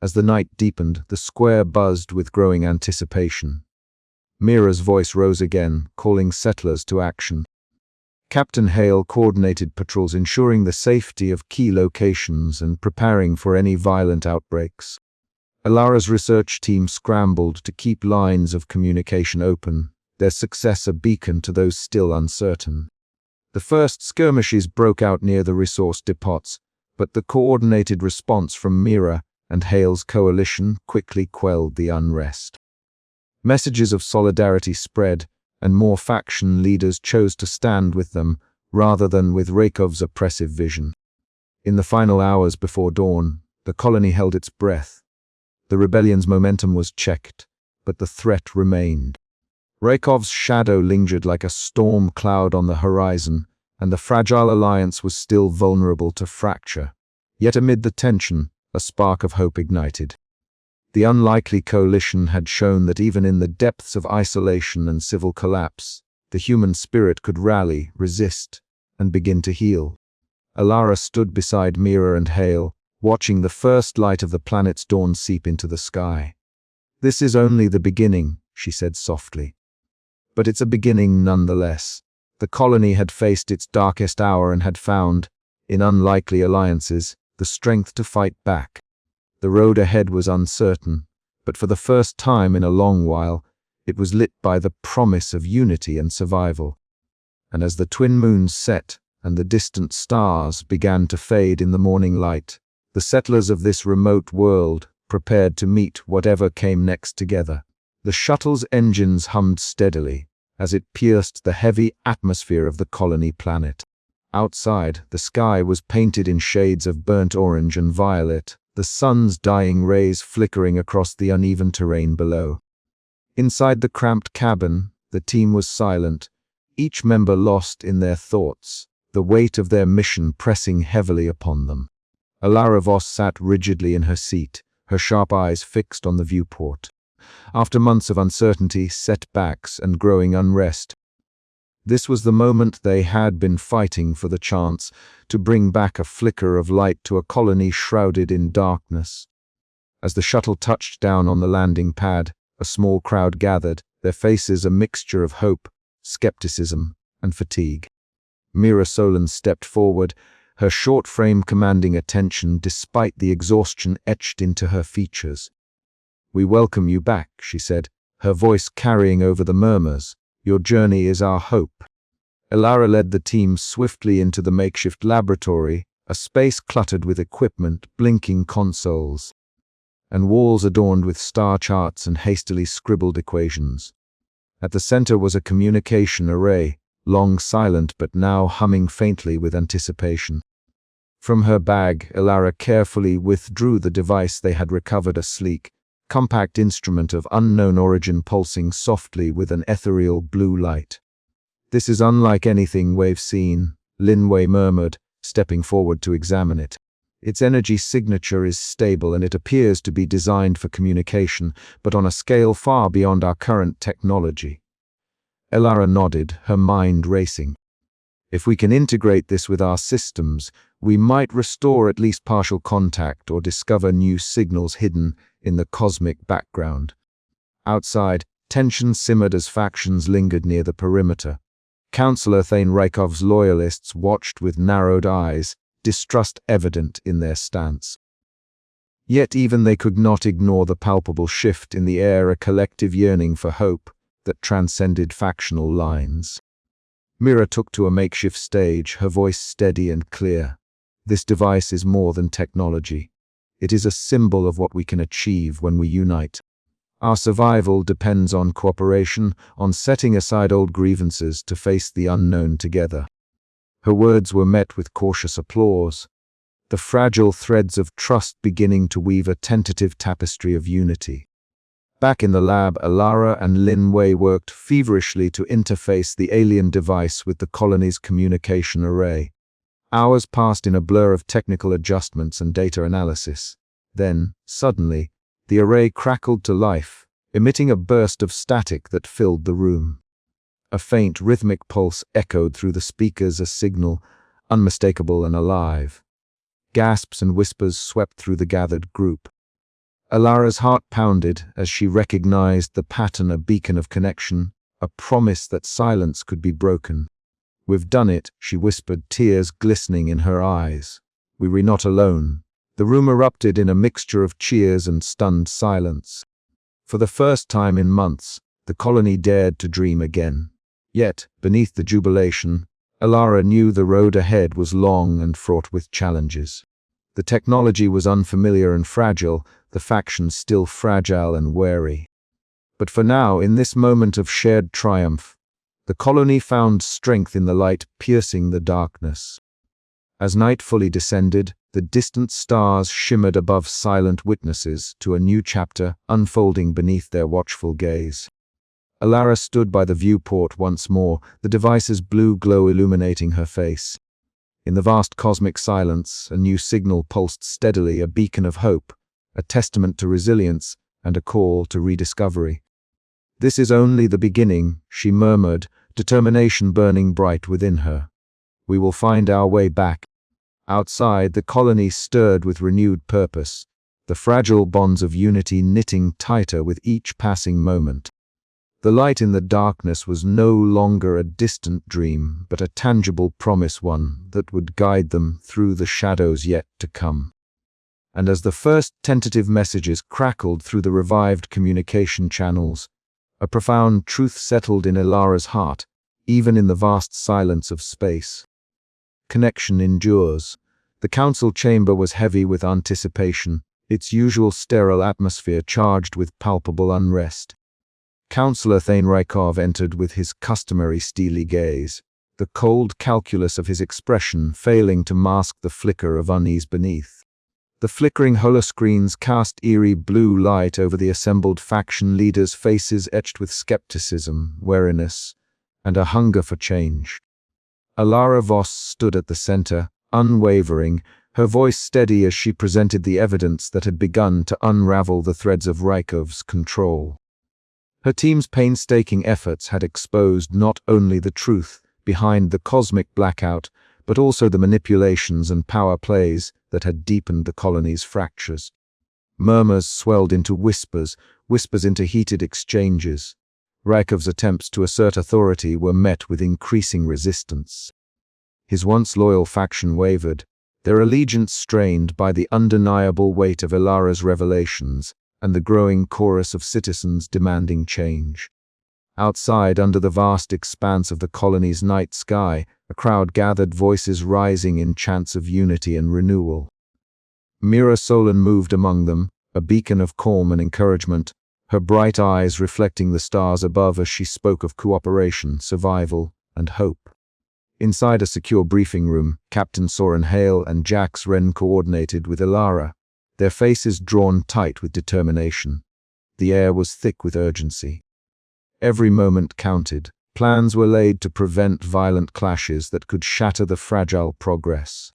As the night deepened, the square buzzed with growing anticipation. Mira's voice rose again, calling settlers to action. Captain Hale coordinated patrols, ensuring the safety of key locations and preparing for any violent outbreaks. Elara's research team scrambled to keep lines of communication open, their success a beacon to those still uncertain. The first skirmishes broke out near the resource depots, but the coordinated response from Mira and Hale's coalition quickly quelled the unrest. Messages of solidarity spread, and more faction leaders chose to stand with them rather than with Rykov's oppressive vision. In the final hours before dawn, the colony held its breath. The rebellion's momentum was checked, but the threat remained. Rykov's shadow lingered like a storm cloud on the horizon, and the fragile alliance was still vulnerable to fracture. Yet amid the tension, a spark of hope ignited. The unlikely coalition had shown that even in the depths of isolation and civil collapse, the human spirit could rally, resist, and begin to heal. Elara stood beside Mira and Hale, watching the first light of the planet's dawn seep into the sky. "This is only the beginning," she said softly. But it's a beginning nonetheless. The colony had faced its darkest hour and had found, in unlikely alliances, the strength to fight back. The road ahead was uncertain, but for the first time in a long while, it was lit by the promise of unity and survival. And as the twin moons set and the distant stars began to fade in the morning light, the settlers of this remote world prepared to meet whatever came next together. The shuttle's engines hummed steadily as it pierced the heavy atmosphere of the colony planet. Outside, the sky was painted in shades of burnt orange and violet, the sun's dying rays flickering across the uneven terrain below. Inside the cramped cabin, the team was silent, each member lost in their thoughts, the weight of their mission pressing heavily upon them. Elara Voss sat rigidly in her seat, her sharp eyes fixed on the viewport. After months of uncertainty, setbacks, and growing unrest, this was the moment they had been fighting for, the chance to bring back a flicker of light to a colony shrouded in darkness. As the shuttle touched down on the landing pad, a small crowd gathered, their faces a mixture of hope, skepticism, and fatigue. Mira Solon stepped forward, her short frame commanding attention despite the exhaustion etched into her features. "We welcome you back," she said, her voice carrying over the murmurs. "Your journey is our hope." Elara led the team swiftly into the makeshift laboratory, a space cluttered with equipment, blinking consoles, and walls adorned with star charts and hastily scribbled equations. At the center was a communication array, long silent but now humming faintly with anticipation. From her bag, Elara carefully withdrew the device they had recovered, a sleek, compact instrument of unknown origin pulsing softly with an ethereal blue light. "This is unlike anything we've seen," Linway murmured, stepping forward to examine it. "Its energy signature is stable and it appears to be designed for communication, but on a scale far beyond our current technology." Elara nodded, her mind racing. "If we can integrate this with our systems, we might restore at least partial contact or discover new signals hidden in the cosmic background." Outside, tension simmered as factions lingered near the perimeter. Councillor Thane Rykov's loyalists watched with narrowed eyes, distrust evident in their stance. Yet even they could not ignore the palpable shift in the air, a collective yearning for hope that transcended factional lines. Mira took to a makeshift stage, her voice steady and clear. "This device is more than technology. It is a symbol of what we can achieve when we unite. Our survival depends on cooperation, on setting aside old grievances to face the unknown together." Her words were met with cautious applause, the fragile threads of trust beginning to weave a tentative tapestry of unity. Back in the lab, Elara and Linway worked feverishly to interface the alien device with the colony's communication array. Hours passed in a blur of technical adjustments and data analysis. Then, suddenly, the array crackled to life, emitting a burst of static that filled the room. A faint, rhythmic pulse echoed through the speakers, a signal, unmistakable and alive. Gasps and whispers swept through the gathered group. Elara's heart pounded as she recognized the pattern, a beacon of connection, a promise that silence could be broken. "We've done it," she whispered, tears glistening in her eyes. "We were not alone." The room erupted in a mixture of cheers and stunned silence. For the first time in months, the colony dared to dream again. Yet, beneath the jubilation, Elara knew the road ahead was long and fraught with challenges. The technology was unfamiliar and fragile, the factions still fragile and wary. But for now, in this moment of shared triumph, the colony found strength in the light piercing the darkness. As night fully descended, the distant stars shimmered above silent witnesses to a new chapter unfolding beneath their watchful gaze. Elara stood by the viewport once more, the device's blue glow illuminating her face. In the vast cosmic silence, a new signal pulsed steadily, a beacon of hope, a testament to resilience, and a call to rediscovery. "This is only the beginning," she murmured, determination burning bright within her. "We will find our way back." Outside, the colony stirred with renewed purpose, the fragile bonds of unity knitting tighter with each passing moment. The light in the darkness was no longer a distant dream, but a tangible promise, one that would guide them through the shadows yet to come. And as the first tentative messages crackled through the revived communication channels, a profound truth settled in Elara's heart, even in the vast silence of space. Connection endures. The council chamber was heavy with anticipation, its usual sterile atmosphere charged with palpable unrest. Councillor Thane Rykov entered with his customary steely gaze, the cold calculus of his expression failing to mask the flicker of unease beneath. The flickering holoscreens cast eerie blue light over the assembled faction leaders' faces etched with skepticism, wariness, and a hunger for change. Elara Voss stood at the center, unwavering, her voice steady as she presented the evidence that had begun to unravel the threads of Rykov's control. Her team's painstaking efforts had exposed not only the truth behind the cosmic blackout, but also the manipulations and power plays that had deepened the colony's fractures. Murmurs swelled into whispers, whispers into heated exchanges. Rykov's attempts to assert authority were met with increasing resistance. His once loyal faction wavered, their allegiance strained by the undeniable weight of Elara's revelations and the growing chorus of citizens demanding change. Outside, under the vast expanse of the colony's night sky, a crowd gathered, voices rising in chants of unity and renewal. Mira Solon moved among them, a beacon of calm and encouragement, her bright eyes reflecting the stars above as she spoke of cooperation, survival, and hope. Inside a secure briefing room, Captain Soren Hale and Jax Wren coordinated with Elara, their faces drawn tight with determination. The air was thick with urgency. Every moment counted. Plans were laid to prevent violent clashes that could shatter the fragile progress.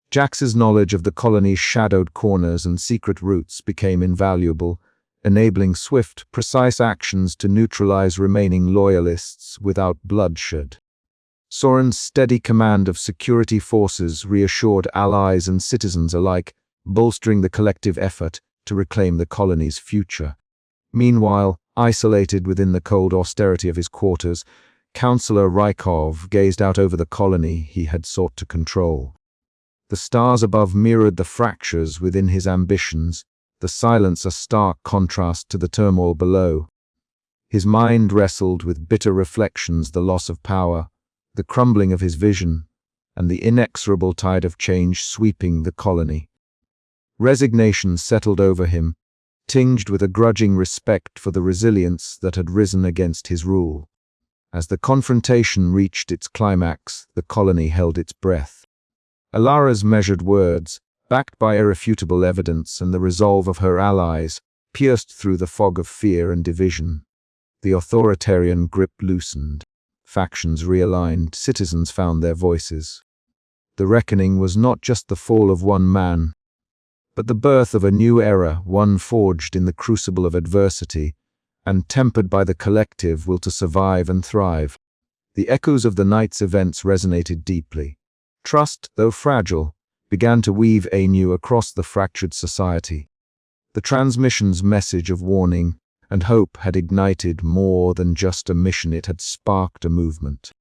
Jax's knowledge of the colony's shadowed corners and secret routes became invaluable, enabling swift, precise actions to neutralize remaining loyalists without bloodshed. Soren's steady command of security forces reassured allies and citizens alike, bolstering the collective effort to reclaim the colony's future. Meanwhile, isolated within the cold austerity of his quarters, Councillor Rykov gazed out over the colony he had sought to control. The stars above mirrored the fractures within his ambitions, the silence a stark contrast to the turmoil below. His mind wrestled with bitter reflections, the loss of power, the crumbling of his vision, and the inexorable tide of change sweeping the colony. Resignation settled over him, tinged with a grudging respect for the resilience that had risen against his rule. As the confrontation reached its climax, the colony held its breath. Elara's measured words, backed by irrefutable evidence and the resolve of her allies, pierced through the fog of fear and division. The authoritarian grip loosened. Factions realigned, citizens found their voices. The reckoning was not just the fall of one man, but the birth of a new era, one forged in the crucible of adversity, and tempered by the collective will to survive and thrive. The echoes of the night's events resonated deeply. Trust, though fragile, began to weave anew across the fractured society. The transmission's message of warning and hope had ignited more than just a mission, it had sparked a movement.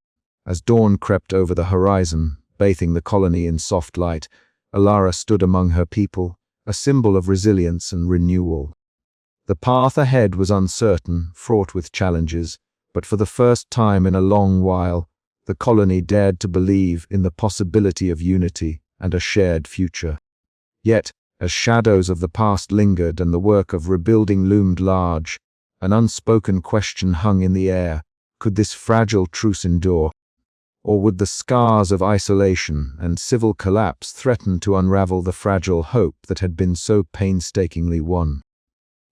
As dawn crept over the horizon, bathing the colony in soft light, Elara stood among her people, a symbol of resilience and renewal. The path ahead was uncertain, fraught with challenges, but for the first time in a long while, the colony dared to believe in the possibility of unity and a shared future. Yet, as shadows of the past lingered and the work of rebuilding loomed large, an unspoken question hung in the air: could this fragile truce endure? Or would the scars of isolation and civil collapse threaten to unravel the fragile hope that had been so painstakingly won?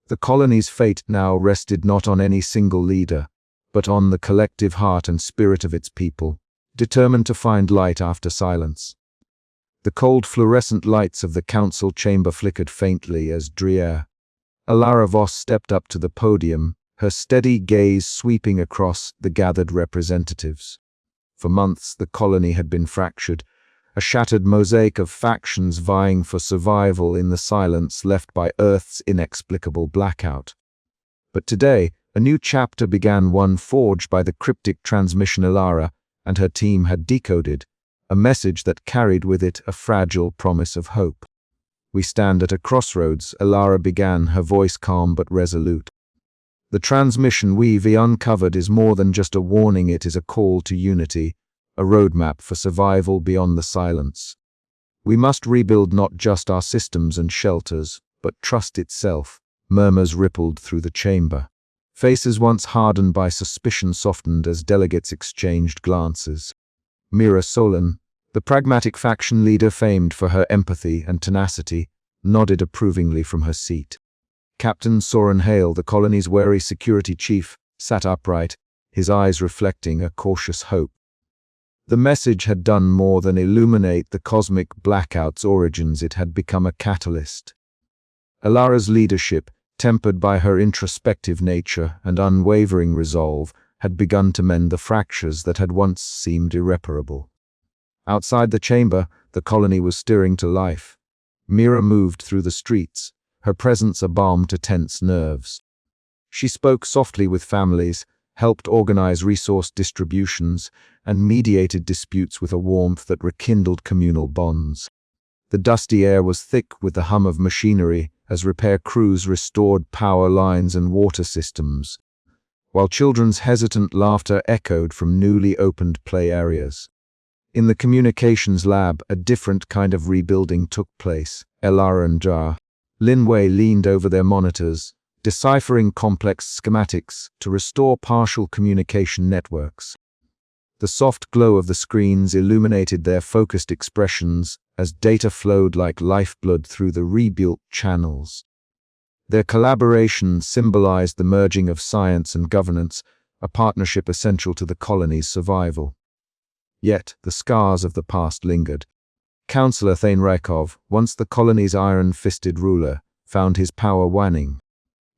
The colony's fate now rested not on any single leader, but on the collective heart and spirit of its people, determined to find light after silence. The cold fluorescent lights of the council chamber flickered faintly as Elara Voss stepped up to the podium, her steady gaze sweeping across the gathered representatives. For months, the colony had been fractured, a shattered mosaic of factions vying for survival in the silence left by Earth's inexplicable blackout. But today, a new chapter began, one forged by the cryptic transmission Elara and her team had decoded, a message that carried with it a fragile promise of hope. "We stand at a crossroads," Elara began, her voice calm but resolute. "The transmission we've uncovered is more than just a warning, it is a call to unity, a roadmap for survival beyond the silence. We must rebuild not just our systems and shelters, but trust itself." Murmurs rippled through the chamber. Faces once hardened by suspicion softened as delegates exchanged glances. Mira Solon, the pragmatic faction leader famed for her empathy and tenacity, nodded approvingly from her seat. Captain Soren Hale, the colony's wary security chief, sat upright, his eyes reflecting a cautious hope. The message had done more than illuminate the cosmic blackout's origins. It had become a catalyst. Elara's leadership, tempered by her introspective nature and unwavering resolve, had begun to mend the fractures that had once seemed irreparable. Outside the chamber, the colony was stirring to life. Mira moved through the streets, her presence a balm to tense nerves. She spoke softly with families, helped organize resource distributions, and mediated disputes with a warmth that rekindled communal bonds. The dusty air was thick with the hum of machinery as repair crews restored power lines and water systems, while children's hesitant laughter echoed from newly opened play areas. In the communications lab, a different kind of rebuilding took place. Elara and Linway leaned over their monitors, deciphering complex schematics to restore partial communication networks. The soft glow of the screens illuminated their focused expressions as data flowed like lifeblood through the rebuilt channels. Their collaboration symbolized the merging of science and governance, a partnership essential to the colony's survival. Yet, the scars of the past lingered. Councillor Thainrakov, once the colony's iron-fisted ruler, found his power waning.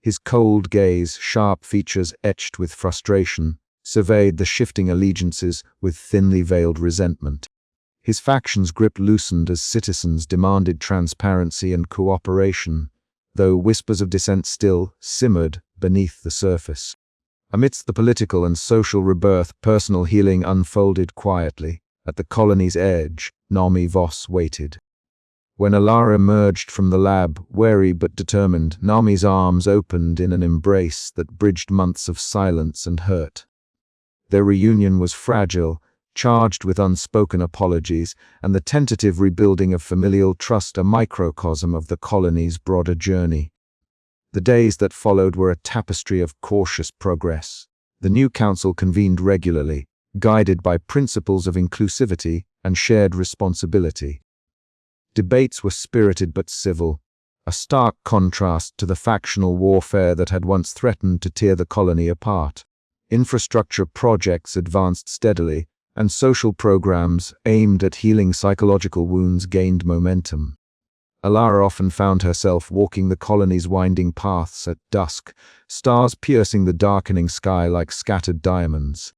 His cold gaze, sharp features etched with frustration, surveyed the shifting allegiances with thinly veiled resentment. His faction's grip loosened as citizens demanded transparency and cooperation, though whispers of dissent still simmered beneath the surface. Amidst the political and social rebirth, personal healing unfolded quietly. At the colony's edge, Elara Voss waited. When Elara emerged from the lab, wary but determined, Nami's arms opened in an embrace that bridged months of silence and hurt. Their reunion was fragile, charged with unspoken apologies, and the tentative rebuilding of familial trust a microcosm of the colony's broader journey. The days that followed were a tapestry of cautious progress. The new council convened regularly, guided by principles of inclusivity and shared responsibility. Debates were spirited but civil, a stark contrast to the factional warfare that had once threatened to tear the colony apart. Infrastructure projects advanced steadily, and social programs aimed at healing psychological wounds gained momentum. Elara often found herself walking the colony's winding paths at dusk, stars piercing the darkening sky like scattered diamonds.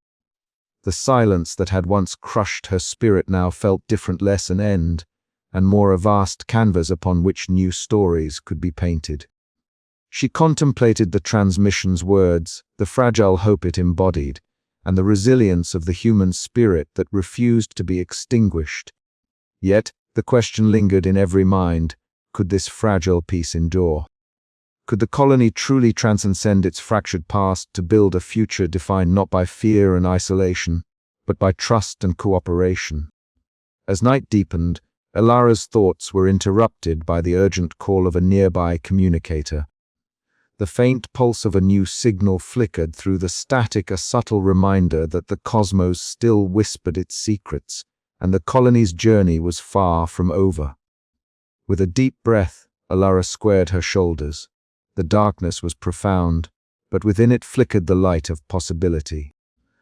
The silence that had once crushed her spirit now felt different, less an end, and more a vast canvas upon which new stories could be painted. She contemplated the transmission's words, the fragile hope it embodied, and the resilience of the human spirit that refused to be extinguished. Yet, the question lingered in every mind: could this fragile peace endure? Could the colony truly transcend its fractured past to build a future defined not by fear and isolation, but by trust and cooperation? As night deepened, Elara's thoughts were interrupted by the urgent call of a nearby communicator. The faint pulse of a new signal flickered through the static, a subtle reminder that the cosmos still whispered its secrets, and the colony's journey was far from over. With a deep breath, Elara squared her shoulders. The darkness was profound, but within it flickered the light of possibility.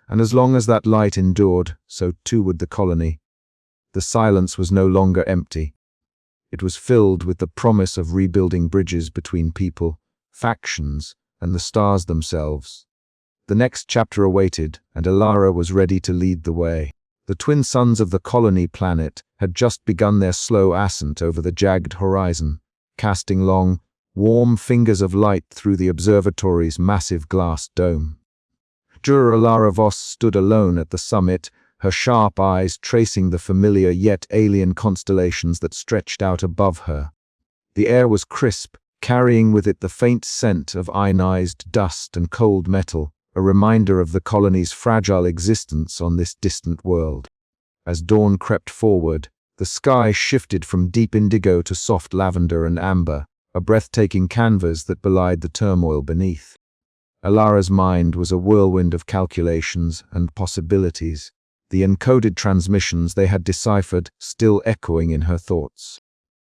And as long as that light endured, so too would the colony. The silence was no longer empty. It was filled with the promise of rebuilding bridges between people, factions, and the stars themselves. The next chapter awaited, and Elara was ready to lead the way. The twin suns of the colony planet had just begun their slow ascent over the jagged horizon, casting long, warm fingers of light through the observatory's massive glass dome. Elara Voss stood alone at the summit, her sharp eyes tracing the familiar yet alien constellations that stretched out above her. The air was crisp, carrying with it the faint scent of ionized dust and cold metal, a reminder of the colony's fragile existence on this distant world. As dawn crept forward, the sky shifted from deep indigo to soft lavender and amber, a breathtaking canvas that belied the turmoil beneath. Elara's mind was a whirlwind of calculations and possibilities, the encoded transmissions they had deciphered still echoing in her thoughts.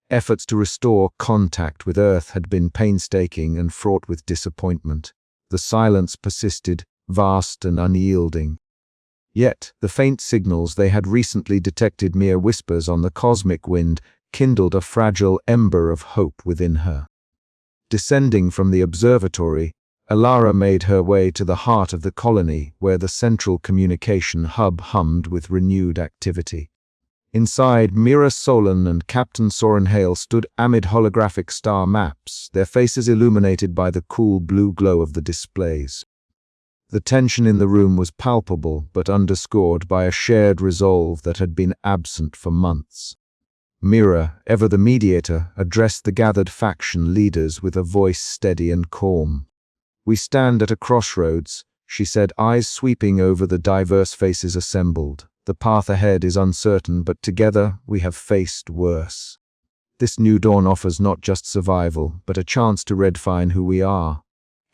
Efforts to restore contact with Earth had been painstaking and fraught with disappointment. The silence persisted, vast and unyielding. Yet, the faint signals they had recently detected, mere whispers on the cosmic wind, kindled a fragile ember of hope within her. Descending from the observatory, Elara made her way to the heart of the colony, where the central communication hub hummed with renewed activity. Inside, Mira Solon and Captain Soren Hale stood amid holographic star maps, their faces illuminated by the cool blue glow of the displays. The tension in the room was palpable, but underscored by a shared resolve that had been absent for months. Mira, ever the mediator, addressed the gathered faction leaders with a voice steady and calm. "We stand at a crossroads," she said, eyes sweeping over the diverse faces assembled. "The path ahead is uncertain, but together we have faced worse. This new dawn offers not just survival, but a chance to redefine who we are."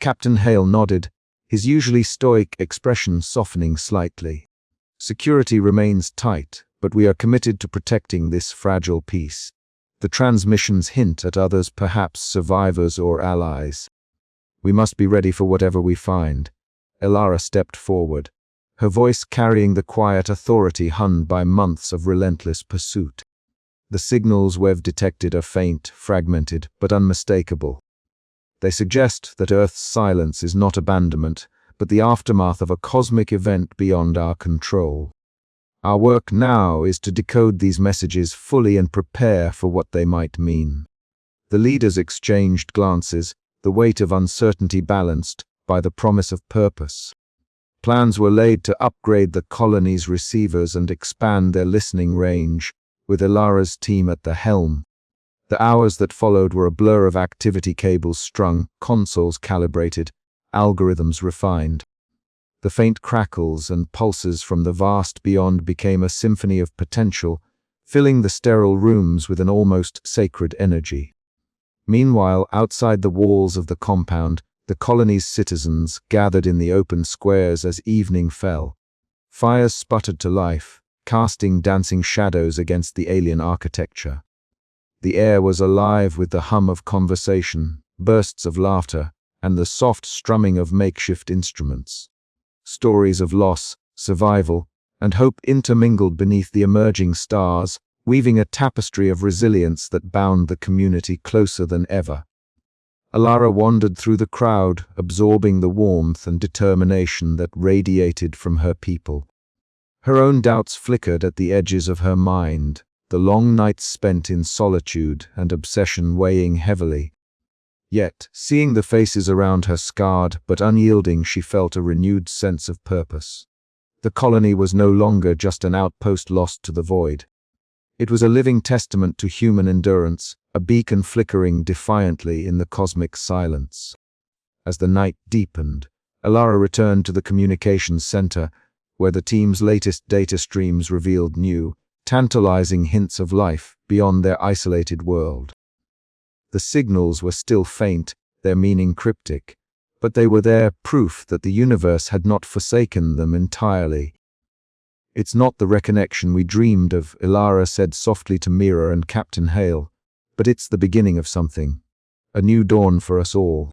Captain Hale nodded, his usually stoic expression softening slightly. "Security remains tight, but we are committed to protecting this fragile peace. The transmissions hint at others, perhaps survivors or allies. We must be ready for whatever we find." Elara stepped forward, her voice carrying the quiet authority honed by months of relentless pursuit. "The signals we've detected are faint, fragmented, but unmistakable. They suggest that Earth's silence is not abandonment, but the aftermath of a cosmic event beyond our control. Our work now is to decode these messages fully and prepare for what they might mean." The leaders exchanged glances, the weight of uncertainty balanced by the promise of purpose. Plans were laid to upgrade the colony's receivers and expand their listening range, with Elara's team at the helm. The hours that followed were a blur of activity, cables strung, consoles calibrated, algorithms refined. The faint crackles and pulses from the vast beyond became a symphony of potential, filling the sterile rooms with an almost sacred energy. Meanwhile, outside the walls of the compound, the colony's citizens gathered in the open squares as evening fell. Fires sputtered to life, casting dancing shadows against the alien architecture. The air was alive with the hum of conversation, bursts of laughter, and the soft strumming of makeshift instruments. Stories of loss, survival, and hope intermingled beneath the emerging stars, weaving a tapestry of resilience that bound the community closer than ever. Elara wandered through the crowd, absorbing the warmth and determination that radiated from her people. Her own doubts flickered at the edges of her mind, the long nights spent in solitude and obsession weighing heavily. Yet, seeing the faces around her scarred but unyielding, she felt a renewed sense of purpose. The colony was no longer just an outpost lost to the void. It was a living testament to human endurance, a beacon flickering defiantly in the cosmic silence. As the night deepened, Elara returned to the communications center, where the team's latest data streams revealed new, tantalizing hints of life beyond their isolated world. The signals were still faint, their meaning cryptic, but they were there, proof that the universe had not forsaken them entirely. "It's not the reconnection we dreamed of," Elara said softly to Mira and Captain Hale, "but it's the beginning of something. A new dawn for us all."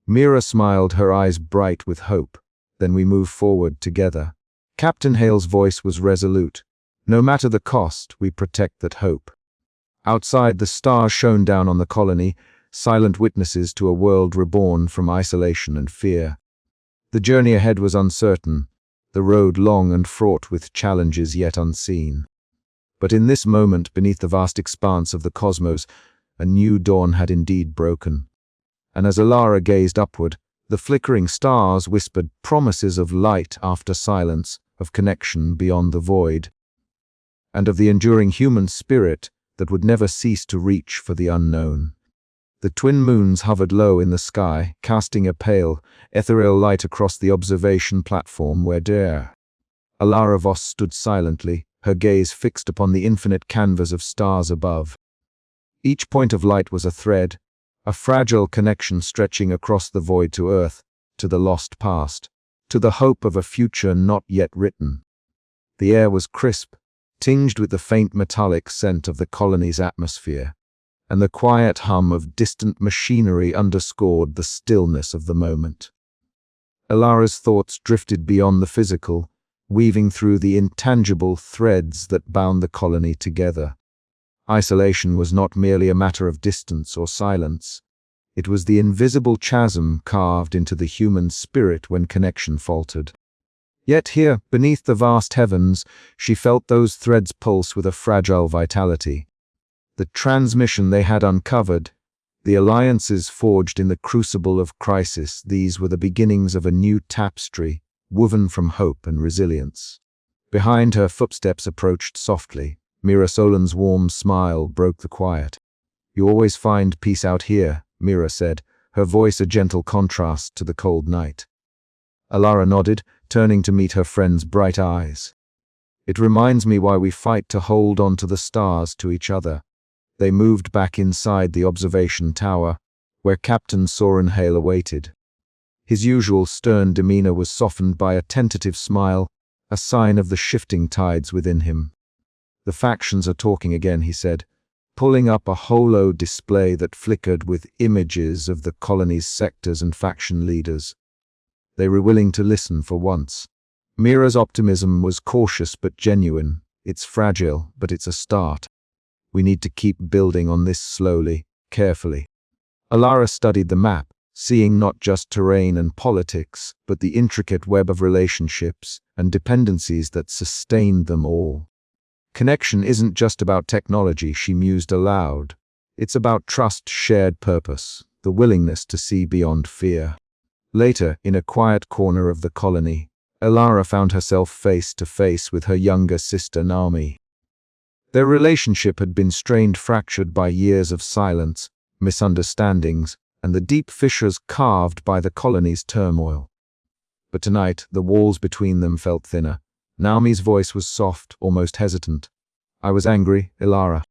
Mira smiled, her eyes bright with hope. "Then we move forward together." Captain Hale's voice was resolute. "No matter the cost, we protect that hope." Outside, the stars shone down on the colony, silent witnesses to a world reborn from isolation and fear. The journey ahead was uncertain, the road long and fraught with challenges yet unseen. But in this moment, beneath the vast expanse of the cosmos, a new dawn had indeed broken. And as Elara gazed upward, the flickering stars whispered promises of light after silence, of connection beyond the void, and of the enduring human spirit that would never cease to reach for the unknown. The twin moons hovered low in the sky, casting a pale, ethereal light across the observation platform where Elara Voss stood silently, her gaze fixed upon the infinite canvas of stars above. Each point of light was a thread, a fragile connection stretching across the void to Earth, to the lost past, to the hope of a future not yet written. The air was crisp, tinged with the faint metallic scent of the colony's atmosphere, and the quiet hum of distant machinery underscored the stillness of the moment. Elara's thoughts drifted beyond the physical, weaving through the intangible threads that bound the colony together. Isolation was not merely a matter of distance or silence. It was the invisible chasm carved into the human spirit when connection faltered. Yet here, beneath the vast heavens, she felt those threads pulse with a fragile vitality. The transmission they had uncovered, the alliances forged in the crucible of crisis, these were the beginnings of a new tapestry, woven from hope and resilience. Behind her, footsteps approached softly. Mira Solan's warm smile broke the quiet. "You always find peace out here," Mira said, her voice a gentle contrast to the cold night. Elara nodded, turning to meet her friend's bright eyes. "It reminds me why we fight to hold on to the stars to each other." They moved back inside the observation tower, where Captain Soren Hale awaited. His usual stern demeanor was softened by a tentative smile, a sign of the shifting tides within him. "The factions are talking again," he said, pulling up a holo display that flickered with images of the colony's sectors and faction leaders. They were willing to listen for once. Mira's optimism was cautious but genuine. "It's fragile, but it's a start. We need to keep building on this slowly, carefully." Elara studied the map, seeing not just terrain and politics, but the intricate web of relationships and dependencies that sustained them all. "Connection isn't just about technology," she mused aloud. "It's about trust, shared purpose, the willingness to see beyond fear." Later, in a quiet corner of the colony, Elara found herself face to face with her younger sister Naomi. Their relationship had been strained, fractured by years of silence, misunderstandings, and the deep fissures carved by the colony's turmoil. But tonight, the walls between them felt thinner. Naomi's voice was soft, almost hesitant. "I was angry, Elara.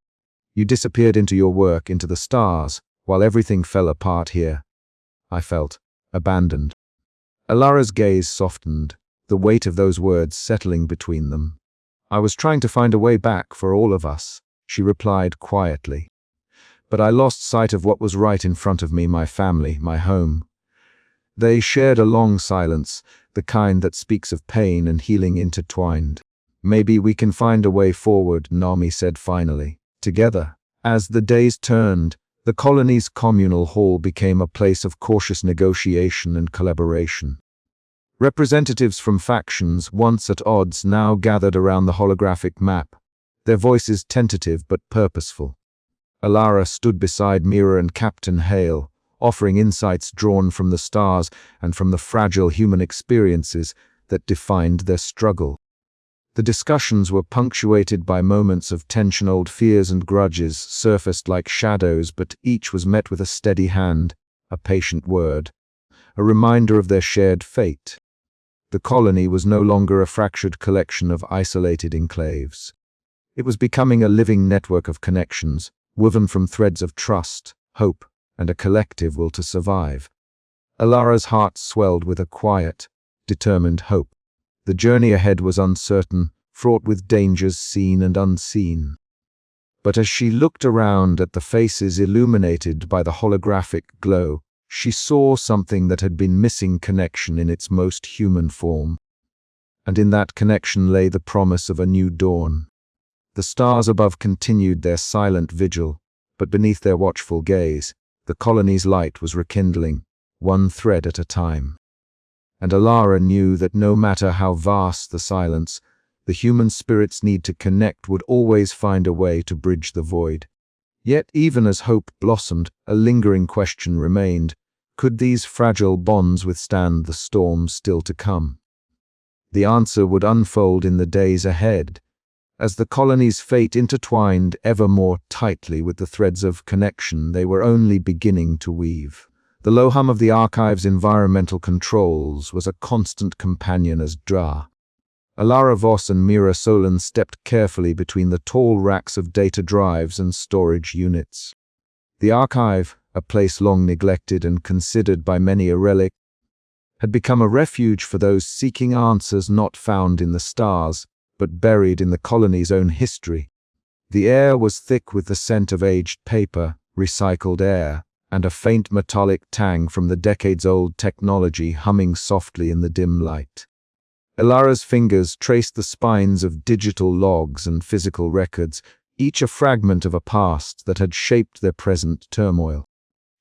You disappeared into your work, into the stars, while everything fell apart here. I felt abandoned." Elara's gaze softened, the weight of those words settling between them. "I was trying to find a way back for all of us," she replied quietly. "But I lost sight of what was right in front of me, my family, my home." They shared a long silence, the kind that speaks of pain and healing intertwined. "Maybe we can find a way forward," Naomi said finally. Together, as the days turned, the colony's communal hall became a place of cautious negotiation and collaboration. Representatives from factions, once at odds, now gathered around the holographic map, their voices tentative but purposeful. Elara stood beside Mira and Captain Hale, offering insights drawn from the stars and from the fragile human experiences that defined their struggle. The discussions were punctuated by moments of tension. Old fears and grudges surfaced like shadows, but each was met with a steady hand, a patient word, a reminder of their shared fate. The colony was no longer a fractured collection of isolated enclaves. It was becoming a living network of connections, woven from threads of trust, hope, and a collective will to survive. Elara's heart swelled with a quiet, determined hope. The journey ahead was uncertain, fraught with dangers seen and unseen. But as she looked around at the faces illuminated by the holographic glow, she saw something that had been missing: connection in its most human form. And in that connection lay the promise of a new dawn. The stars above continued their silent vigil, but beneath their watchful gaze, the colony's light was rekindling, one thread at a time. And Elara knew that no matter how vast the silence, the human spirit's need to connect would always find a way to bridge the void. Yet even as hope blossomed, a lingering question remained: could these fragile bonds withstand the storms still to come? The answer would unfold in the days ahead, as the colony's fate intertwined ever more tightly with the threads of connection they were only beginning to weave. The low hum of the archive's environmental controls was a constant companion as Elara Voss and Mira Solan stepped carefully between the tall racks of data drives and storage units. The archive, a place long neglected and considered by many a relic, had become a refuge for those seeking answers not found in the stars, but buried in the colony's own history. The air was thick with the scent of aged paper, recycled air, and a faint metallic tang from the decades-old technology humming softly in the dim light. Elara's fingers traced the spines of digital logs and physical records, each a fragment of a past that had shaped their present turmoil.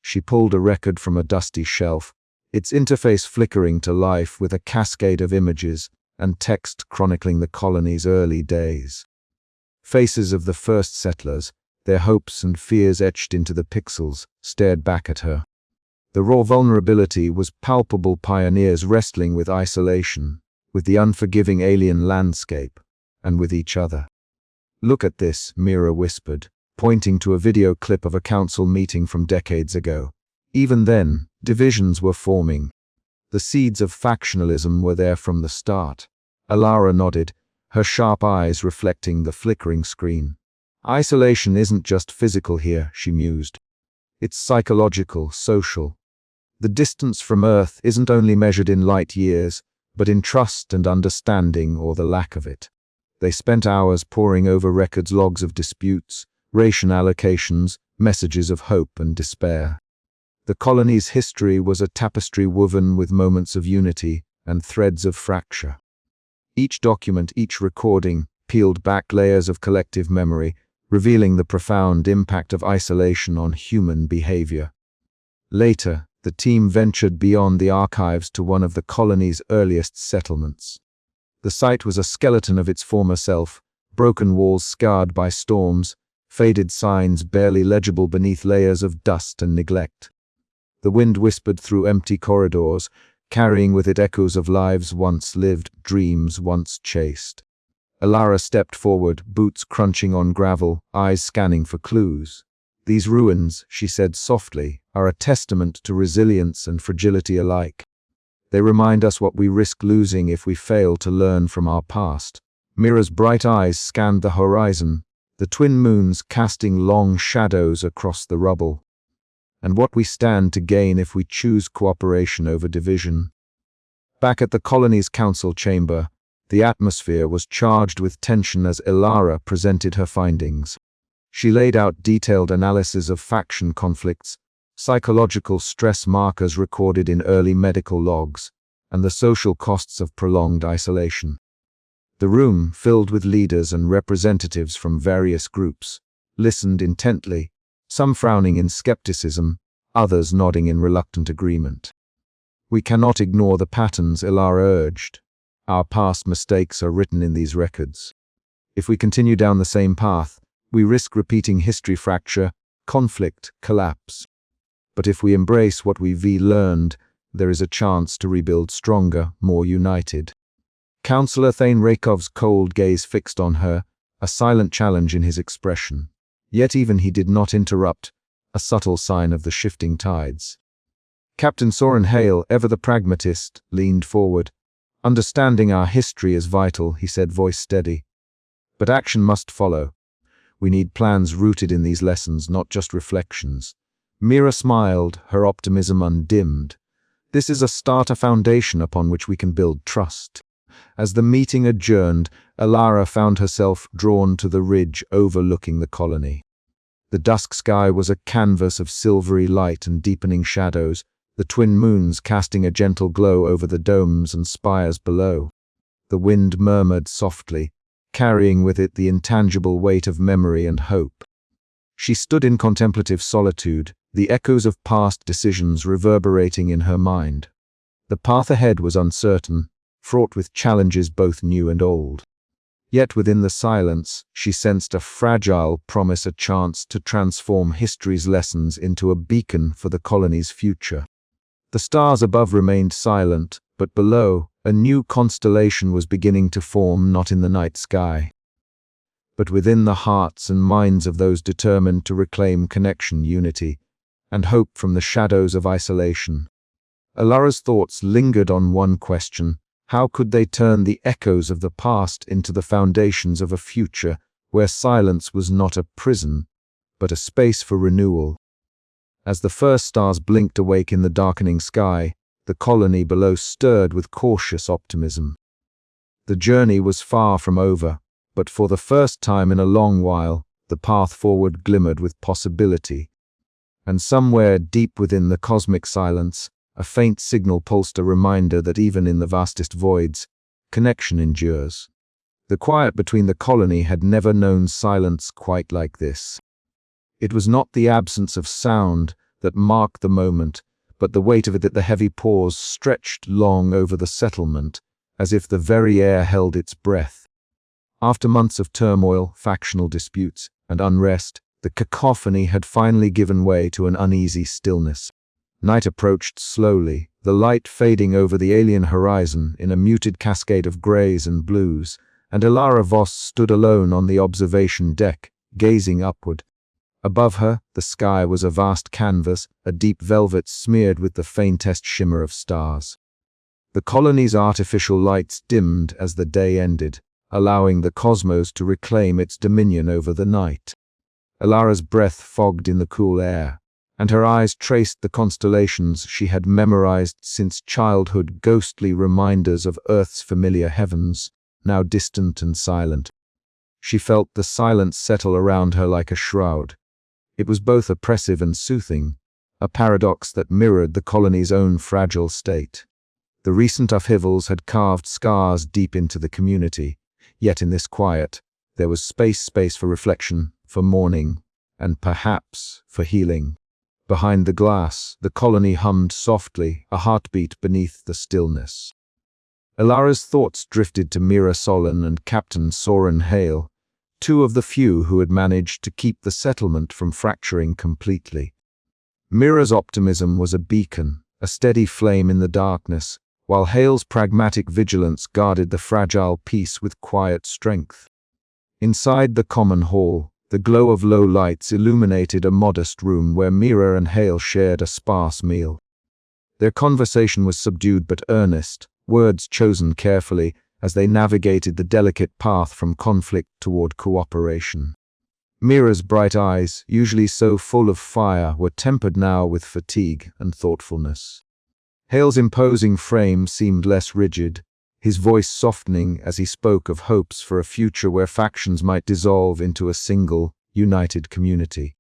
She pulled a record from a dusty shelf, its interface flickering to life with a cascade of images and text chronicling the colony's early days. Faces of the first settlers, their hopes and fears etched into the pixels, stared back at her. The raw vulnerability was palpable, pioneers wrestling with isolation, with the unforgiving alien landscape, and with each other. "Look at this," Mira whispered, pointing to a video clip of a council meeting from decades ago. Even then, divisions were forming. The seeds of factionalism were there from the start. Elara nodded, her sharp eyes reflecting the flickering screen. "Isolation isn't just physical here," she mused. "It's psychological, social. The distance from Earth isn't only measured in light years, but in trust and understanding, or the lack of it." They spent hours poring over records, logs of disputes, ration allocations, messages of hope and despair. The colony's history was a tapestry woven with moments of unity and threads of fracture. Each document, each recording, peeled back layers of collective memory, revealing the profound impact of isolation on human behavior. Later, the team ventured beyond the archives to one of the colony's earliest settlements. The site was a skeleton of its former self, broken walls scarred by storms, faded signs barely legible beneath layers of dust and neglect. The wind whispered through empty corridors, carrying with it echoes of lives once lived, dreams once chased. Elara stepped forward, boots crunching on gravel, eyes scanning for clues. "These ruins," she said softly, "are a testament to resilience and fragility alike. They remind us what we risk losing if we fail to learn from our past." Mira's bright eyes scanned the horizon, the twin moons casting long shadows across the rubble. "And what we stand to gain if we choose cooperation over division." Back at the colony's council chamber, the atmosphere was charged with tension as Elara presented her findings. She laid out detailed analysis of faction conflicts, psychological stress markers recorded in early medical logs, and the social costs of prolonged isolation. The room, filled with leaders and representatives from various groups, listened intently, some frowning in skepticism, others nodding in reluctant agreement. "We cannot ignore the patterns," Elara urged. "Our past mistakes are written in these records. If we continue down the same path, we risk repeating history, fracture, conflict, collapse. But if we embrace what we've learned, there is a chance to rebuild stronger, more united." Councillor Thane Rakov's cold gaze fixed on her, a silent challenge in his expression. Yet even he did not interrupt, a subtle sign of the shifting tides. Captain Soren Hale, ever the pragmatist, leaned forward. "Understanding our history is vital," he said, voice steady. "But action must follow. We need plans rooted in these lessons, not just reflections." Mira smiled, her optimism undimmed. "This is a starter foundation upon which we can build trust." As the meeting adjourned, Elara found herself drawn to the ridge overlooking the colony. The dusk sky was a canvas of silvery light and deepening shadows, the twin moons casting a gentle glow over the domes and spires below. The wind murmured softly, carrying with it the intangible weight of memory and hope. She stood in contemplative solitude, the echoes of past decisions reverberating in her mind. The path ahead was uncertain, fraught with challenges both new and old. Yet within the silence, she sensed a fragile promise, a chance to transform history's lessons into a beacon for the colony's future. The stars above remained silent, but below, a new constellation was beginning to form, not in the night sky, but within the hearts and minds of those determined to reclaim connection, unity, and hope from the shadows of isolation. Elara's thoughts lingered on one question: how could they turn the echoes of the past into the foundations of a future where silence was not a prison, but a space for renewal? As the first stars blinked awake in the darkening sky, the colony below stirred with cautious optimism. The journey was far from over, but for the first time in a long while, the path forward glimmered with possibility. And somewhere deep within the cosmic silence, a faint signal pulsed, a reminder that even in the vastest voids, Connection endures. The quiet between the colony had never known silence quite like this. It was not the absence of sound that marked the moment, but the weight of it, that the heavy pause stretched long over the settlement, as if the very air held its breath. After months of turmoil, factional disputes, and unrest, the cacophony had finally given way to an uneasy stillness. Night approached slowly, the light fading over the alien horizon in a muted cascade of grays and blues, and Elara Voss stood alone on the observation deck, gazing upward. Above her, the sky was a vast canvas, a deep velvet smeared with the faintest shimmer of stars. The colony's artificial lights dimmed as the day ended, allowing the cosmos to reclaim its dominion over the night. Elara's breath fogged in the cool air, and her eyes traced the constellations she had memorized since childhood, ghostly reminders of Earth's familiar heavens, now distant and silent. She felt the silence settle around her like a shroud. It was both oppressive and soothing, a paradox that mirrored the colony's own fragile state. The recent upheavals had carved scars deep into the community, yet in this quiet, there was space for reflection, for mourning, and perhaps for healing. Behind the glass, the colony hummed softly, a heartbeat beneath the stillness. Elara's thoughts drifted to Mira Solon and Captain Soren Hale, two of the few who had managed to keep the settlement from fracturing completely. Mira's optimism was a beacon, a steady flame in the darkness, while Hale's pragmatic vigilance guarded the fragile peace with quiet strength. Inside the common hall, the glow of low lights illuminated a modest room where Mira and Hale shared a sparse meal. Their conversation was subdued but earnest, words chosen carefully as they navigated the delicate path from conflict toward cooperation. Mira's bright eyes, usually so full of fire, were tempered now with fatigue and thoughtfulness. Hale's imposing frame seemed less rigid, his voice softening as he spoke of hopes for a future where factions might dissolve into a single, united community.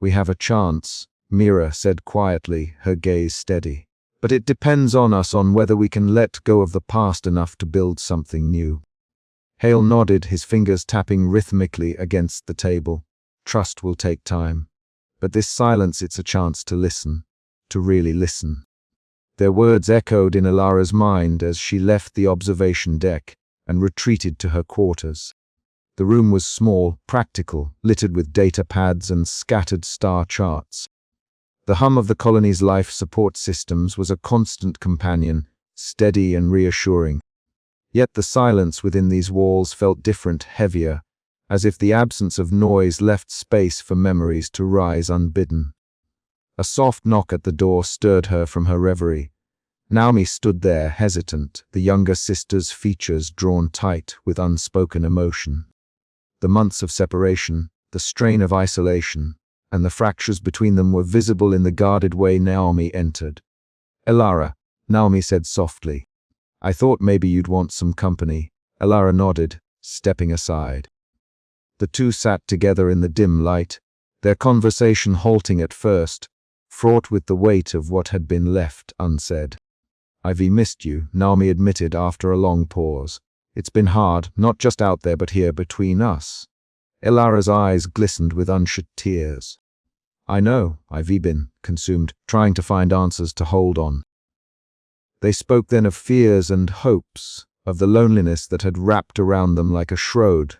"We have a chance," Mira said quietly, her gaze steady. "But it depends on us on whether we can let go of the past enough to build something new." Hale nodded, his fingers tapping rhythmically against the table. "Trust will take time. But this silence, it's a chance to listen, to really listen." Their words echoed in Elara's mind as she left the observation deck and retreated to her quarters. The room was small, practical, littered with data pads and scattered star charts. The hum of the colony's life support systems was a constant companion, steady and reassuring. Yet the silence within these walls felt different, heavier, as if the absence of noise left space for memories to rise unbidden. A soft knock at the door stirred her from her reverie. Naomi stood there, hesitant, the younger sister's features drawn tight with unspoken emotion. The months of separation, the strain of isolation, and the fractures between them were visible in the guarded way Naomi entered. "Elara," Naomi said softly. "I thought maybe you'd want some company." Elara nodded, stepping aside. The two sat together in the dim light, their conversation halting at first, fraught with the weight of what had been left unsaid. "I've missed you," Naomi admitted after a long pause. "It's been hard, not just out there but here between us." Elara's eyes glistened with unshed tears. "I know, I've been consumed, trying to find answers to hold on." They spoke then of fears and hopes, of the loneliness that had wrapped around them like a shroud,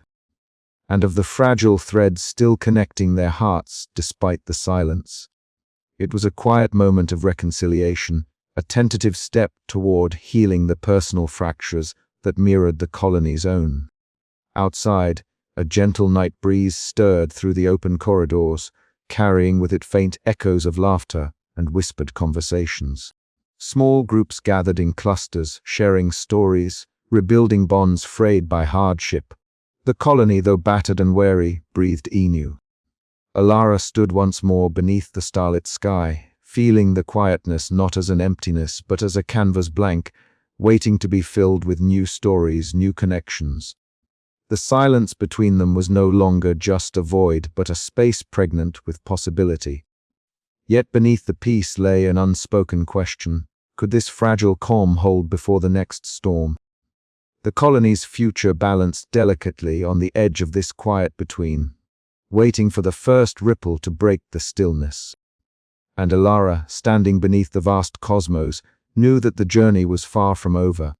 and of the fragile threads still connecting their hearts despite the silence. It was a quiet moment of reconciliation, a tentative step toward healing the personal fractures that mirrored the colony's own. Outside, a gentle night breeze stirred through the open corridors, carrying with it faint echoes of laughter and whispered conversations. Small groups gathered in clusters, sharing stories, rebuilding bonds frayed by hardship. The colony, though battered and weary, breathed anew. Elara stood once more beneath the starlit sky, feeling the quietness not as an emptiness but as a canvas blank, waiting to be filled with new stories, new connections. The silence between them was no longer just a void but a space pregnant with possibility. Yet beneath the peace lay an unspoken question. Could this fragile calm hold before the next storm? The colony's future balanced delicately on the edge of this quiet between, waiting for the first ripple to break the stillness. And Elara, standing beneath the vast cosmos, knew that the journey was far from over.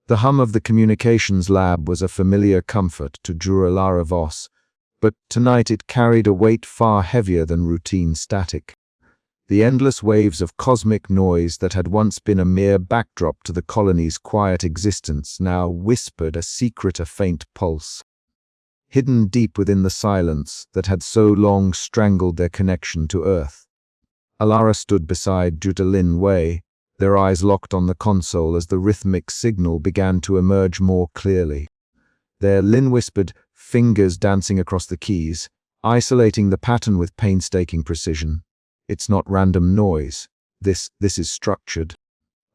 The hum of the communications lab was a familiar comfort to Elara Voss, but tonight it carried a weight far heavier than routine static. The endless waves of cosmic noise that had once been a mere backdrop to the colony's quiet existence now whispered a secret, a faint pulse. Hidden deep within the silence that had so long strangled their connection to Earth. Elara stood beside Lin Wei, their eyes locked on the console as the rhythmic signal began to emerge more clearly. There Lin whispered, fingers dancing across the keys, isolating the pattern with painstaking precision. It's not random noise. This is structured.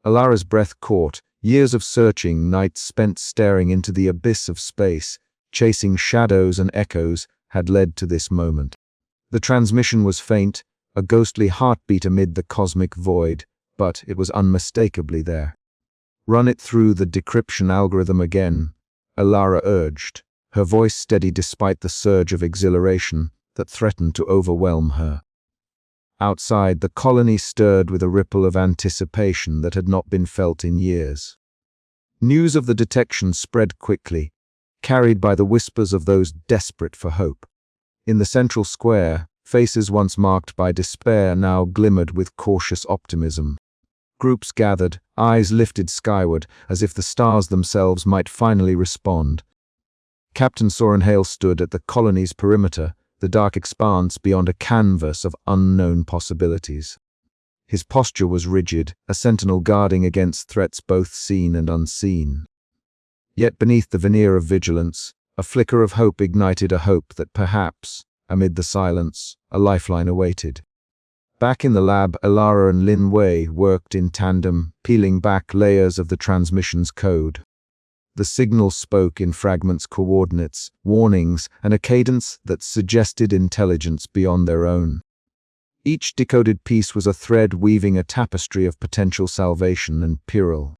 Elara's breath caught, years of searching, nights spent staring into the abyss of space, chasing shadows and echoes, had led to this moment. The transmission was faint, a ghostly heartbeat amid the cosmic void, but it was unmistakably there. Run it through the decryption algorithm again, Elara urged, her voice steady despite the surge of exhilaration that threatened to overwhelm her. Outside, the colony stirred with a ripple of anticipation that had not been felt in years. News of the detection spread quickly, carried by the whispers of those desperate for hope. In the central square, faces once marked by despair now glimmered with cautious optimism. Groups gathered, eyes lifted skyward, as if the stars themselves might finally respond. Captain Soren Hale stood at the colony's perimeter, the dark expanse beyond a canvas of unknown possibilities. His posture was rigid, a sentinel guarding against threats both seen and unseen. Yet beneath the veneer of vigilance, a flicker of hope ignited, a hope that perhaps, amid the silence, a lifeline awaited. Back in the lab, Elara and Lin Wei worked in tandem, peeling back layers of the transmission's code. The signal spoke in fragments, coordinates, warnings, and a cadence that suggested intelligence beyond their own. Each decoded piece was a thread weaving a tapestry of potential salvation and peril.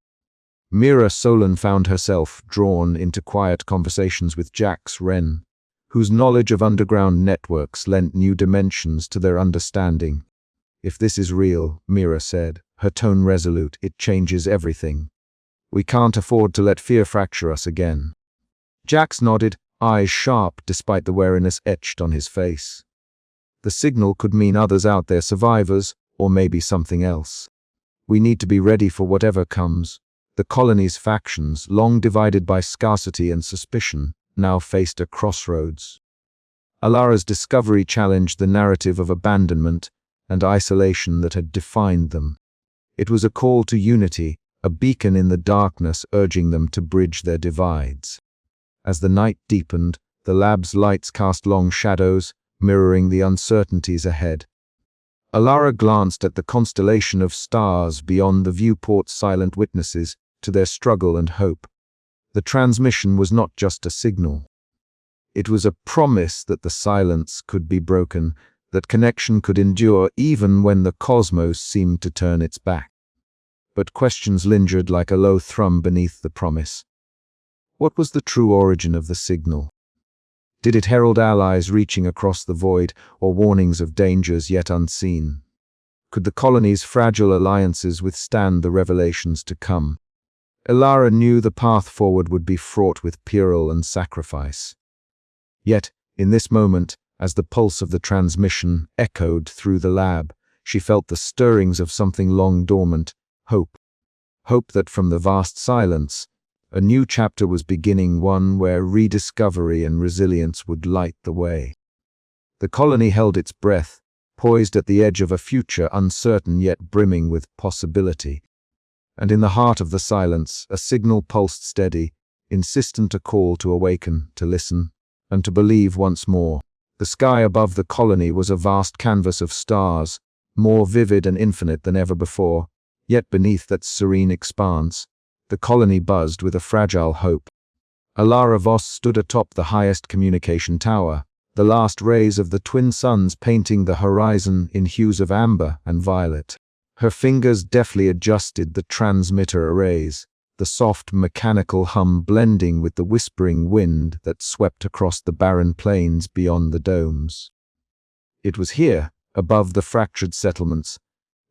Mira Solon found herself drawn into quiet conversations with Jax Wren, whose knowledge of underground networks lent new dimensions to their understanding. "If this is real," Mira said, her tone resolute, "it changes everything. We can't afford to let fear fracture us again." Jax nodded, eyes sharp despite the wariness etched on his face. The signal could mean others out there, survivors, or maybe something else. We need to be ready for whatever comes. The colony's factions, long divided by scarcity and suspicion, now faced a crossroads. Elara's discovery challenged the narrative of abandonment and isolation that had defined them. It was a call to unity, a beacon in the darkness urging them to bridge their divides. As the night deepened, the lab's lights cast long shadows, mirroring the uncertainties ahead. Elara glanced at the constellation of stars beyond the viewport's silent witnesses to their struggle and hope. The transmission was not just a signal. It was a promise that the silence could be broken, that connection could endure even when the cosmos seemed to turn its back. But questions lingered like a low thrum beneath the promise. What was the true origin of the signal? Did it herald allies reaching across the void, or warnings of dangers yet unseen? Could the colony's fragile alliances withstand the revelations to come? Elara knew the path forward would be fraught with peril and sacrifice. Yet, in this moment, as the pulse of the transmission echoed through the lab, she felt the stirrings of something long dormant, hope. Hope that from the vast silence, a new chapter was beginning, one where rediscovery and resilience would light the way. The colony held its breath, poised at the edge of a future uncertain yet brimming with possibility. And in the heart of the silence, a signal pulsed steady, insistent, a call to awaken, to listen, and to believe once more. The sky above the colony was a vast canvas of stars, more vivid and infinite than ever before, yet beneath that serene expanse, the colony buzzed with a fragile hope. Elara Voss stood atop the highest communication tower, the last rays of the twin suns painting the horizon in hues of amber and violet. Her fingers deftly adjusted the transmitter arrays, the soft mechanical hum blending with the whispering wind that swept across the barren plains beyond the domes. It was here, above the fractured settlements,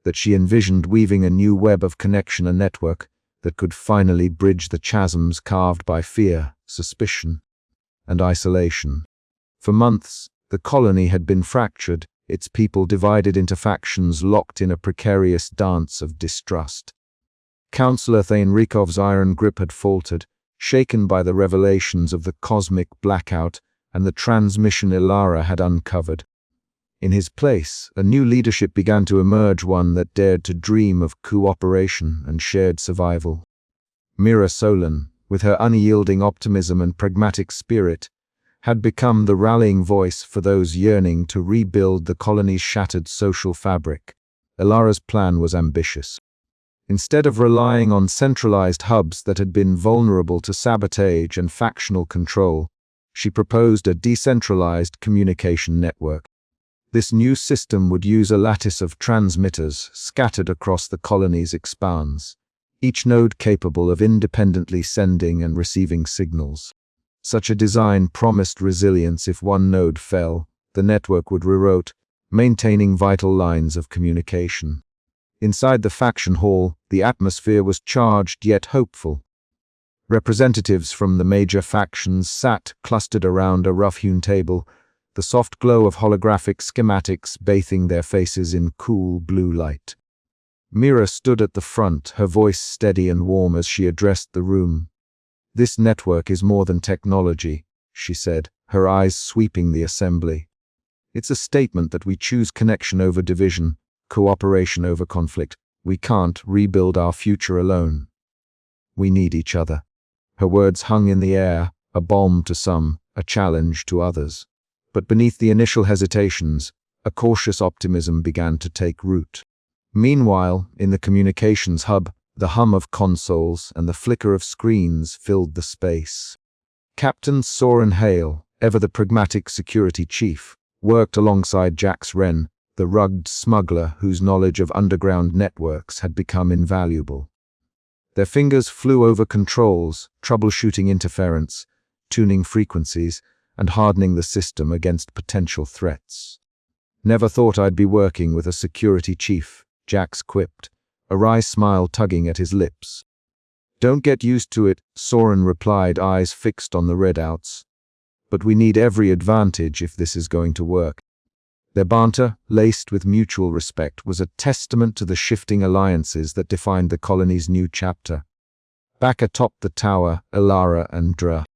that she envisioned weaving a new web of connection and network that could finally bridge the chasms carved by fear, suspicion, and isolation. For months, the colony had been fractured, its people divided into factions locked in a precarious dance of distrust. Councillor Theinrikov's iron grip had faltered, shaken by the revelations of the cosmic blackout and the transmission Elara had uncovered. In his place, a new leadership began to emerge, one that dared to dream of cooperation and shared survival. Mira Solon, with her unyielding optimism and pragmatic spirit, had become the rallying voice for those yearning to rebuild the colony's shattered social fabric. Elara's plan was ambitious. Instead of relying on centralized hubs that had been vulnerable to sabotage and factional control, she proposed a decentralized communication network. This new system would use a lattice of transmitters scattered across the colony's expanse, each node capable of independently sending and receiving signals. Such a design promised resilience. If one node fell, the network would reroute, maintaining vital lines of communication. Inside the faction hall, the atmosphere was charged yet hopeful. Representatives from the major factions sat clustered around a rough-hewn table, the soft glow of holographic schematics bathing their faces in cool blue light. Mira stood at the front, her voice steady and warm as she addressed the room. "This network is more than technology," she said, her eyes sweeping the assembly. "It's a statement that we choose connection over division, cooperation over conflict. We can't rebuild our future alone. We need each other." Her words hung in the air, a balm to some, a challenge to others. But beneath the initial hesitations, a cautious optimism began to take root. Meanwhile, in the communications hub, the hum of consoles and the flicker of screens filled the space. Captain Soren Hale, ever the pragmatic security chief, worked alongside Jax Wren, the rugged smuggler whose knowledge of underground networks had become invaluable. Their fingers flew over controls, troubleshooting interference, tuning frequencies, and hardening the system against potential threats. "Never thought I'd be working with a security chief," Jax quipped, a wry smile tugging at his lips. "Don't get used to it," Soren replied, eyes fixed on the readouts. "But we need every advantage if this is going to work." Their banter, laced with mutual respect, was a testament to the shifting alliances that defined the colony's new chapter. Back atop the tower, Elara and Dra.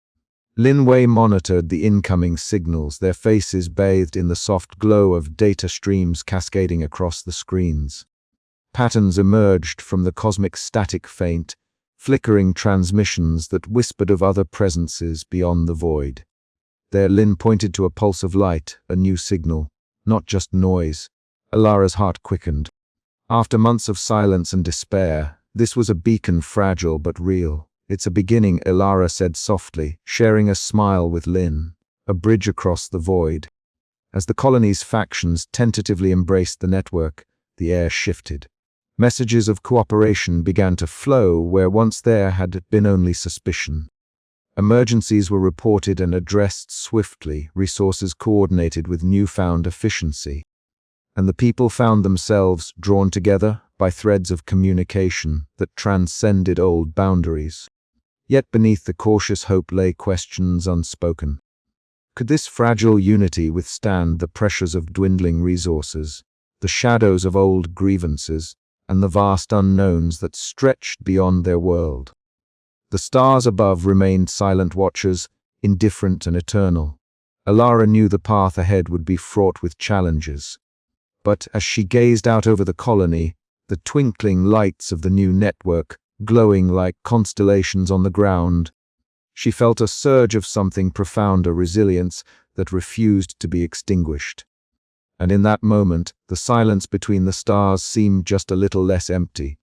Linway monitored the incoming signals, their faces bathed in the soft glow of data streams cascading across the screens. Patterns emerged from the cosmic static, faint, flickering transmissions that whispered of other presences beyond the void. There Lin pointed to a pulse of light, a new signal, not just noise. Elara's heart quickened. After months of silence and despair, this was a beacon, fragile but real. "It's a beginning," Elara said softly, sharing a smile with Lin, a bridge across the void. As the colony's factions tentatively embraced the network, the air shifted. Messages of cooperation began to flow where once there had been only suspicion. Emergencies were reported and addressed swiftly, resources coordinated with newfound efficiency. And the people found themselves drawn together by threads of communication that transcended old boundaries. Yet beneath the cautious hope lay questions unspoken. Could this fragile unity withstand the pressures of dwindling resources, the shadows of old grievances, and the vast unknowns that stretched beyond their world? The stars above remained silent watchers, indifferent and eternal. Elara knew the path ahead would be fraught with challenges. But as she gazed out over the colony, the twinkling lights of the new network glowing like constellations on the ground, she felt a surge of something profound, a resilience that refused to be extinguished. And in that moment, the silence between the stars seemed just a little less empty.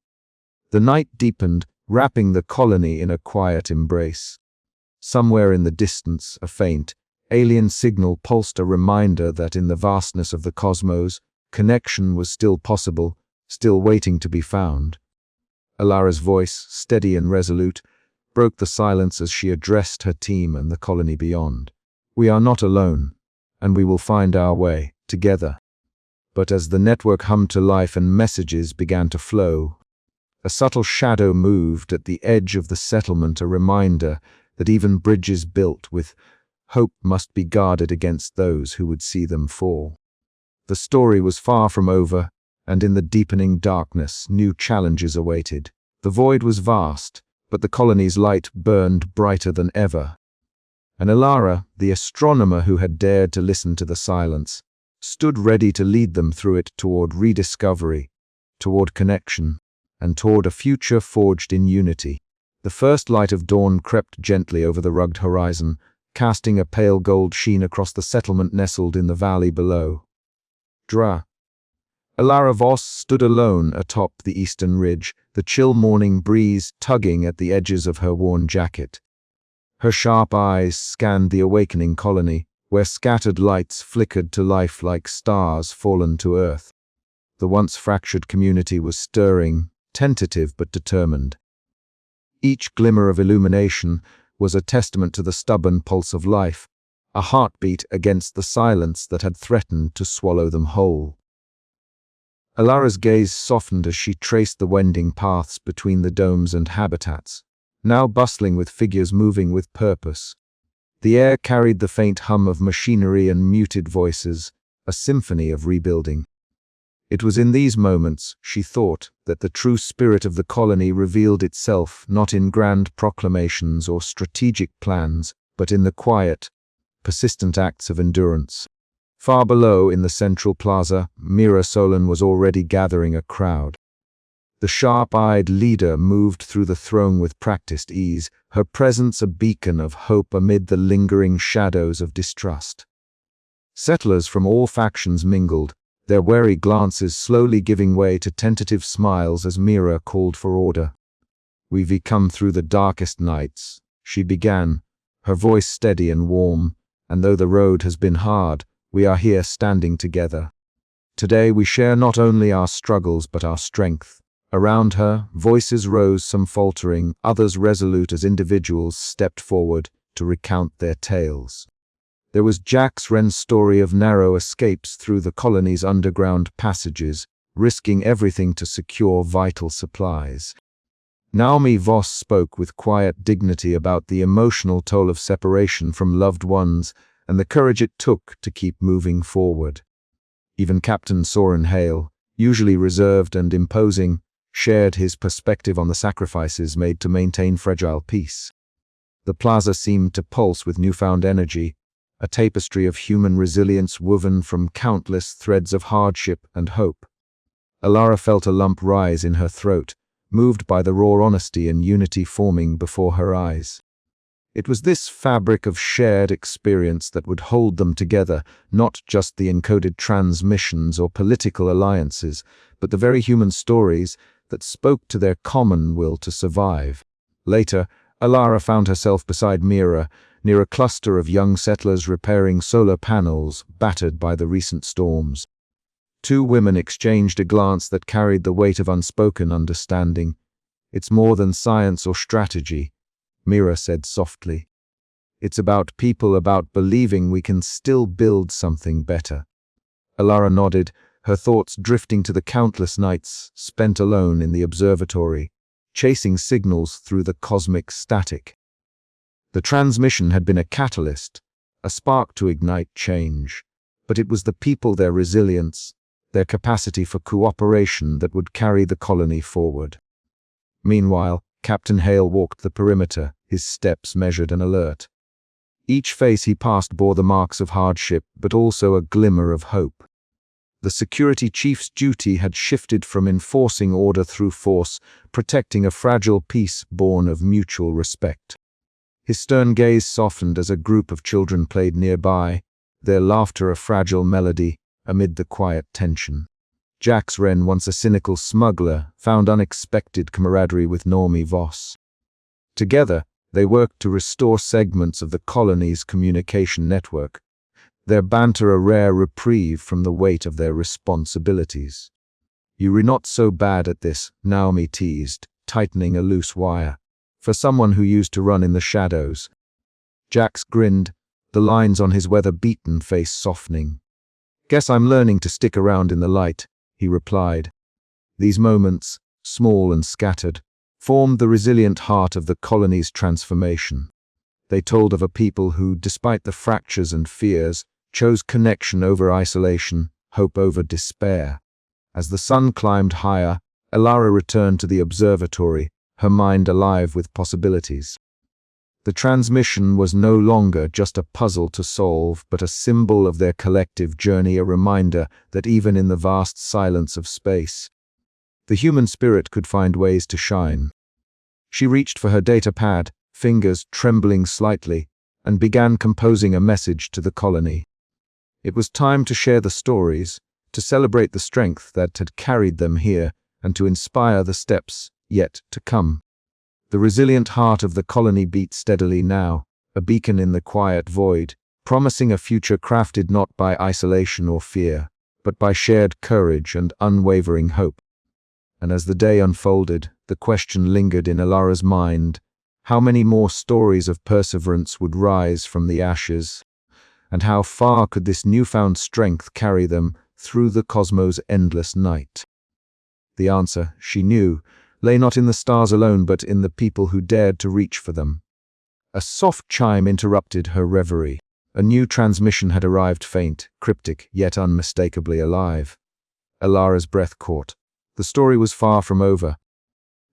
The night deepened, wrapping the colony in a quiet embrace. Somewhere in the distance, a faint, alien signal pulsed, a reminder that in the vastness of the cosmos, connection was still possible, still waiting to be found. Elara's voice, steady and resolute, broke the silence as she addressed her team and the colony beyond. "We are not alone, and we will find our way, together." But as the network hummed to life and messages began to flow, a subtle shadow moved at the edge of the settlement, a reminder that even bridges built with hope must be guarded against those who would see them fall. The story was far from over, and in the deepening darkness, new challenges awaited. The void was vast, but the colony's light burned brighter than ever. And Elara, the astronomer who had dared to listen to the silence, stood ready to lead them through it toward rediscovery, toward connection, and toward a future forged in unity. The first light of dawn crept gently over the rugged horizon, casting a pale gold sheen across the settlement nestled in the valley below. Elara Voss stood alone atop the eastern ridge, the chill morning breeze tugging at the edges of her worn jacket. Her sharp eyes scanned the awakening colony, where scattered lights flickered to life like stars fallen to earth. The once fractured community was stirring, tentative but determined. Each glimmer of illumination was a testament to the stubborn pulse of life, a heartbeat against the silence that had threatened to swallow them whole. Elara's gaze softened as she traced the wending paths between the domes and habitats, now bustling with figures moving with purpose. The air carried the faint hum of machinery and muted voices, a symphony of rebuilding. It was in these moments, she thought, that the true spirit of the colony revealed itself, not in grand proclamations or strategic plans, but in the quiet, persistent acts of endurance. Far below, in the central plaza, Mira Solon was already gathering a crowd. The sharp-eyed leader moved through the throng with practiced ease, her presence a beacon of hope amid the lingering shadows of distrust. Settlers from all factions mingled, their wary glances slowly giving way to tentative smiles as Mira called for order. "We've come through the darkest nights," she began, her voice steady and warm, "and though the road has been hard, we are here standing together. Today we share not only our struggles but our strength." Around her, voices rose, some faltering, others resolute as individuals stepped forward to recount their tales. There was Jax Wren's story of narrow escapes through the colony's underground passages, risking everything to secure vital supplies. Naomi Voss spoke with quiet dignity about the emotional toll of separation from loved ones and the courage it took to keep moving forward. Even Captain Soren Hale, usually reserved and imposing, shared his perspective on the sacrifices made to maintain fragile peace. The plaza seemed to pulse with newfound energy, a tapestry of human resilience woven from countless threads of hardship and hope. Elara felt a lump rise in her throat, moved by the raw honesty and unity forming before her eyes. It was this fabric of shared experience that would hold them together, not just the encoded transmissions or political alliances, but the very human stories that spoke to their common will to survive. Later, Elara found herself beside Mira, near a cluster of young settlers repairing solar panels battered by the recent storms. Two women exchanged a glance that carried the weight of unspoken understanding. "It's more than science or strategy," Mira said softly. "It's about people, about believing we can still build something better." Elara nodded, her thoughts drifting to the countless nights spent alone in the observatory, chasing signals through the cosmic static. The transmission had been a catalyst, a spark to ignite change, but it was the people, their resilience, their capacity for cooperation that would carry the colony forward. Meanwhile, Captain Hale walked the perimeter, his steps measured and alert. Each face he passed bore the marks of hardship, but also a glimmer of hope. The security chief's duty had shifted from enforcing order through force, protecting a fragile peace born of mutual respect. His stern gaze softened as a group of children played nearby, their laughter a fragile melody amid the quiet tension. Jax Wren, once a cynical smuggler, found unexpected camaraderie with Naomi Voss. Together, they worked to restore segments of the colony's communication network, their banter a rare reprieve from the weight of their responsibilities. "You were not so bad at this," Naomi teased, tightening a loose wire. For someone who used to run in the shadows. Jax grinned, the lines on his weather-beaten face softening. "Guess I'm learning to stick around in the light," he replied. These moments, small and scattered, formed the resilient heart of the colony's transformation. They told of a people who, despite the fractures and fears, chose connection over isolation, hope over despair. As the sun climbed higher, Elara returned to the observatory, her mind alive with possibilities. The transmission was no longer just a puzzle to solve, but a symbol of their collective journey, a reminder that even in the vast silence of space, the human spirit could find ways to shine. She reached for her data pad, fingers trembling slightly, and began composing a message to the colony. It was time to share the stories, to celebrate the strength that had carried them here, and to inspire the steps yet to come. The resilient heart of the colony beat steadily now, a beacon in the quiet void, promising a future crafted not by isolation or fear, but by shared courage and unwavering hope. And as the day unfolded, the question lingered in Elara's mind: how many more stories of perseverance would rise from the ashes? And how far could this newfound strength carry them through the cosmos' endless night? The answer, she knew, lay not in the stars alone but in the people who dared to reach for them. A soft chime interrupted her reverie. A new transmission had arrived, faint, cryptic, yet unmistakably alive. Elara's breath caught. The story was far from over.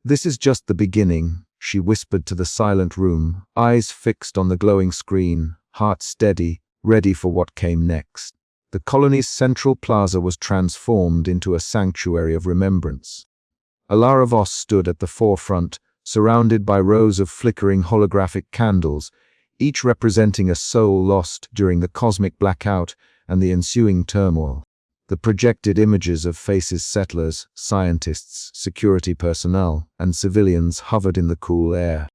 "This is just the beginning," she whispered to the silent room, eyes fixed on the glowing screen, heart steady, ready for what came next. The colony's central plaza was transformed into a sanctuary of remembrance. Elara Voss stood at the forefront, surrounded by rows of flickering holographic candles, each representing a soul lost during the cosmic blackout and the ensuing turmoil. The projected images of faces settlers, scientists, security personnel, and civilians hovered in the cool air,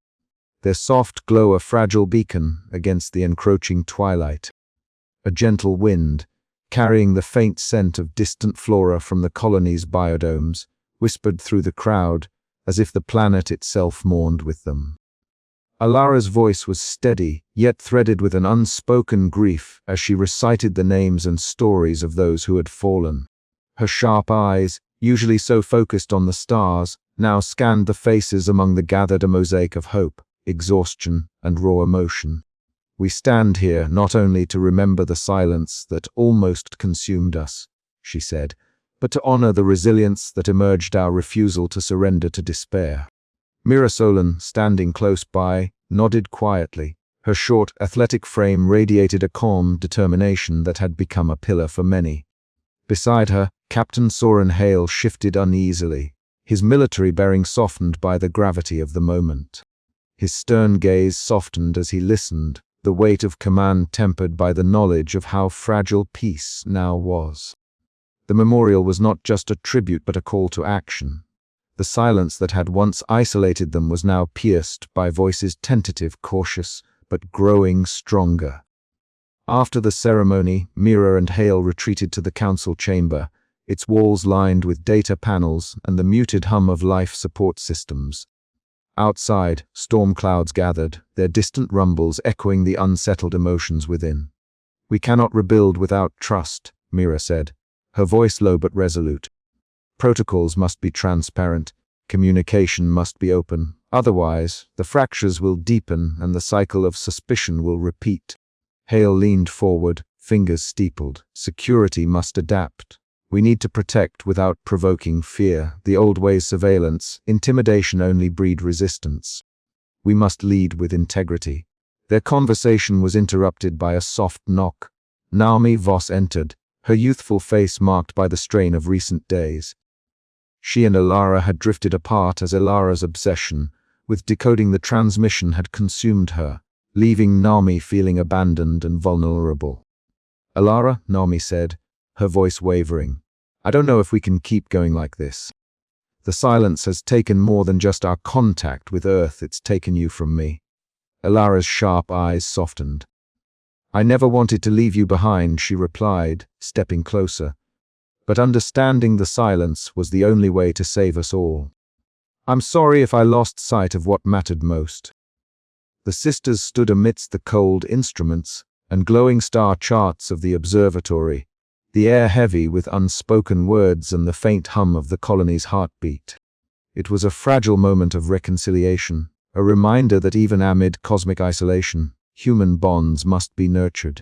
their soft glow a fragile beacon against the encroaching twilight. A gentle wind, carrying the faint scent of distant flora from the colony's biodomes, whispered through the crowd, as if the planet itself mourned with them. Elara's voice was steady, yet threaded with an unspoken grief as she recited the names and stories of those who had fallen. Her sharp eyes, usually so focused on the stars, now scanned the faces among the gathered, a mosaic of hope, exhaustion, and raw emotion. "We stand here not only to remember the silence that almost consumed us," she said, "but to honor the resilience that emerged our refusal to surrender to despair." Mirasolan, standing close by, nodded quietly. Her short, athletic frame radiated a calm determination that had become a pillar for many. Beside her, Captain Soren Hale shifted uneasily, his military bearing softened by the gravity of the moment. His stern gaze softened as he listened, the weight of command tempered by the knowledge of how fragile peace now was. The memorial was not just a tribute but a call to action. The silence that had once isolated them was now pierced by voices tentative, cautious, but growing stronger. After the ceremony, Mira and Hale retreated to the council chamber, its walls lined with data panels and the muted hum of life support systems. Outside, storm clouds gathered, their distant rumbles echoing the unsettled emotions within. "We cannot rebuild without trust," Mira said, her voice low but resolute. "Protocols must be transparent, communication must be open, otherwise the fractures will deepen and the cycle of suspicion will repeat." Hale leaned forward, fingers steepled. "Security must adapt. We need to protect without provoking fear. The old ways surveillance, intimidation only breed resistance. We must lead with integrity." Their conversation was interrupted by a soft knock. Naomi Voss entered, her youthful face marked by the strain of recent days. She and Elara had drifted apart as Elara's obsession with decoding the transmission had consumed her, leaving Naomi feeling abandoned and vulnerable. "Elara," Naomi said, her voice wavering, "I don't know if we can keep going like this. The silence has taken more than just our contact with Earth, it's taken you from me." Elara's sharp eyes softened. "I never wanted to leave you behind," she replied, stepping closer. "But understanding the silence was the only way to save us all." I'm sorry if I lost sight of what mattered most." The sisters stood amidst the cold instruments and glowing star charts of the observatory, the air heavy with unspoken words and the faint hum of the colony's heartbeat. It was a fragile moment of reconciliation, a reminder that even amid cosmic isolation, human bonds must be nurtured.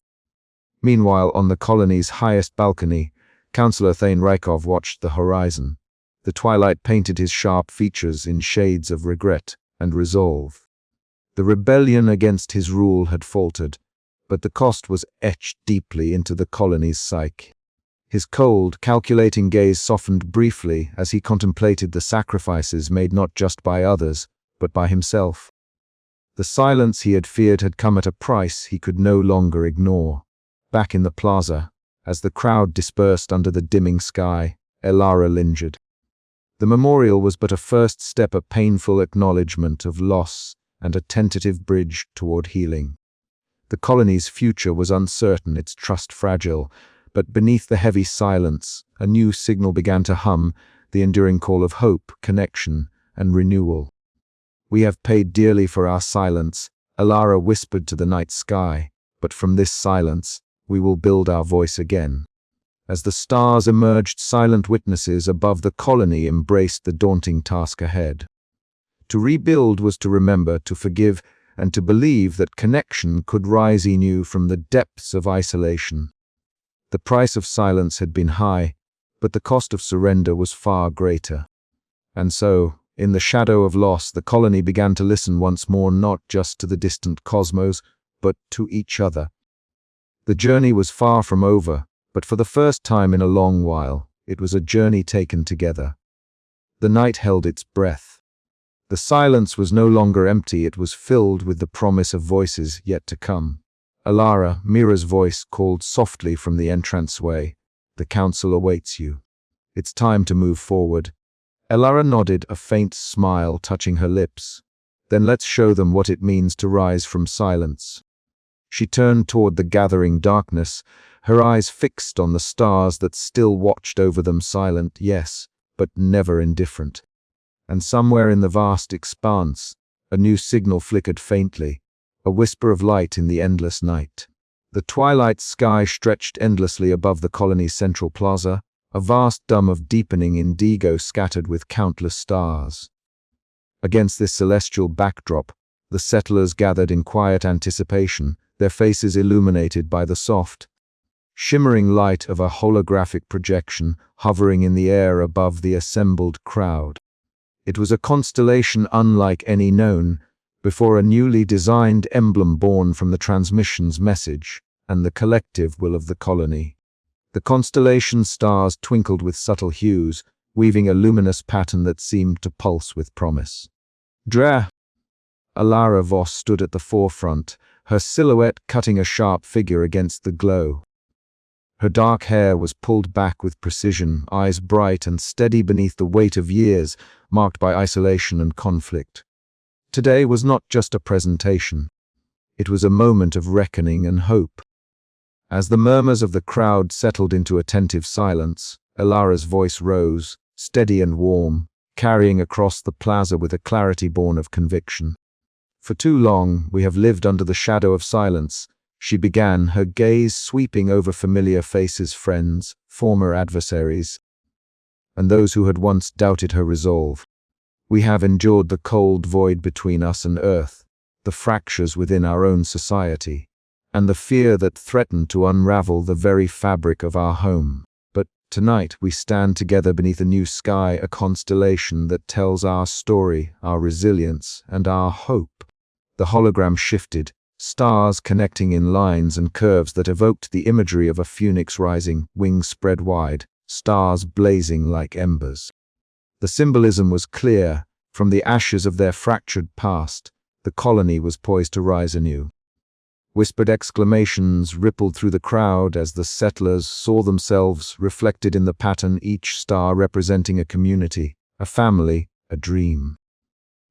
Meanwhile, on the colony's highest balcony, Councillor Thane Rykov watched the horizon. The twilight painted his sharp features in shades of regret and resolve. The rebellion against his rule had faltered, but the cost was etched deeply into the colony's psyche. His cold, calculating gaze softened briefly as he contemplated the sacrifices made not just by others, but by himself. The silence he had feared had come at a price he could no longer ignore. Back in the plaza, as the crowd dispersed under the dimming sky, Elara lingered. The memorial was but a first step, a painful acknowledgement of loss and a tentative bridge toward healing. The colony's future was uncertain, its trust fragile, but beneath the heavy silence, a new signal began to hum, the enduring call of hope, connection, and renewal. "We have paid dearly for our silence," Elara whispered to the night sky, "but from this silence, we will build our voice again." As the stars emerged, silent witnesses above the colony embraced the daunting task ahead. To rebuild was to remember, to forgive, and to believe that connection could rise anew from the depths of isolation. The price of silence had been high, but the cost of surrender was far greater. And so, in the shadow of loss, the colony began to listen once more, not just to the distant cosmos, but to each other. The journey was far from over, but for the first time in a long while, it was a journey taken together. The night held its breath. The silence was no longer empty, it was filled with the promise of voices yet to come. Elara, Mira's voice, called softly from the entranceway. "The council awaits you. It's time to move forward." Elara nodded, a faint smile touching her lips. "Then let's show them what it means to rise from silence." She turned toward the gathering darkness, her eyes fixed on the stars that still watched over them, silent, yes, but never indifferent. And somewhere in the vast expanse, a new signal flickered faintly, a whisper of light in the endless night. The twilight sky stretched endlessly above the colony's central plaza, a vast dome of deepening indigo scattered with countless stars. Against this celestial backdrop, the settlers gathered in quiet anticipation, their faces illuminated by the soft, shimmering light of a holographic projection hovering in the air above the assembled crowd. It was a constellation unlike any known, before a newly designed emblem born from the transmission's message and the collective will of the colony. The constellation's stars twinkled with subtle hues, weaving a luminous pattern that seemed to pulse with promise. Elara Voss stood at the forefront, her silhouette cutting a sharp figure against the glow. Her dark hair was pulled back with precision, eyes bright and steady beneath the weight of years, marked by isolation and conflict. Today was not just a presentation. It was a moment of reckoning and hope. As the murmurs of the crowd settled into attentive silence, Elara's voice rose, steady and warm, carrying across the plaza with a clarity born of conviction. "For too long, we have lived under the shadow of silence," she began, her gaze sweeping over familiar faces, friends, former adversaries, and those who had once doubted her resolve. "We have endured the cold void between us and Earth, the fractures within our own society, and the fear that threatened to unravel the very fabric of our home. But tonight we stand together beneath a new sky, a constellation that tells our story, our resilience, and our hope." The hologram shifted, stars connecting in lines and curves that evoked the imagery of a phoenix rising, wings spread wide, stars blazing like embers. The symbolism was clear. From the ashes of their fractured past, the colony was poised to rise anew. Whispered exclamations rippled through the crowd as the settlers saw themselves reflected in the pattern, each star representing a community, a family, a dream.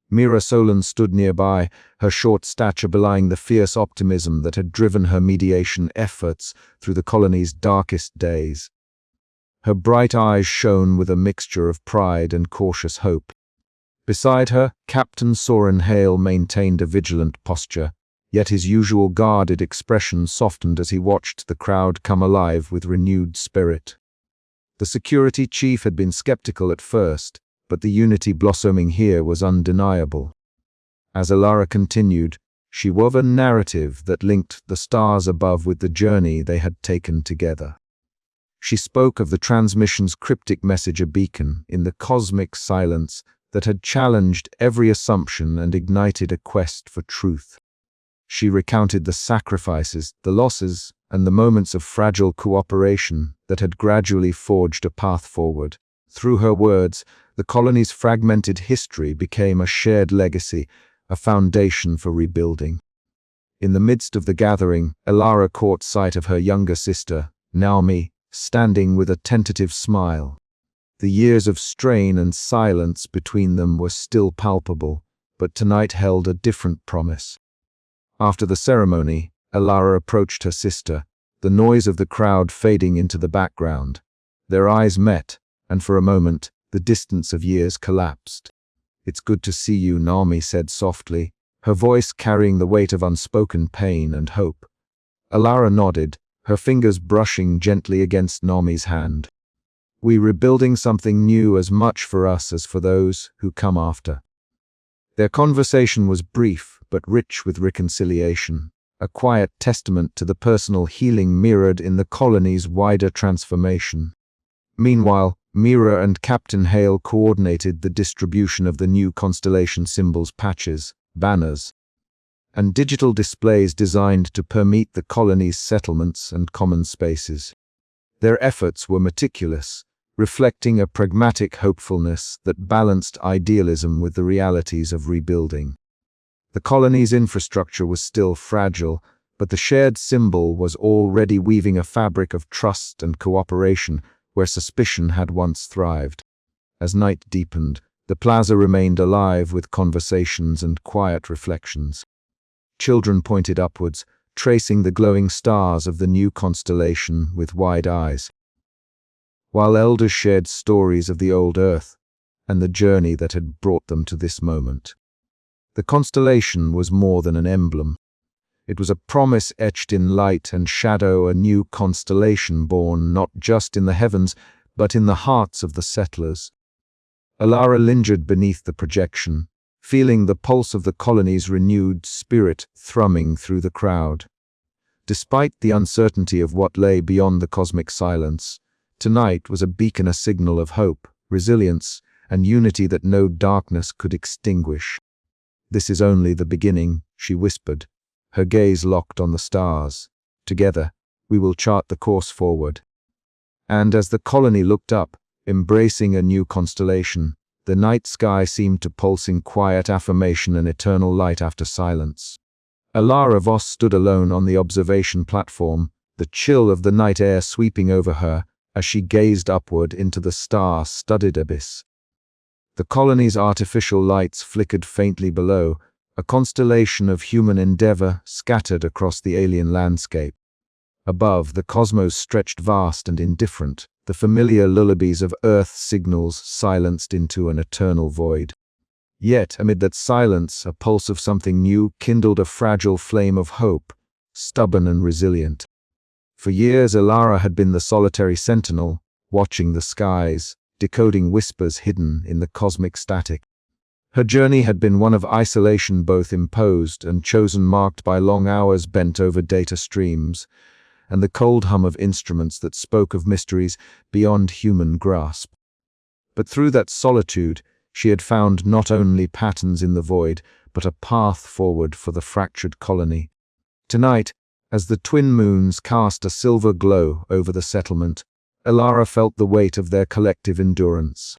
Mira Solon stood nearby, her short stature belying the fierce optimism that had driven her mediation efforts through the colony's darkest days. Her bright eyes shone with a mixture of pride and cautious hope. Beside her, Captain Soren Hale maintained a vigilant posture, yet his usual guarded expression softened as he watched the crowd come alive with renewed spirit. The security chief had been skeptical at first, but the unity blossoming here was undeniable. As Elara continued, she wove a narrative that linked the stars above with the journey they had taken together. She spoke of the transmission's cryptic message, a beacon in the cosmic silence that had challenged every assumption and ignited a quest for truth. She recounted the sacrifices, the losses, and the moments of fragile cooperation that had gradually forged a path forward. Through her words, the colony's fragmented history became a shared legacy, a foundation for rebuilding. In the midst of the gathering, Elara caught sight of her younger sister, Naomi, standing with a tentative smile. The years of strain and silence between them were still palpable, but tonight held a different promise. After the ceremony, Elara approached her sister, the noise of the crowd fading into the background. Their eyes met, and for a moment, the distance of years collapsed. "It's good to see you," Naomi said softly, her voice carrying the weight of unspoken pain and hope. Elara nodded, her fingers brushing gently against Naomi's hand. "We're rebuilding something new as much for us as for those who come after." Their conversation was brief but rich with reconciliation, a quiet testament to the personal healing mirrored in the colony's wider transformation. Meanwhile, Mira and Captain Hale coordinated the distribution of the new constellation symbols, patches, banners, and digital displays designed to permeate the colony's settlements and common spaces. Their efforts were meticulous, reflecting a pragmatic hopefulness that balanced idealism with the realities of rebuilding. The colony's infrastructure was still fragile, but the shared symbol was already weaving a fabric of trust and cooperation where suspicion had once thrived. As night deepened, the plaza remained alive with conversations and quiet reflections. Children pointed upwards, tracing the glowing stars of the new constellation with wide eyes, while elders shared stories of the old Earth and the journey that had brought them to this moment. The constellation was more than an emblem. It was a promise etched in light and shadow, a new constellation born not just in the heavens, but in the hearts of the settlers. Elara lingered beneath the projection, feeling the pulse of the colony's renewed spirit thrumming through the crowd. Despite the uncertainty of what lay beyond the cosmic silence, tonight was a beacon, a signal of hope, resilience, and unity that no darkness could extinguish. "This is only the beginning," she whispered, her gaze locked on the stars. "Together, we will chart the course forward." And as the colony looked up, embracing a new constellation, the night sky seemed to pulse in quiet affirmation and eternal light after silence. Elara Voss stood alone on the observation platform, the chill of the night air sweeping over her as she gazed upward into the star-studded abyss. The colony's artificial lights flickered faintly below, a constellation of human endeavor scattered across the alien landscape. Above, the cosmos stretched vast and indifferent, the familiar lullabies of Earth signals silenced into an eternal void. Yet, amid that silence, a pulse of something new kindled a fragile flame of hope, stubborn and resilient. For years, Elara had been the solitary sentinel, watching the skies, decoding whispers hidden in the cosmic static. Her journey had been one of isolation, both imposed and chosen, marked by long hours bent over data streams, and the cold hum of instruments that spoke of mysteries beyond human grasp. But through that solitude, she had found not only patterns in the void, but a path forward for the fractured colony. Tonight, as the twin moons cast a silver glow over the settlement, Elara felt the weight of their collective endurance.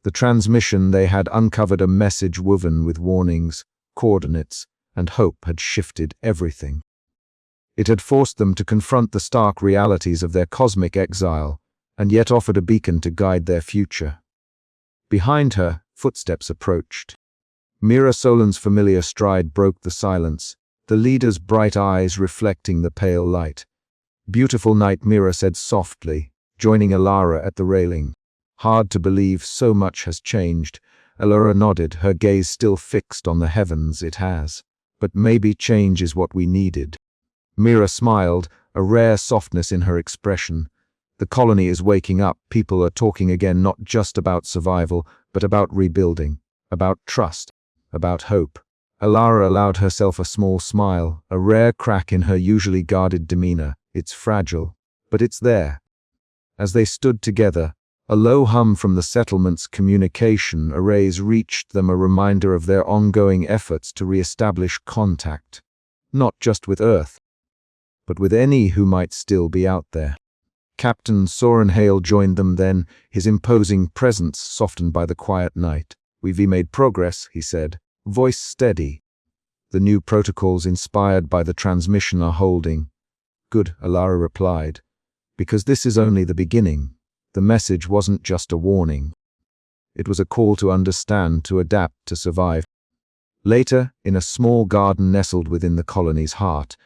The transmission they had uncovered a message woven with warnings, coordinates, and hope had shifted everything. It had forced them to confront the stark realities of their cosmic exile, and yet offered a beacon to guide their future. Behind her, footsteps approached. Mira Solan's familiar stride broke the silence, the leader's bright eyes reflecting the pale light. "Beautiful night," Mira said softly, joining Elara at the railing. "Hard to believe so much has changed, Elara nodded, her gaze still fixed on the heavens. It has. But maybe change is what we needed. Mira smiled, a rare softness in her expression. The colony is waking up. People are talking again, not just about survival, but about rebuilding, about trust, about hope. Elara allowed herself a small smile, a rare crack in her usually guarded demeanor. It's fragile, but it's there. As they stood together, a low hum from the settlement's communication arrays reached them, a reminder of their ongoing efforts to re-establish contact, not just with Earth, but with any who might still be out there. Captain Soren Hale joined them then, his imposing presence softened by the quiet night. "We've made progress," he said, voice steady. "The new protocols inspired by the transmission are holding." "Good," Elara replied, "because this is only the beginning." The message wasn't just a warning. It was a call to understand, to adapt, to survive. Later, in a small garden nestled within the colony's heart,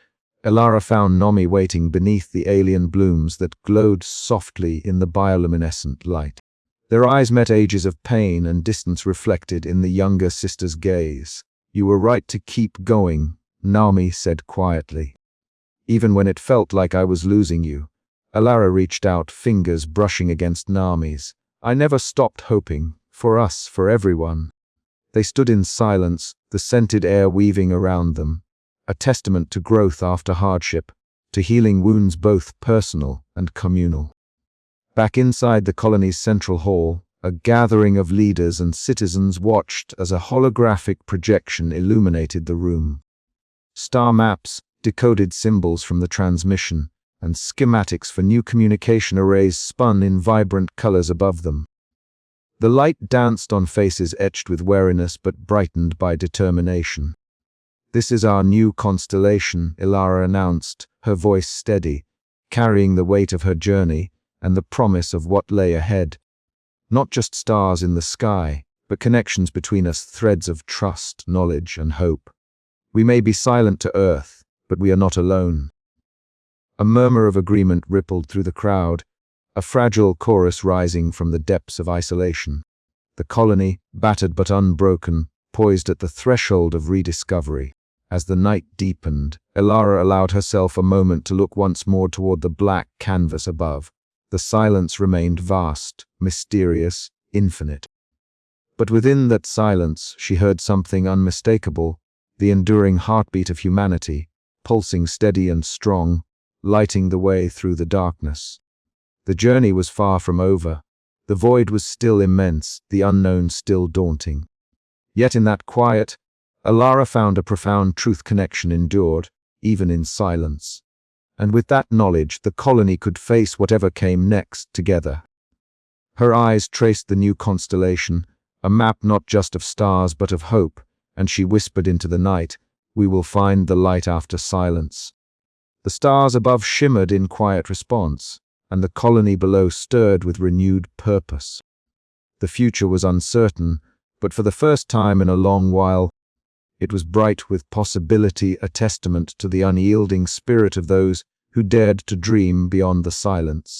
Elara found Nomi waiting beneath the alien blooms that glowed softly in the bioluminescent light. Their eyes met, ages of pain and distance reflected in the younger sister's gaze. "You were right to keep going," Nomi said quietly. "Even when it felt like I was losing you." Elara reached out, fingers brushing against Nomi's. "I never stopped hoping. For us, for everyone." They stood in silence, the scented air weaving around them, a testament to growth after hardship, to healing wounds both personal and communal. Back inside the colony's central hall, a gathering of leaders and citizens watched as a holographic projection illuminated the room. Star maps, decoded symbols from the transmission, and schematics for new communication arrays spun in vibrant colors above them. The light danced on faces etched with wariness but brightened by determination. "This is our new constellation," Elara announced, her voice steady, carrying the weight of her journey and the promise of what lay ahead. Not just stars in the sky, but connections between us, threads of trust, knowledge, and hope. We may be silent to Earth, but we are not alone. A murmur of agreement rippled through the crowd, a fragile chorus rising from the depths of isolation. The colony, battered but unbroken, poised at the threshold of rediscovery. As the night deepened, Elara allowed herself a moment to look once more toward the black canvas above. The silence remained vast, mysterious, infinite. But within that silence, she heard something unmistakable, the enduring heartbeat of humanity, pulsing steady and strong, lighting the way through the darkness. The journey was far from over. The void was still immense, the unknown still daunting. Yet in that quiet, Elara found a profound truth: connection endured, even in silence. And with that knowledge, the colony could face whatever came next together. Her eyes traced the new constellation, a map not just of stars but of hope, and she whispered into the night, "We will find the light after silence." The stars above shimmered in quiet response, and the colony below stirred with renewed purpose. The future was uncertain, but for the first time in a long while, it was bright with possibility, a testament to the unyielding spirit of those who dared to dream beyond the silence.